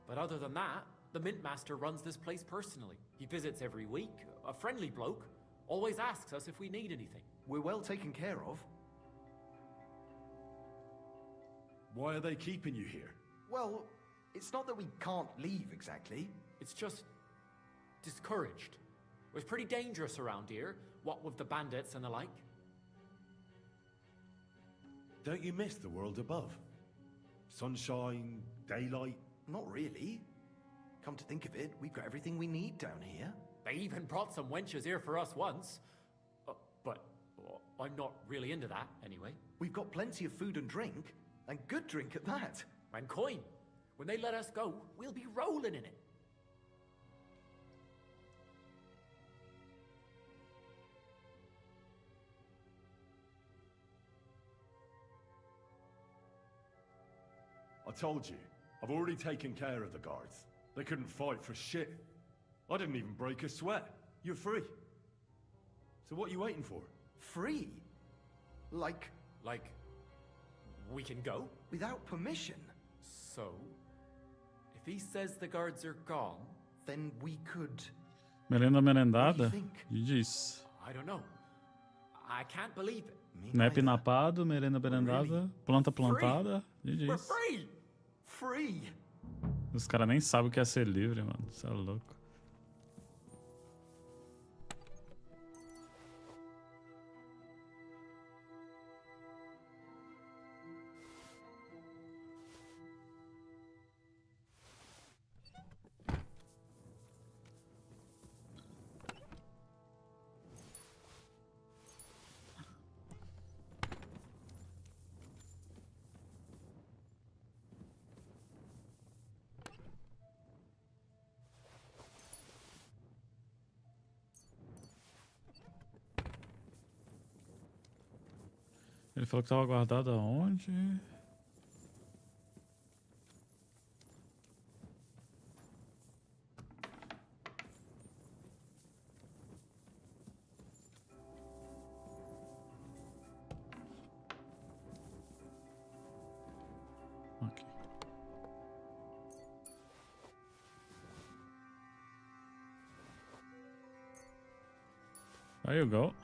But other than that, the Mint Master runs this place personally. He visits every week, a friendly bloke, always asks us if we need anything. We're well taken care of. Why are they keeping you here? Well, it's not that we can't leave exactly. It's just discouraged. It was pretty dangerous around here, what with the bandits and the like. Don't you miss the world above? Sunshine, daylight? Not really. Come to think of it, we've got everything we need down here. They even brought some wenches here for us once. But I'm not really into that, anyway. We've got plenty of food and drink, and good drink at that. And coin. When they let us go, we'll be rolling in it. I told you, I've already taken care of the guards. They couldn't fight for shit. I didn't even break a sweat. You're free. So what are you waiting for? Free? Like, we can go? Without permission? So, if he says the guards are gone, then we could... Merenda merendada? Diz. I don't know. I can't believe it. Nap napado, merenda merendada, planta plantada. We're Diz. free! Free! Os caras nem sabem o que é ser livre, mano. Você é louco. Ele falou que tava guardado aonde? Aqui. There you go.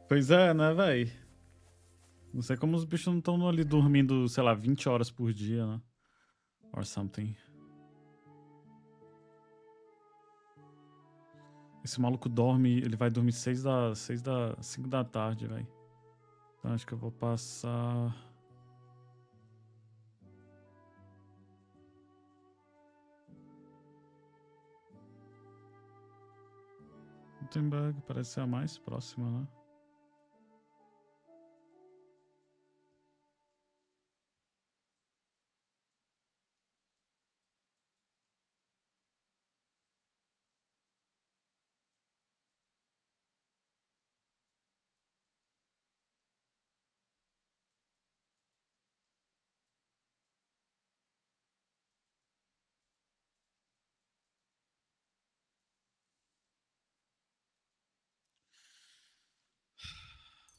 Pois é, né, véi? Não sei como os bichos não estão ali dormindo, sei lá, 20 horas por dia, né? Or something. Esse maluco dorme, ele vai dormir 5 da tarde, véi. Então acho que eu vou passar... Gutenberg parece ser a mais próxima, né?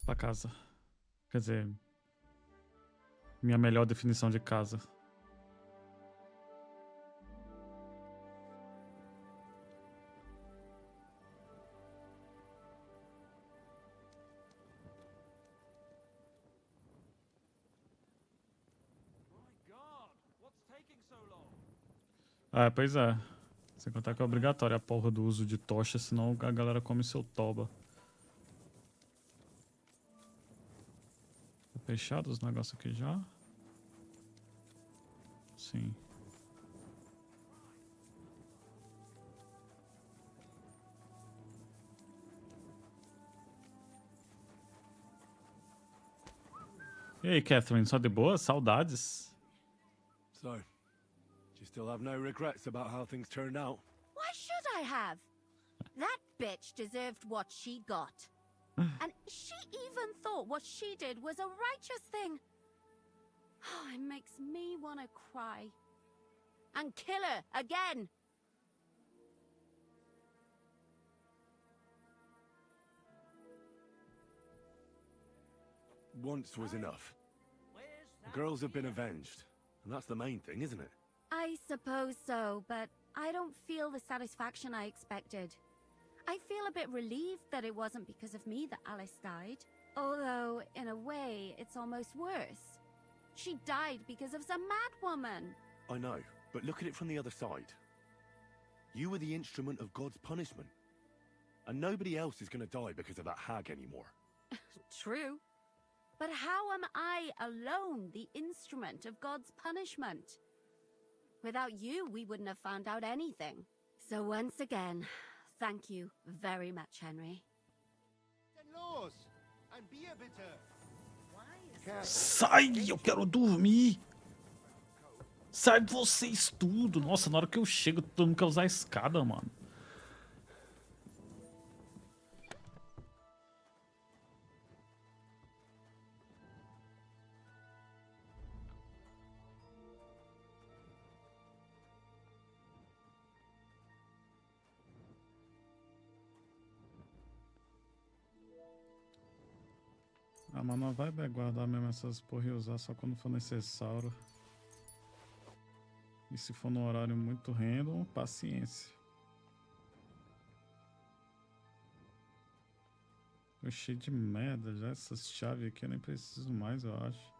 Pra casa. Quer dizer, minha melhor definição de casa. Ah, pois é. Sem contar que é obrigatório a porra do uso de tocha, senão a galera come seu toba. Tá fechado os negócios aqui já? Sim. E aí, Catherine, só de boa? Saudades. So, do you still have no regrets about how things turned out? Why should I have? That bitch deserved what she got. And she even thought what she did was a righteous thing. Oh, it makes me want to cry. And kill her again. Once was enough. The girls have been avenged, and that's the main thing, isn't it? I suppose so, but I don't feel the satisfaction I expected. I feel a bit relieved that it wasn't because of me that Alice died. Although, in a way, it's almost worse. She died because of some mad woman. I know, but look at it from the other side. You were the instrument of God's punishment. And nobody else is going to die because of that hag anymore. True. But how am I alone the instrument of God's punishment? Without you, we wouldn't have found out anything. So once again, thank you very much, Henry. Sai, eu quero dormir. Sai de vocês tudo. Nossa, na hora que eu chego, todo mundo quer usar a escada, mano. Ah, mas não vai guardar mesmo essas porra e usar só quando for necessário. E se for no horário muito random, paciência. Tô cheio de merda já. Essas chaves aqui eu nem preciso mais, eu acho.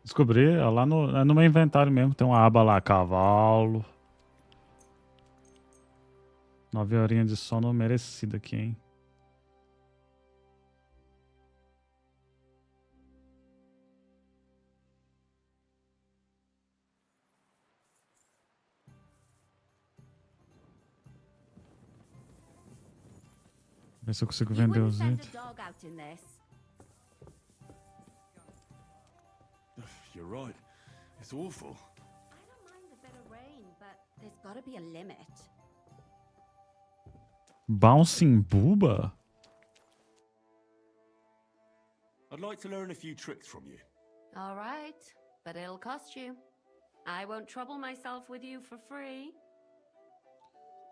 Descobri, ó, lá no meu inventário mesmo, tem uma aba lá, cavalo. 9 horinhas de sono merecida aqui, hein? Ver se eu consigo You vender wouldn't os send a itens. dog out in this. You're right. It's awful. I don't mind a bit of rain, but there's got to be a limit. Bouncing Booba? I'd like to learn a few tricks from you. All right, but it'll cost you. I won't trouble myself with you for free.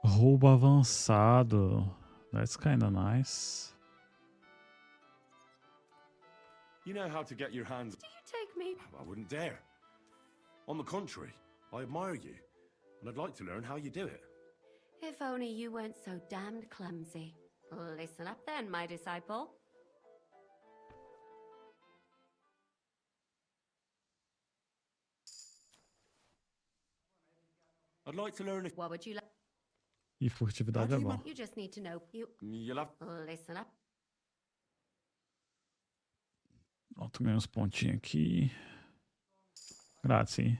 Roubo avançado. That's kinda nice. You know how to get your hands... Do you take me? I wouldn't dare. On the contrary, I admire you, and I'd like to learn how you do it. If only you weren't so damned clumsy. Listen up then, my disciple. I'd like to learn if... What would you like? E furtividade é bom. You just need to know. You'll have... Listen up. Ó, tu ganha uns pontinhos aqui. Grazie.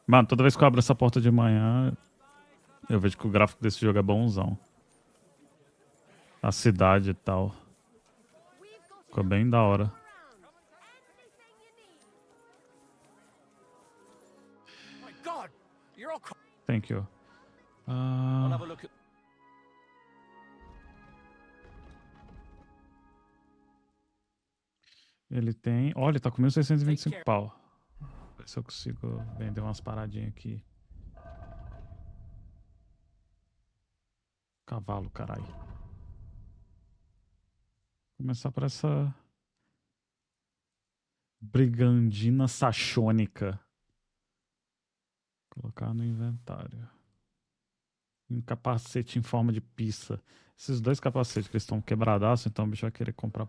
Mano, toda vez que eu abro essa porta de manhã, eu vejo que o gráfico desse jogo é bonzão. A cidade e tal. Ficou bem da hora. My God, you're all. Thank you. I'll have a look at. Ele tem... Olha, ele tá com 1.625 pau. Ver se eu consigo vender umas paradinhas aqui. Cavalo, caralho. Começar por essa... Brigandina Saxônica. Colocar no inventário. Um capacete em forma de pizza. Esses dois capacetes que eles estão quebradaços, então o bicho vai querer comprar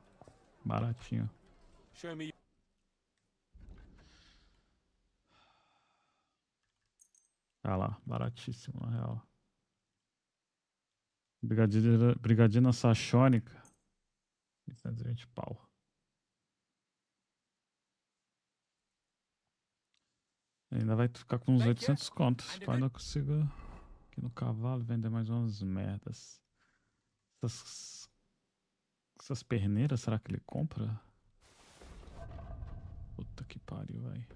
baratinho. Show me... Ah lá, baratíssimo na real. Brigadina Saxônica. 820 pau. Ainda vai ficar com uns 800 contos. Então ainda consigo aqui no cavalo vender mais umas merdas. Essas perneiras, será que ele compra? Puta que pariu, velho.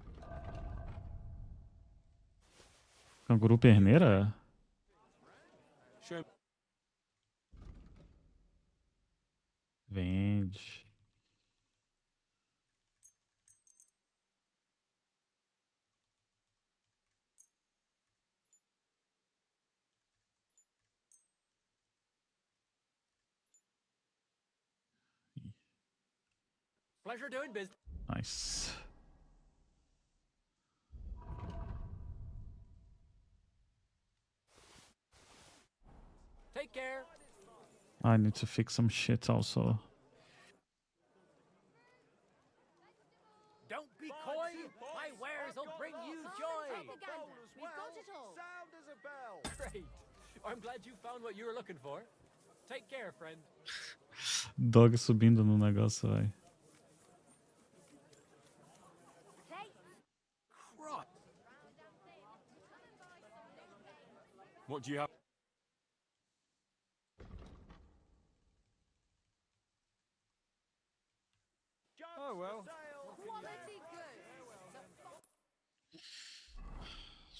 Canguru perneira? Vende. Pleasure doing business. Nice. Take care. I need to fix some shit also. Don't be coy. My wares will bring you joy. We've got it all. Sound as a bell. Great. I'm glad you found what you were looking for. Take care, friend. Dog subindo no negócio, velho. What do you have? Oh well.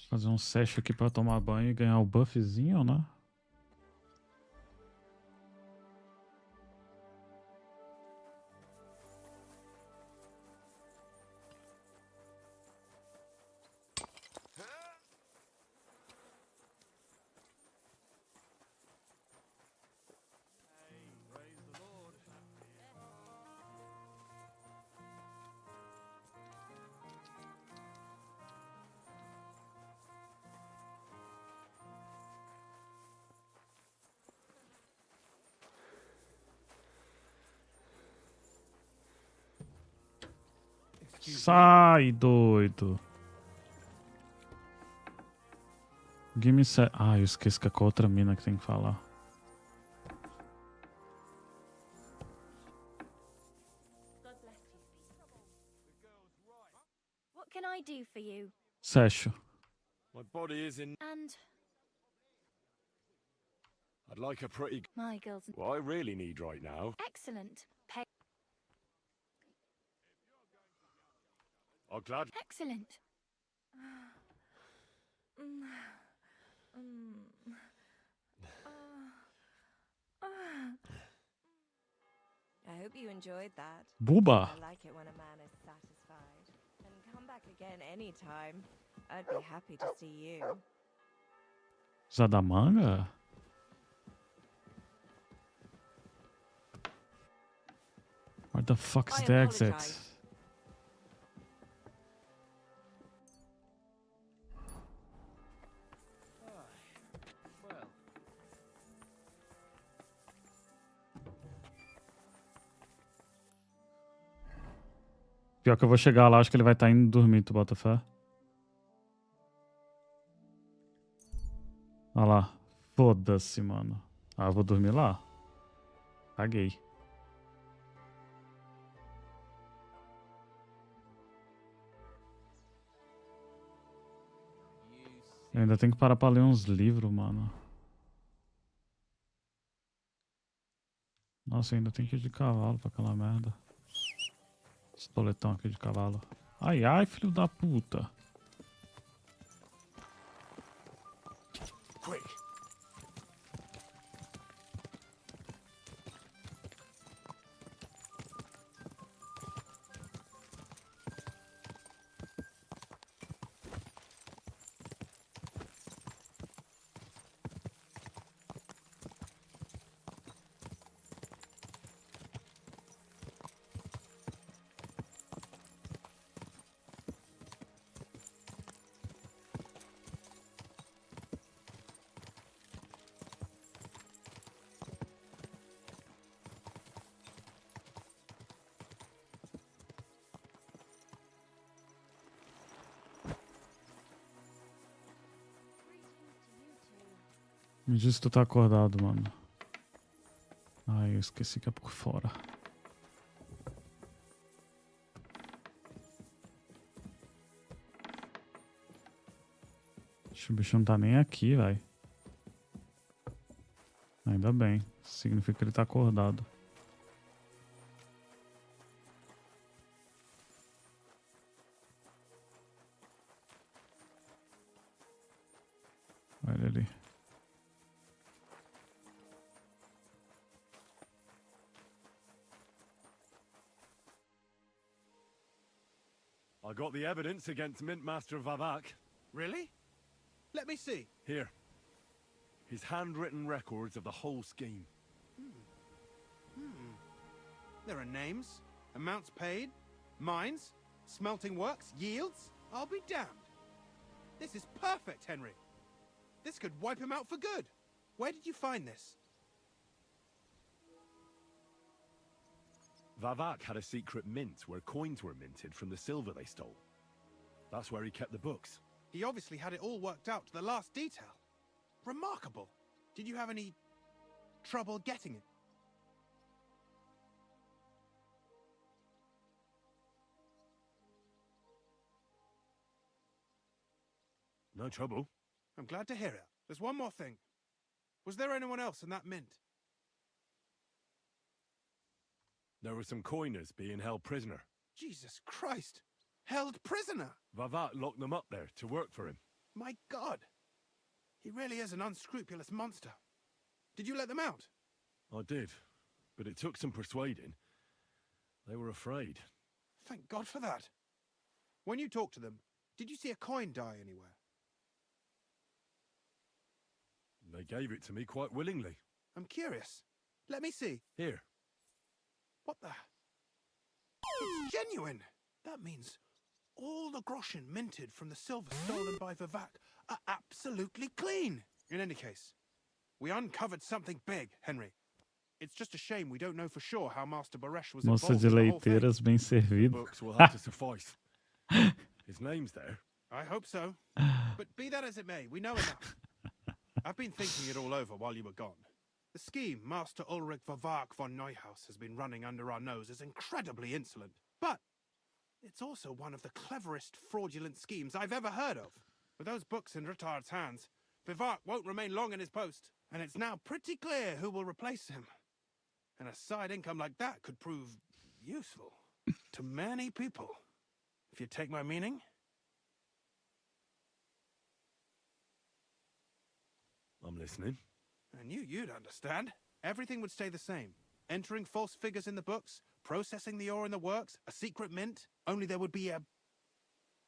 Fazer um sesh aqui pra tomar banho e ganhar o buffzinho, né? Sai, doido. Give me set. Ah, eu esqueci que é com a outra mina que tem que falar. What can I do for you? Sérgio. My body is in... And I'd like a pretty... my girl's What I really need right now... excellent. Pay I'll glad... excellent. I hope you enjoyed that. Booba. I like it when a man is satisfied. And come back again anytime. I'd be happy to see you. Zadamanga? Where the fuck is the exit? Pior que eu vou chegar lá, acho que ele vai estar indo dormir, tu bota fé? Olha lá. Foda-se, mano. Ah, eu vou dormir lá. Caguei. Eu ainda tenho que parar pra ler uns livros, mano. Nossa, eu ainda tenho que ir de cavalo pra aquela merda. Esse toletão aqui de cavalo. Ai, ai, filho da puta. Quick. Me diz se tu tá acordado, mano. Ai, eu esqueci que é por fora. O bicho não tá nem aqui, velho. Ainda bem. Significa que ele tá acordado. Olha ali. I got the evidence against Mintmaster Vavak. Really? Let me see. Here. His handwritten records of the whole scheme. There are names, amounts paid, mines, smelting works, yields. I'll be damned. This is perfect, Henry. This could wipe him out for good. Where did you find this? Vavak had a secret mint where coins were minted from the silver they stole. That's where he kept the books. He obviously had it all worked out to the last detail. Remarkable. Did you have any trouble getting it? No trouble. I'm glad to hear it. There's one more thing. Was there anyone else in that mint? There were some coiners being held prisoner. Jesus Christ! Held prisoner! Vavak locked them up there to work for him. My God! He really is an unscrupulous monster. Did you let them out? I did, but it took some persuading. They were afraid. Thank God for that. When you talked to them, did you see a coin die anywhere? They gave it to me quite willingly. I'm curious. Let me see. Here. What the? It's genuine! That means all the groschen minted from the silver stolen by Vivek are absolutely clean! In any case, we uncovered something big, Henry. It's just a shame we don't know for sure how Master Baresh was Moça involved de in the whole thing. leiteiras bem servido. Books will have to suffice. His name's there. I hope so. But be that as it may, we know enough. I've been thinking it all over while you were gone. The scheme Master Ulrich Vavark von Neuhaus has been running under our nose is incredibly insolent. But it's also one of the cleverest fraudulent schemes I've ever heard of. With those books in Rittard's hands, Vivark won't remain long in his post, and it's now pretty clear who will replace him. And a side income like that could prove useful to many people, if you take my meaning. I'm listening. I knew you'd understand. Everything would stay the same. Entering false figures in the books, processing the ore in the works, a secret mint, only there would be a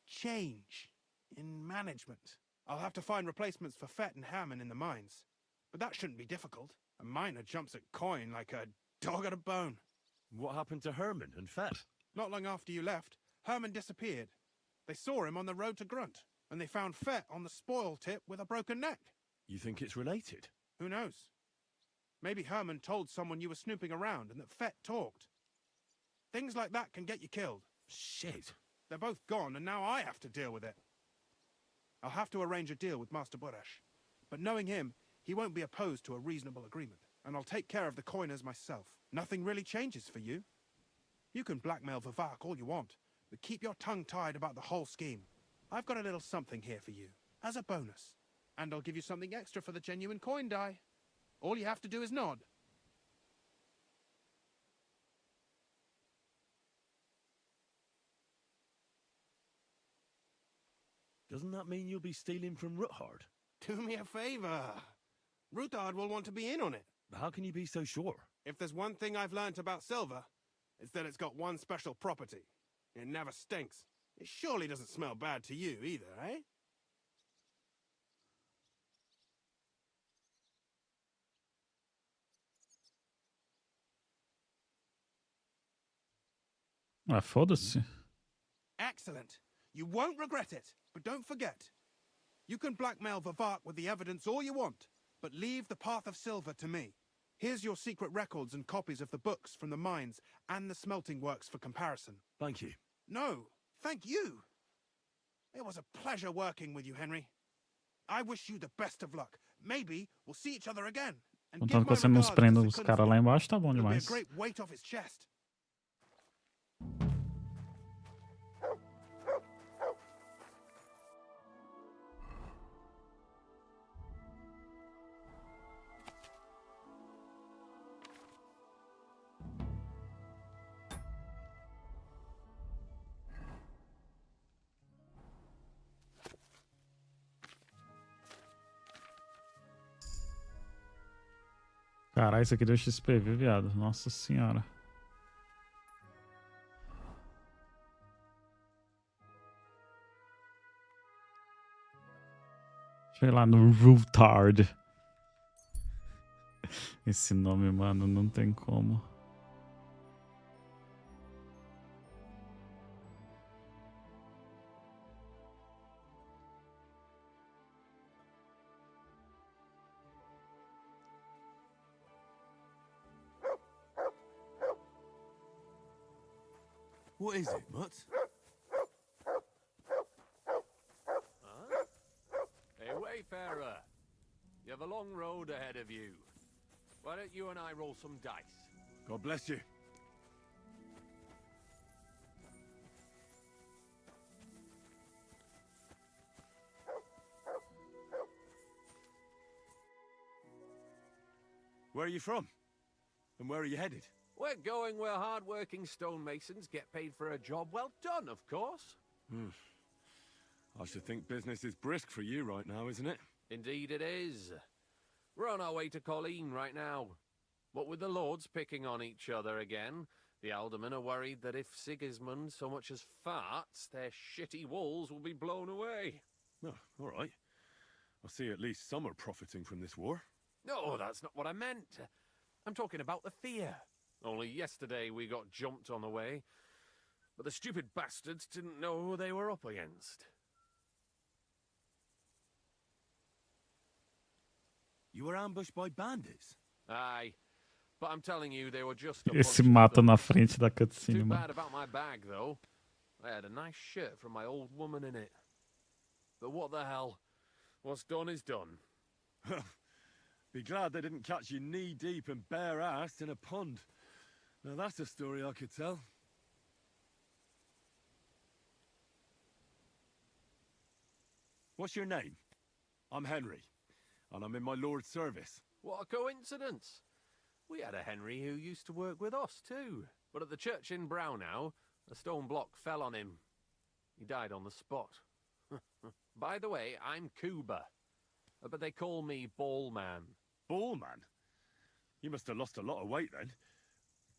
change in management. I'll have to find replacements for Fett and Hammond in the mines. But that shouldn't be difficult. A miner jumps at coin like a dog at a bone. What happened to Herman and Fett? Not long after you left, Herman disappeared. They saw him on the road to Grunt, and they found Fett on the spoil tip with a broken neck. You think it's related? Who knows? Maybe Herman told someone you were snooping around and that Fett talked. Things like that can get you killed. Shit. They're both gone, and now I have to deal with it. I'll have to arrange a deal with Master Boresh. But knowing him, he won't be opposed to a reasonable agreement. And I'll take care of the coiners myself. Nothing really changes for you. You can blackmail Vivark all you want, but keep your tongue tied about the whole scheme. I've got a little something here for you, as a bonus. And I'll give you something extra for the genuine coin die. All you have to do is nod. Doesn't that mean you'll be stealing from Ruthard? Do me a favor. Ruthard will want to be in on it. How can you be so sure? If there's one thing I've learnt about silver, it's that it's got one special property. It never stinks. It surely doesn't smell bad to you either, eh? Ah, foda-se. Excellent. You won't regret it. But don't forget, you can blackmail Vivark with the evidence all you want, but leave the Path of Silver to me. Here's your secret records and copies of the books from the mines and the smelting works for comparison. Thank you. No, thank you. It was a pleasure working with you, Henry. I wish you the best of luck. Maybe we'll see each other again. And give Contanto que my você não regards to prenda os Secundus. caras lá embaixo, tá bom It'll be a demais. great weight off his chest. Caralho, isso aqui deu XPV, viado. Nossa senhora. Deixa eu ir lá no Rutard. Esse nome, mano, não tem como. What is it, Mutt? Huh? Hey, Wayfarer. You have a long road ahead of you. Why don't you and I roll some dice? God bless you. Where are you from? And where are you headed? We're going where hard-working stonemasons get paid for a job well done, of course. I should think business is brisk for you right now, isn't it? Indeed it is. We're on our way to Colleen right now. What with the lords picking on each other again, the aldermen are worried that if Sigismund so much as farts, their shitty walls will be blown away. Oh, all right. I see at least some are profiting from this war. No, that's not what I meant. I'm talking about the fear. Only yesterday we got jumped on the way, but the stupid bastards didn't know who they were up against. You were ambushed by bandits? Aye. But I'm telling you, they were just a Ele se bunch of mata na thugs. frente da cutscene, Too mano. bad about my bag, though. I had a nice shirt from my old woman in it. But what the hell? What's done is done. Be glad they didn't catch you knee-deep and bare-assed in a pond. Now that's a story I could tell. What's your name? I'm Henry, and I'm in my lord's service. What a coincidence. We had a Henry who used to work with us, too. But at the church in Brownhow, a stone block fell on him. He died on the spot. By the way, I'm Cuba. But they call me Ballman. Ballman? You must have lost a lot of weight then.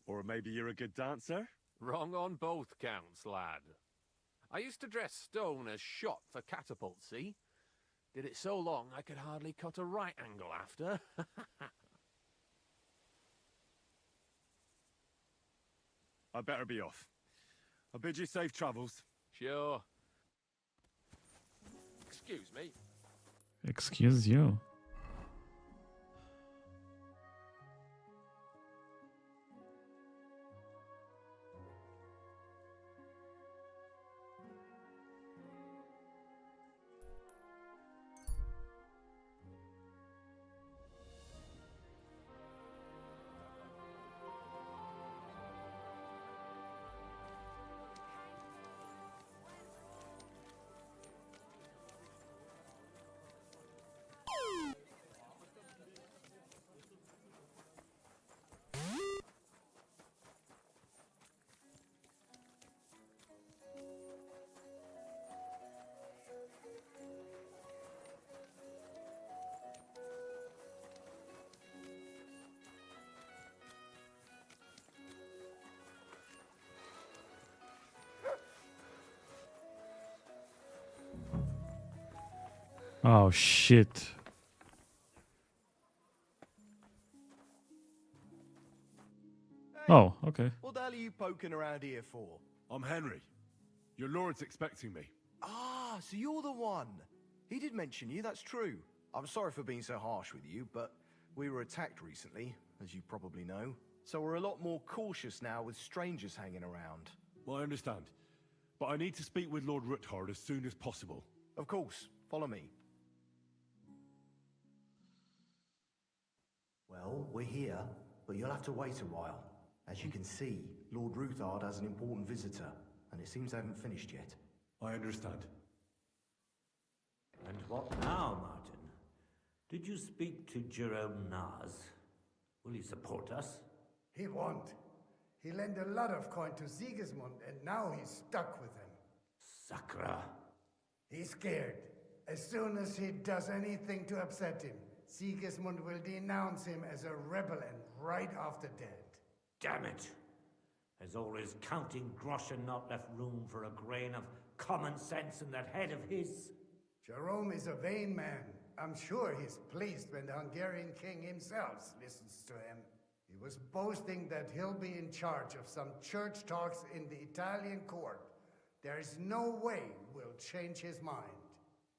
Or maybe you're a good dancer? Wrong on both counts, lad. I used to dress stone as shot for catapult, see? Did it so long I could hardly cut a right angle after. I better be off. I bid you safe travels. Sure. Excuse me. Excuse you. Oh shit. Oh, okay. What the hell are you poking around here for? I'm Henry. Your lord's expecting me. Ah, so you're the one. He did mention you, that's true. I'm sorry for being so harsh with you, but we were attacked recently, as you probably know. So we're a lot more cautious now with strangers hanging around. Well, I understand. But I need to speak with Lord Ruthard as soon as possible. Of course. Follow me. Well, we're here, but you'll have to wait a while. As you can see, Lord Ruthard has an important visitor, and it seems they haven't finished yet. I understand. And what now, Martin? Did you speak to Jerome Naz? Will he support us? He won't. He lent a lot of coin to Sigismund, and now he's stuck with him. Sakra. He's scared. As soon as he does anything to upset him, Sigismund will denounce him as a rebel and right off the dead. Damn it! Has all his counting groschen not left room for a grain of common sense in that head of his? Jerome is a vain man. I'm sure he's pleased when the Hungarian king himself listens to him. He was boasting that he'll be in charge of some church talks in the Italian court. There is no way we'll change his mind.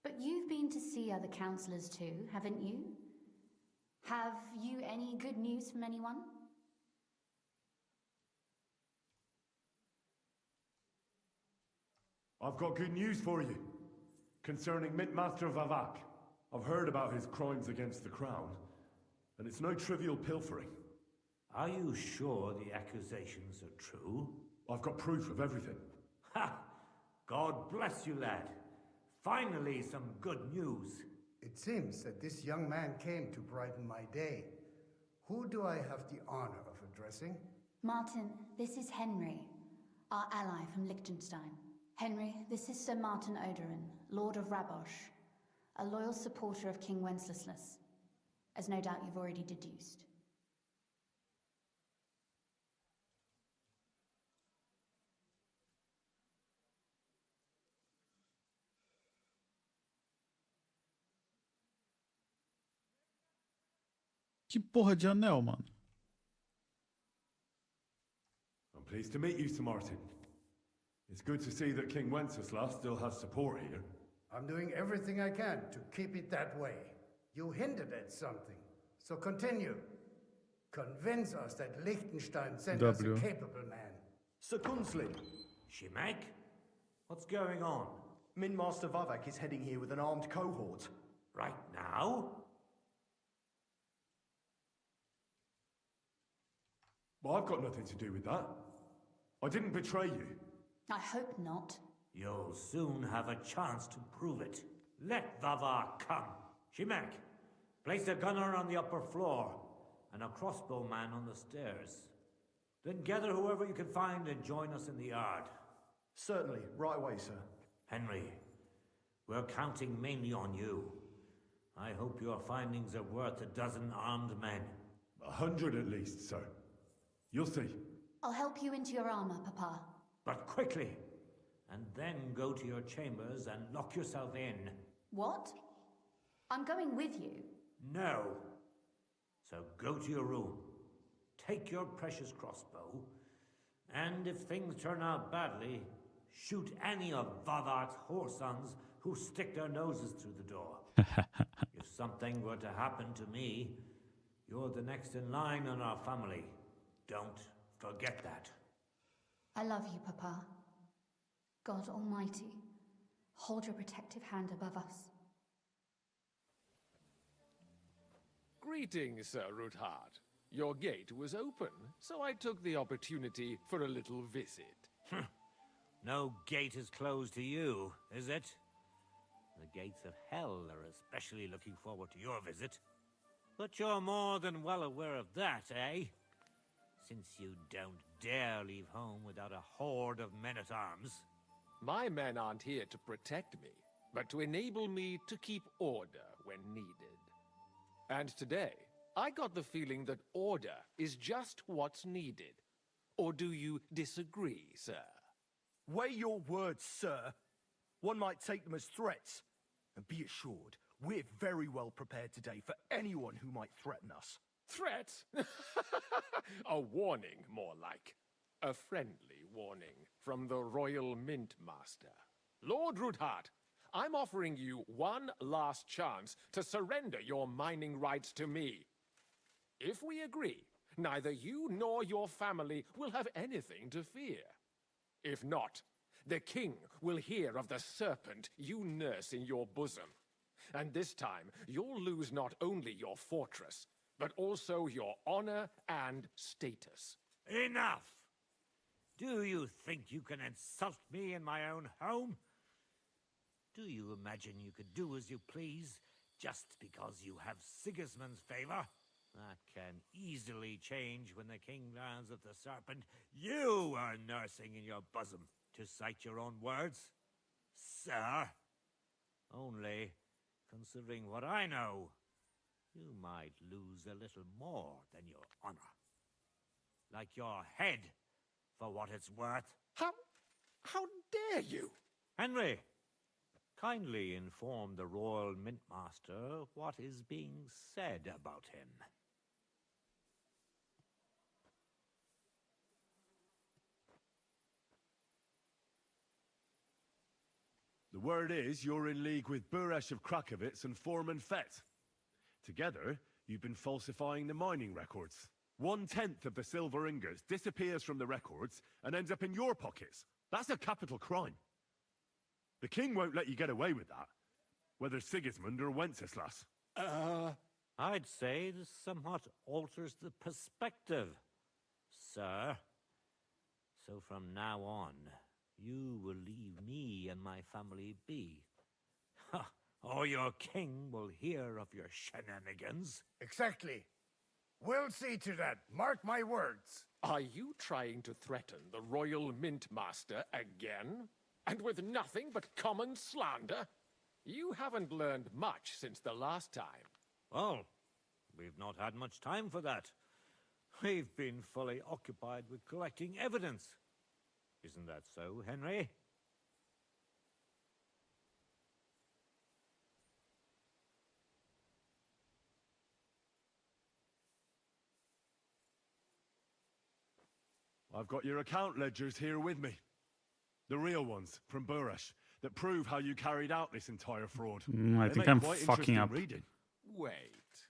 But you've been to see other councillors too, haven't you? Have you any good news from anyone? I've got good news for you. Concerning Mintmaster Vavak. I've heard about his crimes against the crown. And it's no trivial pilfering. Are you sure the accusations are true? I've got proof of everything. Ha! God bless you, lad. Finally, some good news. It seems that this young man came to brighten my day. Who do I have the honor of addressing? Martin, this is Henry, our ally from Liechtenstein. Henry, this is Sir Martin Odorin, Lord of Rabosh, a loyal supporter of King Wenceslas, as no doubt you've already deduced. Que porra de anel, mano? I'm pleased to meet you, Sir Martin. It's good to see that King Wenceslas still has support here. I'm doing everything I can to keep it that way. You hinted at something, so continue. Convince us that Liechtenstein sent us a capable man. Sir Gunslin. Shimek? What's going on? Min Master Vavak is heading here with an armed cohort. Right now? Well, I've got nothing to do with that. I didn't betray you. I hope not. You'll soon have a chance to prove it. Let Vavar come. Shimek, place a gunner on the upper floor and a crossbowman on the stairs. Then gather whoever you can find and join us in the yard. Certainly, right away, sir. Henry, we're counting mainly on you. I hope your findings are worth 12 armed men. 100 at least, sir. You'll see. I'll help you into your armor, Papa. But quickly, and then go to your chambers and lock yourself in. What? I'm going with you. No. So go to your room, take your precious crossbow, and if things turn out badly, shoot any of Vavar's whoresons who stick their noses through the door. If something were to happen to me, you're the next in line in our family. Don't forget that. I love you, Papa. God Almighty, hold your protective hand above us. Greetings, Sir Ruthard. Your gate was open, so I took the opportunity for a little visit. No gate is closed to you, is it? The gates of hell are especially looking forward to your visit. But you're more than well aware of that, eh? Since you don't dare leave home without a horde of men-at-arms. My men aren't here to protect me, but to enable me to keep order when needed. And today, I got the feeling that order is just what's needed. Or do you disagree, sir? Weigh your words, sir. One might take them as threats. And be assured, we're very well prepared today for anyone who might threaten us. Threat? A warning, more like. A friendly warning from the Royal Mint Master. Lord Ruthard, I'm offering you one last chance to surrender your mining rights to me. If we agree, neither you nor your family will have anything to fear. If not, the king will hear of the serpent you nurse in your bosom. And this time, you'll lose not only your fortress, but also your honor and status. Enough! Do you think you can insult me in my own home? Do you imagine you could do as you please, just because you have Sigismund's favor? That can easily change when the king learns of the serpent you are nursing in your bosom, to cite your own words, sir. Only, considering what I know, you might lose a little more than your honor. Like your head, for what it's worth. How dare you? Henry, kindly inform the Royal Mint Master what is being said about him. The word is you're in league with Buresh of Krakowitz and Foreman Fett. Together, you've been falsifying the mining records. 1/10 of the silver ingots disappears from the records and ends up in your pockets. That's a capital crime. The king won't let you get away with that, whether Sigismund or Wenceslas. I'd say this somewhat alters the perspective, sir. So from now on, you will leave me and my family be. Or your king will hear of your shenanigans. Exactly. We'll see to that. Mark my words. Are you trying to threaten the Royal Mint Master again? And with nothing but common slander? You haven't learned much since the last time. Well, we've not had much time for that. We've been fully occupied with collecting evidence. Isn't that so, Henry? I've got your account ledgers here with me. The real ones, from Buresh, that prove how you carried out this entire fraud. I think I'm fucking up. Wait.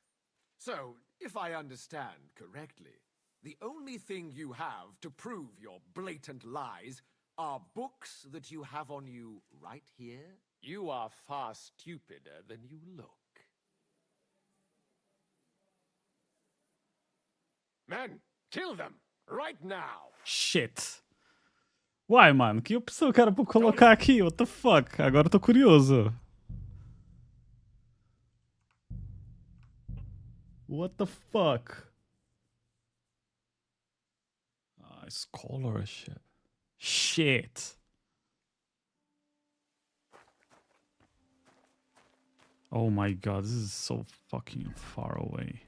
So, If I understand correctly, the only thing you have to prove your blatant lies are books that you have on you right here. You are far stupider than you look. Men, kill them, right now! Shit. Uai, mano, que opção que era pra eu colocar aqui? What the fuck? Agora eu tô curioso. What the fuck? Scholarship. Shit. Oh my god, this is so fucking far away.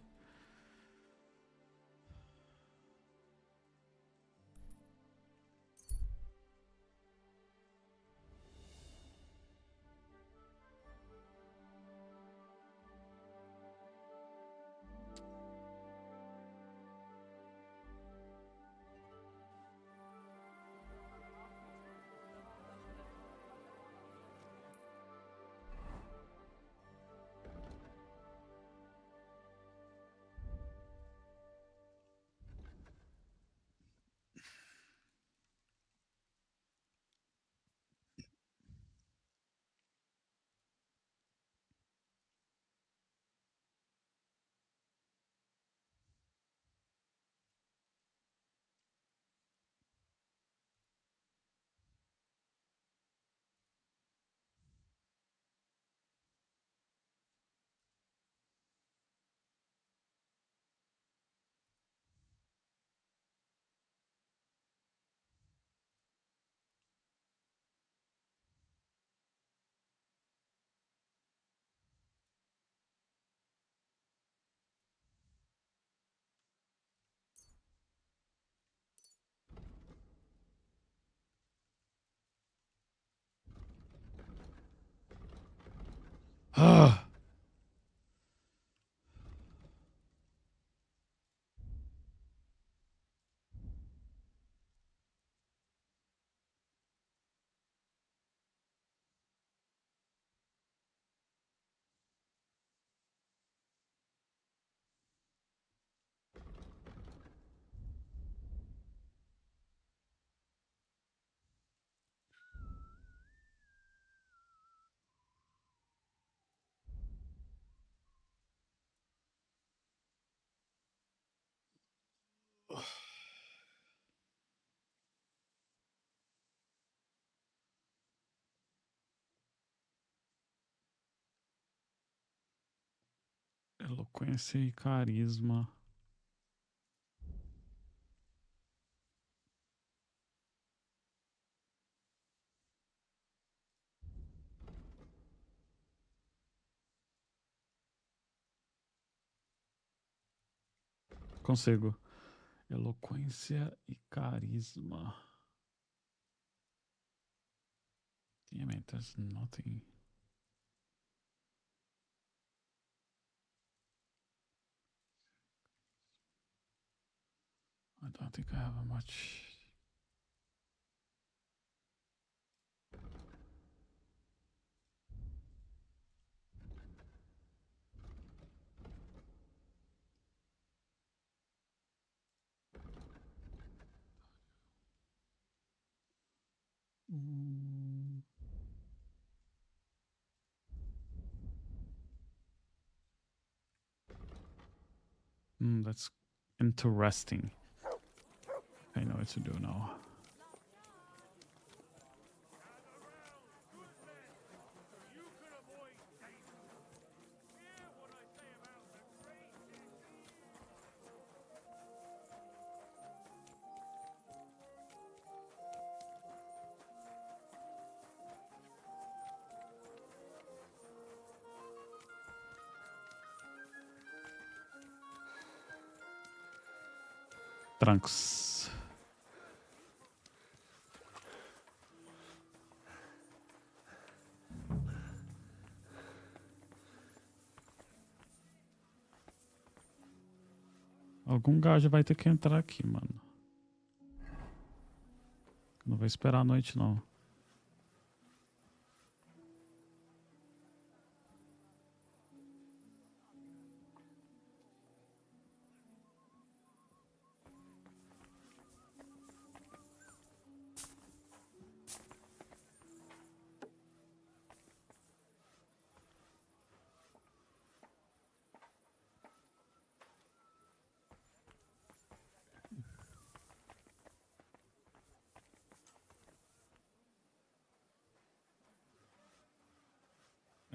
Eloquência e carisma. Consigo. Eloquência e carisma. Damn it, there's nothing. I don't think I have much. That's interesting. I know what to do now. Trunks. Algum gajo vai ter que entrar aqui, mano. Não vai esperar a noite, não.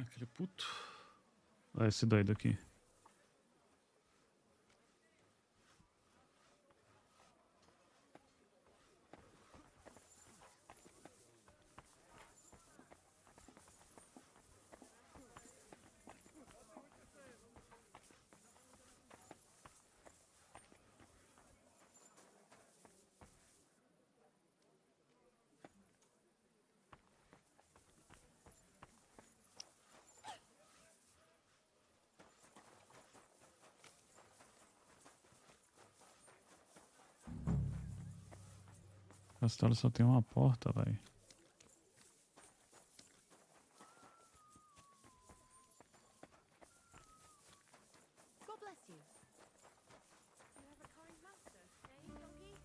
Aquele puto. Olha esse doido aqui. O castelo só tem uma porta, velho. God bless you. You have a kind master, eh, donkey?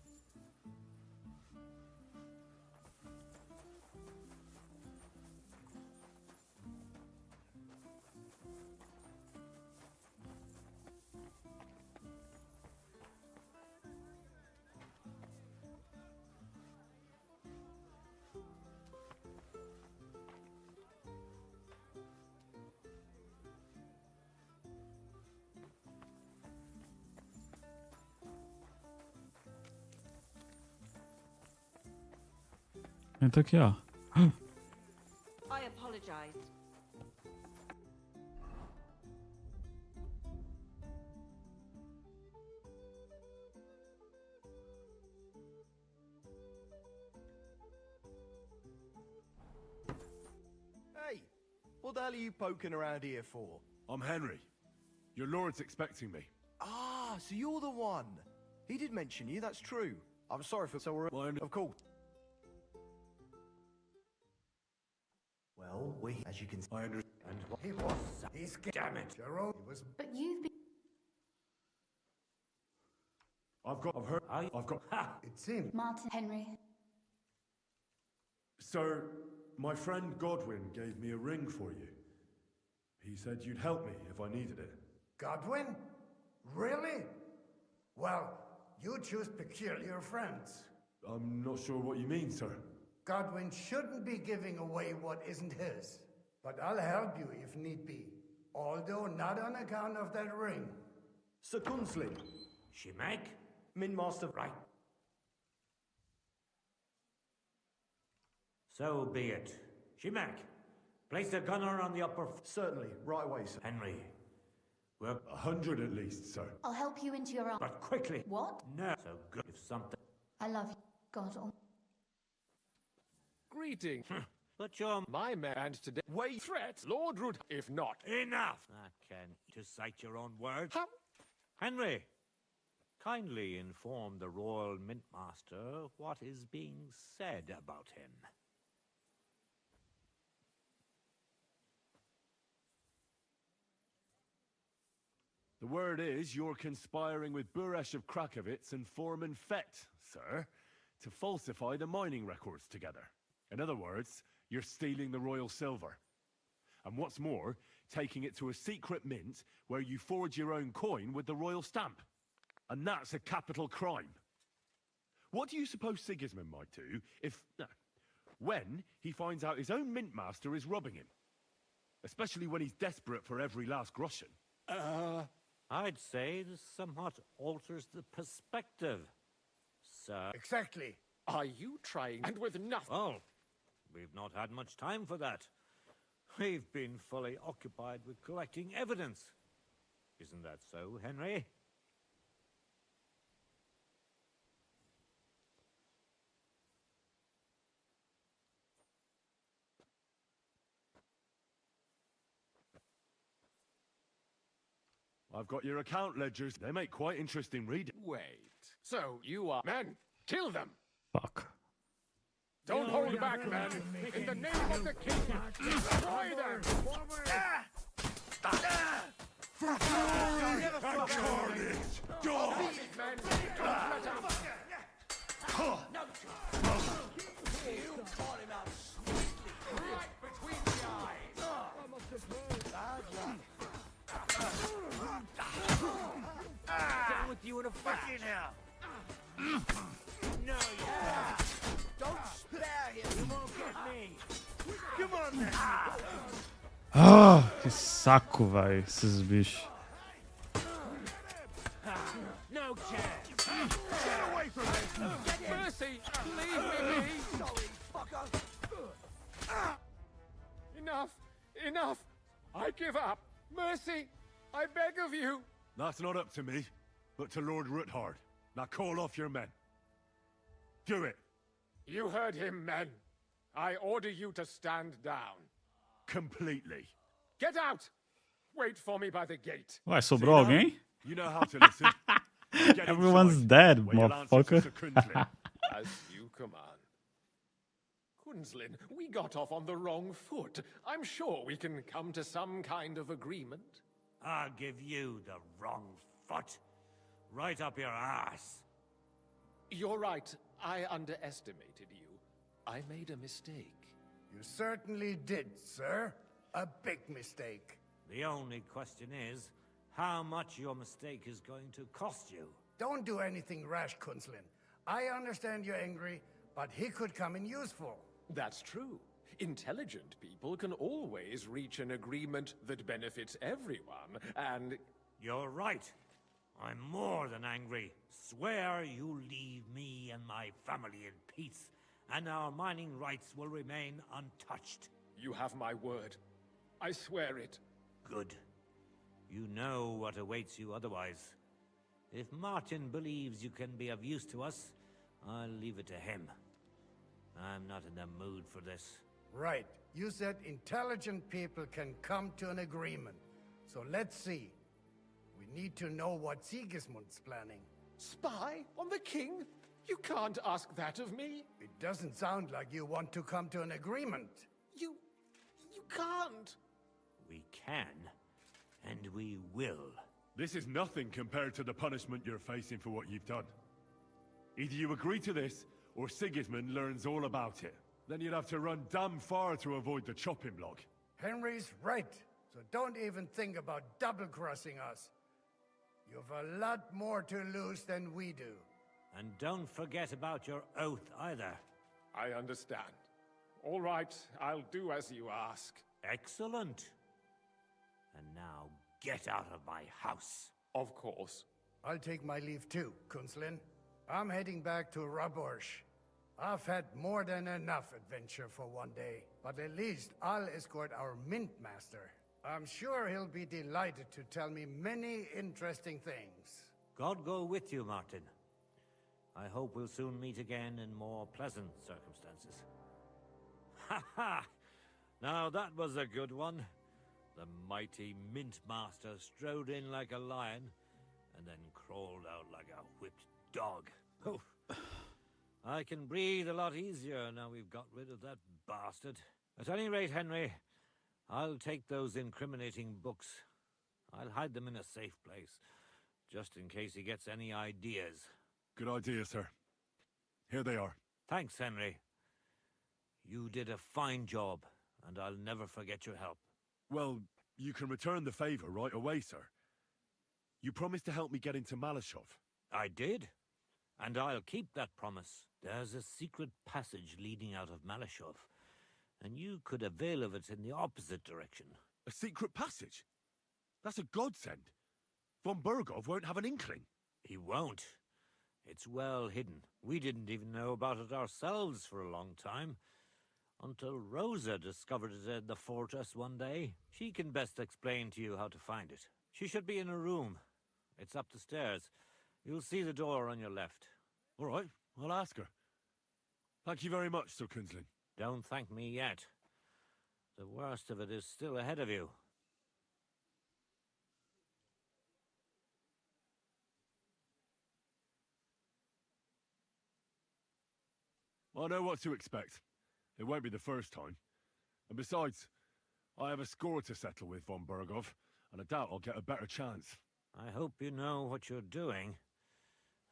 Entra aqui, ó. I apologize. Hey, what the hell are you poking around here for? I'm Henry. Your lord's expecting me. Ah, so you're the one. He did mention you, that's true. I'm sorry for... So we're... Of course. Well, as you can see... I understand. He was... He's... Damn it. Jerome, he was... But you've been... I've heard... I've got... It seems... Martin Henry. So, my friend Godwin gave me a ring for you. He said you'd help me if I needed it. Godwin? Really? Well, you choose peculiar friends. I'm not sure what you mean, sir. Godwin shouldn't be giving away what isn't his. But I'll help you if need be. Although not on account of that ring. Sir Gunslin. Shimek? Min Master... Right. So be it. Shimek, place the gunner on the upper... Certainly. Right away, sir. Henry. We're... 100 at least, sir. I'll help you into your arm. But quickly. What? No. So good. If something... I love you, God. Greeting. But you're My man today. Wait. Threat, Lord Root, if not. Enough! I can to cite your own words. How? Henry, kindly inform the Royal Mintmaster what is being said about him. The word is you're conspiring with Buresh of Krakowitz and Foreman Fett, sir, to falsify the mining records together. In other words, you're stealing the royal silver. And what's more, taking it to a secret mint where you forge your own coin with the royal stamp. And that's a capital crime. What do you suppose Sigismund might do if... when he finds out his own mintmaster is robbing him? Especially when he's desperate for every last groschen. I'd say this somewhat alters the perspective, sir. Exactly. Are you trying? And with nothing. Well, we've not had much time for that. We've been fully occupied with collecting evidence. Isn't that so, Henry? I've got your account ledgers. They make quite interesting reading. Wait. So you are... Men, kill them! Fuck. Don't hold back, men! In the name of the king, destroy them! Carnage! Dog! Men, don't let up! You caught him out Right between the eyes! Down with you in a fucking hell! No, yeah! Don't spare him! You won't get me! Come on, then! Ah, que saco, vai, esses bichos. No chance. Get away from me. Mercy, leave me be. Sorry, fucker. Enough. Enough. I give up. Mercy, I beg of you. That's not up to me, but to Lord Ruthard. Now call off your men. Do it. You heard him, men. I order you to stand down. Completely. Get out! Wait for me by the gate. Ué, sobrou alguém? You know how to listen. Get Everyone's inside, dead, where you'll answer to motherfucker. Sir Kunzlin. As you command. Kunzlin, we got off on the wrong foot. I'm sure we can come to some kind of agreement. I'll give you the wrong foot. Right up your ass. You're right. I underestimated you. I made a mistake. You certainly did, sir. A big mistake. The only question is, how much your mistake is going to cost you. Don't do anything rash, Kunzlin. I understand you're angry, but he could come in useful. That's true. Intelligent people can always reach an agreement that benefits everyone, and... You're right. I'm more than angry. Swear you leave me and my family in peace, and our mining rights will remain untouched. You have my word. I swear it. Good. You know what awaits you otherwise. If Martin believes you can be of use to us, I'll leave it to him. I'm not in the mood for this. Right. You said intelligent people can come to an agreement. So let's see. We need to know what Sigismund's planning. Spy on the king? You can't ask that of me. It doesn't sound like you want to come to an agreement. You can't. We can, and we will. This is nothing compared to the punishment you're facing for what you've done. Either you agree to this, or Sigismund learns all about it. Then you'd have to run damn far to avoid the chopping block. Henry's right. So don't even think about double-crossing us. You've a lot more to lose than we do. And don't forget about your oath either. I understand. All right, I'll do as you ask. Excellent. And now get out of my house. Of course. I'll take my leave too, Kunzlin. I'm heading back to Raborsch. I've had more than enough adventure for one day, but at least I'll escort our Mint Master. I'm sure he'll be delighted to tell me many interesting things. God go with you, Martin. I hope we'll soon meet again in more pleasant circumstances. Ha ha! Now that was a good one. The mighty Mint Master strode in like a lion, and then crawled out like a whipped dog. Oh. I can breathe a lot easier now we've got rid of that bastard. At any rate, Henry, I'll take those incriminating books. I'll hide them in a safe place, just in case he gets any ideas. Good idea, sir. Here they are. Thanks, Henry. You did a fine job, and I'll never forget your help. Well, you can return the favor right away, sir. You promised to help me get into Malashov. I did, and I'll keep that promise. There's a secret passage leading out of Malashov, and you could avail of it in the opposite direction. A secret passage? That's a godsend. Von Burgov won't have an inkling. He won't. It's well hidden. We didn't even know about it ourselves for a long time. Until Rosa discovered it in the fortress one day. She can best explain to you how to find it. She should be in a room. It's up the stairs. You'll see the door on your left. All right, I'll ask her. Thank you very much, Sir Kunzlin. Don't thank me yet. The worst of it is still ahead of you. I know what to expect. It won't be the first time. And besides, I have a score to settle with Von Burgov, and I doubt I'll get a better chance. I hope you know what you're doing.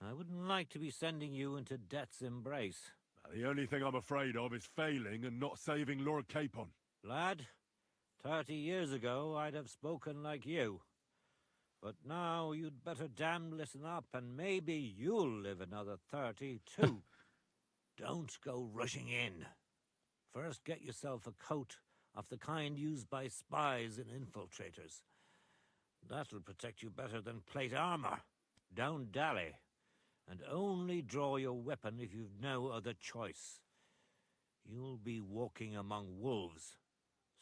I wouldn't like to be sending you into death's embrace. The only thing I'm afraid of is failing and not saving Lord Capon. Lad, 30 years ago I'd have spoken like you. But now you'd better damn listen up, and maybe you'll live another 30 too. Don't go rushing in. First get yourself a coat of the kind used by spies and infiltrators. That'll protect you better than plate armor. Don't dally, and only draw your weapon if you've no other choice. You'll be walking among wolves,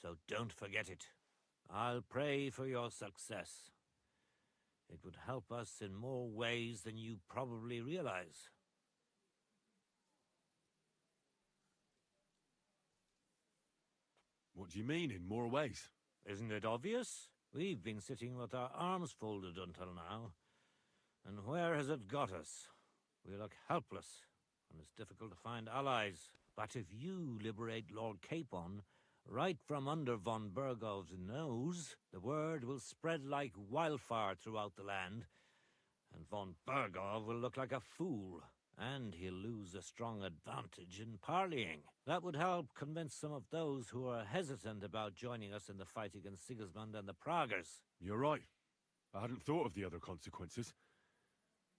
so don't forget it. I'll pray for your success. It would help us in more ways than you probably realize. What do you mean, in more ways? Isn't it obvious? We've been sitting with our arms folded until now. And where has it got us? We look helpless, and it's difficult to find allies. But if you liberate Lord Capon, right from under von Bergov's nose, the word will spread like wildfire throughout the land, and von Bergov will look like a fool, and he'll lose a strong advantage in parleying. That would help convince some of those who are hesitant about joining us in the fight against Sigismund and the Praguers. You're right. I hadn't thought of the other consequences.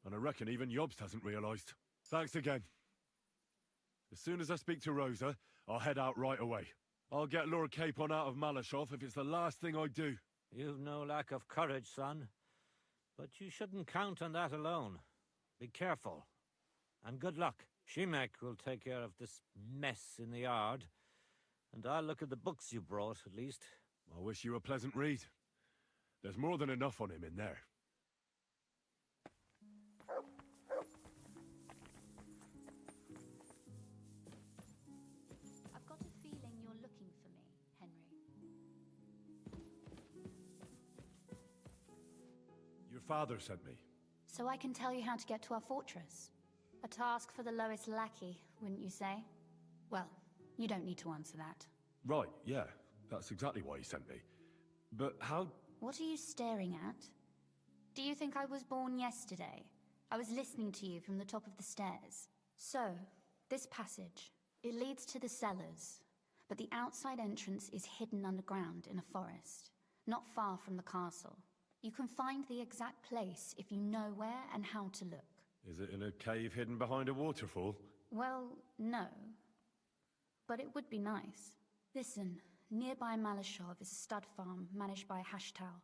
And I reckon even Jobst hasn't realized. Thanks again. As soon as I speak to Rosa, I'll head out right away. I'll get Lord Capon out of Malashov if it's the last thing I do. You've no lack of courage, son. But you shouldn't count on that alone. Be careful. And good luck. Shimek will take care of this mess in the yard. And I'll look at the books you brought, at least. I wish you a pleasant read. There's more than enough on him in there. I've got a feeling you're looking for me, Henry. Your father sent me. So I can tell you how to get to our fortress. A task for the lowest lackey, wouldn't you say? Well, you don't need to answer that. Right, yeah. That's exactly why he sent me. But how... What are you staring at? Do you think I was born yesterday? I was listening to you from the top of the stairs. So, this passage, it leads to the cellars, but the outside entrance is hidden underground in a forest, not far from the castle. You can find the exact place if you know where and how to look. Is it in a cave hidden behind a waterfall? Well, no. But it would be nice. Listen, nearby Malashov is a stud farm managed by Hashtal,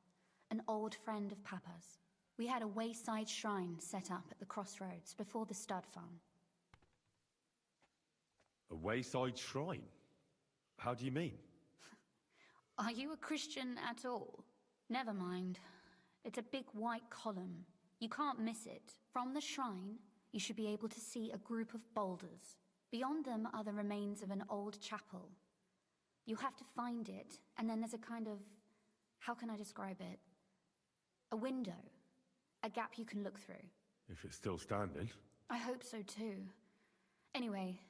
an old friend of Papa's. We had a wayside shrine set up at the crossroads before the stud farm. A wayside shrine? How do you mean? Are you a Christian at all? Never mind. It's a big white column. You can't miss it. From the shrine, you should be able to see a group of boulders. Beyond them are the remains of an old chapel. You have to find it, and then there's a kind of... how can I describe it? A window. A gap you can look through. If it's still standing. I hope so too. Anyway,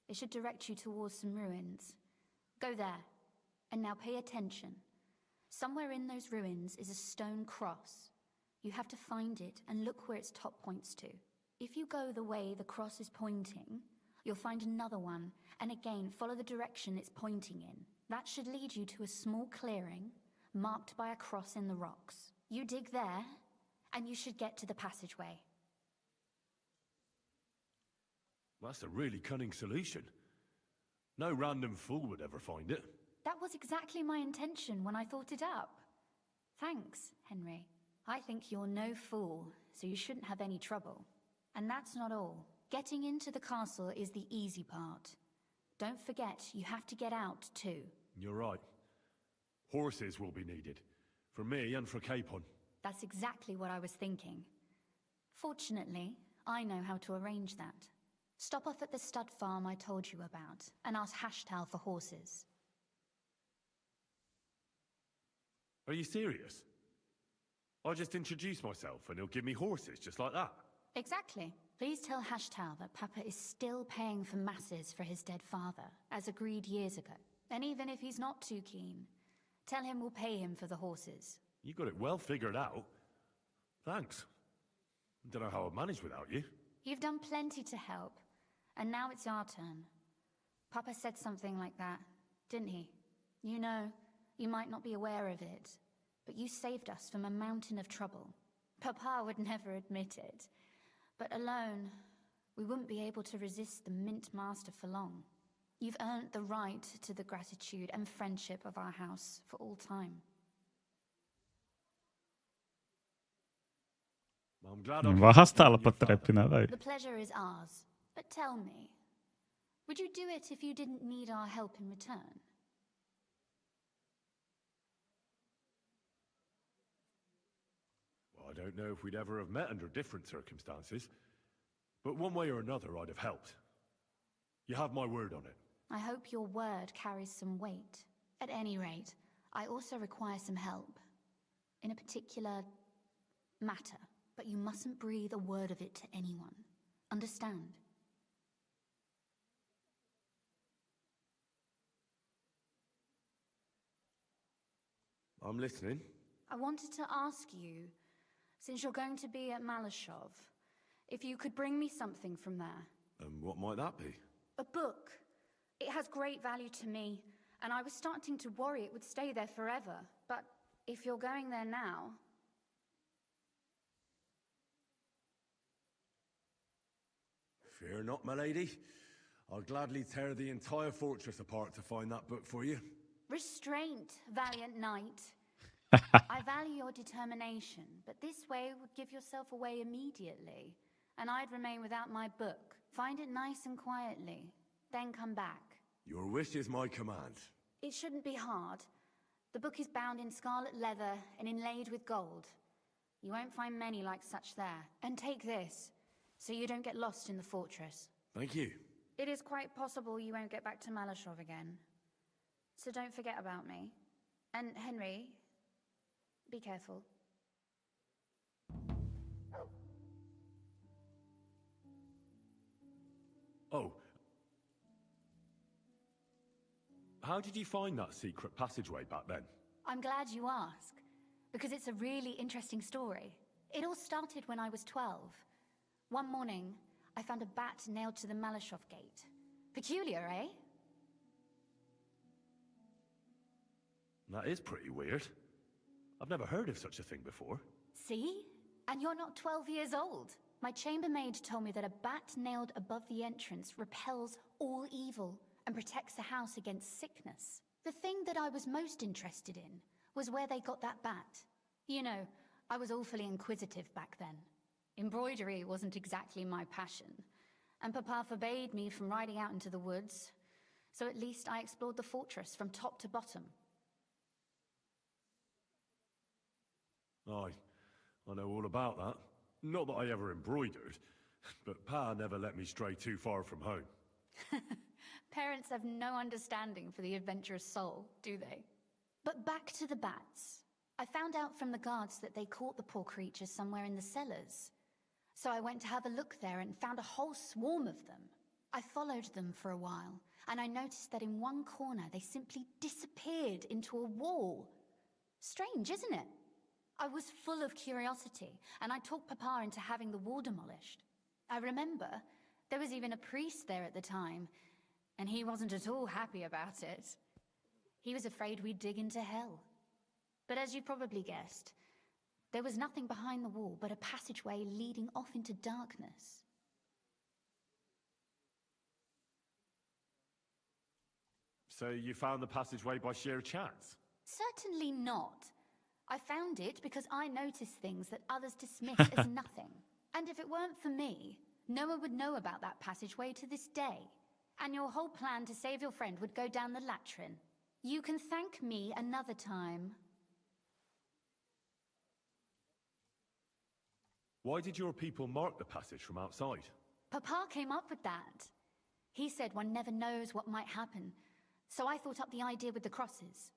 it should direct you towards some ruins. Go there. And now pay attention. Somewhere in those ruins is a stone cross. You have to find it and look where its top points to. If you go the way the cross is pointing, you'll find another one, and again follow the direction it's pointing in. That should lead you to a small clearing, marked by a cross in the rocks. You dig there, and you should get to the passageway. That's a really cunning solution. No random fool would ever find it. That was exactly my intention when I thought it up. Thanks, Henry. I think you're no fool, so you shouldn't have any trouble. And that's not all. Getting into the castle is the easy part. Don't forget, you have to get out too. You're right. Horses will be needed. For me and for Capon. That's exactly what I was thinking. Fortunately, I know how to arrange that. Stop off at the stud farm I told you about, and ask Hashtal for horses. Are you serious? I'll just introduce myself and he'll give me horses just like that. Exactly. Please tell Hashtal that Papa is still paying for masses for his dead father, as agreed years ago. And even if he's not too keen, tell him we'll pay him for the horses. You got it well figured out. Thanks. Don't know how I'd manage without you. You've done plenty to help, and now it's our turn. Papa said something like that, didn't he? You know, you might not be aware of it, but you saved us from a mountain of trouble. Papa would never admit it, but alone, we wouldn't be able to resist the Mint Master for long. You've earned the right to the gratitude and friendship of our house for all time. I'm glad Não vai arrastá-la pra trap, né, velho? The pleasure is ours. But tell me, would you do it if you didn't need our help in return? Well, I don't know if we'd ever have met under different circumstances, but one way or another I'd have helped. You have my word on it. I hope your word carries some weight. At any rate, I also require some help. In a particular matter. But you mustn't breathe a word of it to anyone. Understand? I'm listening. I wanted to ask you, since you're going to be at Malashov, if you could bring me something from there. And what might that be? A book. It has great value to me, and I was starting to worry it would stay there forever. But if you're going there now... Fear not, my lady. I'll gladly tear the entire fortress apart to find that book for you. Restraint, valiant knight. I value your determination, but this way would give yourself away immediately, and I'd remain without my book. Find it nice and quietly, then come back. Your wish is my command. It shouldn't be hard. The book is bound in scarlet leather and inlaid with gold. You won't find many like such there. And take this, so you don't get lost in the fortress. Thank you. It is quite possible you won't get back to Malashov again. So don't forget about me. And Henry, be careful. Oh. How did you find that secret passageway back then? I'm glad you ask, because it's a really interesting story. It all started when I was 12. One morning, I found a bat nailed to the Malashov gate. Peculiar, eh? That is pretty weird. I've never heard of such a thing before. See? And you're not 12 years old. My chambermaid told me that a bat nailed above the entrance repels all evil and protects the house against sickness. The thing that I was most interested in was where they got that bat. You know, I was awfully inquisitive back then. Embroidery wasn't exactly my passion, and Papa forbade me from riding out into the woods, so at least I explored the fortress from top to bottom. I know all about that. Not that I ever embroidered, but Pa never let me stray too far from home. Parents have no understanding for the adventurous soul, do they? But back to the bats. I found out from the guards that they caught the poor creatures somewhere in the cellars. So I went to have a look there and found a whole swarm of them. I followed them for a while, and I noticed that in one corner they simply disappeared into a wall. Strange, isn't it? I was full of curiosity, and I talked Papa into having the wall demolished. I remember there was even a priest there at the time, and he wasn't at all happy about it. He was afraid we'd dig into hell. But as you probably guessed, there was nothing behind the wall but a passageway leading off into darkness. So you found the passageway by sheer chance? Certainly not. I found it because I noticed things that others dismiss as nothing. And if it weren't for me, no one would know about that passageway to this day. And your whole plan to save your friend would go down the latrine. You can thank me another time. Why did your people mark the passage from outside? Papa came up with that. He said one never knows what might happen, so I thought up the idea with the crosses.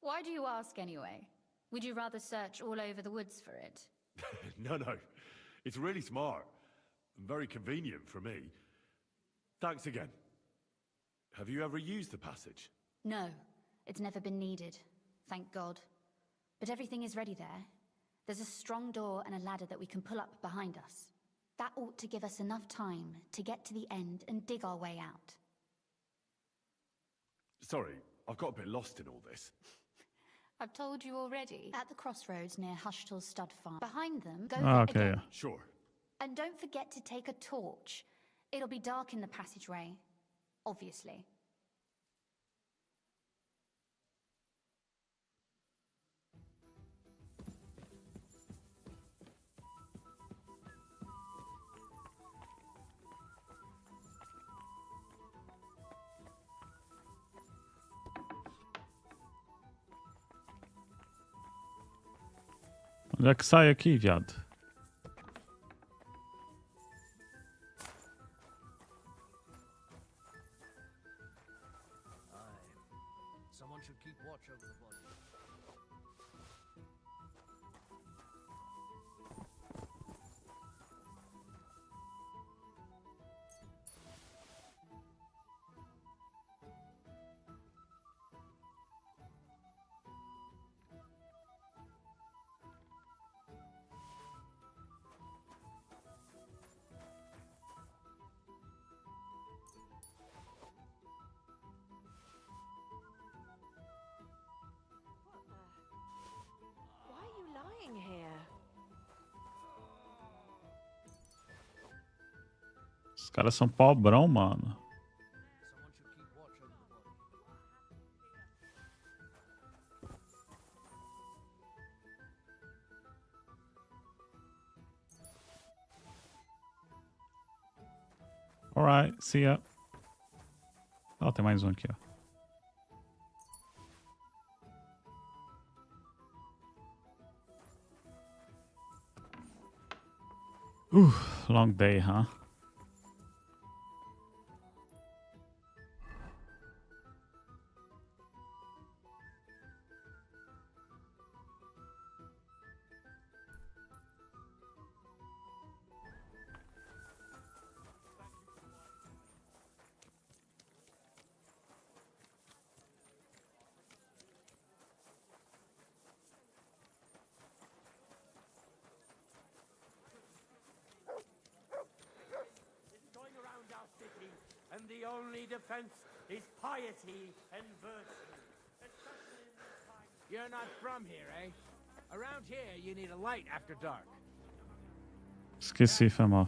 Why do you ask anyway? Would you rather search all over the woods for it? No. It's really smart. And very convenient for me. Thanks again. Have you ever used the passage? No, it's never been needed. Thank God. But everything is ready there. There's a strong door and a ladder that we can pull up behind us. That ought to give us enough time to get to the end and dig our way out. Sorry, I've got a bit lost in all this. I've told you already. At the crossroads near Hushtull's stud farm. Behind them, go Okay, again. yeah. Sure. And don't forget to take a torch. It'll be dark in the passageway. Obviously. Onde é que sai aqui, viado? Someone should keep watch over the body. Why are you lying here? Os caras são pobrão, mano. Alright, see ya. Ó, tem mais um aqui, ó. Long day, huh? Going around our city, and the only defense is piety and virtue. Especially in this time. You're not from here, eh? Around here, you need a light after dark. Esqueci, foi mal.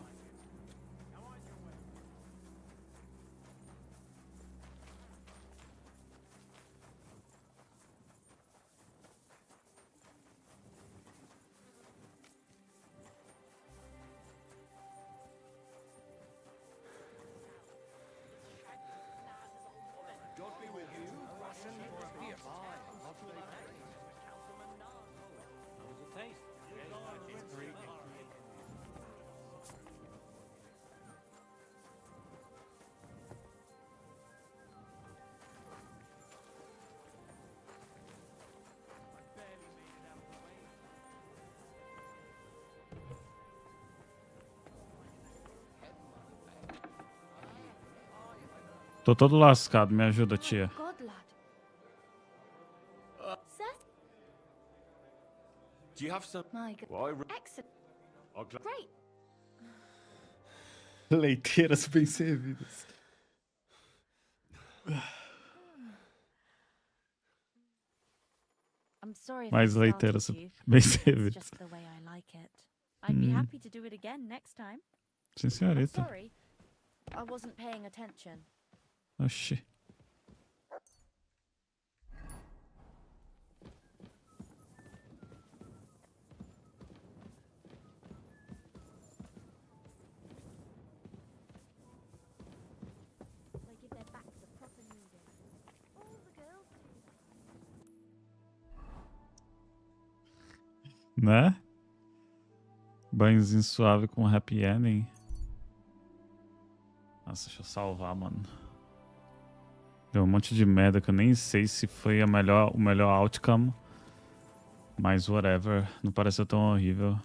God be with you. Russian fierce. How was the taste? Greek. Tô todo lascado, me ajuda, tia. God, lad. Seth? Do you have some? My God. Why? Excellent. Great. Leiteiras bem servidas. I'm sorry if Mais I startled leiteiras you. bem It's servidas. just the way I like it. I'd be happy to do it again next time. Sim, I'm senhorita. sorry. I wasn't paying attention. Oxi. They give their backs a proper kneading. All the girls do that. Né? Banhozinho suave com happy ending. Nossa, deixa eu salvar, mano. Deu um monte de merda que eu nem sei se foi o melhor outcome. Mas whatever. Não pareceu tão horrível.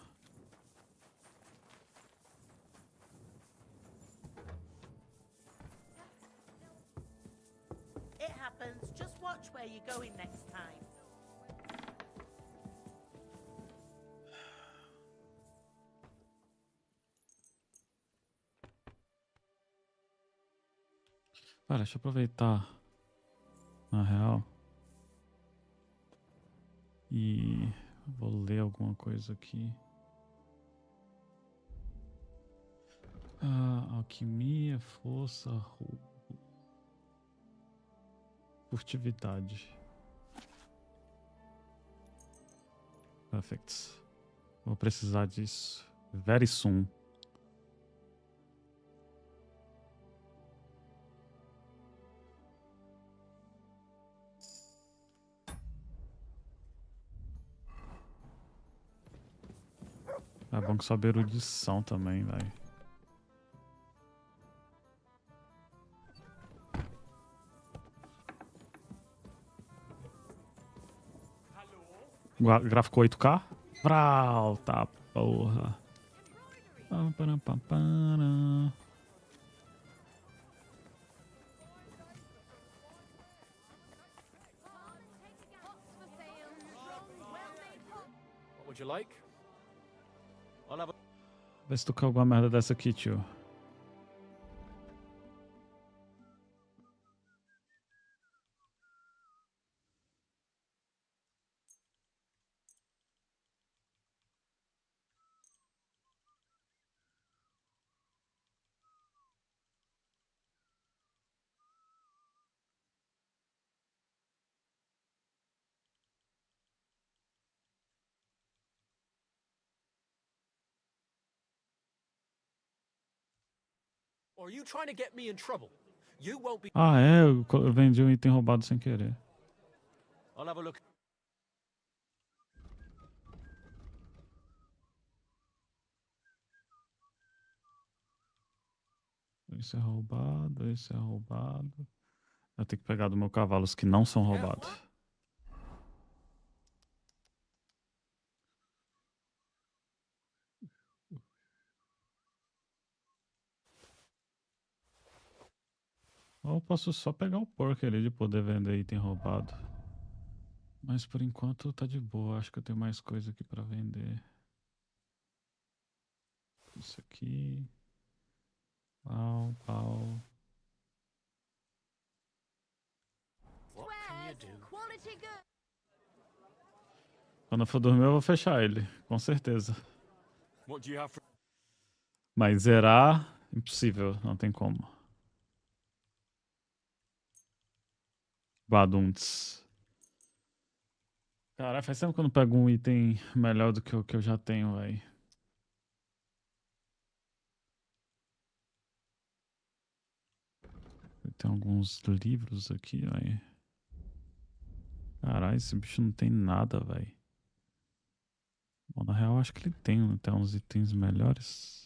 It happens. Just watch where you're going next time. Cara, deixa eu aproveitar. Na real. E vou ler alguma coisa aqui. Alquimia, força, roubo. Furtividade. Perfect. Vou precisar disso. Very soon. É bom que sobe erudição também, velho. Gráfico 8K? Vral, tá porra. Pam, pam, pam, pam. What would you like? I'll have a... Vê se tu quer alguma merda dessa aqui, tio. Or are you trying to get me in trouble? You won't be... Ah, é? Eu vendi um item roubado sem querer. I'll have a look. Esse é roubado, esse é roubado. Eu tenho que pegar do meu cavalo os que não são roubados. Ou eu posso só pegar o porco ali de poder vender item roubado. Mas por enquanto tá de boa. Acho que eu tenho mais coisa aqui pra vender. Isso aqui. Pau, pau. What can you do? Quando eu for dormir eu vou fechar ele. Com certeza. What do you have for... Mas zerar, impossível. Não tem como. Badunts. Caralho, faz tempo que eu não pego um item melhor do que o que eu já tenho, velho. Tem alguns livros aqui, velho. Caralho, esse bicho não tem nada, velho. Bom, na real, acho que ele tem até uns itens melhores.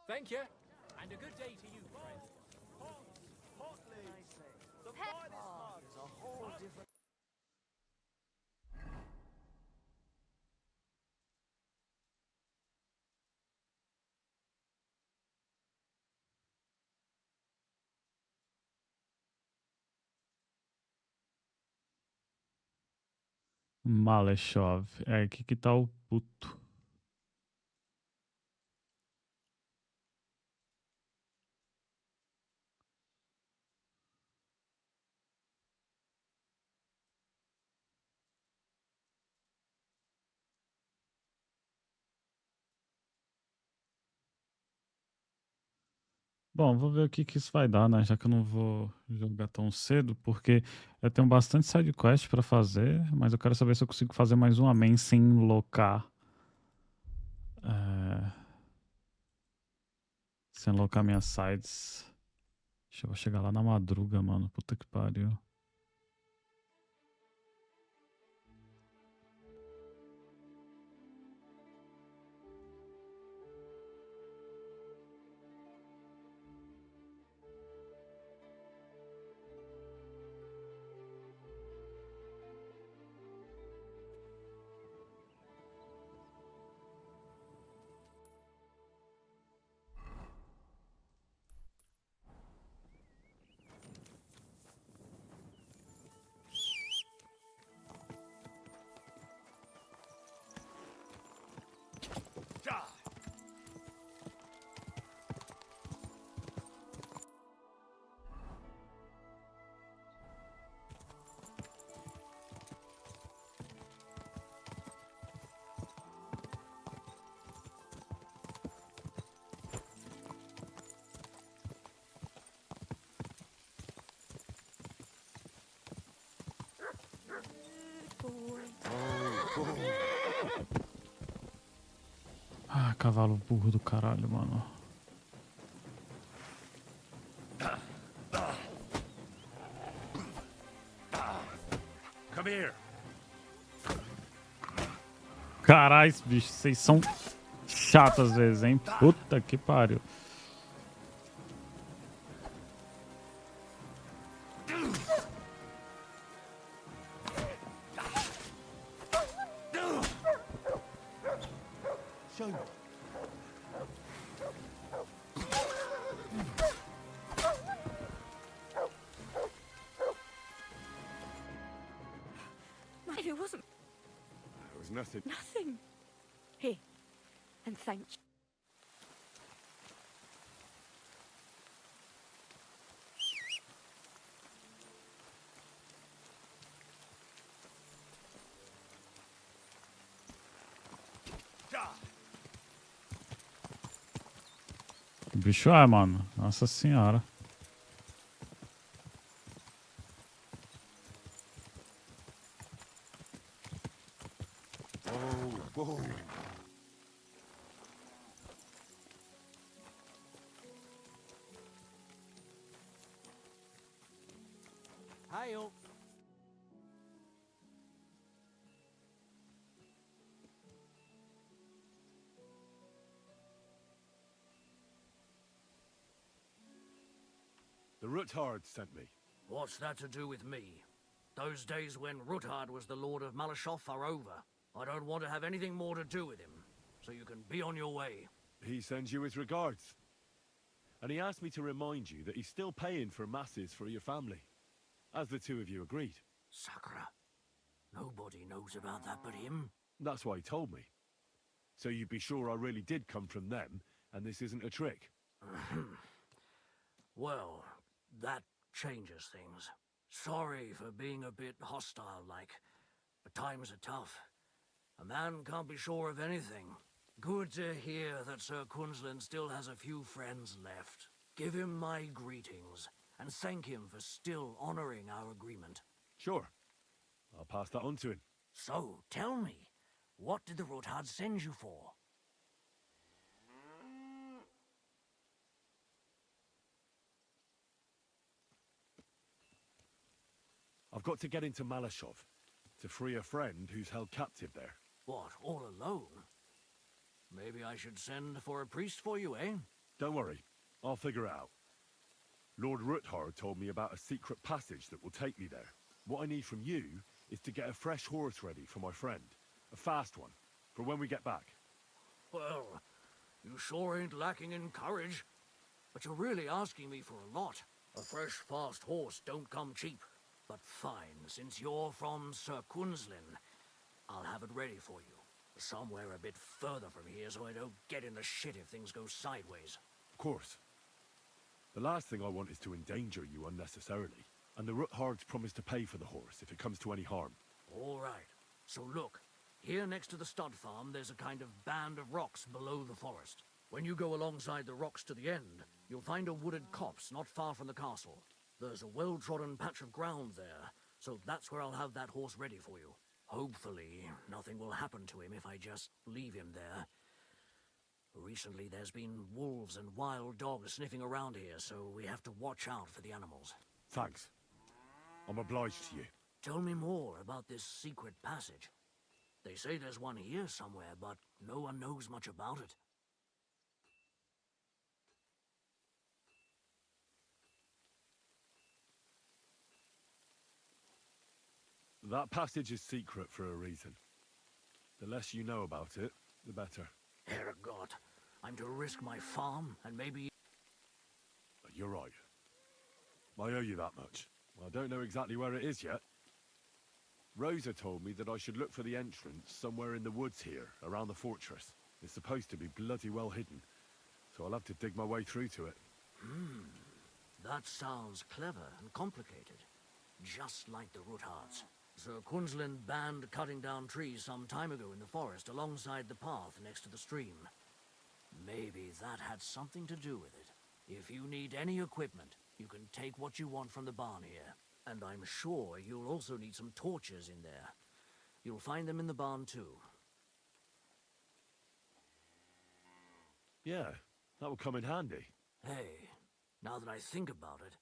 Thank you. And a good day to you, friend. Maleshov. É aqui que tá o puto. Bom, vou ver o que que isso vai dar, né? Já que eu não vou jogar tão cedo, porque eu tenho bastante side quest pra fazer, mas eu quero saber se eu consigo fazer mais uma main sem locar. Sem locar minhas sides. Eu vou chegar lá na madruga, mano. Puta que pariu. Cavalo burro do caralho, mano. Come here. Caralho, bicho, vocês são chatos às vezes, hein? Puta que pariu. It wasn't It was nothing. nothing. Here, and thank you. O bicho é, mano. Nossa senhora. Whoa. Hail. The Ruthard sent me. What's that to do with me? Those days when Ruthard was the Lord of Malashoff are over. I don't want to have anything more to do with him, so you can be on your way. He sends you his regards. And he asked me to remind you that he's still paying for masses for your family, as the two of you agreed. Sakura. Nobody knows about that but him. That's why he told me. So you'd be sure I really did come from them, and this isn't a trick. Well, that changes things. Sorry for being a bit hostile-like, but times are tough. A man can't be sure of anything. Good to hear that Sir Quinlan still has a few friends left. Give him my greetings, and thank him for still honoring our agreement. Sure. I'll pass that on to him. So, tell me, what did the Ruthard send you for? I've got to get into Malashov to free a friend who's held captive there. What, all alone? Maybe I should send for a priest for you, eh? Don't worry, I'll figure it out. Lord Ruthard told me about a secret passage that will take me there. What I need from you is to get a fresh horse ready for my friend. A fast one, for when we get back. Well, you sure ain't lacking in courage. But you're really asking me for a lot. A fresh, fast horse don't come cheap. But fine, since you're from Sir Quinlan, I'll have it ready for you. Somewhere a bit further from here so I don't get in the shit if things go sideways. Of course. The last thing I want is to endanger you unnecessarily. And the Ruthards promised to pay for the horse if it comes to any harm. All right. So look, here next to the stud farm there's a kind of band of rocks below the forest. When you go alongside the rocks to the end, you'll find a wooded copse not far from the castle. There's a well-trodden patch of ground there, so that's where I'll have that horse ready for you. Hopefully, nothing will happen to him if I just leave him there. Recently, there's been wolves and wild dogs sniffing around here, so we have to watch out for the animals. Thanks. I'm obliged to you. Tell me more about this secret passage. They say there's one here somewhere, but no one knows much about it. That passage is secret for a reason. The less you know about it, the better. Herregott, I'm to risk my farm and maybe... You're right. I owe you that much. I don't know exactly where it is yet. Rosa told me that I should look for the entrance somewhere in the woods here, around the fortress. It's supposed to be bloody well hidden, so I'll have to dig my way through to it. That sounds clever and complicated. Just like the Ruthards. Sir Quinlan banned cutting down trees some time ago in the forest alongside the path next to the stream. Maybe that had something to do with it. If you need any equipment, you can take what you want from the barn here. And I'm sure you'll also need some torches in there. You'll find them in the barn too. Yeah, that would come in handy. Hey, now that I think about it,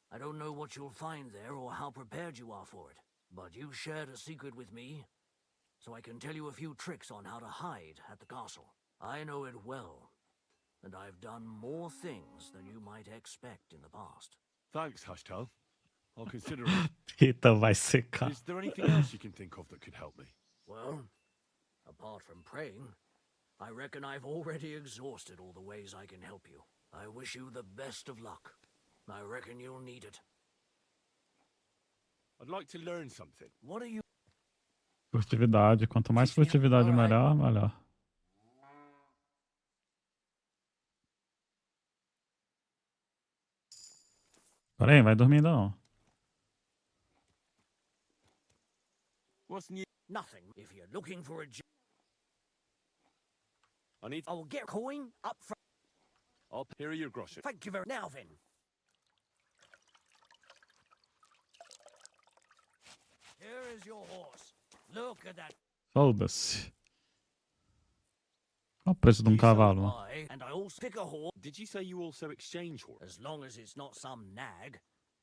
I don't know what you'll find there or how prepared you are for it. But you shared a secret with me, so I can tell you a few tricks on how to hide at the castle. I know it well, and I've done more things than you might expect in the past. Thanks, Hashtal. I'll consider it. Eita, vai secar. Is there anything else you can think of that could help me? Well, apart from praying, I reckon I've already exhausted all the ways I can help you. I wish you the best of luck. I reckon you'll need it. I'd like to learn something. What are you... Furtividade. Quanto mais furtividade, melhor, melhor. Peraí, vai dormir não. What's new? Nothing. If you're looking for a I need... I'll get a coin up front. Here are your groschen. Thank you very... Now then. Here is your horse. Look at that. Foda-se. Qual o preço de um cavalo? And I also pick a horse. Did you say you also exchange horse? As long as it's not some nag,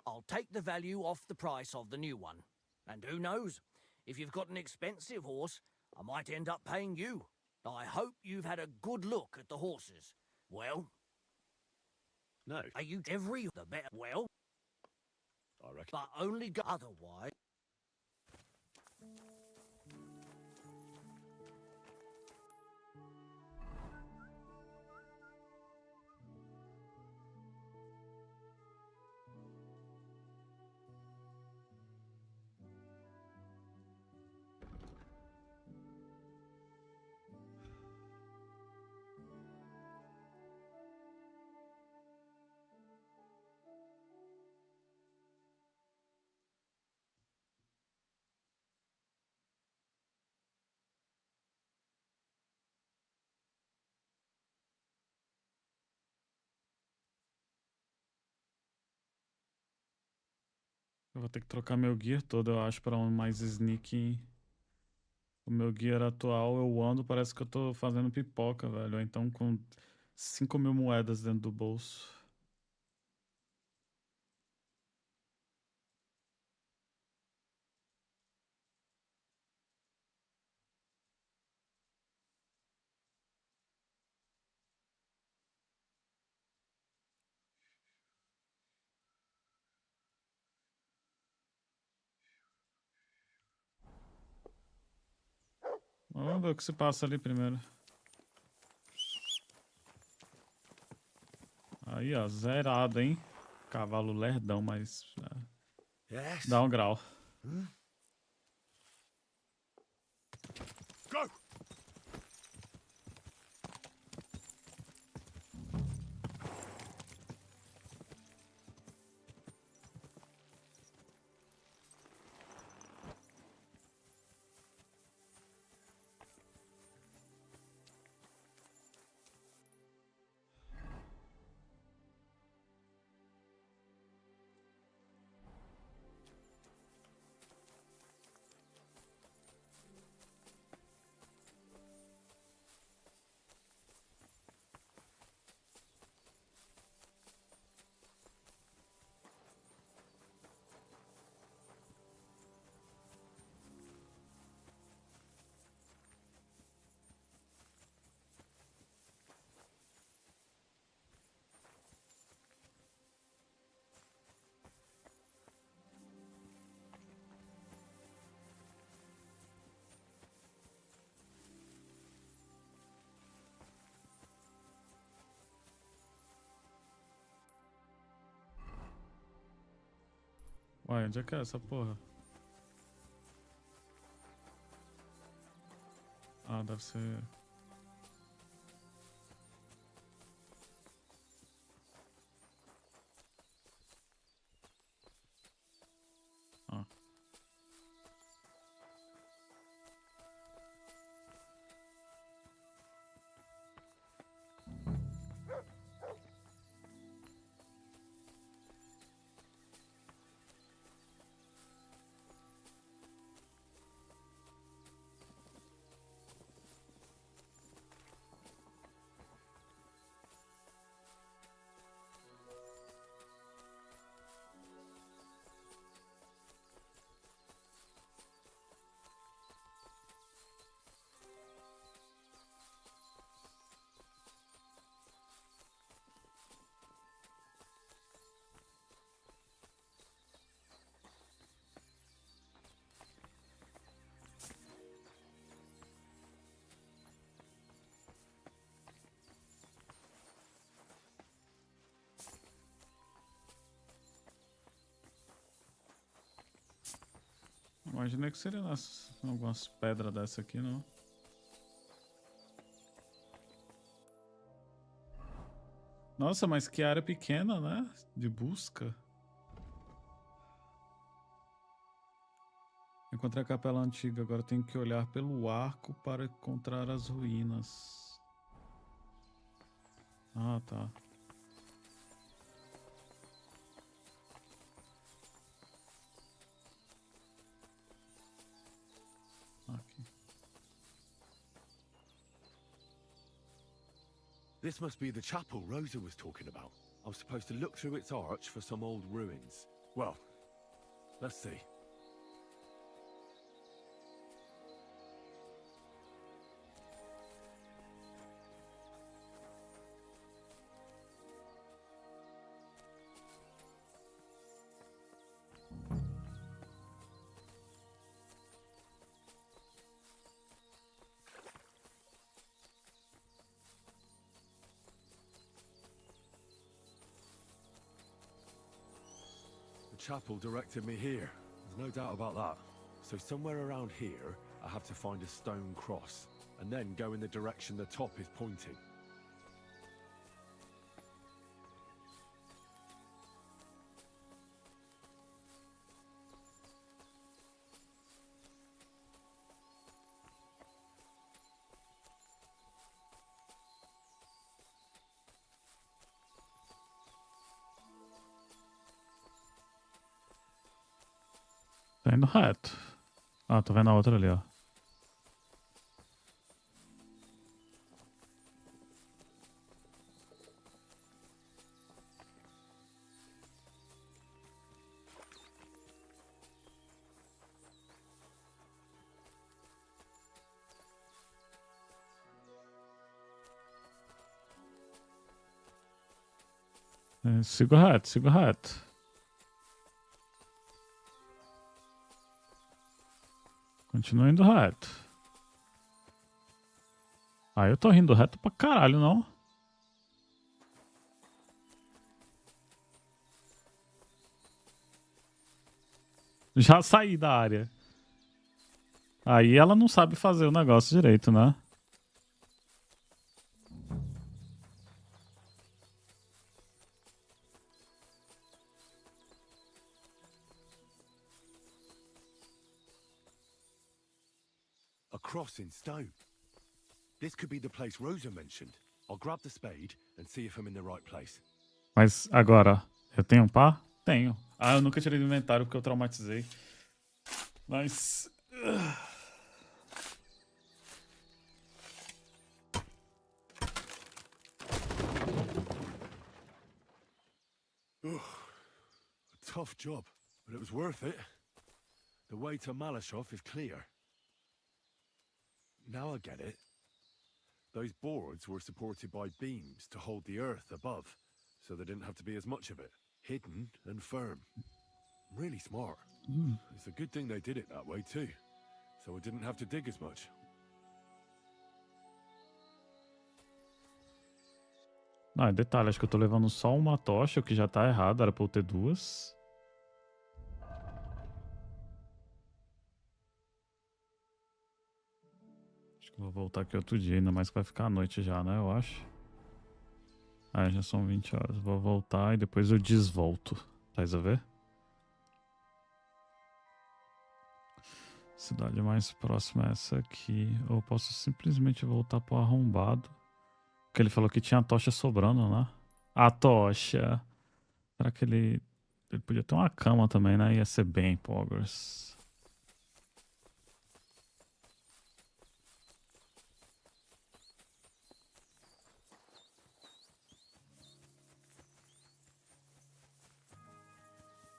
I'll take the value off the price of the new one. And who knows? If you've got an expensive horse, I might end up paying you. I hope you've had a good look at the horses. Well? No. Are you every the better? Well? I reckon. But only go otherwise. Eu vou ter que trocar meu gear todo, eu acho, para um mais sneaky. O meu gear atual, eu ando, parece que eu tô fazendo pipoca, velho. Ou então com 5.000 moedas dentro do bolso. Vamos ver o que se passa ali primeiro. Aí, ó, zerado, hein? Cavalo lerdão, mas... dá um grau. Go! Ué, onde é que é essa porra? Ah, deve ser... Ah. Imaginei que seria algumas pedras dessa aqui, não? Nossa, mas que área pequena, né? De busca. Encontrei a capela antiga, agora tenho que olhar pelo arco para encontrar as ruínas. Ah, tá. Aqui. This must be the chapel Rosa was talking about. I was supposed to look through its arch for some old ruins. Well, let's see. The chapel directed me here. There's no doubt about that. So somewhere around here, I have to find a stone cross, and then go in the direction the top is pointing. Tá indo reto. Ah, tô vendo a outra ali, ó. Sigo reto, sigo reto. Continua indo reto. Ah, eu tô rindo reto pra caralho, não? Já saí da área. Aí ela não sabe fazer o negócio direito, né? A cross in stone. This could be the place Rosa mentioned. I'll grab the spade and see if I'm in the right place. Mas agora, eu tenho um pá? Tenho. Ah, eu nunca tirei do inventário porque eu traumatizei. Mas... A tough job, but it was worth it. The way to Malashov is clear. Now I get it. Those boards were supported by beams to hold the earth above, so there didn't have to be as much of it. Hidden and firm. Really smart. It's a good thing they did it that way too, so I didn't have to dig as much. Não, detalhe, acho que eu tô levando só uma tocha, o que já tá errado, era pra eu ter duas. Acho que eu vou voltar aqui outro dia, ainda mais que vai ficar à noite já, né, eu acho. Ah, já são 20 horas. Vou voltar e depois eu desvolto. Tá a ver? Cidade mais próxima é essa aqui. Ou eu posso simplesmente voltar pro arrombado. Porque ele falou que tinha a tocha sobrando, né? A tocha. Será que ele... Ele podia ter uma cama também, né? Ia ser bem poggers.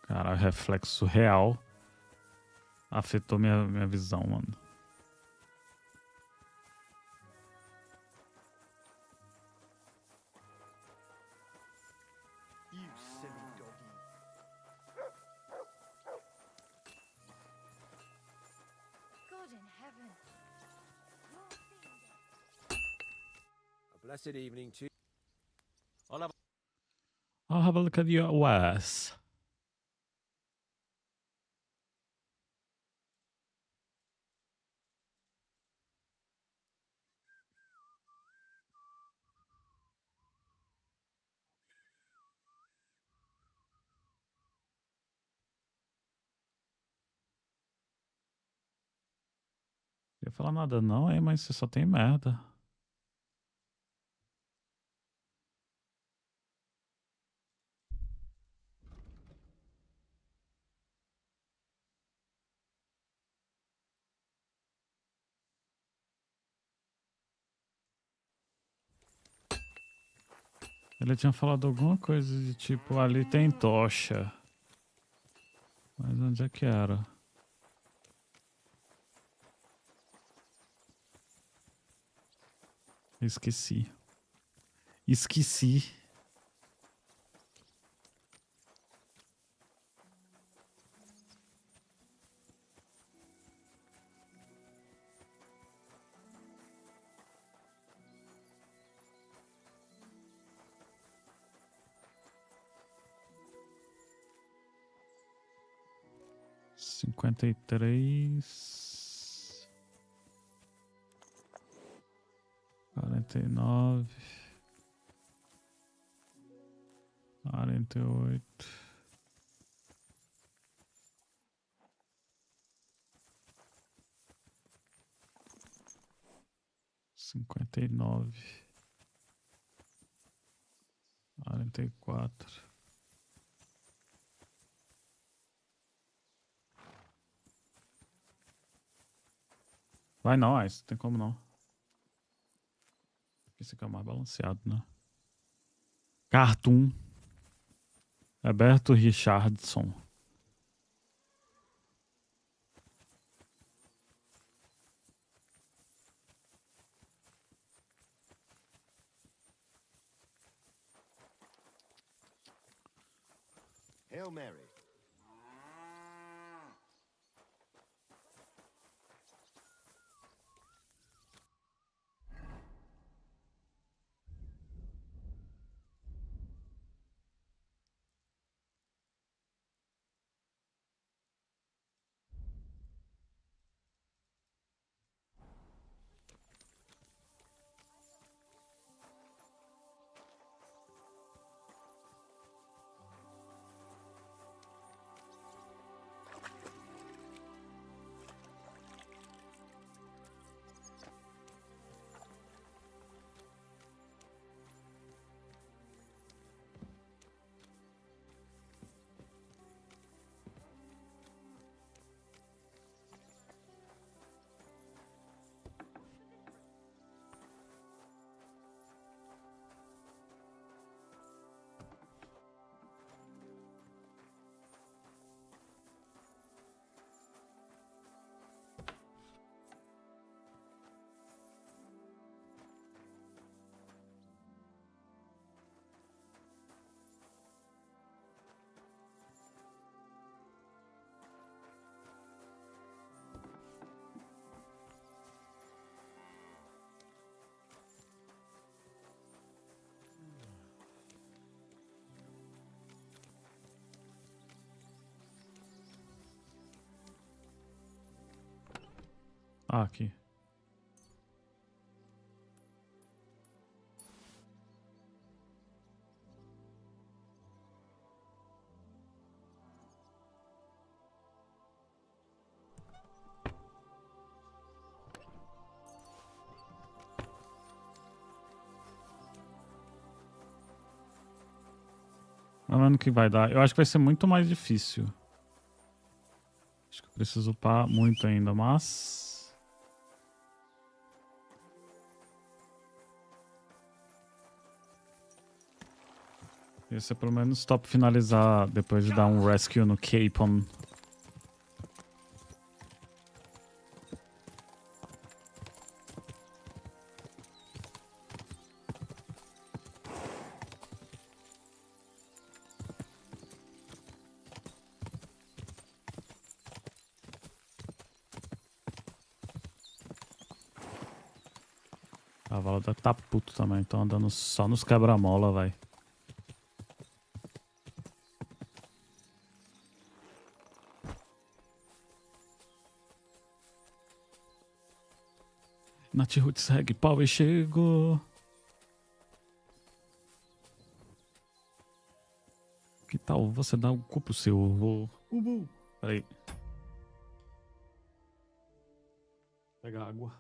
Caralho, reflexo real. Afetou minha visão, mano. You silly doggy. God in heaven. A blessed evening to you. I'll have a look at your wares. Não ia falar nada não, hein, mas você só tem merda. Ele tinha falado alguma coisa de tipo, ali tem tocha. Mas onde é que era? Esqueci. Esqueci. Cinquenta e três. 49. 48. 59. 44. Vai não, Ice. Não tem como não. Esse aqui é o mais balanceado, né? Cartoon. Roberto Richardson. Hail Mary. Ah, aqui. Falando que vai dar. Eu acho que vai ser muito mais difícil. Acho que eu preciso upar muito ainda, mas... Esse é pelo menos top finalizar depois de dar um rescue no Capon. A cavalo deve tá puto também, então andando só nos quebra-mola, vai. Nath Roots segue, Power chegou. Que tal você dar o cu pro seu Ubu? Peraí. Pegar água.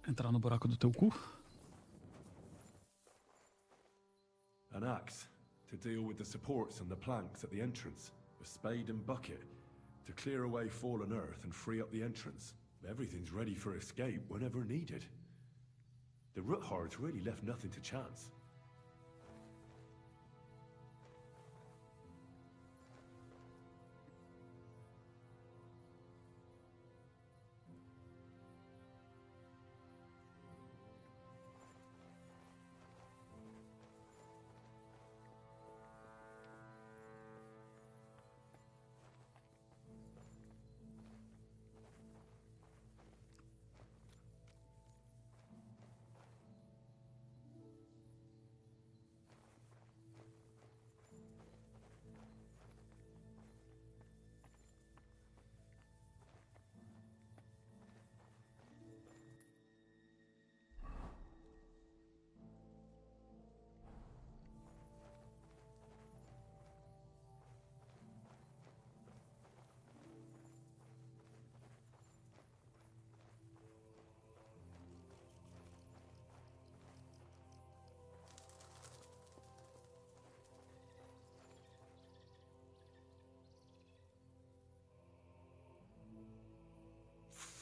Entrar no buraco do teu cu? An axe to deal with the supports and the planks at the entrance. A spade and bucket to clear away fallen earth and free up the entrance. Everything's ready for escape whenever needed. The Roothards really left nothing to chance.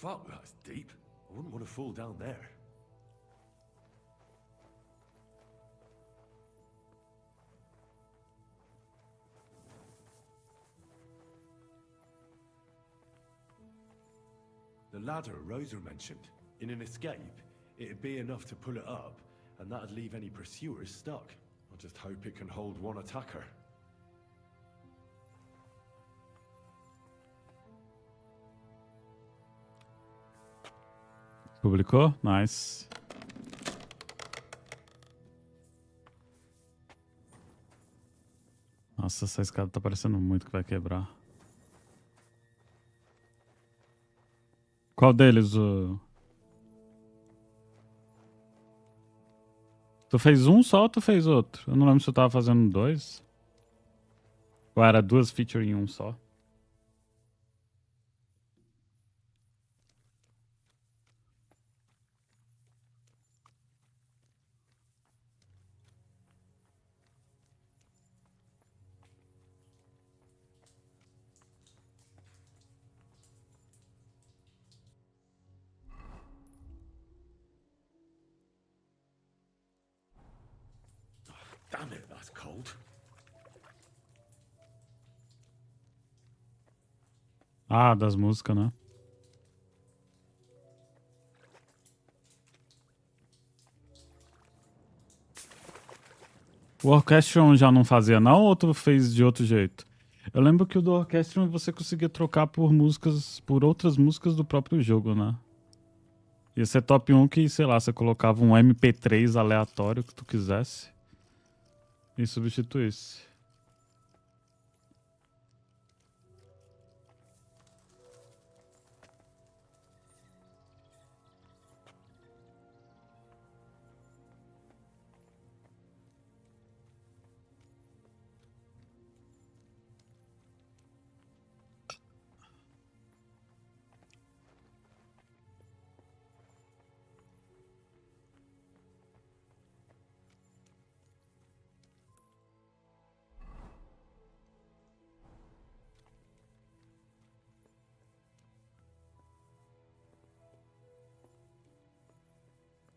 Fuck, that's deep. I wouldn't want to fall down there. The ladder Rosa mentioned. In an escape, it'd be enough to pull it up, and that'd leave any pursuers stuck. I just hope it can hold one attacker. Publicou? Nice. Nossa, essa escada tá parecendo muito que vai quebrar. Qual deles? Tu fez um só ou tu fez outro? Eu não lembro se eu tava fazendo dois. Ou era 2 feature em um só? Damn it, that's cold. Ah, das músicas, né? O Orchestron já não fazia não, ou tu fez de outro jeito? Eu lembro que o do Orchestron você conseguia trocar por músicas, por outras músicas do próprio jogo, né? Ia ser top 1 que, sei lá, você colocava um MP3 aleatório que tu quisesse e substituísse.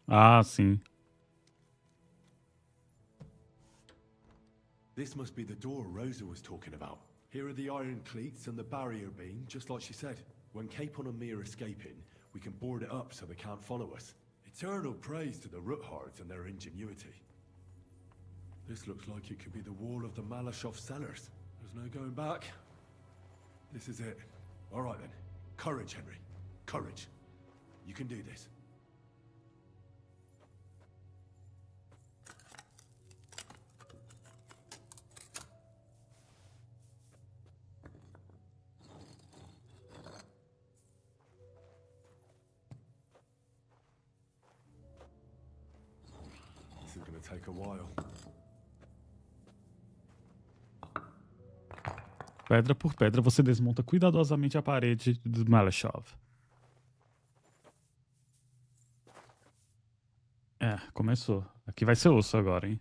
Ah, sim. This must be the door Rosa was talking about. Here are the iron cleats and the barrier beam, just like she said. When Capon and me are escaping, we can board it up so they can't follow us. Eternal praise to the Roothards and their ingenuity. This looks like it could be the wall of the Malashov cellars. There's no going back. This is it. All right then. Courage, Henry. Courage. You can do this. This is gonna take a while. Pedra por pedra, você desmonta cuidadosamente a parede do Malashov. É, começou. Aqui vai ser osso agora, hein?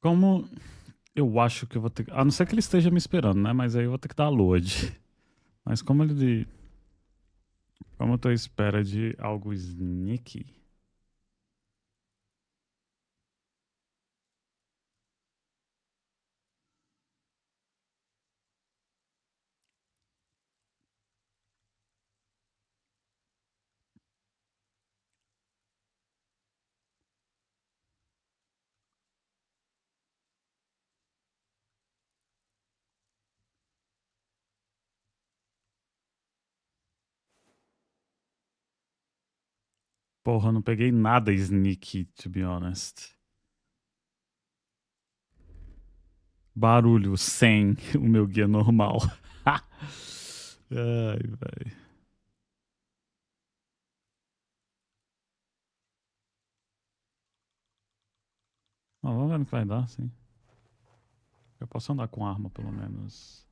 Como eu acho que eu vou ter... A não ser que ele esteja me esperando, né? Mas aí eu vou ter que dar load. Mas como ele... Como eu tô à espera de algo sneaky... Porra, eu não peguei nada sneaky, to be honest. Barulho 100, o meu guia normal. Ai, velho. Vamos ver no que vai dar, sim. Eu posso andar com arma, pelo menos.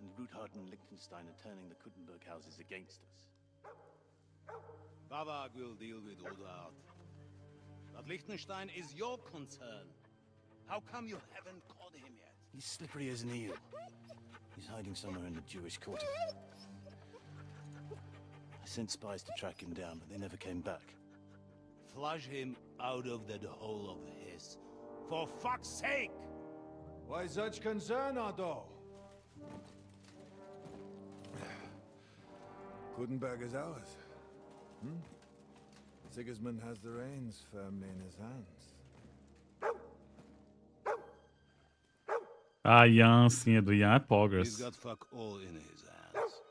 And Ruthard and Liechtenstein are turning the Kuttenberg houses against us. Bavag will deal with Ruthard. But Liechtenstein is your concern. How come you haven't caught him yet? He's slippery as an eel. He's hiding somewhere in the Jewish quarter. I sent spies to track him down, but they never came back. Flush him out of that hole of his. For fuck's sake! Why such concern, Otto? Gutenberg is ours. Sigismund has the reins firmly in his hands. Ah, Ian, sim, é do Ian, é Poggers. He's got fuck all in his hands.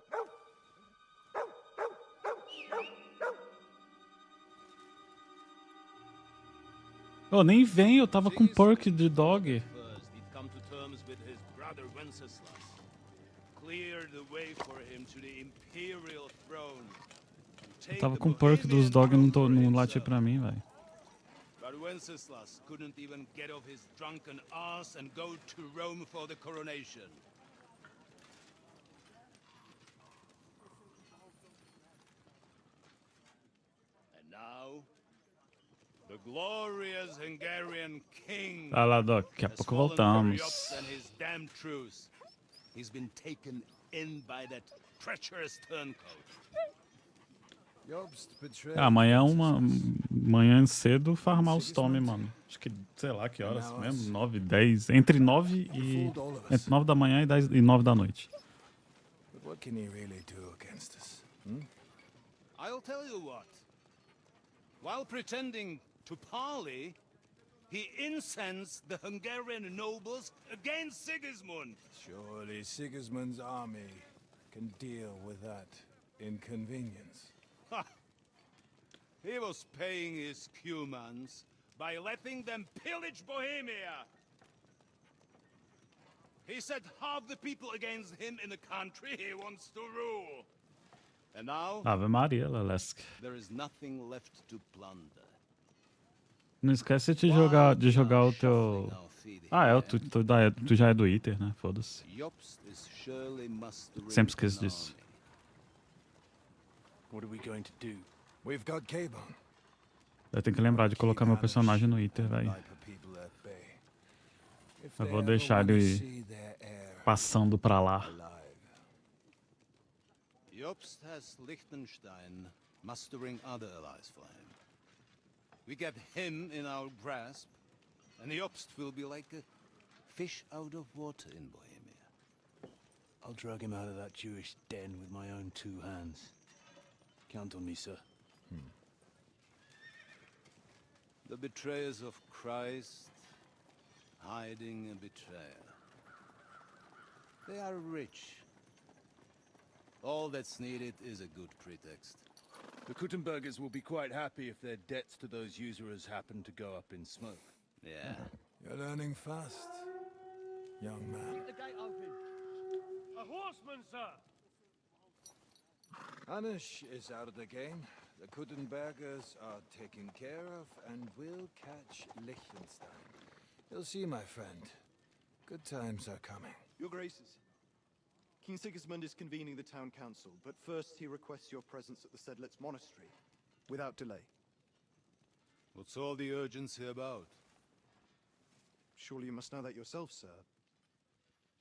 Oh, nem vem, eu tava com perk de dog. Sir Wenceslas cleared the way for him to the imperial throne. Eu tava com o perk dos dog e não late pra mim, velho. But Wenceslas couldn't even get off his drunken ass and go to Rome for the coronation. And now, the glorious Hungarian king Vai lá, Doc. Daqui a has pouco fallen for voltamos. Jobst and his damned truce. He's been taken in by that treacherous turncoat. Amanhã manhã cedo farmar os tome, mano. Acho que, sei lá que horas mesmo, 9, 10. Entre 9 da manhã e 10 e 9 da noite. But what can he really do against us? I'll tell you what. While pretending to parley, he incensed the Hungarian nobles against Sigismund. Surely Sigismund's army can deal with that inconvenience. Ha! He was paying his Cumans by letting them pillage Bohemia. He set half the people against him in the country he wants to rule. And now, Ave Maria, Lelesk. there is nothing left to plunder. Não esquece de jogar o teu... tu já é do Iter, né? Foda-se. Jobst is surely mustering Sempre esqueço an disso. army. What are we going to do? We've got Cabon. Eu tenho que lembrar de colocar meu personagem no Iter, velho. Eu vou deixar ele passando pra lá. Jobst has Liechtenstein mustering other allies for him. We get him in our grasp, and Jobst will be like a fish out of water in Bohemia. I'll drag him out of that Jewish den with my own 2 hands. Count on me, sir. The betrayers of Christ, hiding a betrayer. They are rich. All that's needed is a good pretext. The Kuttenbergers will be quite happy if their debts to those usurers happen to go up in smoke. Yeah. You're learning fast, young man. Keep the gate open. A horseman, sir! Anish is out of the game. The Kuttenbergers are taken care of, and we'll catch Liechtenstein. You'll see, my friend. Good times are coming. Your Graces, King Sigismund is convening the town council, but first he requests your presence at the Sedlitz monastery, without delay. What's all the urgency about? Surely you must know that yourself, sir.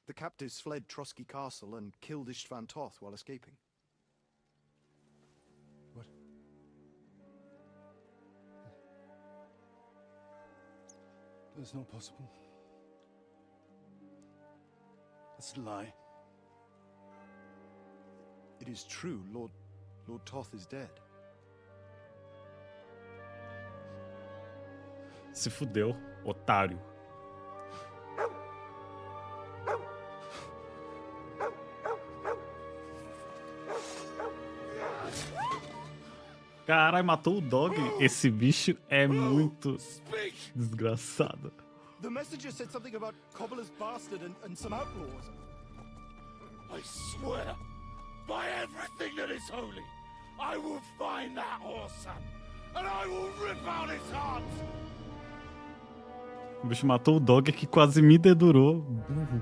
The captives fled Trotsky Castle and killed Istvan Toth while escaping. What? That's not possible. That's a lie. It is true, Lord Toth is dead. Se fudeu, otário. Caralho, matou o dog. Esse bicho é muito desgraçado. The messenger said something about Cobbler's bastard and some outlaws. I swear, by everything that is holy, I will find that whoreson, and I will rip out his heart. O bicho matou o dog que quase me dedurou. Burro.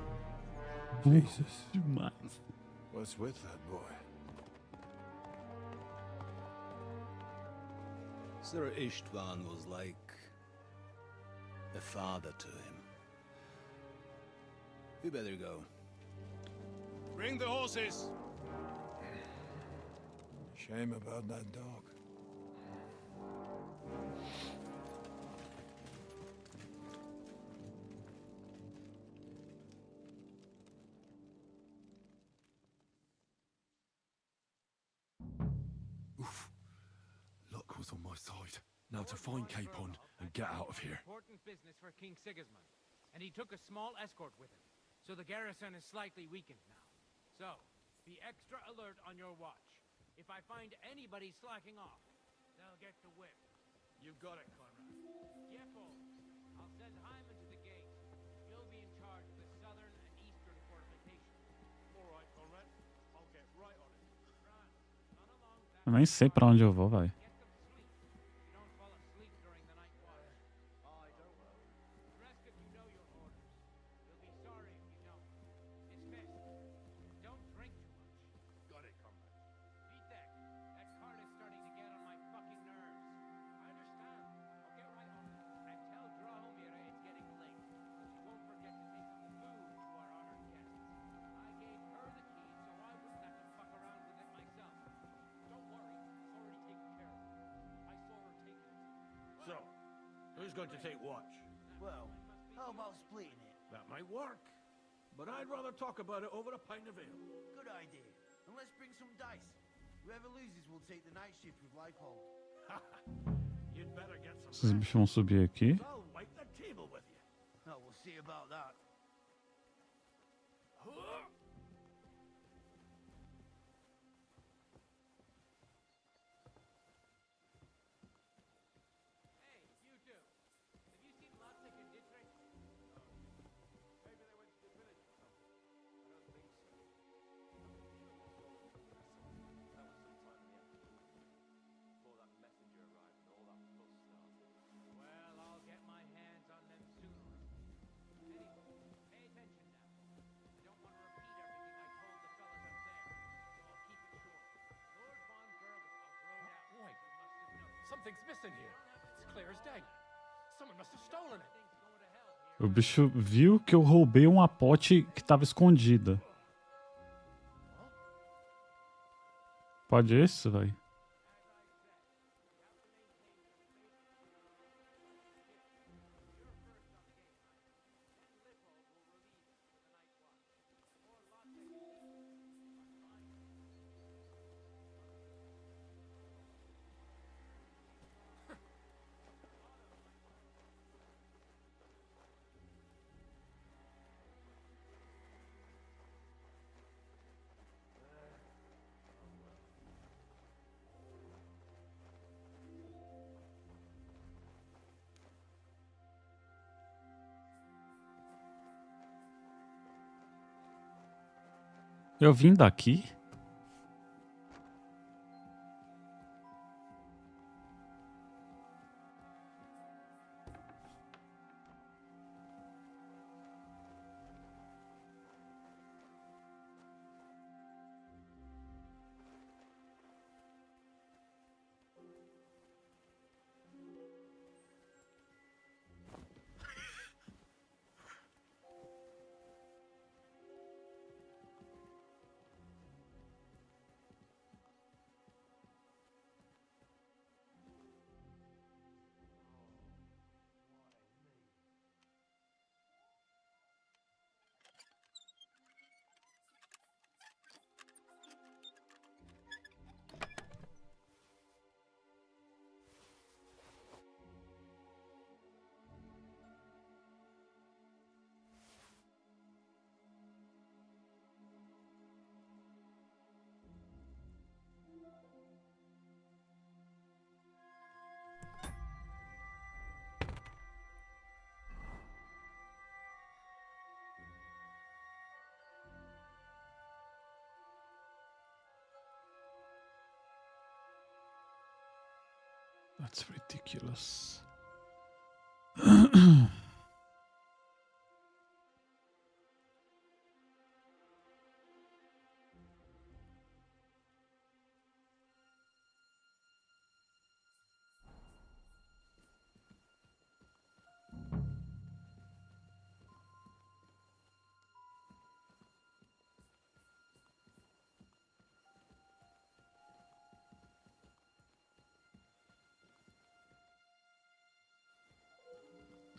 Jesus. Demais. What's with that boy? Sir Istvan was like a father to him. We better go. Bring the horses! Shame about that dog. Luck was on my side. Now to find Capon and get out of here. Important business for King Sigismund, and he took a small escort with him, so the garrison is slightly weakened now. So, be extra alert on your watch. If I find anybody slacking off, they'll get the whip. You got it, Conrad. Jeffo, I'll send Hyman to the gate. He'll be in charge of the southern and eastern quarters. Eu nem sei pra onde eu vou, velho. So, who's going to take watch? Well, how about splitting it? That might work. But I'd rather talk about it over a pint of ale. Good idea. And let's bring some dice. Whoever loses will take the night shift with Lycold. You'd better get some Esses bichos vão subir aqui. rest. I'll wipe the table with you. Oh, we'll see about that. Well, I'll get my hands on them sooner. Anyway, pay attention now. I don't want to repeat everything I told the fellas up there, so I'll keep it short. Lord von Bergenhoff rode out. Wait. You must have noticed. Something's missing here. It's clear as day. Someone must have stolen it. O bicho viu que eu roubei uma pote que tava escondida. Pode isso, velho? Eu vim daqui? That's ridiculous.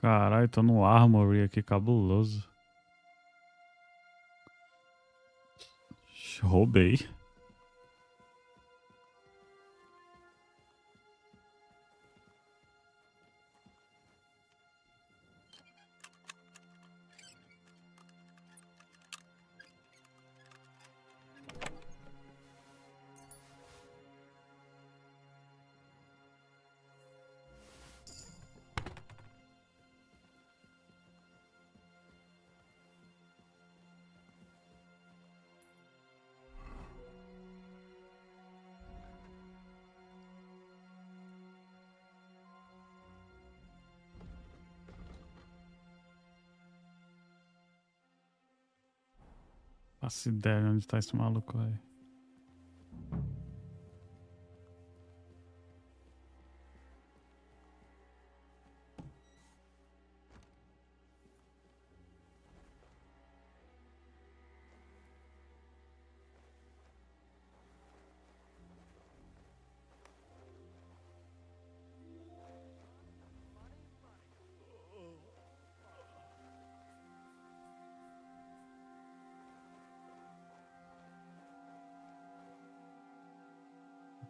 Caralho, tô no Armory aqui, cabuloso. Roubei. Faço ideia onde tá esse maluco, velho.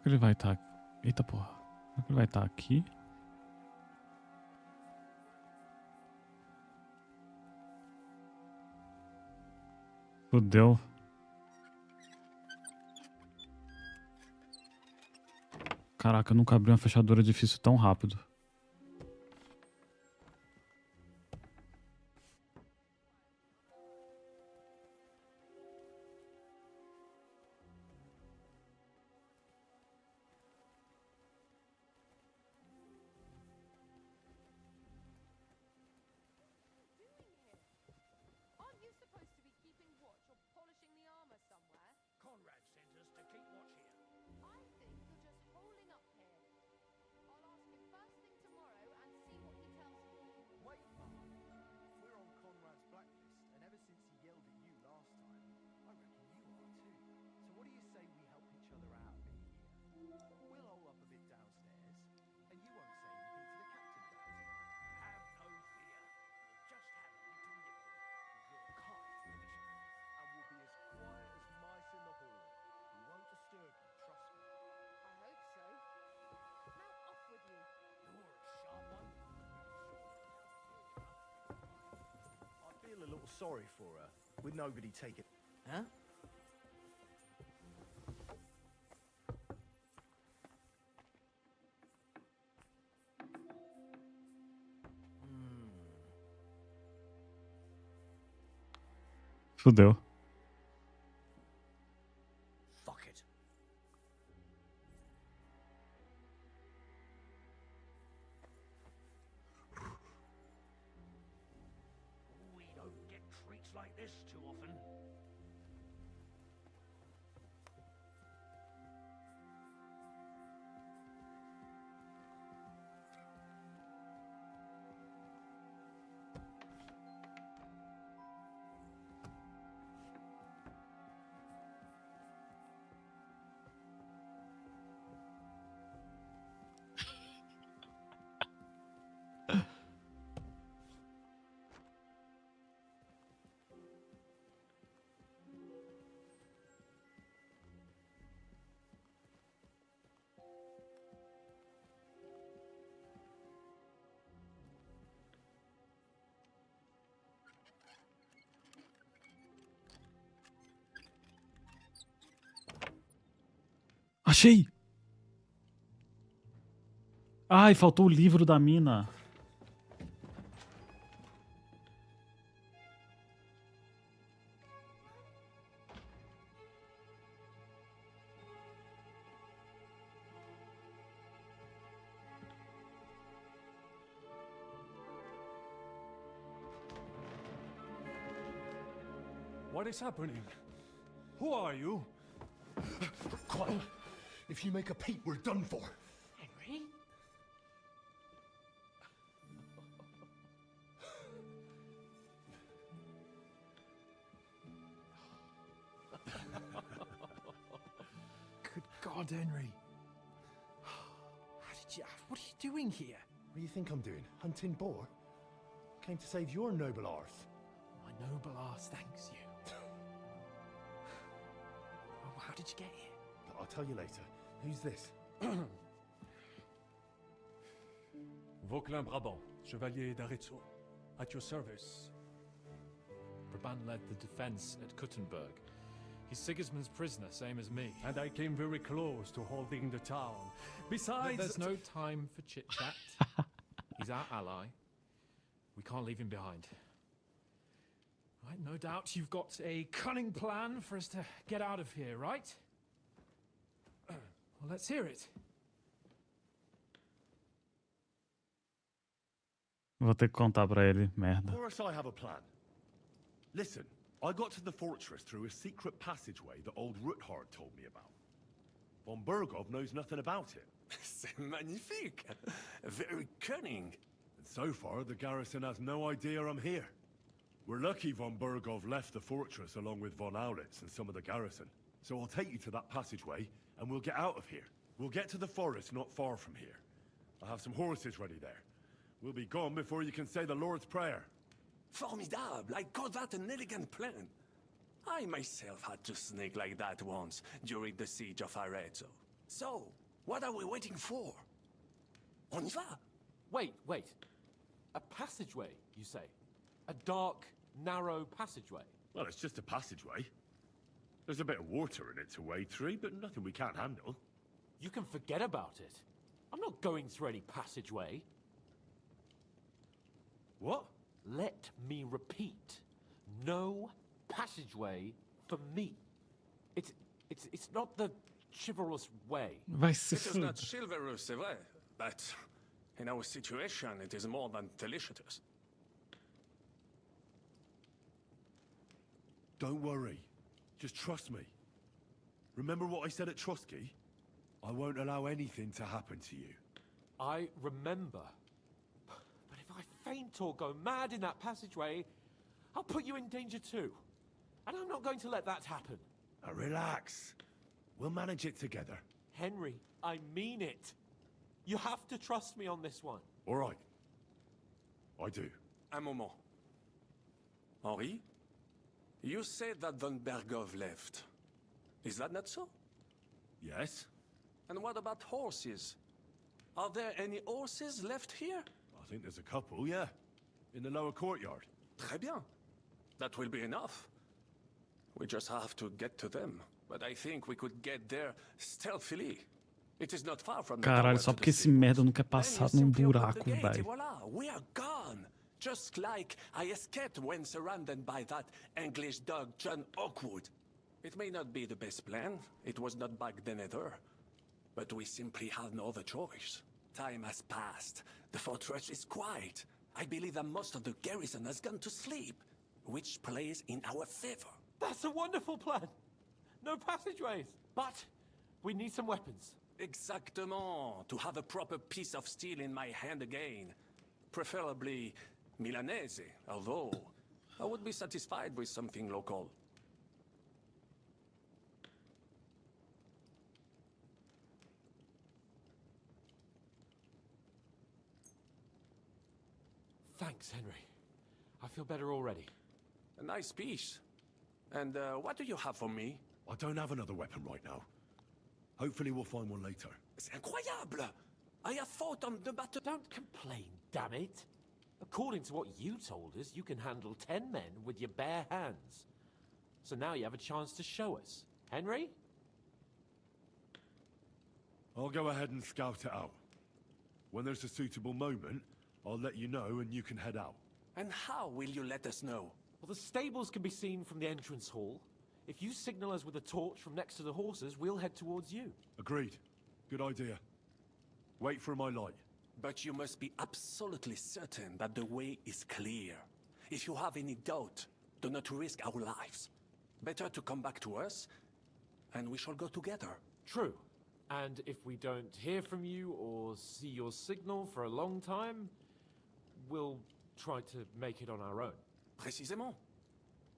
Ele vai estar... Eita porra. Ele vai estar aqui? Fudeu. Caraca, eu nunca abri uma fechadura difícil tão rápido. Aren't you supposed to be keeping watch or polishing the armor somewhere? Conrad sent us to keep watch here. I think you're just holding up here. I'll ask him first thing tomorrow and see what he tells me. Wait, Mum. We're on Conrad's blacklist, and ever since he yelled at you last time, I reckon you are too. So what do you say we help each other out a bit here? We'll hole up a bit downstairs, and you won't say anything to the captain about it. Have no fear. We'll just have a little nibble. With your kind permission. And we'll be as quiet as mice in the hall. We won't disturb you, trust me. I hope so. Now off with you. You're a sharp one. I feel a little sorry for her, with nobody taking... Huh? Fudeu. Fuck it. We don't get treats like this too often. Achei! Ai, faltou o livro da mina. What is happening? Who are you? Quiet. If you make a peep, we're done for. Henry? Good God, Henry. What are you doing here? What do you think I'm doing? Hunting boar? Came to save your noble arse. My noble arse thanks you. Oh, how did you get here? I'll tell you later. Who's this? Vauquelin Brabant, Chevalier d'Arezzo. At your service. Brabant led the defense at Kuttenberg. He's Sigismund's prisoner, same as me. And I came very close to holding the town. Besides... There's no time for chit-chat. He's our ally. We can't leave him behind. Right, no doubt you've got a cunning plan for us to get out of here, right? Well, let's hear it. Vou ter que contar pra ele, merda. Of course I have a plan. Listen, I got to the fortress through a secret passageway that old Ruthard told me about. Von Bergov knows nothing about it. C'est magnifique. Very cunning. And so far, the garrison has no idea I'm here. We're lucky Von Bergov left the fortress along with Von Aulitz and some of the garrison. So I'll take you to that passageway, and we'll get out of here. We'll get to the forest not far from here. I'll have some horses ready there. We'll be gone before you can say the Lord's Prayer. Formidable. I call that an elegant plan. I myself had to sneak like that once during the siege of Arezzo. So, what are we waiting for? On y va? Wait. A passageway, you say? A dark, narrow passageway? Well, it's just a passageway. There's a bit of water in it to wade through, but nothing we can't handle. You can forget about it. I'm not going through any passageway. What? Let me repeat. No passageway for me. It's not the chivalrous way. Vai se It is not chivalrous, c'est vrai, but in our situation, it is more than delicious. Don't worry. Just trust me. Remember what I said at Trotsky? I won't allow anything to happen to you. I remember. But if I faint or go mad in that passageway, I'll put you in danger too. And I'm not going to let that happen. Now relax. We'll manage it together. Henry, I mean it. You have to trust me on this one. All right. I do. Un moment. Henri? You said that Von Bergov left. Is that not so? Yes. And what about horses? Are there any horses left here? I think there's a couple, yeah. In the lower courtyard. Très bien. That will be enough. We just have to get to them. But I think we could get there stealthily. It is not far from the Caralho, tower só to porque the esse merda não quer passar num simply open buraco, the gate, velho. voila, we are gone. Just like I escaped when surrounded by that English dog John Oakwood. It may not be the best plan. It was not back then either. But we simply had no other choice. Time has passed. The fortress is quiet. I believe that most of the garrison has gone to sleep, which plays in our favor. That's a wonderful plan. No passageways. But we need some weapons. Exactement. To have a proper piece of steel in my hand again. Preferably Milanese, although I would be satisfied with something local. Thanks, Henry. I feel better already. A nice piece. And what do you have for me? I don't have another weapon right now. Hopefully we'll find one later. C'est incroyable! I have fought on the battle. Don't complain, damn it. According to what you told us, you can handle 10 men with your bare hands. So now you have a chance to show us. Henry? I'll go ahead and scout it out. When there's a suitable moment, I'll let you know and you can head out. And how will you let us know? Well, the stables can be seen from the entrance hall. If you signal us with a torch from next to the horses, we'll head towards you. Agreed. Good idea. Wait for my light. But you must be absolutely certain that the way is clear. If you have any doubt, do not risk our lives. Better to come back to us, and we shall go together. True. And if we don't hear from you or see your signal for a long time, we'll try to make it on our own. Précisément.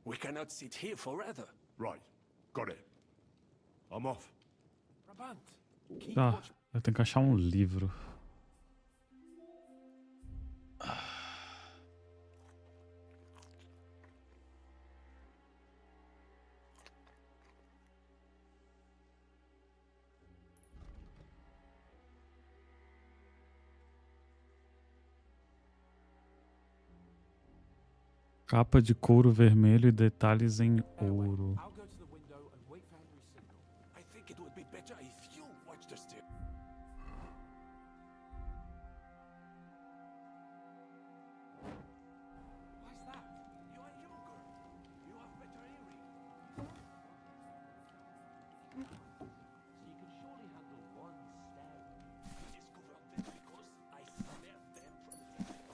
We cannot sit here forever. Right. Got it. I'm off. Brabant, keep Tá, watch. eu tenho que achar um livro. Capa de couro vermelho e detalhes em ouro. I'll go to the window and wait for Henry's signal. I think it would be better if you watch the stair. Why's that? You are younger. You have better hearing. So you can surely handle one stair. I discovered them because I snared them from the distance.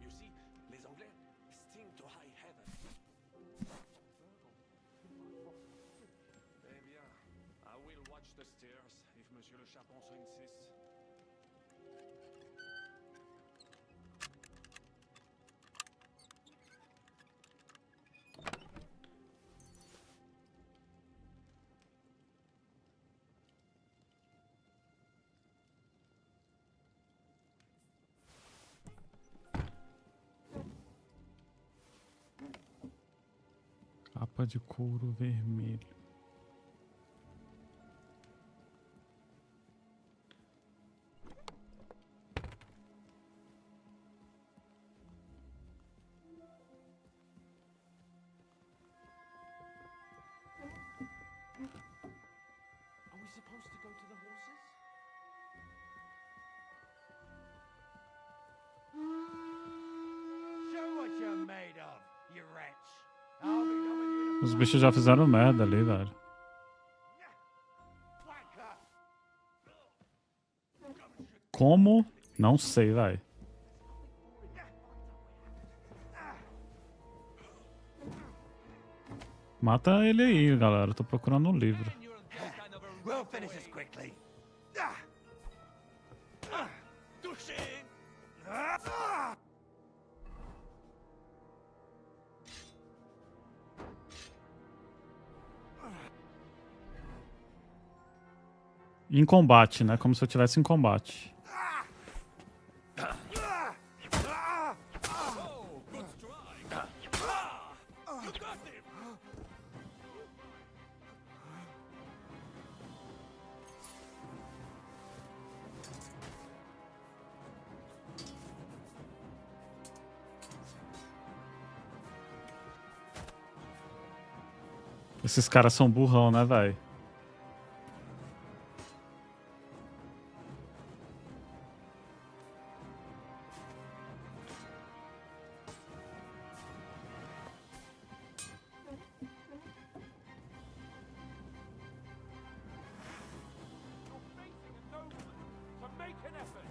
You see, les Anglais sting to high heaven. Charpentier insiste. Capa de couro vermelho. Are we supposed to go to the horses? Show what you're made of, you wretch. I'll be done with you in a Os bichos já fizeram merda ali, velho. Como? Não sei, velho. Mata ele aí, galera. Tô procurando um livro. We'll finish this quickly. Em combate, né? Como se eu estivesse em combate. Esses caras são burrão, né, velho? So make an effort.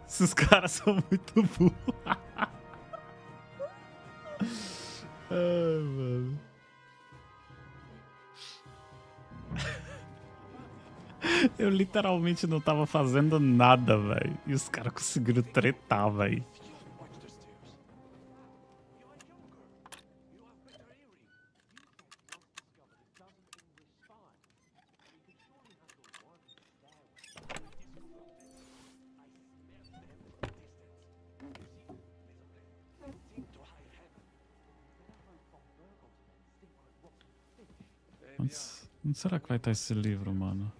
Esses caras são muito burros. Ai, mano. Eu literalmente não tava fazendo nada, velho. E os caras conseguiram tretar, velho. Onde será que vai estar esse livro, mano?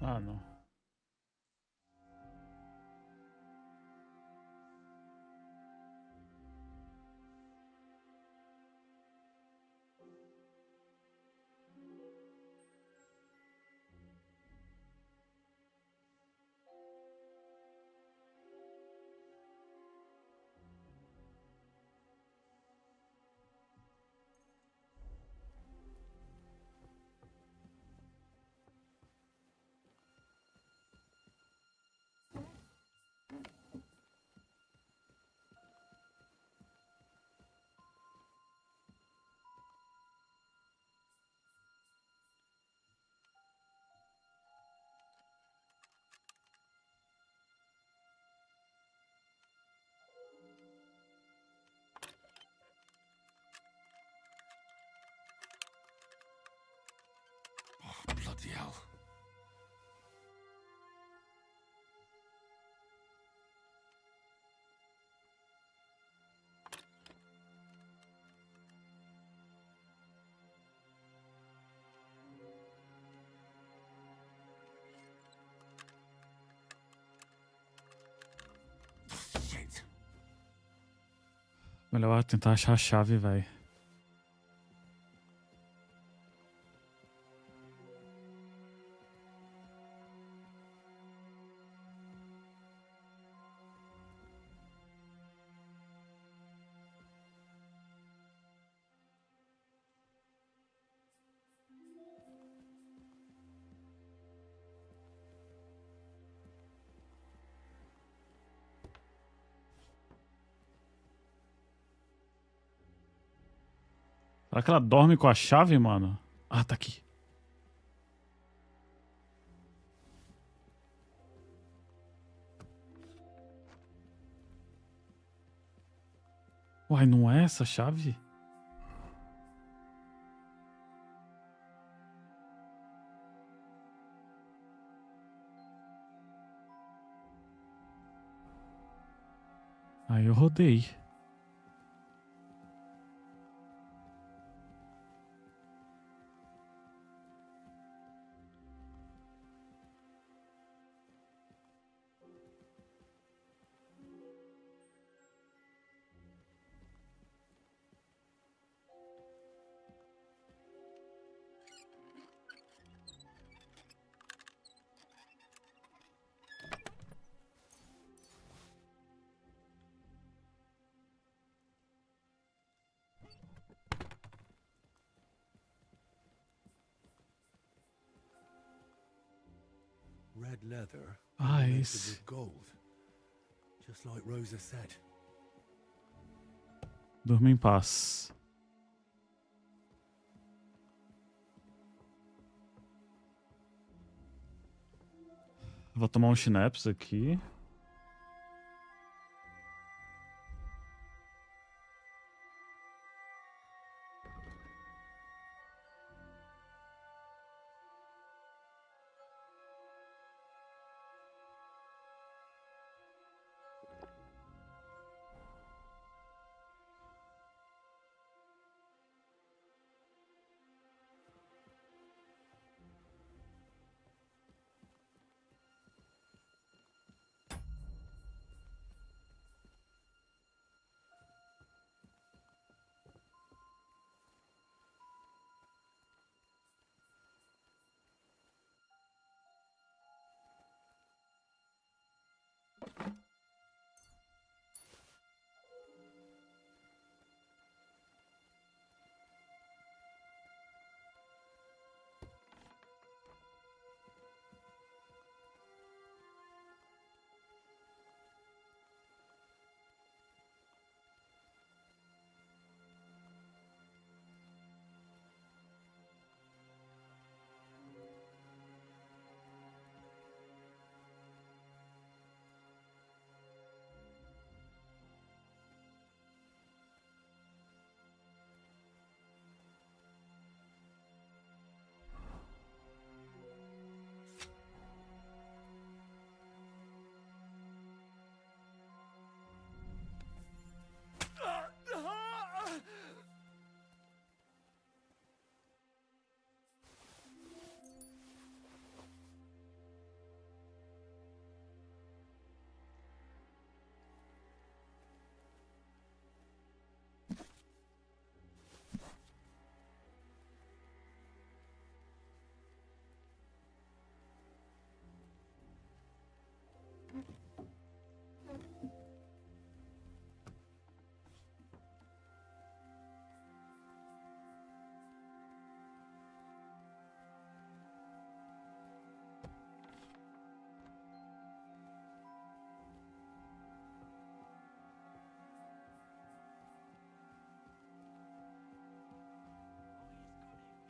Ah, não. Bloody hell. Shit. Melhor tentar achar a chave, velho. Será que ela dorme com a chave, mano? Ah, tá aqui. Uai, não é essa chave? Aí eu rodei. Red leather. Ah, ornamented esse. with gold. Just like Rosa said. Durma em paz. Vou tomar um schnapps aqui.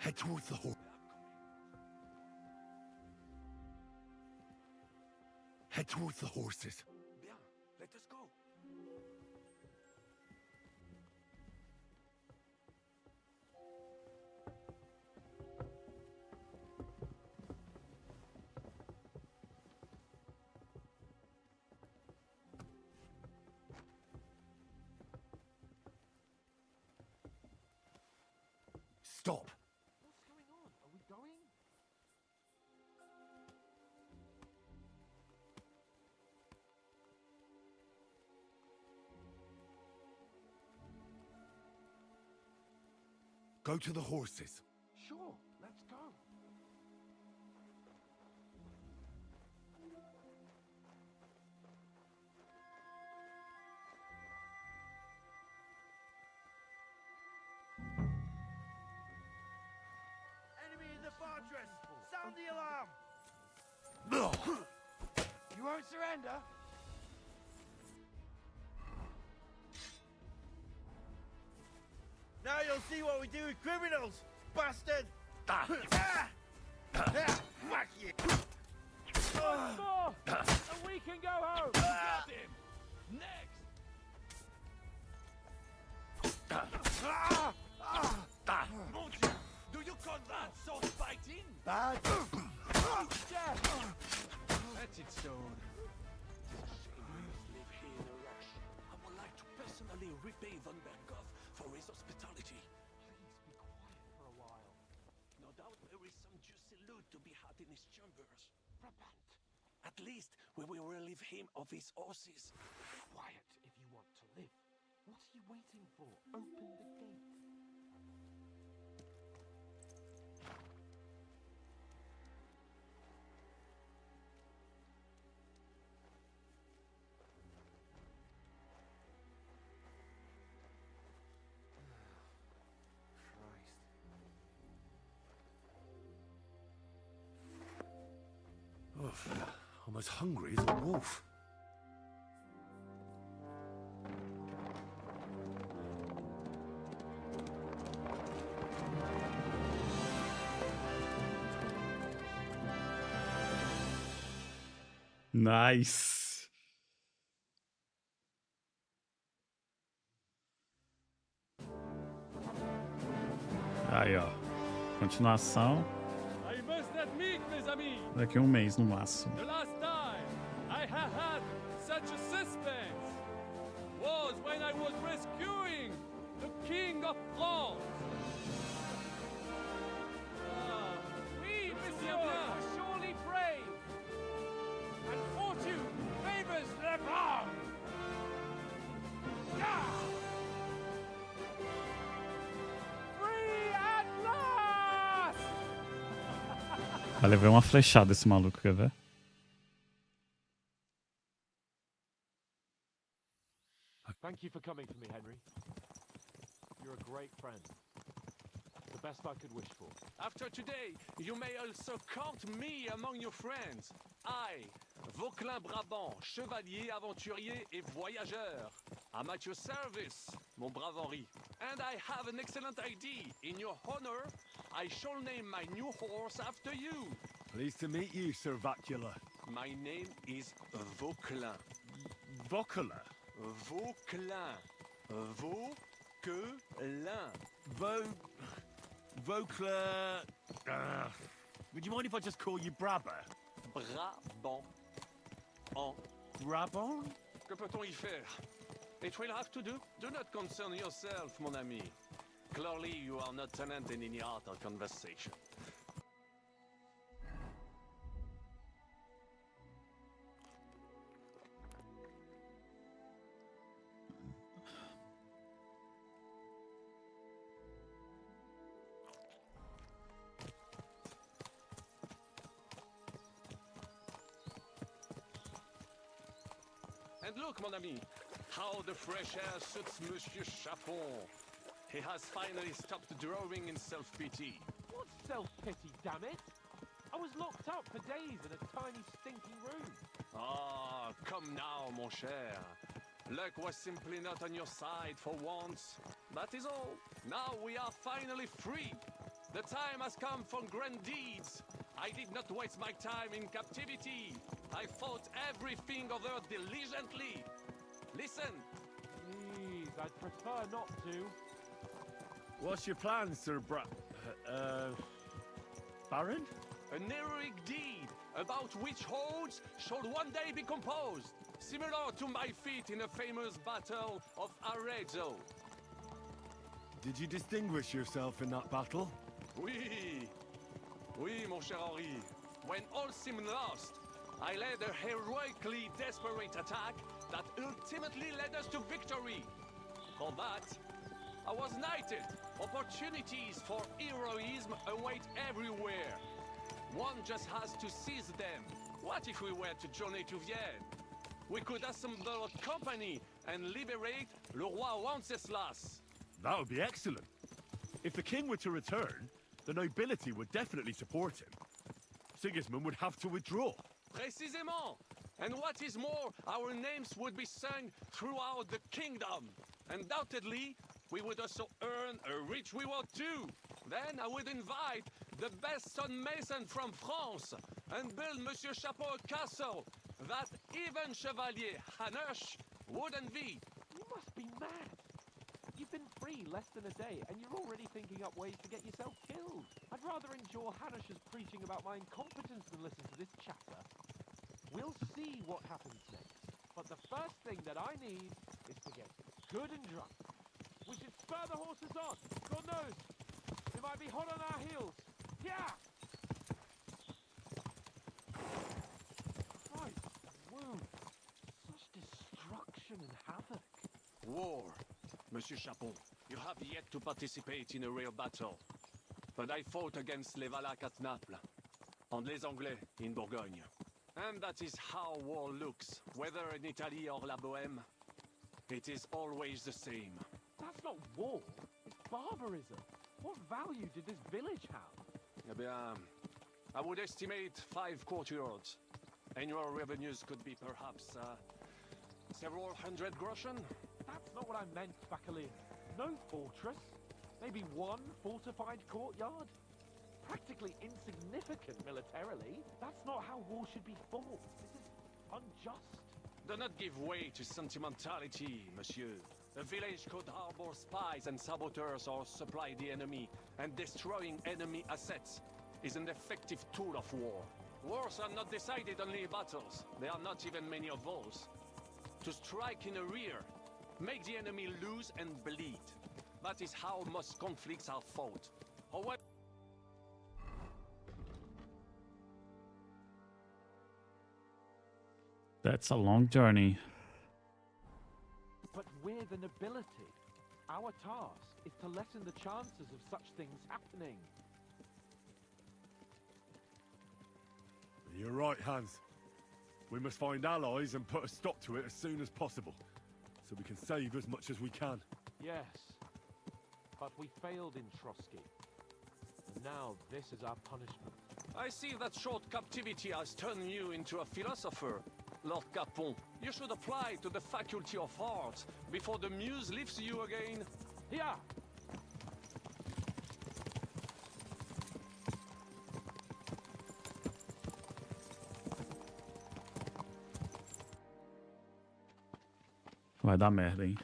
Head towards the horse. Head towards the horses. Bien, let us go. Stop! What's going on? Are we going? Go to the horses. Sure, let's go. Enemy in the fortress! Sound the alarm! You won't surrender? Now you'll see what we do with criminals, bastard! Whack you! One more, and we can go home. Got him. Next. Mon Dieu, do you call that sword fighting? Bad. That's it, sword. Live here in a rush. I would like to personally repay Von Berghoff for his hospitality. Please be quiet for a while. No doubt there is some juicy loot to be had in his chambers. Brabant. At least we will relieve him of his horses. Quiet if you want to live. What are you waiting for? Open the gate. Oof, I'm as hungry as a wolf. Nice. Aí, ó. Continuação. I must admit, mes amis, Daqui a um mês no máximo. the last time I have had such a suspense was when I was rescuing the King of France. We, monsieur, are surely brave. And fortune favors the brave. Free at last! Vai levar uma flechada esse maluco, quer ver? Thank you for coming for me, Henry. You're a great friend. The best I could wish for. After today, you may also count me among your friends. I, Vauquelin Brabant, chevalier, aventurier et voyageur. I'm at your service, mon brave Henri. And I have an excellent idea. In your honor, I shall name my new horse after you. Pleased to meet you, Sir Vacula. My name is Vauquelin. Vauquelin? Vauquelin. Vauquelin. Vauquelin... would you mind if I just call you Brabber? Brabant. En. Brabant? Que peut-on y faire? It will have to do. Do not concern yourself, mon ami. Clearly, you are not tenant in any art or conversation. And look, mon ami, how the fresh air suits Monsieur Chapon. He has finally stopped drawing in self-pity. What self-pity, damn it? I was locked up for days in a tiny stinking room. Ah, come now, mon cher. Luck was simply not on your side for once. That is all. Now we are finally free. The time has come for grand deeds. I did not waste my time in captivity. I fought everything of Earth diligently. Listen. Please, I'd prefer not to. What's your plan, Sir Baron? An heroic deed about which hordes shall one day be composed, similar to my feat in the famous Battle of Arezzo. Did you distinguish yourself in that battle? Oui, mon cher Henri. When all seemed lost, I led a heroically desperate attack that ultimately led us to victory. For that, I was knighted. Opportunities for heroism await everywhere. One just has to seize them. What if we were to journey to Vienne? We could assemble a company and liberate Le Roi Wenceslas. That would be excellent. If the king were to return, the nobility would definitely support him. Sigismund would have to withdraw. Précisément. And what is more, our names would be sung throughout the kingdom. Undoubtedly, we would also earn a rich reward too. Then I would invite the best stonemason from France and build Monsieur Chapeau a castle that even Chevalier Hanush would envy. You must be mad. You've been free less than a day, and you're already thinking up ways to get yourself killed. I'd rather endure Hanush's preaching about my incompetence than listen to this chatter. We'll see what happens next. But the first thing that I need is to get good and drunk. We should spur the horses on. God knows, they might be hot on our heels. Yeah! Right, whoa. Such destruction and havoc. War. Monsieur Chapon, you have yet to participate in a real battle. But I fought against les Valaques at Naples, and les Anglais in Bourgogne. And that is how war looks, whether in Italy or La Bohème. It is always the same. That's not war, it's barbarism. What value did this village have? Eh bien, I would estimate 5 courtyards. Annual revenues could be perhaps, several hundred groschen. That's not what I meant, Bacalin. No fortress. Maybe one fortified courtyard. Practically insignificant militarily. That's not how war should be fought. This is unjust. Do not give way to sentimentality, monsieur. A village could harbor spies and saboteurs or supply the enemy, and destroying enemy assets is an effective tool of war. Wars are not decided only in battles. There are not even many of those. To strike in the rear, make the enemy lose and bleed. That is how most conflicts are fought. However, That's a long journey. But we're the nobility. Our task is to lessen the chances of such things happening. You're right, Hans. We must find allies and put a stop to it as soon as possible, so we can save as much as we can. Yes, but we failed in Trotsky. And now this is our punishment. I see that short captivity has turned you into a philosopher, Lord Capon. You should apply to the Faculty of Arts before the muse lifts you again. Yeah! Vai dar merda, hein?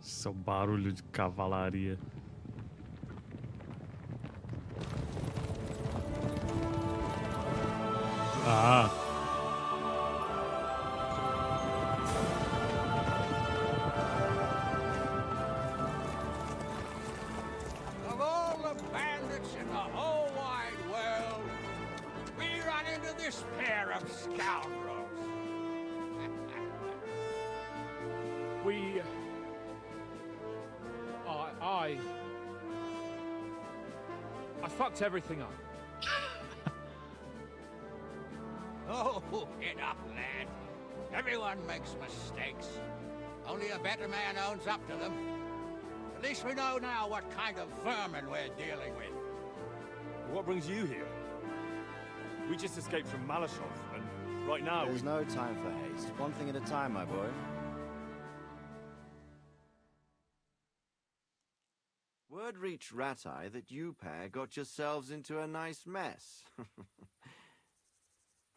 Seu barulho de cavalaria. Ah. Of all the bandits in the whole wide world, we run into this pair of scoundrels. I I fucked everything up. Oh, get up, lad. Everyone makes mistakes. Only a better man owns up to them. At least we know now what kind of vermin we're dealing with. What brings you here? We just escaped from Malashov, and right now There's no time for haste. One thing at a time, my boy. Word reached Ratai that you pair got yourselves into a nice mess.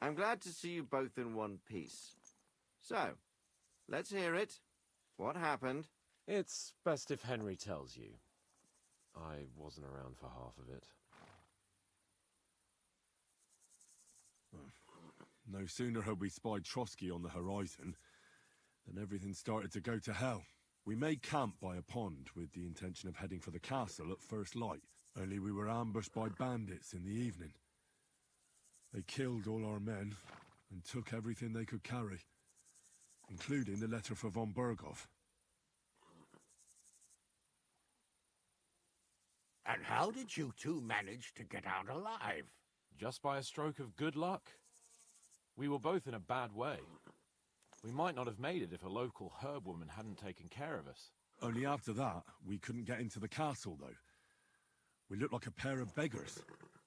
I'm glad to see you both in one piece. So, let's hear it. What happened? It's best if Henry tells you. I wasn't around for half of it. No sooner had we spied Trotsky on the horizon than everything started to go to hell. We made camp by a pond with the intention of heading for the castle at first light, only we were ambushed by bandits in the evening. They killed all our men and took everything they could carry, including the letter for von Berghoff. And how did you two manage to get out alive? Just by a stroke of good luck. We were both in a bad way. We might not have made it if a local herb woman hadn't taken care of us. Only after that, we couldn't get into the castle, though. We looked like a pair of beggars.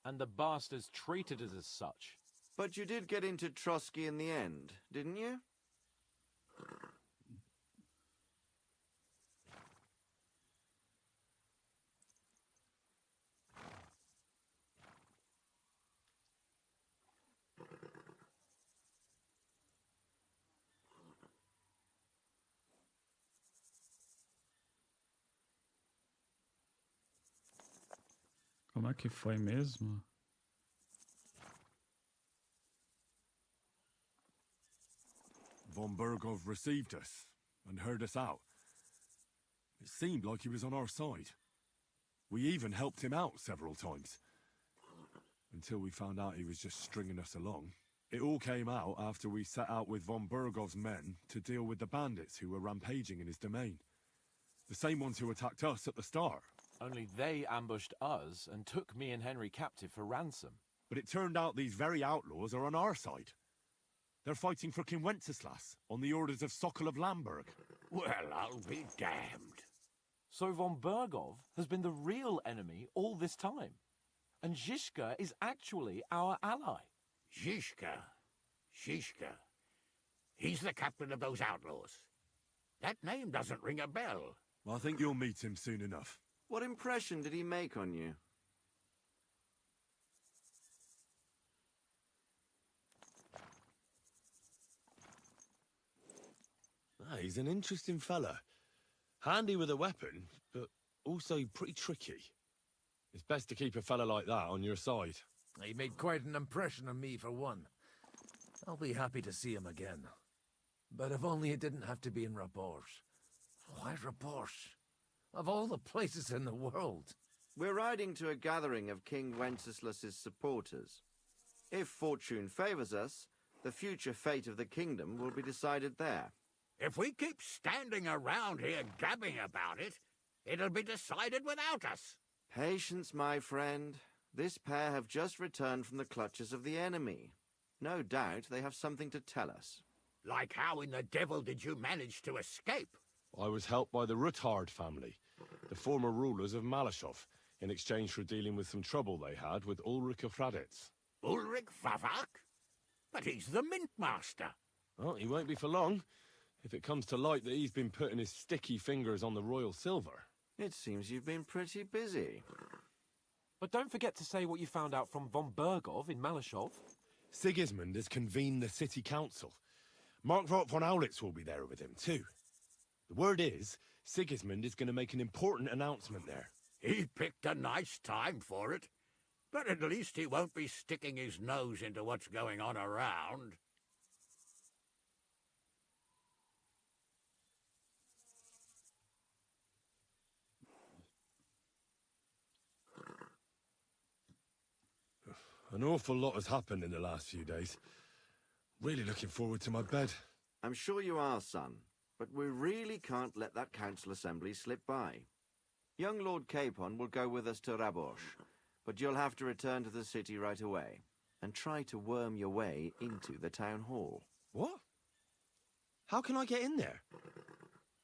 And the bastards treated us as such. But you did get into Trotsky in the end, didn't you? Como é que foi mesmo? Von Berghoff received us and heard us out. It seemed like he was on our side. We even helped him out several times. Until we found out he was just stringing us along. It all came out after we set out with von Berghoff's men to deal with the bandits who were rampaging in his domain. The same ones who attacked us at the start. Only they ambushed us and took me and Henry captive for ransom. But it turned out these very outlaws are on our side. They're fighting for King Wenceslas on the orders of Sokol of Lamberg. Well, I'll be damned. So von Berghoff has been the real enemy all this time. And Zizka is actually our ally. Zizka. He's the captain of those outlaws. That name doesn't ring a bell. I think you'll meet him soon enough. What impression did he make on you? He's an interesting fella. Handy with a weapon, but also pretty tricky. It's best to keep a fella like that on your side. He made quite an impression on me, for one. I'll be happy to see him again. But if only it didn't have to be in Rabors. Why Rabors? Of all the places in the world. We're riding to a gathering of King Wenceslas's supporters. If fortune favors us, the future fate of the kingdom will be decided there. If we keep standing around here gabbing about it, it'll be decided without us. Patience, my friend. This pair have just returned from the clutches of the enemy. No doubt they have something to tell us. Like how in the devil did you manage to escape? I was helped by the Ruthard family, the former rulers of Malashov, in exchange for dealing with some trouble they had with Ulrich of Raditz. Ulrich Favak? But he's the Mint Master. Well, he won't be for long, if it comes to light that he's been putting his sticky fingers on the royal silver. It seems you've been pretty busy. But don't forget to say what you found out from von Berghoff in Malashov. Sigismund has convened the city council. Markvart von Aulitz will be there with him, too. The word is, Sigismund is going to make an important announcement there. He picked a nice time for it. But at least he won't be sticking his nose into what's going on around. An awful lot has happened in the last few days. Really looking forward to my bed. I'm sure you are, son. But we really can't let that council assembly slip by. Young Lord Capon will go with us to Rabosh, but you'll have to return to the city right away and try to worm your way into the town hall. What? How can I get in there?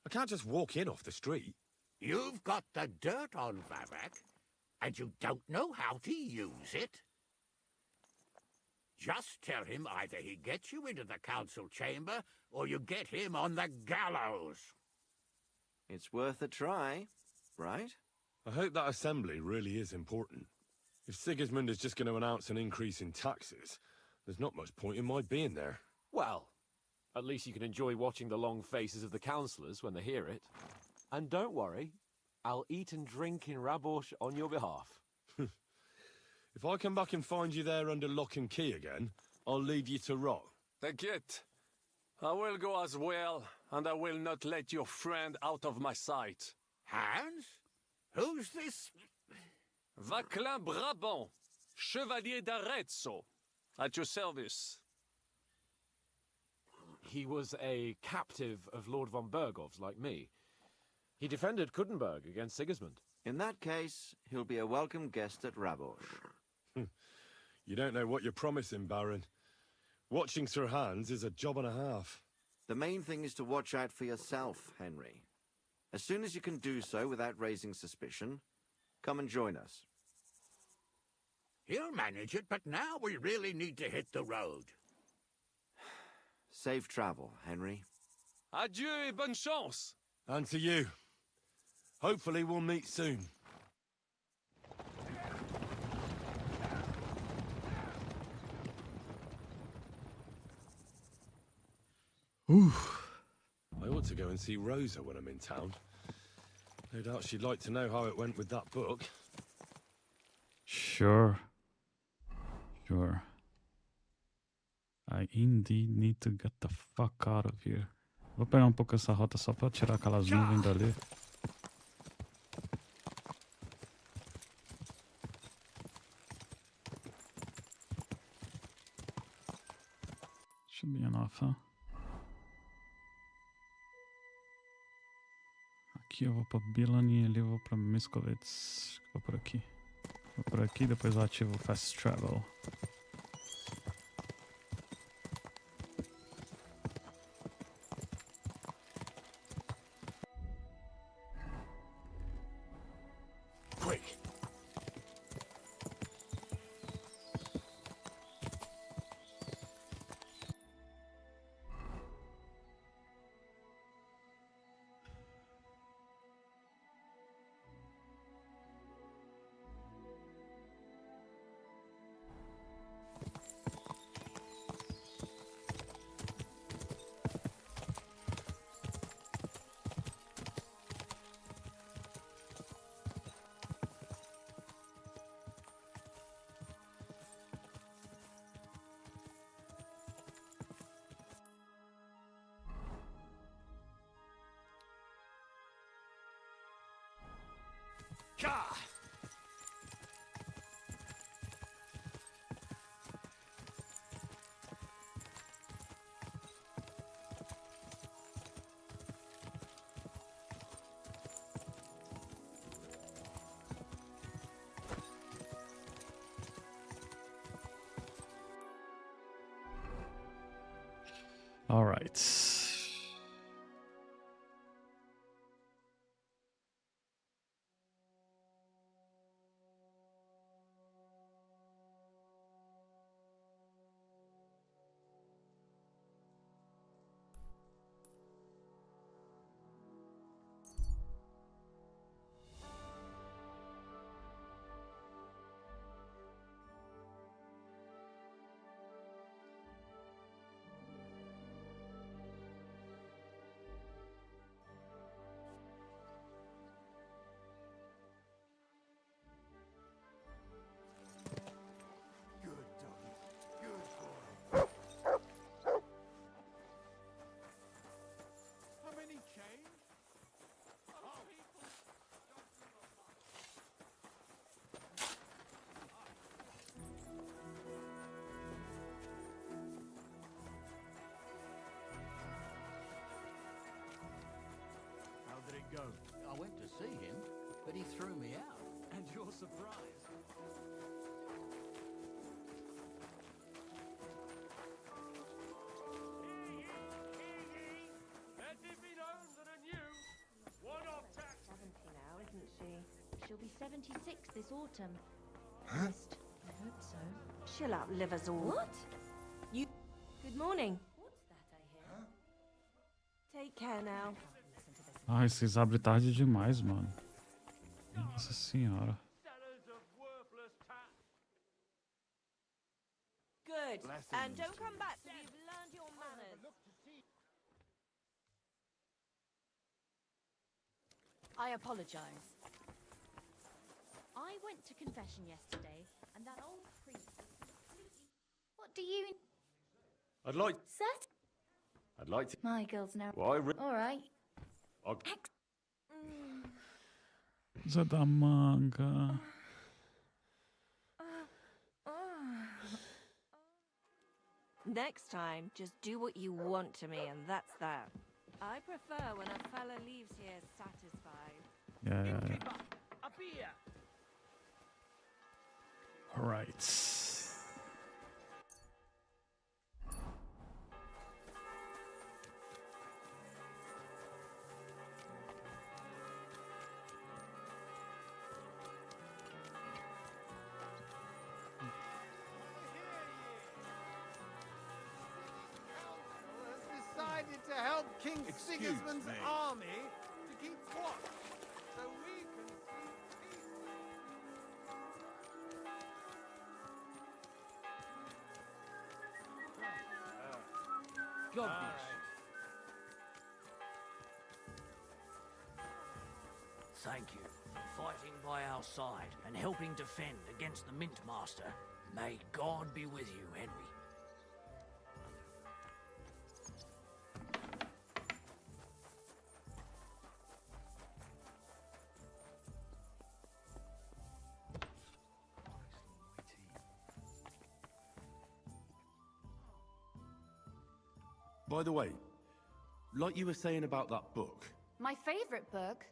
I can't just walk in off the street. You've got the dirt on Vavak, and you don't know how to use it? Just tell him either he gets you into the council chamber, or you get him on the gallows. It's worth a try, right? I hope that assembly really is important. If Sigismund is just going to announce an increase in taxes, there's not much point in my being there. Well, at least you can enjoy watching the long faces of the councillors when they hear it. And don't worry, I'll eat and drink in Rabosh on your behalf. If I come back and find you there under lock and key again, I'll leave you to rot. Take it. I will go as well, and I will not let your friend out of my sight. Hans? Who's this? Vaclin Brabant, Chevalier d'Arezzo, at your service. He was a captive of Lord von Bergov's, like me. He defended Kuttenberg against Sigismund. In that case, he'll be a welcome guest at Rabosh. You don't know what you're promising, Baron. Watching Sir Hans is a job and a half. The main thing is to watch out for yourself, Henry. As soon as you can do so without raising suspicion, come and join us. He'll manage it, but now we really need to hit the road. Safe travel, Henry. Adieu et bonne chance. And to you. Hopefully we'll meet soon. Ooh. I ought to go and see Rosa when I'm in town. No doubt she'd like to know how it went with that book. Sure. I indeed need to get the fuck out of here. Vou pegar um pouco essa rota só pra tirar aquelas nuvens dali. Should be enough, huh? Aqui eu vou pra Bilani, ali eu vou pra Miskovitz. Vou por aqui. Vou por aqui, depois eu ativo o Fast Travel. Quick! All right. Go. I went to see him, but he threw me out. And you're surprised. Let it be known that a new one-off tax. 70 now, isn't she? She'll be 76 this autumn. Huh? Best. I hope so. Chill out, livers all. What? You. Good morning. What's that I hear? Take care now. Ai, vocês abrem tarde demais, mano. Nossa senhora. Good. And don't come back till you've learned your manners. I apologize. I went to confession yesterday, and that old priest was completely... What do you... I'd like... Set? I'd like to... My girls now... Well, All right. Zé da manga. Next time, just do what you want to me, and that's that. I prefer when a fella leaves here satisfied. Yeah. A beer. All right. Decided to help King Excuse Sigismund's me. army to keep watch, so we can speak God Thank you for fighting by our side and helping defend against the Mint Master. May God be with you, Henry. By the way, like you were saying about that book, My favorite book.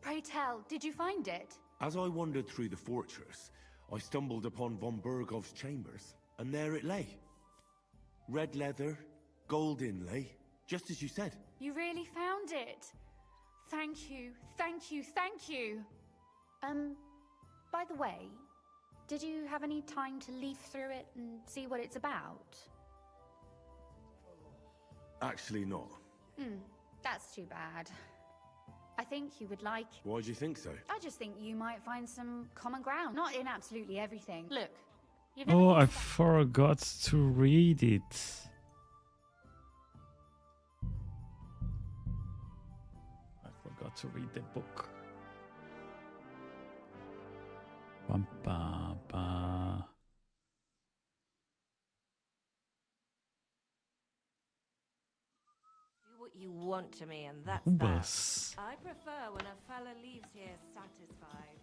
Pray tell, did you find it? as I wandered through the fortress, I stumbled upon von Burgov's chambers, and there it lay. Red leather, gold inlay, just as you said. You really found it. Thank you, thank you, thank you. By the way, did you have any time to leaf through it and see what it's about? Actually not. That's too bad. I think you would like... Why do you think so? I just think you might find some common ground. Not in absolutely everything. Look, you've never... Oh, I forgot to read it. I forgot to read the book. Bum, ba, ba. Do what you want to me, and that's Ubas. that. I prefer when a fella leaves here satisfied.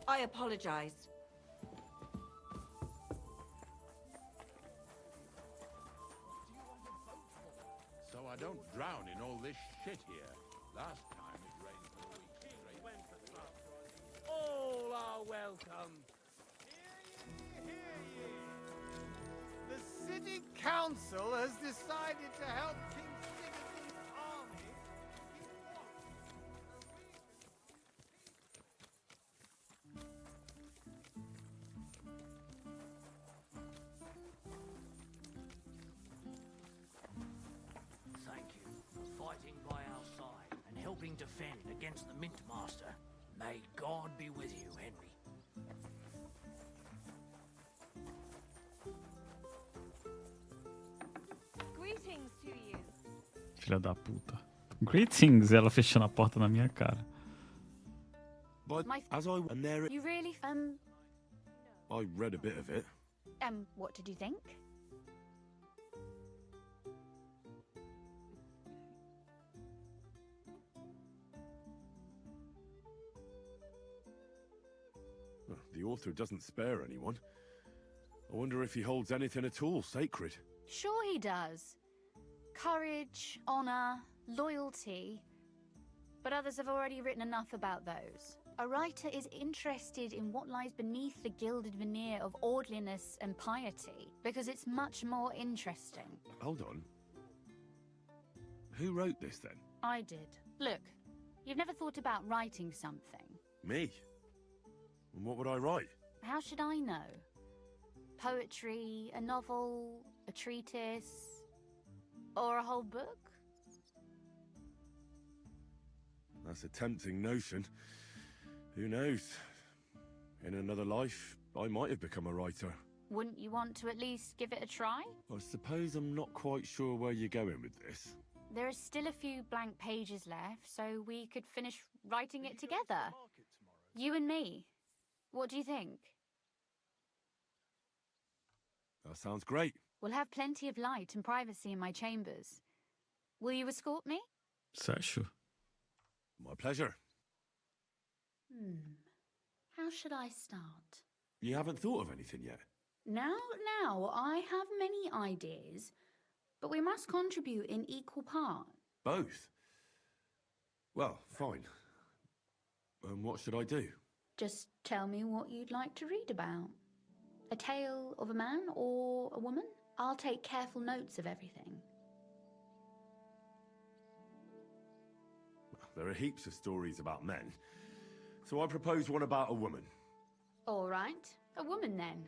I apologize. So I don't drown in all this shit here. Last time it rained for a week straight. All are welcome. The city council has decided to help King Sigismund's army keep watch. defend against the Mint Master. May God be with you, Henry. Greetings to you. Filha da puta. Greetings, ela fechando a porta na minha cara. But as I and there, You really, I read a bit of it. what did you think? Well, the author doesn't spare anyone. I wonder if he holds anything at all sacred. Sure he does. Courage, honor, loyalty. But others have already written enough about those. A writer is interested in what lies beneath the gilded veneer of orderliness and piety, because it's much more interesting. Hold on. Who wrote this then? I did. Look, you've never thought about writing something. Me? And what would I write? How should I know? Poetry, a novel, a treatise, or a whole book? That's a tempting notion. Who knows? In another life, I might have become a writer. Wouldn't you want to at least give it a try? I suppose I'm not quite sure where you're going with this. There are still a few blank pages left, so we could finish writing it together. You and me. What do you think? That sounds great. We'll have plenty of light and privacy in my chambers. Will you escort me? Você achou? My pleasure. How should I start? You haven't thought of anything yet? Now, I have many ideas, but we must contribute in equal part. Both? Well, fine. What should I do? Just tell me what you'd like to read about. A tale of a man or a woman? I'll take careful notes of everything. There are heaps of stories about men. So I propose one about a woman. All right, a woman then.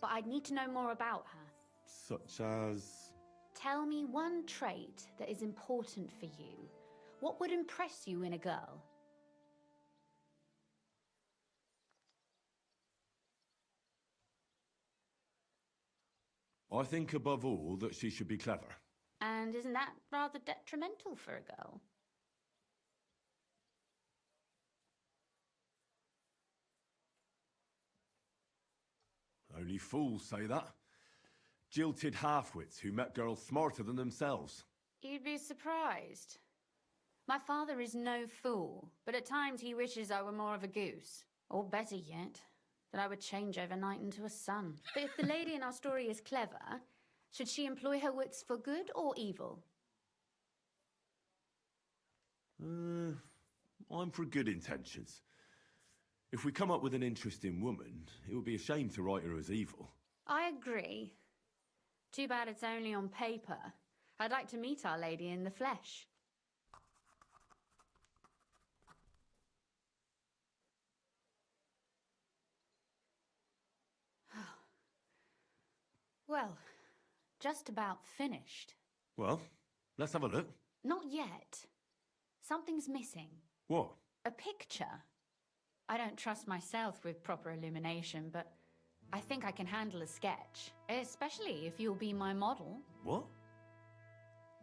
But I'd need to know more about her. Such as... Tell me one trait that is important for you. What would impress you in a girl? I think above all that she should be clever. And isn't that rather detrimental for a girl? Only fools say that. Jilted half-wits who met girls smarter than themselves. You'd be surprised. My father is no fool, but at times he wishes I were more of a goose. Or better yet, that I would change overnight into a sun. But if the lady in our story is clever, should she employ her wits for good or evil? I'm for good intentions. If we come up with an interesting woman, it would be a shame to write her as evil. I agree. Too bad it's only on paper. I'd like to meet our lady in the flesh. Well, just about finished. Well, let's have a look. Not yet. Something's missing. What? A picture. I don't trust myself with proper illumination, but I think I can handle a sketch. Especially if you'll be my model. What?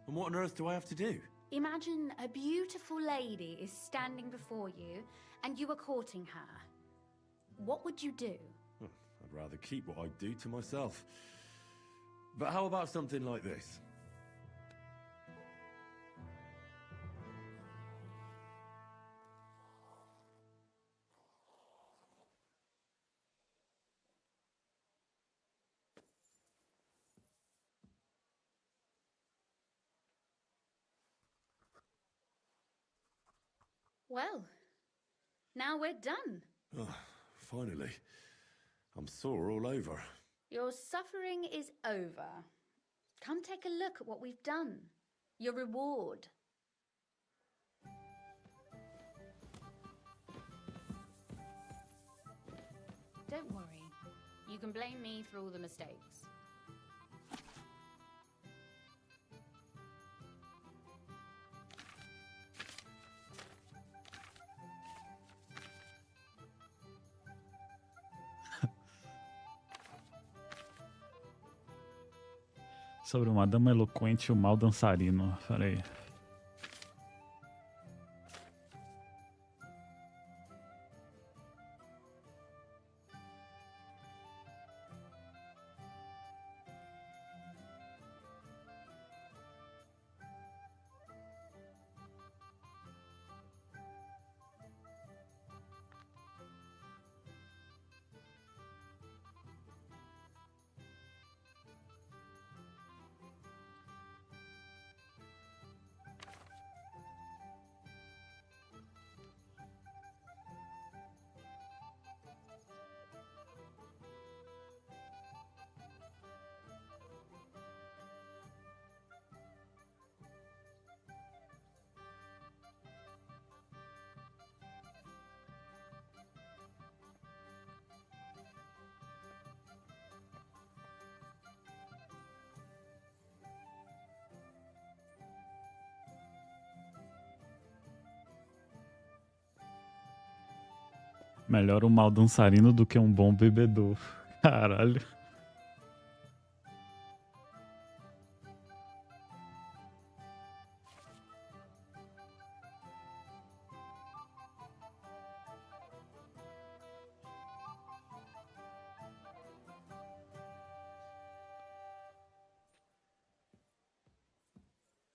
And what on earth do I have to do? Imagine a beautiful lady is standing before you, and you are courting her. What would you do? I'd rather keep what I do to myself. But how about something like this? Well, now we're done. Oh, finally. I'm sore all over. Your suffering is over. Come take a look at what we've done. Your reward. Don't worry. You can blame me for all the mistakes. Sobre uma dama eloquente e o mau dançarino. Peraí. Melhor um mau dançarino do que um bom bebedor. Caralho.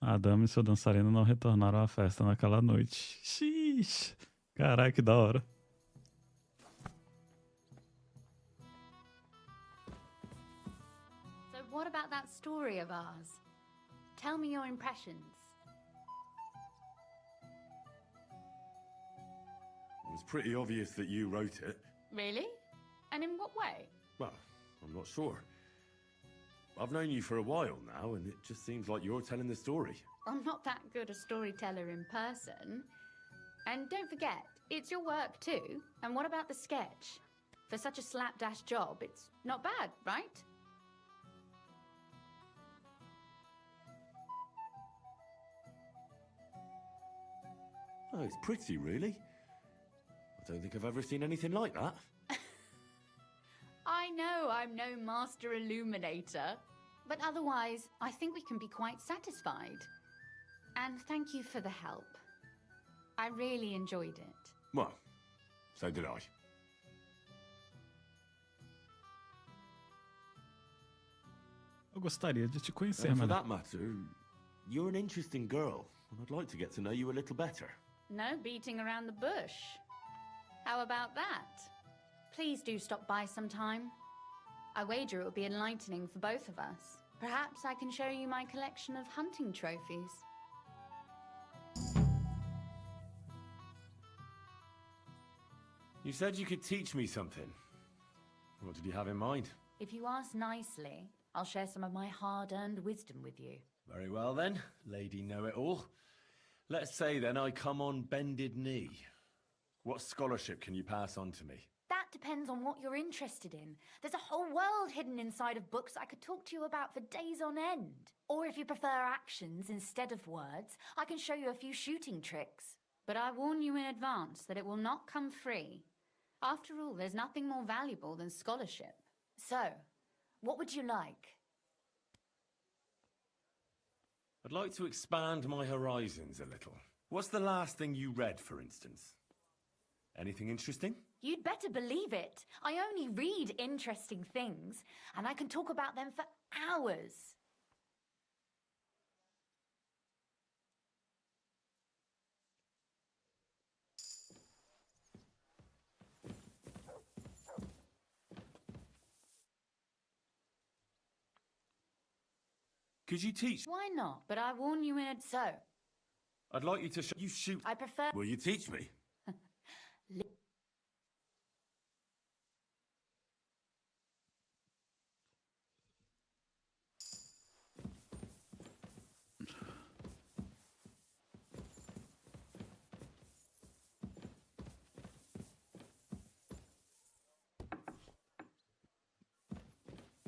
A dama e seu dançarino não retornaram à festa naquela noite. Xiii. Caralho, que da hora. So what about that story of ours? Tell me your impressions. It was pretty obvious that you wrote it. Really? And in what way? Well, I'm not sure. I've known you for a while now, and it just seems like you're telling the story. I'm not that good a storyteller in person. And don't forget, it's your work too. And what about the sketch? For such a slapdash job, it's not bad, right? Oh, it's pretty, really. I don't think I've ever seen anything like that. I know I'm no master illuminator, but otherwise, I think we can be quite satisfied. And thank you for the help. I really enjoyed it. Well, so did I. Eu gostaria de te conhecer, And for mano. that matter, you're an interesting girl, and I'd like to get to know you a little better. No beating around the bush. How about that? Please do stop by sometime. I wager it will be enlightening for both of us. Perhaps I can show you my collection of hunting trophies. You said you could teach me something. What did you have in mind? If you ask nicely, I'll share some of my hard-earned wisdom with you. Very well then, Lady Know-It-All. Let's say then I come on bended knee. What scholarship can you pass on to me? That depends on what you're interested in. There's a whole world hidden inside of books I could talk to you about for days on end. Or if you prefer actions instead of words, I can show you a few shooting tricks. But I warn you in advance that it will not come free. After all, there's nothing more valuable than scholarship. So, what would you like? I'd like to expand my horizons a little. What's the last thing you read, for instance? Anything interesting? You'd better believe it. I only read interesting things, and I can talk about them for hours. Could you teach? Why not? But I warn you in so. I'd like you to you shoot. I prefer. Will you teach me?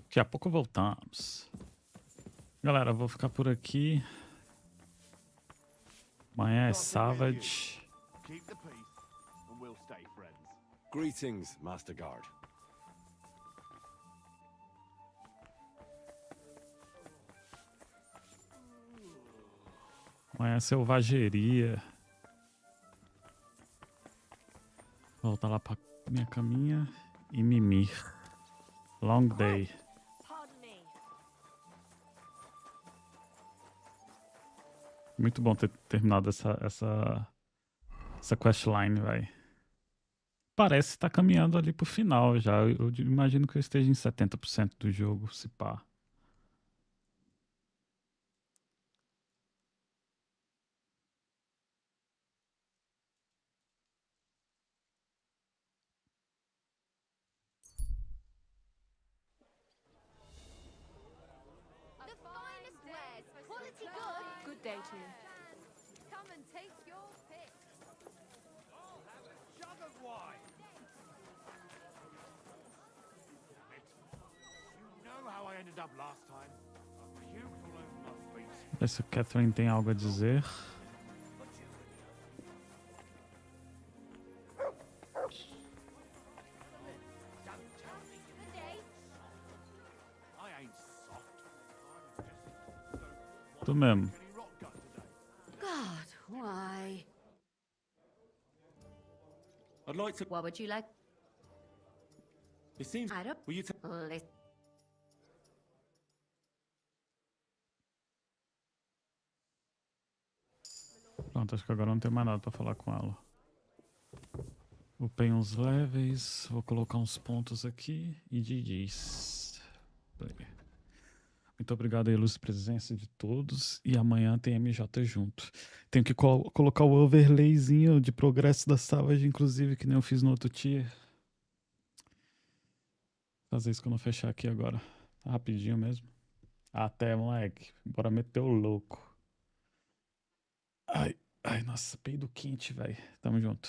Daqui a pouco voltamos. Galera, vou ficar por aqui. Amanhã é Savage. Keep the peace, and we'll stay friends. Greetings, Master Guard. Amanhã é selvageria. Voltar lá pra minha caminha e mimir. Long day. Muito bom ter terminado essa questline, vai. Parece estar caminhando ali pro final já. Eu imagino que eu esteja em 70% do jogo, se pá. The finest wares, quality good. Good day to you. Come and take your pick. I'll have a jug of wine. You know how I ended up last time. A puke all over my feet. Ver se a Catherine tem algo a dizer. I ain't soft. Tu mesmo. God, why? I'd like to. What would you like? It seems. I don't. Will you? Pronto, acho que agora não tem mais nada pra falar com ela. Upei uns levels, vou colocar uns pontos aqui e GG's. Muito obrigado aí, luz e presença de todos. E amanhã tem MJ junto. Tenho que colocar o overlayzinho de progresso da Savage, inclusive, que nem eu fiz no outro tier. Fazer isso quando eu fechar aqui agora. Rapidinho mesmo. Até, moleque. Bora meter o louco. Ai, nossa, peido quente, velho. Tamo junto.